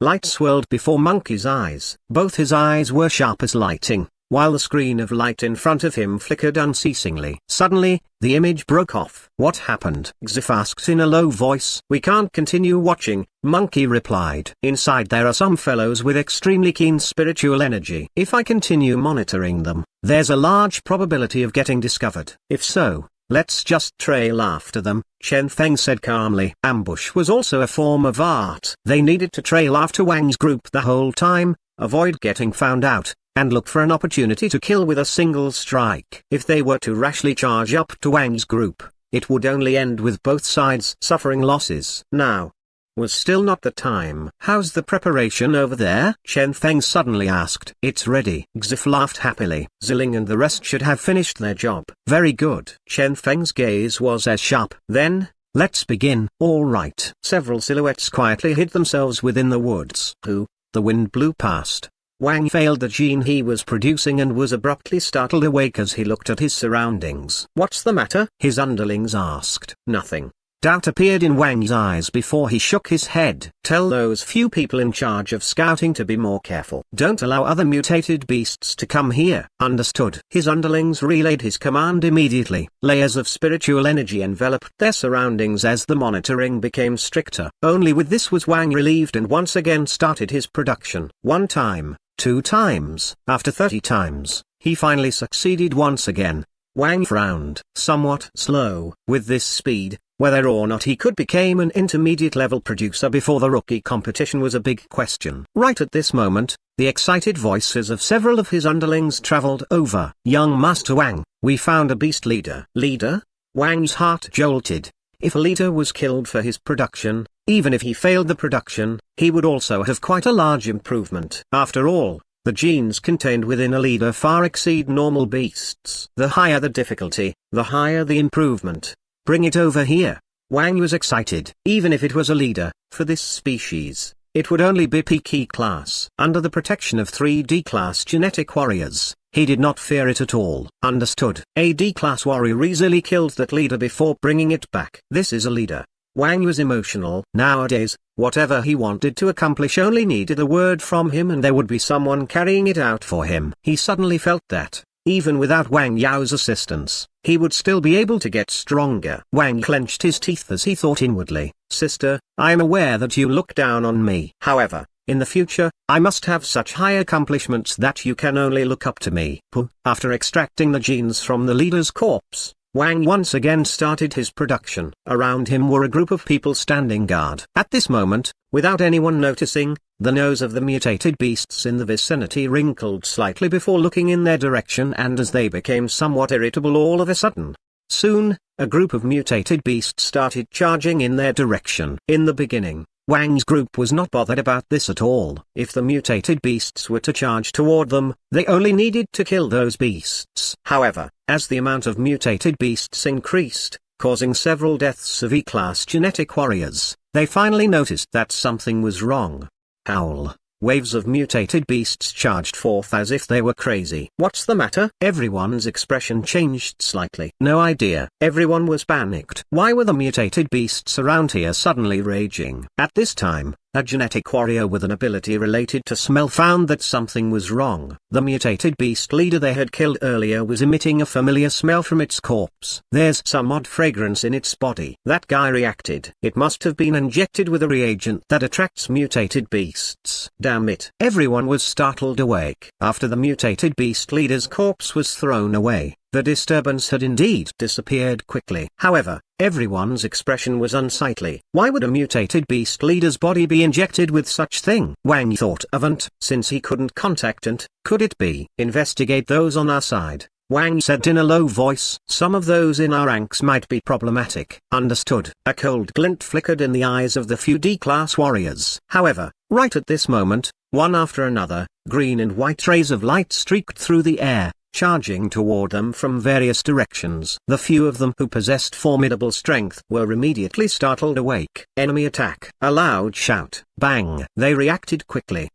Light swirled before Monkey's eyes. Both his eyes were sharp as lightning, while the screen of light in front of him flickered unceasingly. Suddenly, the image broke off. "What happened?" Xif asked in a low voice. "We can't continue watching," Monkey replied. "Inside there are some fellows with extremely keen spiritual energy. If I continue monitoring them, there's a large probability of getting discovered. If so, let's just trail after them," Chen Feng said calmly. Ambush was also a form of art. They needed to trail after Wang's group the whole time, avoid getting found out, and look for an opportunity to kill with a single strike. If they were to rashly charge up to Wang's group, it would only end with both sides suffering losses. Now was still not the time. "How's the preparation over there?" Chen Feng suddenly asked. "It's ready." Xif laughed happily. "Ziling and the rest should have finished their job." "Very good." Chen Feng's gaze was as sharp. "Then, let's begin." "All right." Several silhouettes quietly hid themselves within the woods. The wind blew past. Wang failed the gene he was producing and was abruptly startled awake as he looked at his surroundings. "What's the matter?" his underlings asked. "Nothing." Doubt appeared in Wang's eyes before he shook his head. "Tell those few people in charge of scouting to be more careful. Don't allow other mutated beasts to come here." "Understood." His underlings relayed his command immediately. Layers of spiritual energy enveloped their surroundings as the monitoring became stricter. Only with this was Wang relieved and once again started his production. 1 time, 2 times. After 30 times, he finally succeeded once again. Wang frowned. Somewhat slow. With this speed, whether or not he could become an intermediate-level producer before the rookie competition was a big question. Right at this moment, the excited voices of several of his underlings traveled over. "Young Master Wang, we found a beast leader." "Leader?" Wang's heart jolted. If a leader was killed for his production, even if he failed the production, he would also have quite a large improvement. After all, the genes contained within a leader far exceed normal beasts. The higher the difficulty, the higher the improvement. "Bring it over here." Wang was excited. Even if it was a leader, for this species, it would only be PK class. Under the protection of 3D class genetic warriors, he did not fear it at all. "Understood." A D-class warrior easily killed that leader before bringing it back. "This is a leader." Wang was emotional. Nowadays, whatever he wanted to accomplish only needed a word from him and there would be someone carrying it out for him. He suddenly felt that, even without Wang Yao's assistance, he would still be able to get stronger. Wang clenched his teeth as he thought inwardly, "Sister, I am aware that you look down on me. However, in the future, I must have such high accomplishments that you can only look up to me." After extracting the genes from the leader's corpse, Wang once again started his production. Around him were a group of people standing guard. At this moment, without anyone noticing, the nose of the mutated beasts in the vicinity wrinkled slightly before looking in their direction, and as they became somewhat irritable all of a sudden, soon, a group of mutated beasts started charging in their direction. In the beginning, Wang's group was not bothered about this at all. If the mutated beasts were to charge toward them, they only needed to kill those beasts. However, as the amount of mutated beasts increased, causing several deaths of E-class genetic warriors, they finally noticed that something was wrong. Howl. Waves of mutated beasts charged forth as if they were crazy. "What's the matter?" Everyone's expression changed slightly. "No idea." Everyone was panicked. Why were the mutated beasts around here suddenly raging? At this time, a genetic warrior with an ability related to smell found that something was wrong. The mutated beast leader they had killed earlier was emitting a familiar smell from its corpse. "There's some odd fragrance in its body." That guy reacted. "It must have been injected with a reagent that attracts mutated beasts." Damn it. Everyone was startled awake. After the mutated beast leader's corpse was thrown away, the disturbance had indeed disappeared quickly. However, everyone's expression was unsightly. Why would a mutated beast leader's body be injected with such thing? Wang thought of Ant. Since he couldn't contact Ant, could it be? "Investigate those on our side," Wang said in a low voice. "Some of those in our ranks might be problematic." "Understood." A cold glint flickered in the eyes of the few D-class warriors. However, right at this moment, one after another, green and white rays of light streaked through the air, charging toward them from various directions. The few of them who possessed formidable strength were immediately startled awake. "Enemy attack!" A loud shout. Bang! They reacted quickly.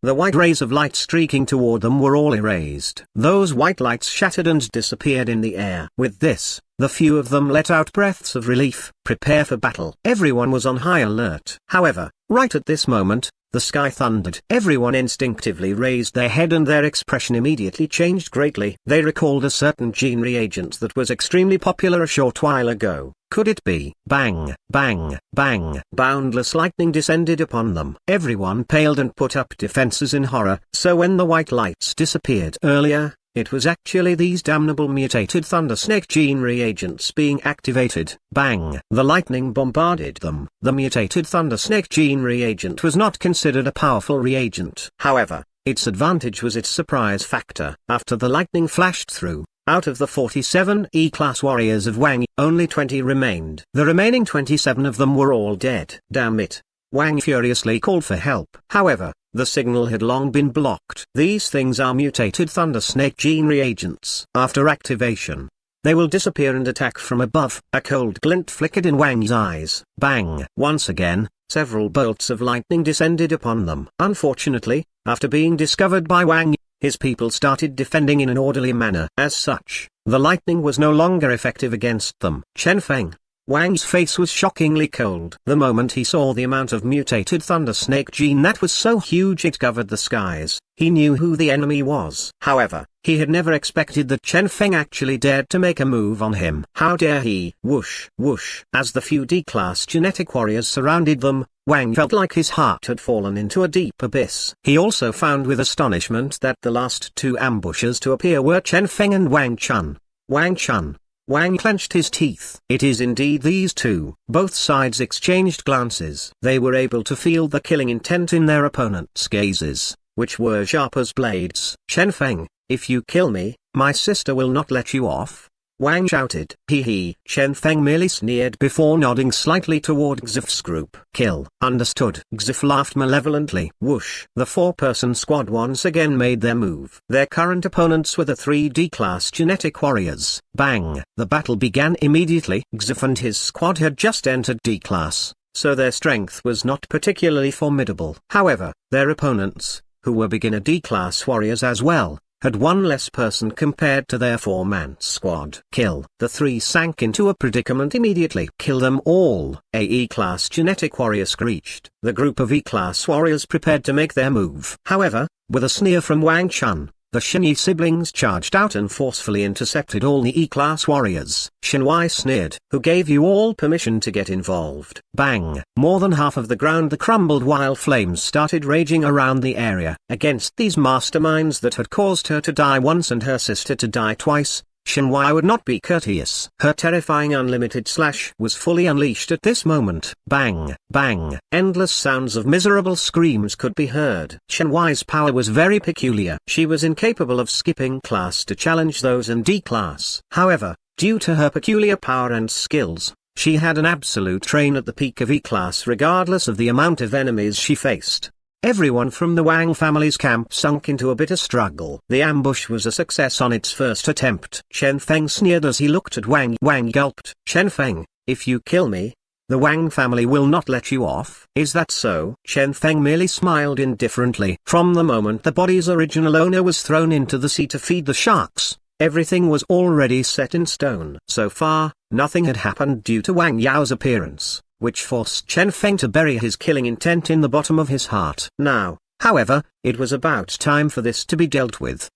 The white rays of light streaking toward them were all erased. Those white lights shattered and disappeared in the air. With this, the few of them let out breaths of relief. Prepare for battle. Everyone was on high alert. However, right at this moment, The sky thundered. Everyone instinctively raised their head and their expression immediately changed greatly. They recalled a certain gene reagent that was extremely popular a short while ago. Could it be? Bang, bang, bang. Boundless lightning descended upon them. Everyone paled and put up defenses in horror. So when the white lights disappeared earlier, it was actually these damnable mutated thundersnake gene reagents being activated. Bang! The lightning bombarded them. The mutated thundersnake gene reagent was not considered a powerful reagent. However, its advantage was its surprise factor. After the lightning flashed through, out of the 47 E-class warriors of Wang, only 20 remained. The remaining 27 of them were all dead. Damn it! Wang furiously called for help. However, the signal had long been blocked. These things are mutated thundersnake gene reagents. After activation, they will disappear and attack from above. A cold glint flickered in Wang's eyes. Bang! Once again, several bolts of lightning descended upon them. Unfortunately, after being discovered by Wang, his people started defending in an orderly manner. As such, the lightning was no longer effective against them. Chen Feng. Wang's face was shockingly cold. The moment he saw the amount of mutated thundersnake gene that was so huge it covered the skies, he knew who the enemy was. However, he had never expected that Chen Feng actually dared to make a move on him. How dare he? Whoosh, whoosh. As the few D-class genetic warriors surrounded them, Wang felt like his heart had fallen into a deep abyss. He also found with astonishment that the last two ambushers to appear were Chen Feng and Wang Chun. Wang Chun. Wang clenched his teeth. It is indeed these two. Both sides exchanged glances. They were able to feel the killing intent in their opponents' gazes, which were sharp as blades. Chen Feng, if you kill me, my sister will not let you off. Wang shouted. Hee. Chen Feng merely sneered before nodding slightly toward Xif's group. Kill. Understood. Xif laughed malevolently. Whoosh. The four-person squad once again made their move. Their current opponents were the 3D class genetic warriors. Bang. The battle began immediately. Xif and his squad had just entered D-class, so their strength was not particularly formidable. However, their opponents, who were beginner D-class warriors as well, had one less person compared to their four-man squad. Kill. The three sank into a predicament immediately. Kill them all. A E-class genetic warrior screeched. The group of E-class warriors prepared to make their move. However, with a sneer from Wang Chun, the Shenyi siblings charged out and forcefully intercepted all the E-class warriors. Shenyi sneered. Who gave you all permission to get involved? Bang! More than half of the ground crumbled while flames started raging around the area. Against these masterminds that had caused her to die once and her sister to die twice, Shenyi would not be courteous. Her terrifying unlimited slash was fully unleashed at this moment. Bang, bang. Endless sounds of miserable screams could be heard. Shenyi's power was very peculiar. She was incapable of skipping class to challenge those in D class. However, due to her peculiar power and skills, she had an absolute reign at the peak of E class regardless of the amount of enemies she faced. Everyone from the Wang family's camp sunk into a bitter struggle. The ambush was a success on its first attempt. Chen Feng sneered as he looked at Wang. Wang gulped. Chen Feng, if you kill me, the Wang family will not let you off. Is that so? Chen Feng merely smiled indifferently. From the moment the body's original owner was thrown into the sea to feed the sharks, everything was already set in stone. So far, nothing had happened due to Wang Yao's appearance, which forced Chen Feng to bury his killing intent in the bottom of his heart. Now, however, it was about time for this to be dealt with.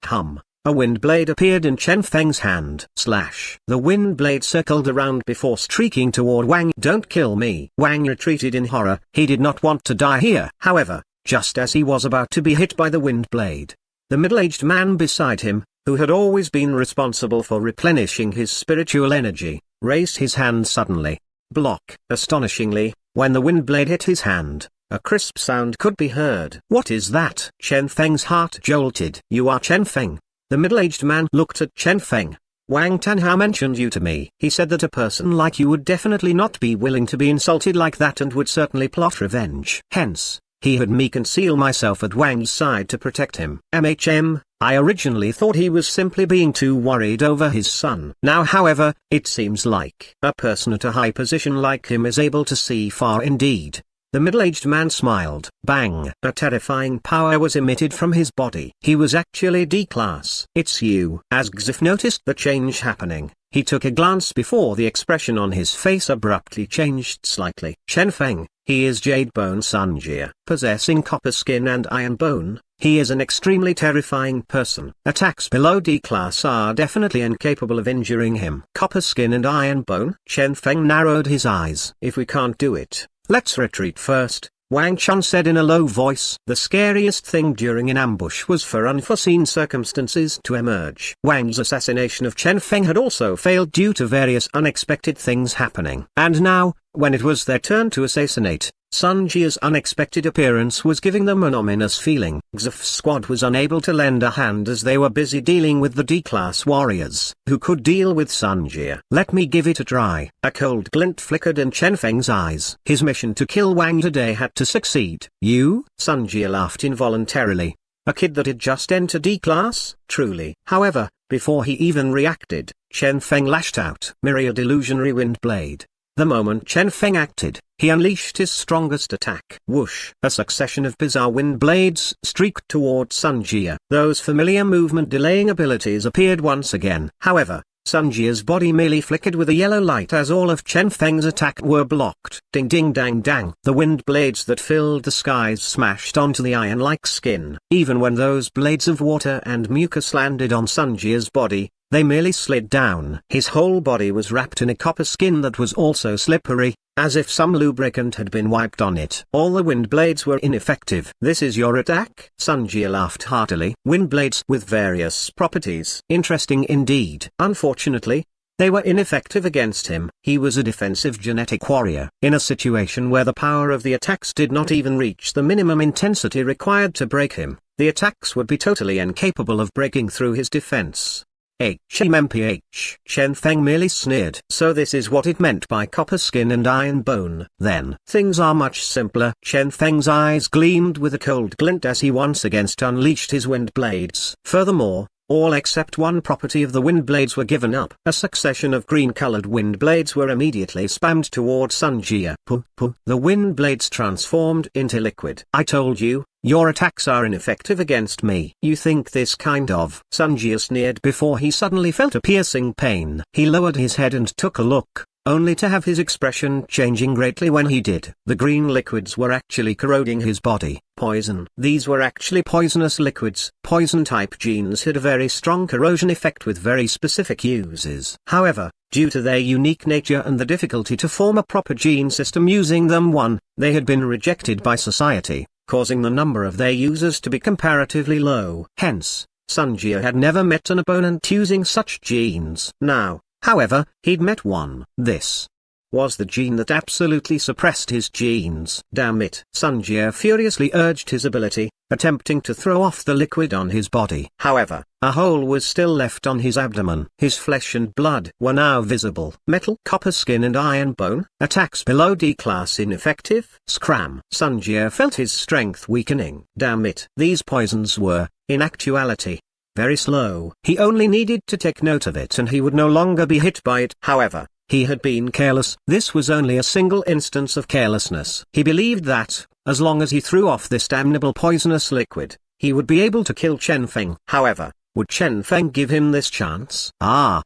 A wind blade appeared in Chen Feng's hand. Slash. The wind blade circled around before streaking toward Wang. Don't kill me. Wang retreated in horror. He did not want to die here. However, just as he was about to be hit by the wind blade, the middle-aged man beside him, who had always been responsible for replenishing his spiritual energy, raised his hand suddenly. Block. Astonishingly, when the wind blade hit his hand, a crisp sound could be heard. What is that? Chen Feng's heart jolted. You are Chen Feng. The middle-aged man looked at Chen Feng. Wang Tanhao mentioned you to me. He said that a person like you would definitely not be willing to be insulted like that and would certainly plot revenge. Hence, he had me conceal myself at Wang's side to protect him. I originally thought he was simply being too worried over his son. Now however, it seems like a person at a high position like him is able to see far indeed. The middle-aged man smiled. Bang! A terrifying power was emitted from his body. He was actually D-class. It's you. As Xif noticed the change happening, He took a glance before the expression on his face abruptly changed slightly. Chen Feng, he is Jade Bone Sanjia. Possessing copper skin and iron bone, he is an extremely terrifying person. Attacks below D class are definitely incapable of injuring him. Copper skin and iron bone? Chen Feng narrowed his eyes. If we can't do it, let's retreat first, Wang Chun said in a low voice. The scariest thing during an ambush was for unforeseen circumstances to emerge. Wang's assassination of Chen Feng had also failed due to various unexpected things happening. And now, when it was their turn to assassinate, Sanjia's unexpected appearance was giving them an ominous feeling. Xuf's squad was unable to lend a hand as they were busy dealing with the D-class warriors, who could deal with Sanjia. Let me give it a try. A cold glint flickered in Chen Feng's eyes. His mission to kill Wang today had to succeed. You? Sanjia laughed involuntarily. A kid that had just entered D-class? Truly. However, before he even reacted, Chen Feng lashed out. Myriad illusionary wind blade. The moment Chen Feng acted, he unleashed his strongest attack. Whoosh! A succession of bizarre wind blades streaked toward Sanjia. Those familiar movement delaying abilities appeared once again. However, Sanjia's body merely flickered with a yellow light as all of Chen Feng's attack were blocked. Ding ding dang dang. The wind blades that filled the skies smashed onto the iron-like skin. Even when those blades of water and mucus landed on Sanjia's body, they merely slid down. His whole body was wrapped in a copper skin that was also slippery, as if some lubricant had been wiped on it. All the wind blades were ineffective. This is your attack? Sanjia laughed heartily. Wind blades with various properties. Interesting indeed. Unfortunately, they were ineffective against him. He was a defensive genetic warrior. In a situation where the power of the attacks did not even reach the minimum intensity required to break him, the attacks would be totally incapable of breaking through his defense. HMMPH. Chen Feng merely sneered. So this is what it meant by copper skin and iron bone. Then, things are much simpler. Chen Feng's eyes gleamed with a cold glint as he once again unleashed his wind blades. Furthermore, all except one property of the wind blades were given up. A succession of green-colored wind blades were immediately spammed toward Sanjia. The wind blades transformed into liquid. I told you, your attacks are ineffective against me. You think this kind of? Sanjia sneered before he suddenly felt a piercing pain. He lowered his head and took a look, only to have his expression changing greatly when he did. The green liquids were actually corroding his body. Poison. These were actually poisonous liquids. Poison-type genes had a very strong corrosion effect with very specific uses. However, due to their unique nature and the difficulty to form a proper gene system using them, they had been rejected by society, causing the number of their users to be comparatively low. Hence, Sanjia had never met an opponent using such genes. Now, however, he'd met one. This was the gene that absolutely suppressed his genes. Damn it. Sanjia furiously urged his ability, attempting to throw off the liquid on his body. However, a hole was still left on his abdomen. His flesh and blood were now visible. Metal, copper skin and iron bone. Attacks below D-class ineffective. Scram. Sanjia felt his strength weakening. Damn it. These poisons were, in actuality, very slow. He only needed to take note of it and he would no longer be hit by it. However, he had been careless. This was only a single instance of carelessness. He believed that, as long as he threw off this damnable poisonous liquid, he would be able to kill Chen Feng. However, would Chen Feng give him this chance?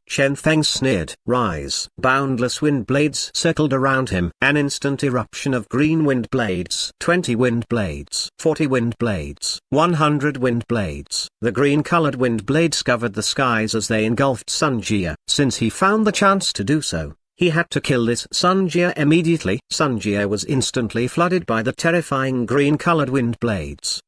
Chen Feng sneered. Rise. Boundless wind blades circled around him. An instant eruption of green wind blades. 20 wind blades. 40 wind blades. 100 wind blades. The green-colored wind blades covered the skies as they engulfed Sanjia. Since he found the chance to do so, he had to kill this Sanjia immediately. Sanjia was instantly flooded by the terrifying green-colored wind blades.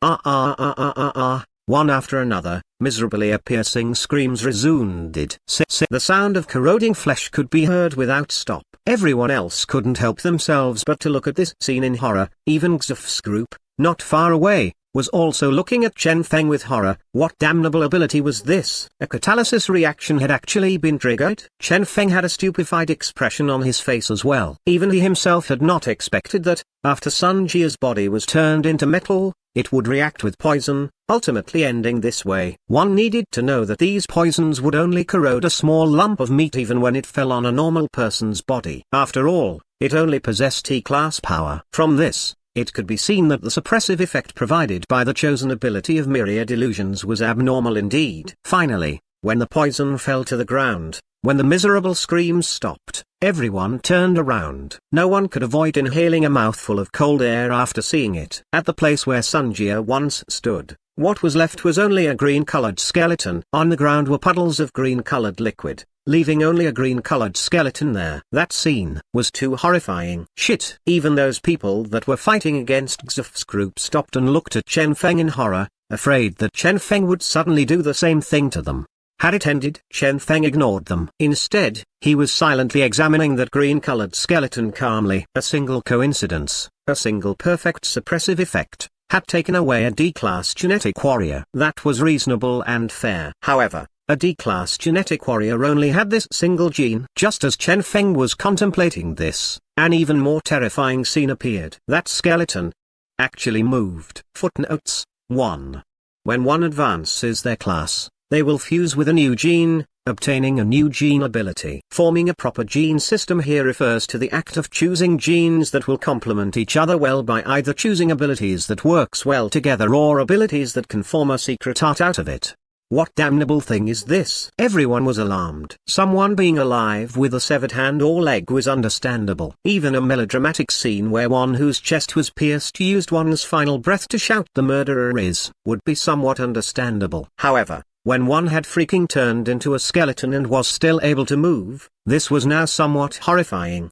One after another, miserably piercing screams resounded. The sound of corroding flesh could be heard without stop. Everyone else couldn't help themselves but to look at this scene in horror. Even Xuf's group, not far away, was also looking at Chen Feng with horror. What damnable ability was this? A catalysis reaction had actually been triggered? Chen Feng had a stupefied expression on his face as well. Even he himself had not expected that, after Sanjia's body was turned into metal, it would react with poison, ultimately ending this way. One needed to know that these poisons would only corrode a small lump of meat even when it fell on a normal person's body. After all, it only possessed T-class power. From this, it could be seen that the suppressive effect provided by the chosen ability of myriad illusions was abnormal indeed. Finally, when the poison fell to the ground, When the miserable screams stopped, everyone turned around. No one could avoid inhaling a mouthful of cold air after seeing it. At the place where Sunjia once stood, what was left was only a green-colored skeleton. On the ground were puddles of green-colored liquid, leaving only a green-colored skeleton there. That scene was too horrifying. Shit! Even those people that were fighting against Xuf's group stopped and looked at Chen Feng in horror, afraid that Chen Feng would suddenly do the same thing to them. Had it ended, Chen Feng ignored them. Instead, he was silently examining that green-colored skeleton calmly. A single coincidence, a single perfect suppressive effect, had taken away a D-class genetic warrior. That was reasonable and fair. However, a D-class genetic warrior only had this single gene. Just as Chen Feng was contemplating this, an even more terrifying scene appeared. That skeleton actually moved. Footnotes 1. When one advances their class, they will fuse with a new gene, obtaining a new gene ability. Forming a proper gene system here refers to the act of choosing genes that will complement each other well by either choosing abilities that works well together or abilities that can form a secret art out of it. What damnable thing is this? Everyone was alarmed. Someone being alive with a severed hand or leg was understandable. Even a melodramatic scene where one whose chest was pierced used one's final breath to shout "the murderer is," would be somewhat understandable. However, when one had freaking turned into a skeleton and was still able to move, this was now somewhat horrifying.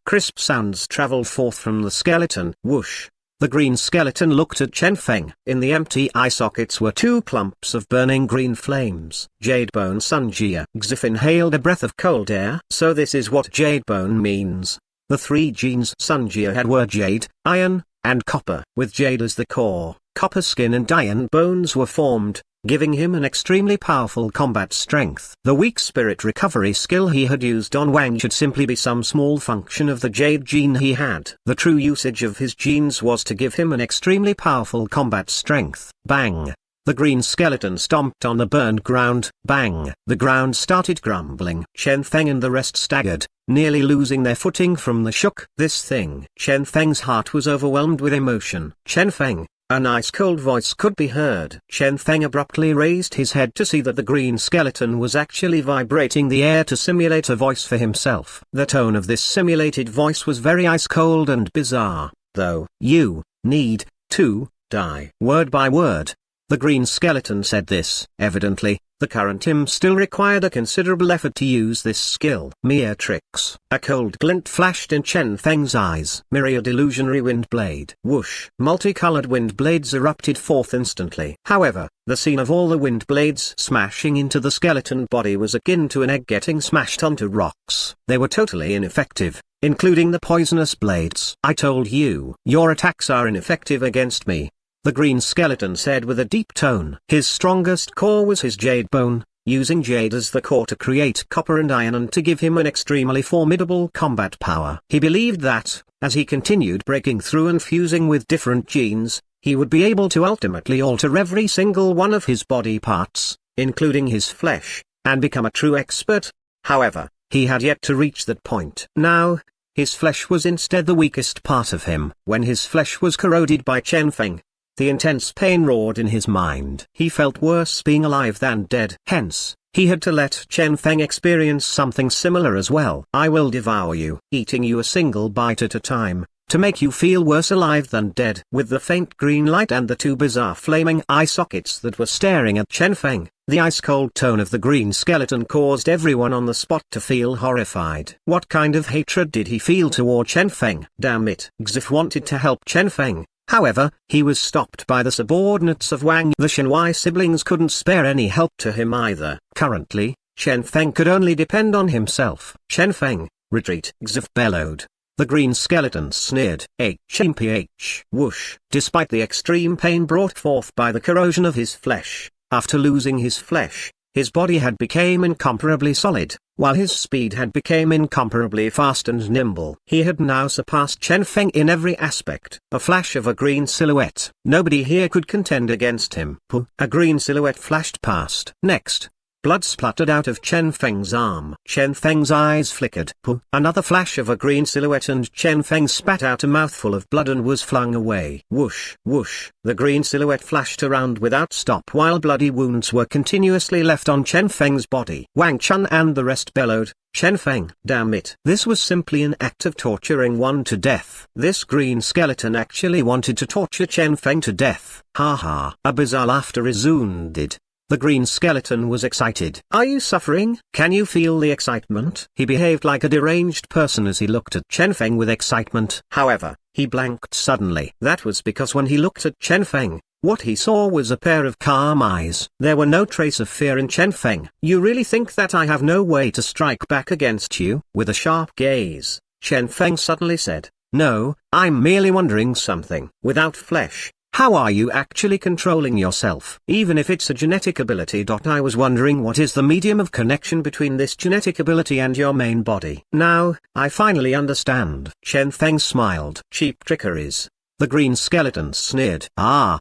Crisp sounds traveled forth from the skeleton. Whoosh. The green skeleton looked at Chen Feng. In the empty eye sockets were two clumps of burning green flames. Jadebone Sunjia. Xuf inhaled a breath of cold air. So this is what Jadebone means. The three genes Sunjia had were jade, iron, and copper. With jade as the core, copper skin and iron bones were formed, giving him an extremely powerful combat strength. The weak spirit recovery skill he had used on Wang should simply be some small function of the jade gene he had. The true usage of his genes was to give him an extremely powerful combat strength. Bang! The green skeleton stomped on the burned ground. Bang! The ground started grumbling. Chen Feng and the rest staggered, nearly losing their footing from the shock. This thing. Chen Feng's heart was overwhelmed with emotion. Chen Feng. An ice-cold voice could be heard. Chen Feng abruptly raised his head to see that the green skeleton was actually vibrating the air to simulate a voice for himself. The tone of this simulated voice was very ice-cold and bizarre, though. You need to die. Word by word, the green skeleton said this. Evidently, the current him still required a considerable effort to use this skill. Mere tricks. A cold glint flashed in Chen Feng's eyes. Myriad illusionary wind blade. Whoosh. Multicolored wind blades erupted forth instantly. However, the scene of all the wind blades smashing into the skeleton body was akin to an egg getting smashed onto rocks. They were totally ineffective, including the poisonous blades. I told you, your attacks are ineffective against me, the green skeleton said with a deep tone. His strongest core was his jade bone, using jade as the core to create copper and iron and to give him an extremely formidable combat power. He believed that, as he continued breaking through and fusing with different genes, he would be able to ultimately alter every single one of his body parts, including his flesh, and become a true expert. However, he had yet to reach that point. Now, his flesh was instead the weakest part of him. When his flesh was corroded by Chen Feng, the intense pain roared in his mind. He felt worse being alive than dead. Hence, he had to let Chen Feng experience something similar as well. I will devour you, eating you a single bite at a time, to make you feel worse alive than dead. With the faint green light and the two bizarre flaming eye sockets that were staring at Chen Feng, the ice-cold tone of the green skeleton caused everyone on the spot to feel horrified. What kind of hatred did he feel toward Chen Feng? Damn it. Xuf wanted to help Chen Feng. However, he was stopped by the subordinates of Wang. The Shenwai siblings couldn't spare any help to him either. Currently, Chen Feng could only depend on himself. Chen Feng, retreat. Xuf bellowed. The green skeleton sneered. HMPH. Whoosh. Despite the extreme pain brought forth by the corrosion of his flesh, after losing his flesh, his body had become incomparably solid, while his speed had become incomparably fast and nimble. He had now surpassed Chen Feng in every aspect. A flash of a green silhouette. Nobody here could contend against him. A green silhouette flashed past. Next, Blood spluttered out of Chen Feng's arm. Chen Feng's eyes flickered. Another flash of a green silhouette and Chen Feng spat out a mouthful of blood and was flung away. Whoosh, whoosh. The green silhouette flashed around without stop while bloody wounds were continuously left on Chen Feng's body. Wang Chun and the rest bellowed, "Chen Feng, damn it." This was simply an act of torturing one to death. This green skeleton actually wanted to torture Chen Feng to death. Ha ha. A bizarre laughter resounded. The green skeleton was excited. "Are you suffering? Can you feel the excitement?" He behaved like a deranged person as he looked at Chen Feng with excitement. However, he blanked suddenly. That was because when he looked at Chen Feng, what he saw was a pair of calm eyes. There were no trace of fear in Chen Feng. "You really think that I have no way to strike back against you?" With a sharp gaze, Chen Feng suddenly said, "No, I'm merely wondering something. Without flesh, how are you actually controlling yourself? Even if it's a genetic ability. I was wondering what is the medium of connection between this genetic ability and your main body. Now, I finally understand." Chen Feng smiled. "Cheap trickeries." The green skeleton sneered.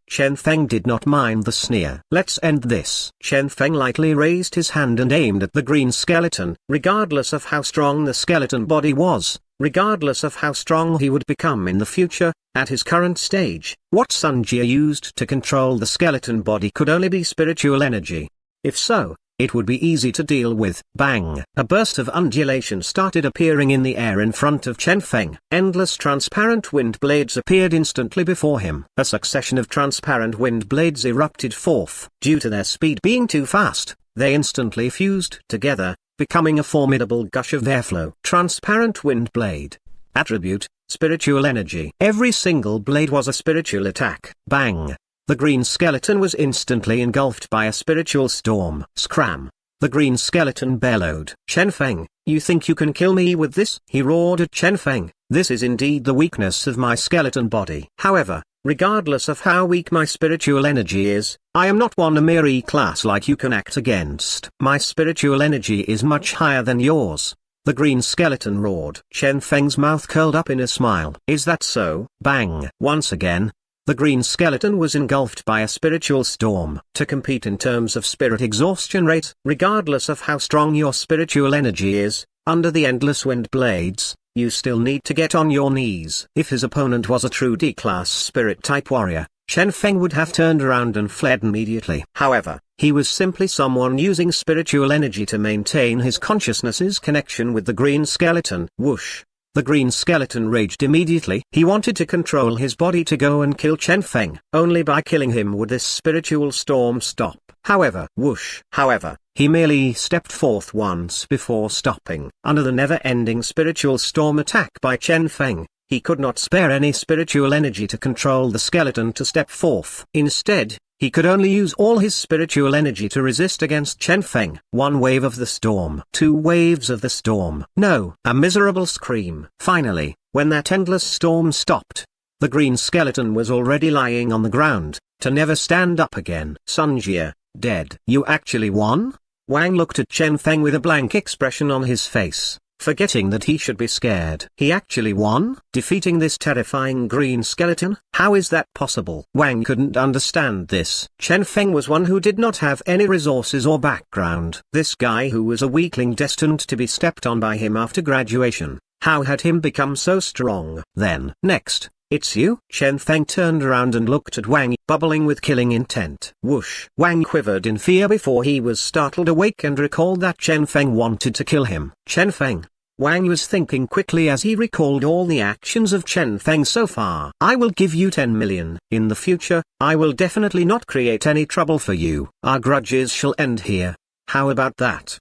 Chen Feng did not mind the sneer. "Let's end this." Chen Feng lightly raised his hand and aimed at the green skeleton. Regardless of how strong the skeleton body was, regardless of how strong he would become in the future, at his current stage, what Sun Jie used to control the skeleton body could only be spiritual energy. If so, it would be easy to deal with. Bang! A burst of undulation started appearing in the air in front of Chen Feng. Endless transparent wind blades appeared instantly before him. A succession of transparent wind blades erupted forth. Due to their speed being too fast, they instantly fused together, becoming a formidable gush of airflow. Transparent wind blade. Attribute, spiritual energy. Every single blade was a spiritual attack. Bang! The green skeleton was instantly engulfed by a spiritual storm. Scram! The green skeleton bellowed. "Chen Feng, you think you can kill me with this?" He roared at Chen Feng. "This is indeed the weakness of my skeleton body. However, regardless of how weak my spiritual energy is, I am not one a mere E-class like you can act against. My spiritual energy is much higher than yours." The green skeleton roared. Chen Feng's mouth curled up in a smile. "Is that so?" Bang! Once again, the green skeleton was engulfed by a spiritual storm. To compete in terms of spirit exhaustion rate, regardless of how strong your spiritual energy is, under the endless wind blades, you still need to get on your knees. If his opponent was a true D-class spirit-type warrior, Chen Feng would have turned around and fled immediately. However, he was simply someone using spiritual energy to maintain his consciousness's connection with the green skeleton. Whoosh! The green skeleton raged immediately. He wanted to control his body to go and kill Chen Feng. Only by killing him would this spiritual storm stop. However, whoosh! However, he merely stepped forth once before stopping. Under the never-ending spiritual storm attack by Chen Feng, he could not spare any spiritual energy to control the skeleton to step forth. Instead, he could only use all his spiritual energy to resist against Chen Feng. One wave of the storm. Two waves of the storm. No! A miserable scream. Finally, when that endless storm stopped, the green skeleton was already lying on the ground, to never stand up again. Sun Jie, dead. "You actually won?" Wang looked at Chen Feng with a blank expression on his face, forgetting that he should be scared. "He actually won? Defeating this terrifying green skeleton? How is that possible?" Wang couldn't understand this. Chen Feng was one who did not have any resources or background. This guy who was a weakling destined to be stepped on by him after graduation, how had him become so strong? Then, next, "It's you?" Chen Feng turned around and looked at Wang, bubbling with killing intent. Whoosh! Wang quivered in fear before he was startled awake and recalled that Chen Feng wanted to kill him. "Chen Feng?" Wang was thinking quickly as he recalled all the actions of Chen Feng so far. "I will give you 10 million. In the future, I will definitely not create any trouble for you. Our grudges shall end here. How about that?"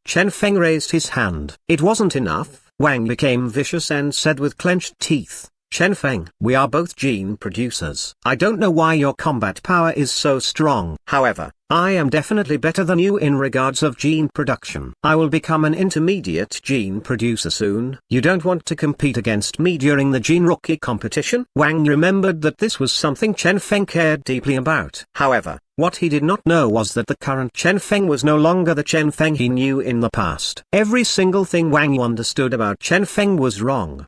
Chen Feng raised his hand. It wasn't enough. Wang became vicious and said with clenched teeth, "Chen Feng, we are both gene producers. I don't know why your combat power is so strong. However, I am definitely better than you in regards of gene production. I will become an intermediate gene producer soon. You don't want to compete against me during the gene rookie competition?" Wang remembered that this was something Chen Feng cared deeply about. However, what he did not know was that the current Chen Feng was no longer the Chen Feng he knew in the past. Every single thing Wang understood about Chen Feng was wrong.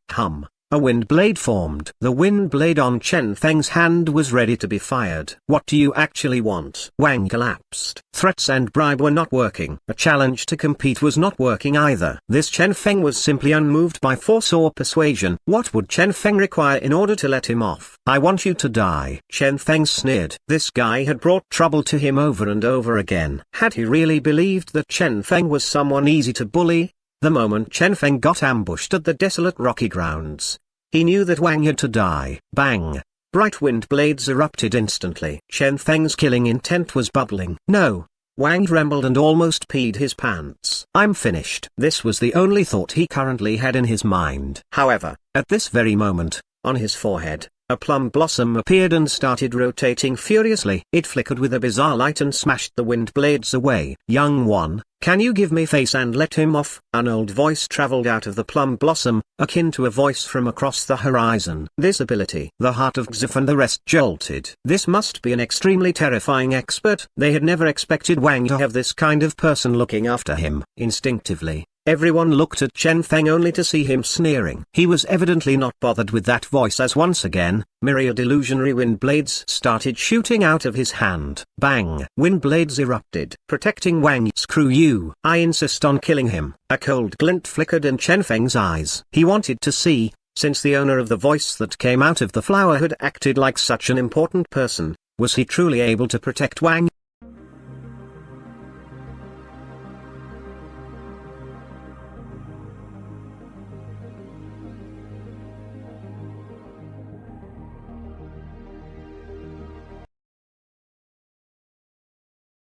a wind blade formed. The wind blade on Chen Feng's hand was ready to be fired. What do you actually want? Wang collapsed. Threats and bribe were not working. A challenge to compete was not working either. This Chen Feng was simply unmoved by force or persuasion. What would Chen Feng require in order to let him off? I want you to die. Chen Feng sneered. This guy had brought trouble to him over and over again. Had he really believed that Chen Feng was someone easy to bully? The moment Chen Feng got ambushed at the desolate rocky grounds, he knew that Wang had to die. Bang! Bright wind blades erupted instantly. Chen Feng's killing intent was bubbling. No! Wang trembled and almost peed his pants. I'm finished. This was the only thought he currently had in his mind. However, at this very moment, on his forehead, a plum blossom appeared and started rotating furiously. It flickered with a bizarre light and smashed the wind blades away. Young one, can you give me face and let him off? An old voice traveled out of the plum blossom, akin to a voice from across the horizon. This ability. The heart of Xif and the rest jolted. This must be an extremely terrifying expert. They had never expected Wang to have this kind of person looking after him. Instinctively, everyone looked at Chen Feng only to see him sneering. He was evidently not bothered with that voice as once again, myriad illusionary wind blades started shooting out of his hand. Bang! Wind blades erupted, protecting Wang. Screw you! I insist on killing him. A cold glint flickered in Chen Feng's eyes. He wanted to see, since the owner of the voice that came out of the flower had acted like such an important person, was he truly able to protect Wang?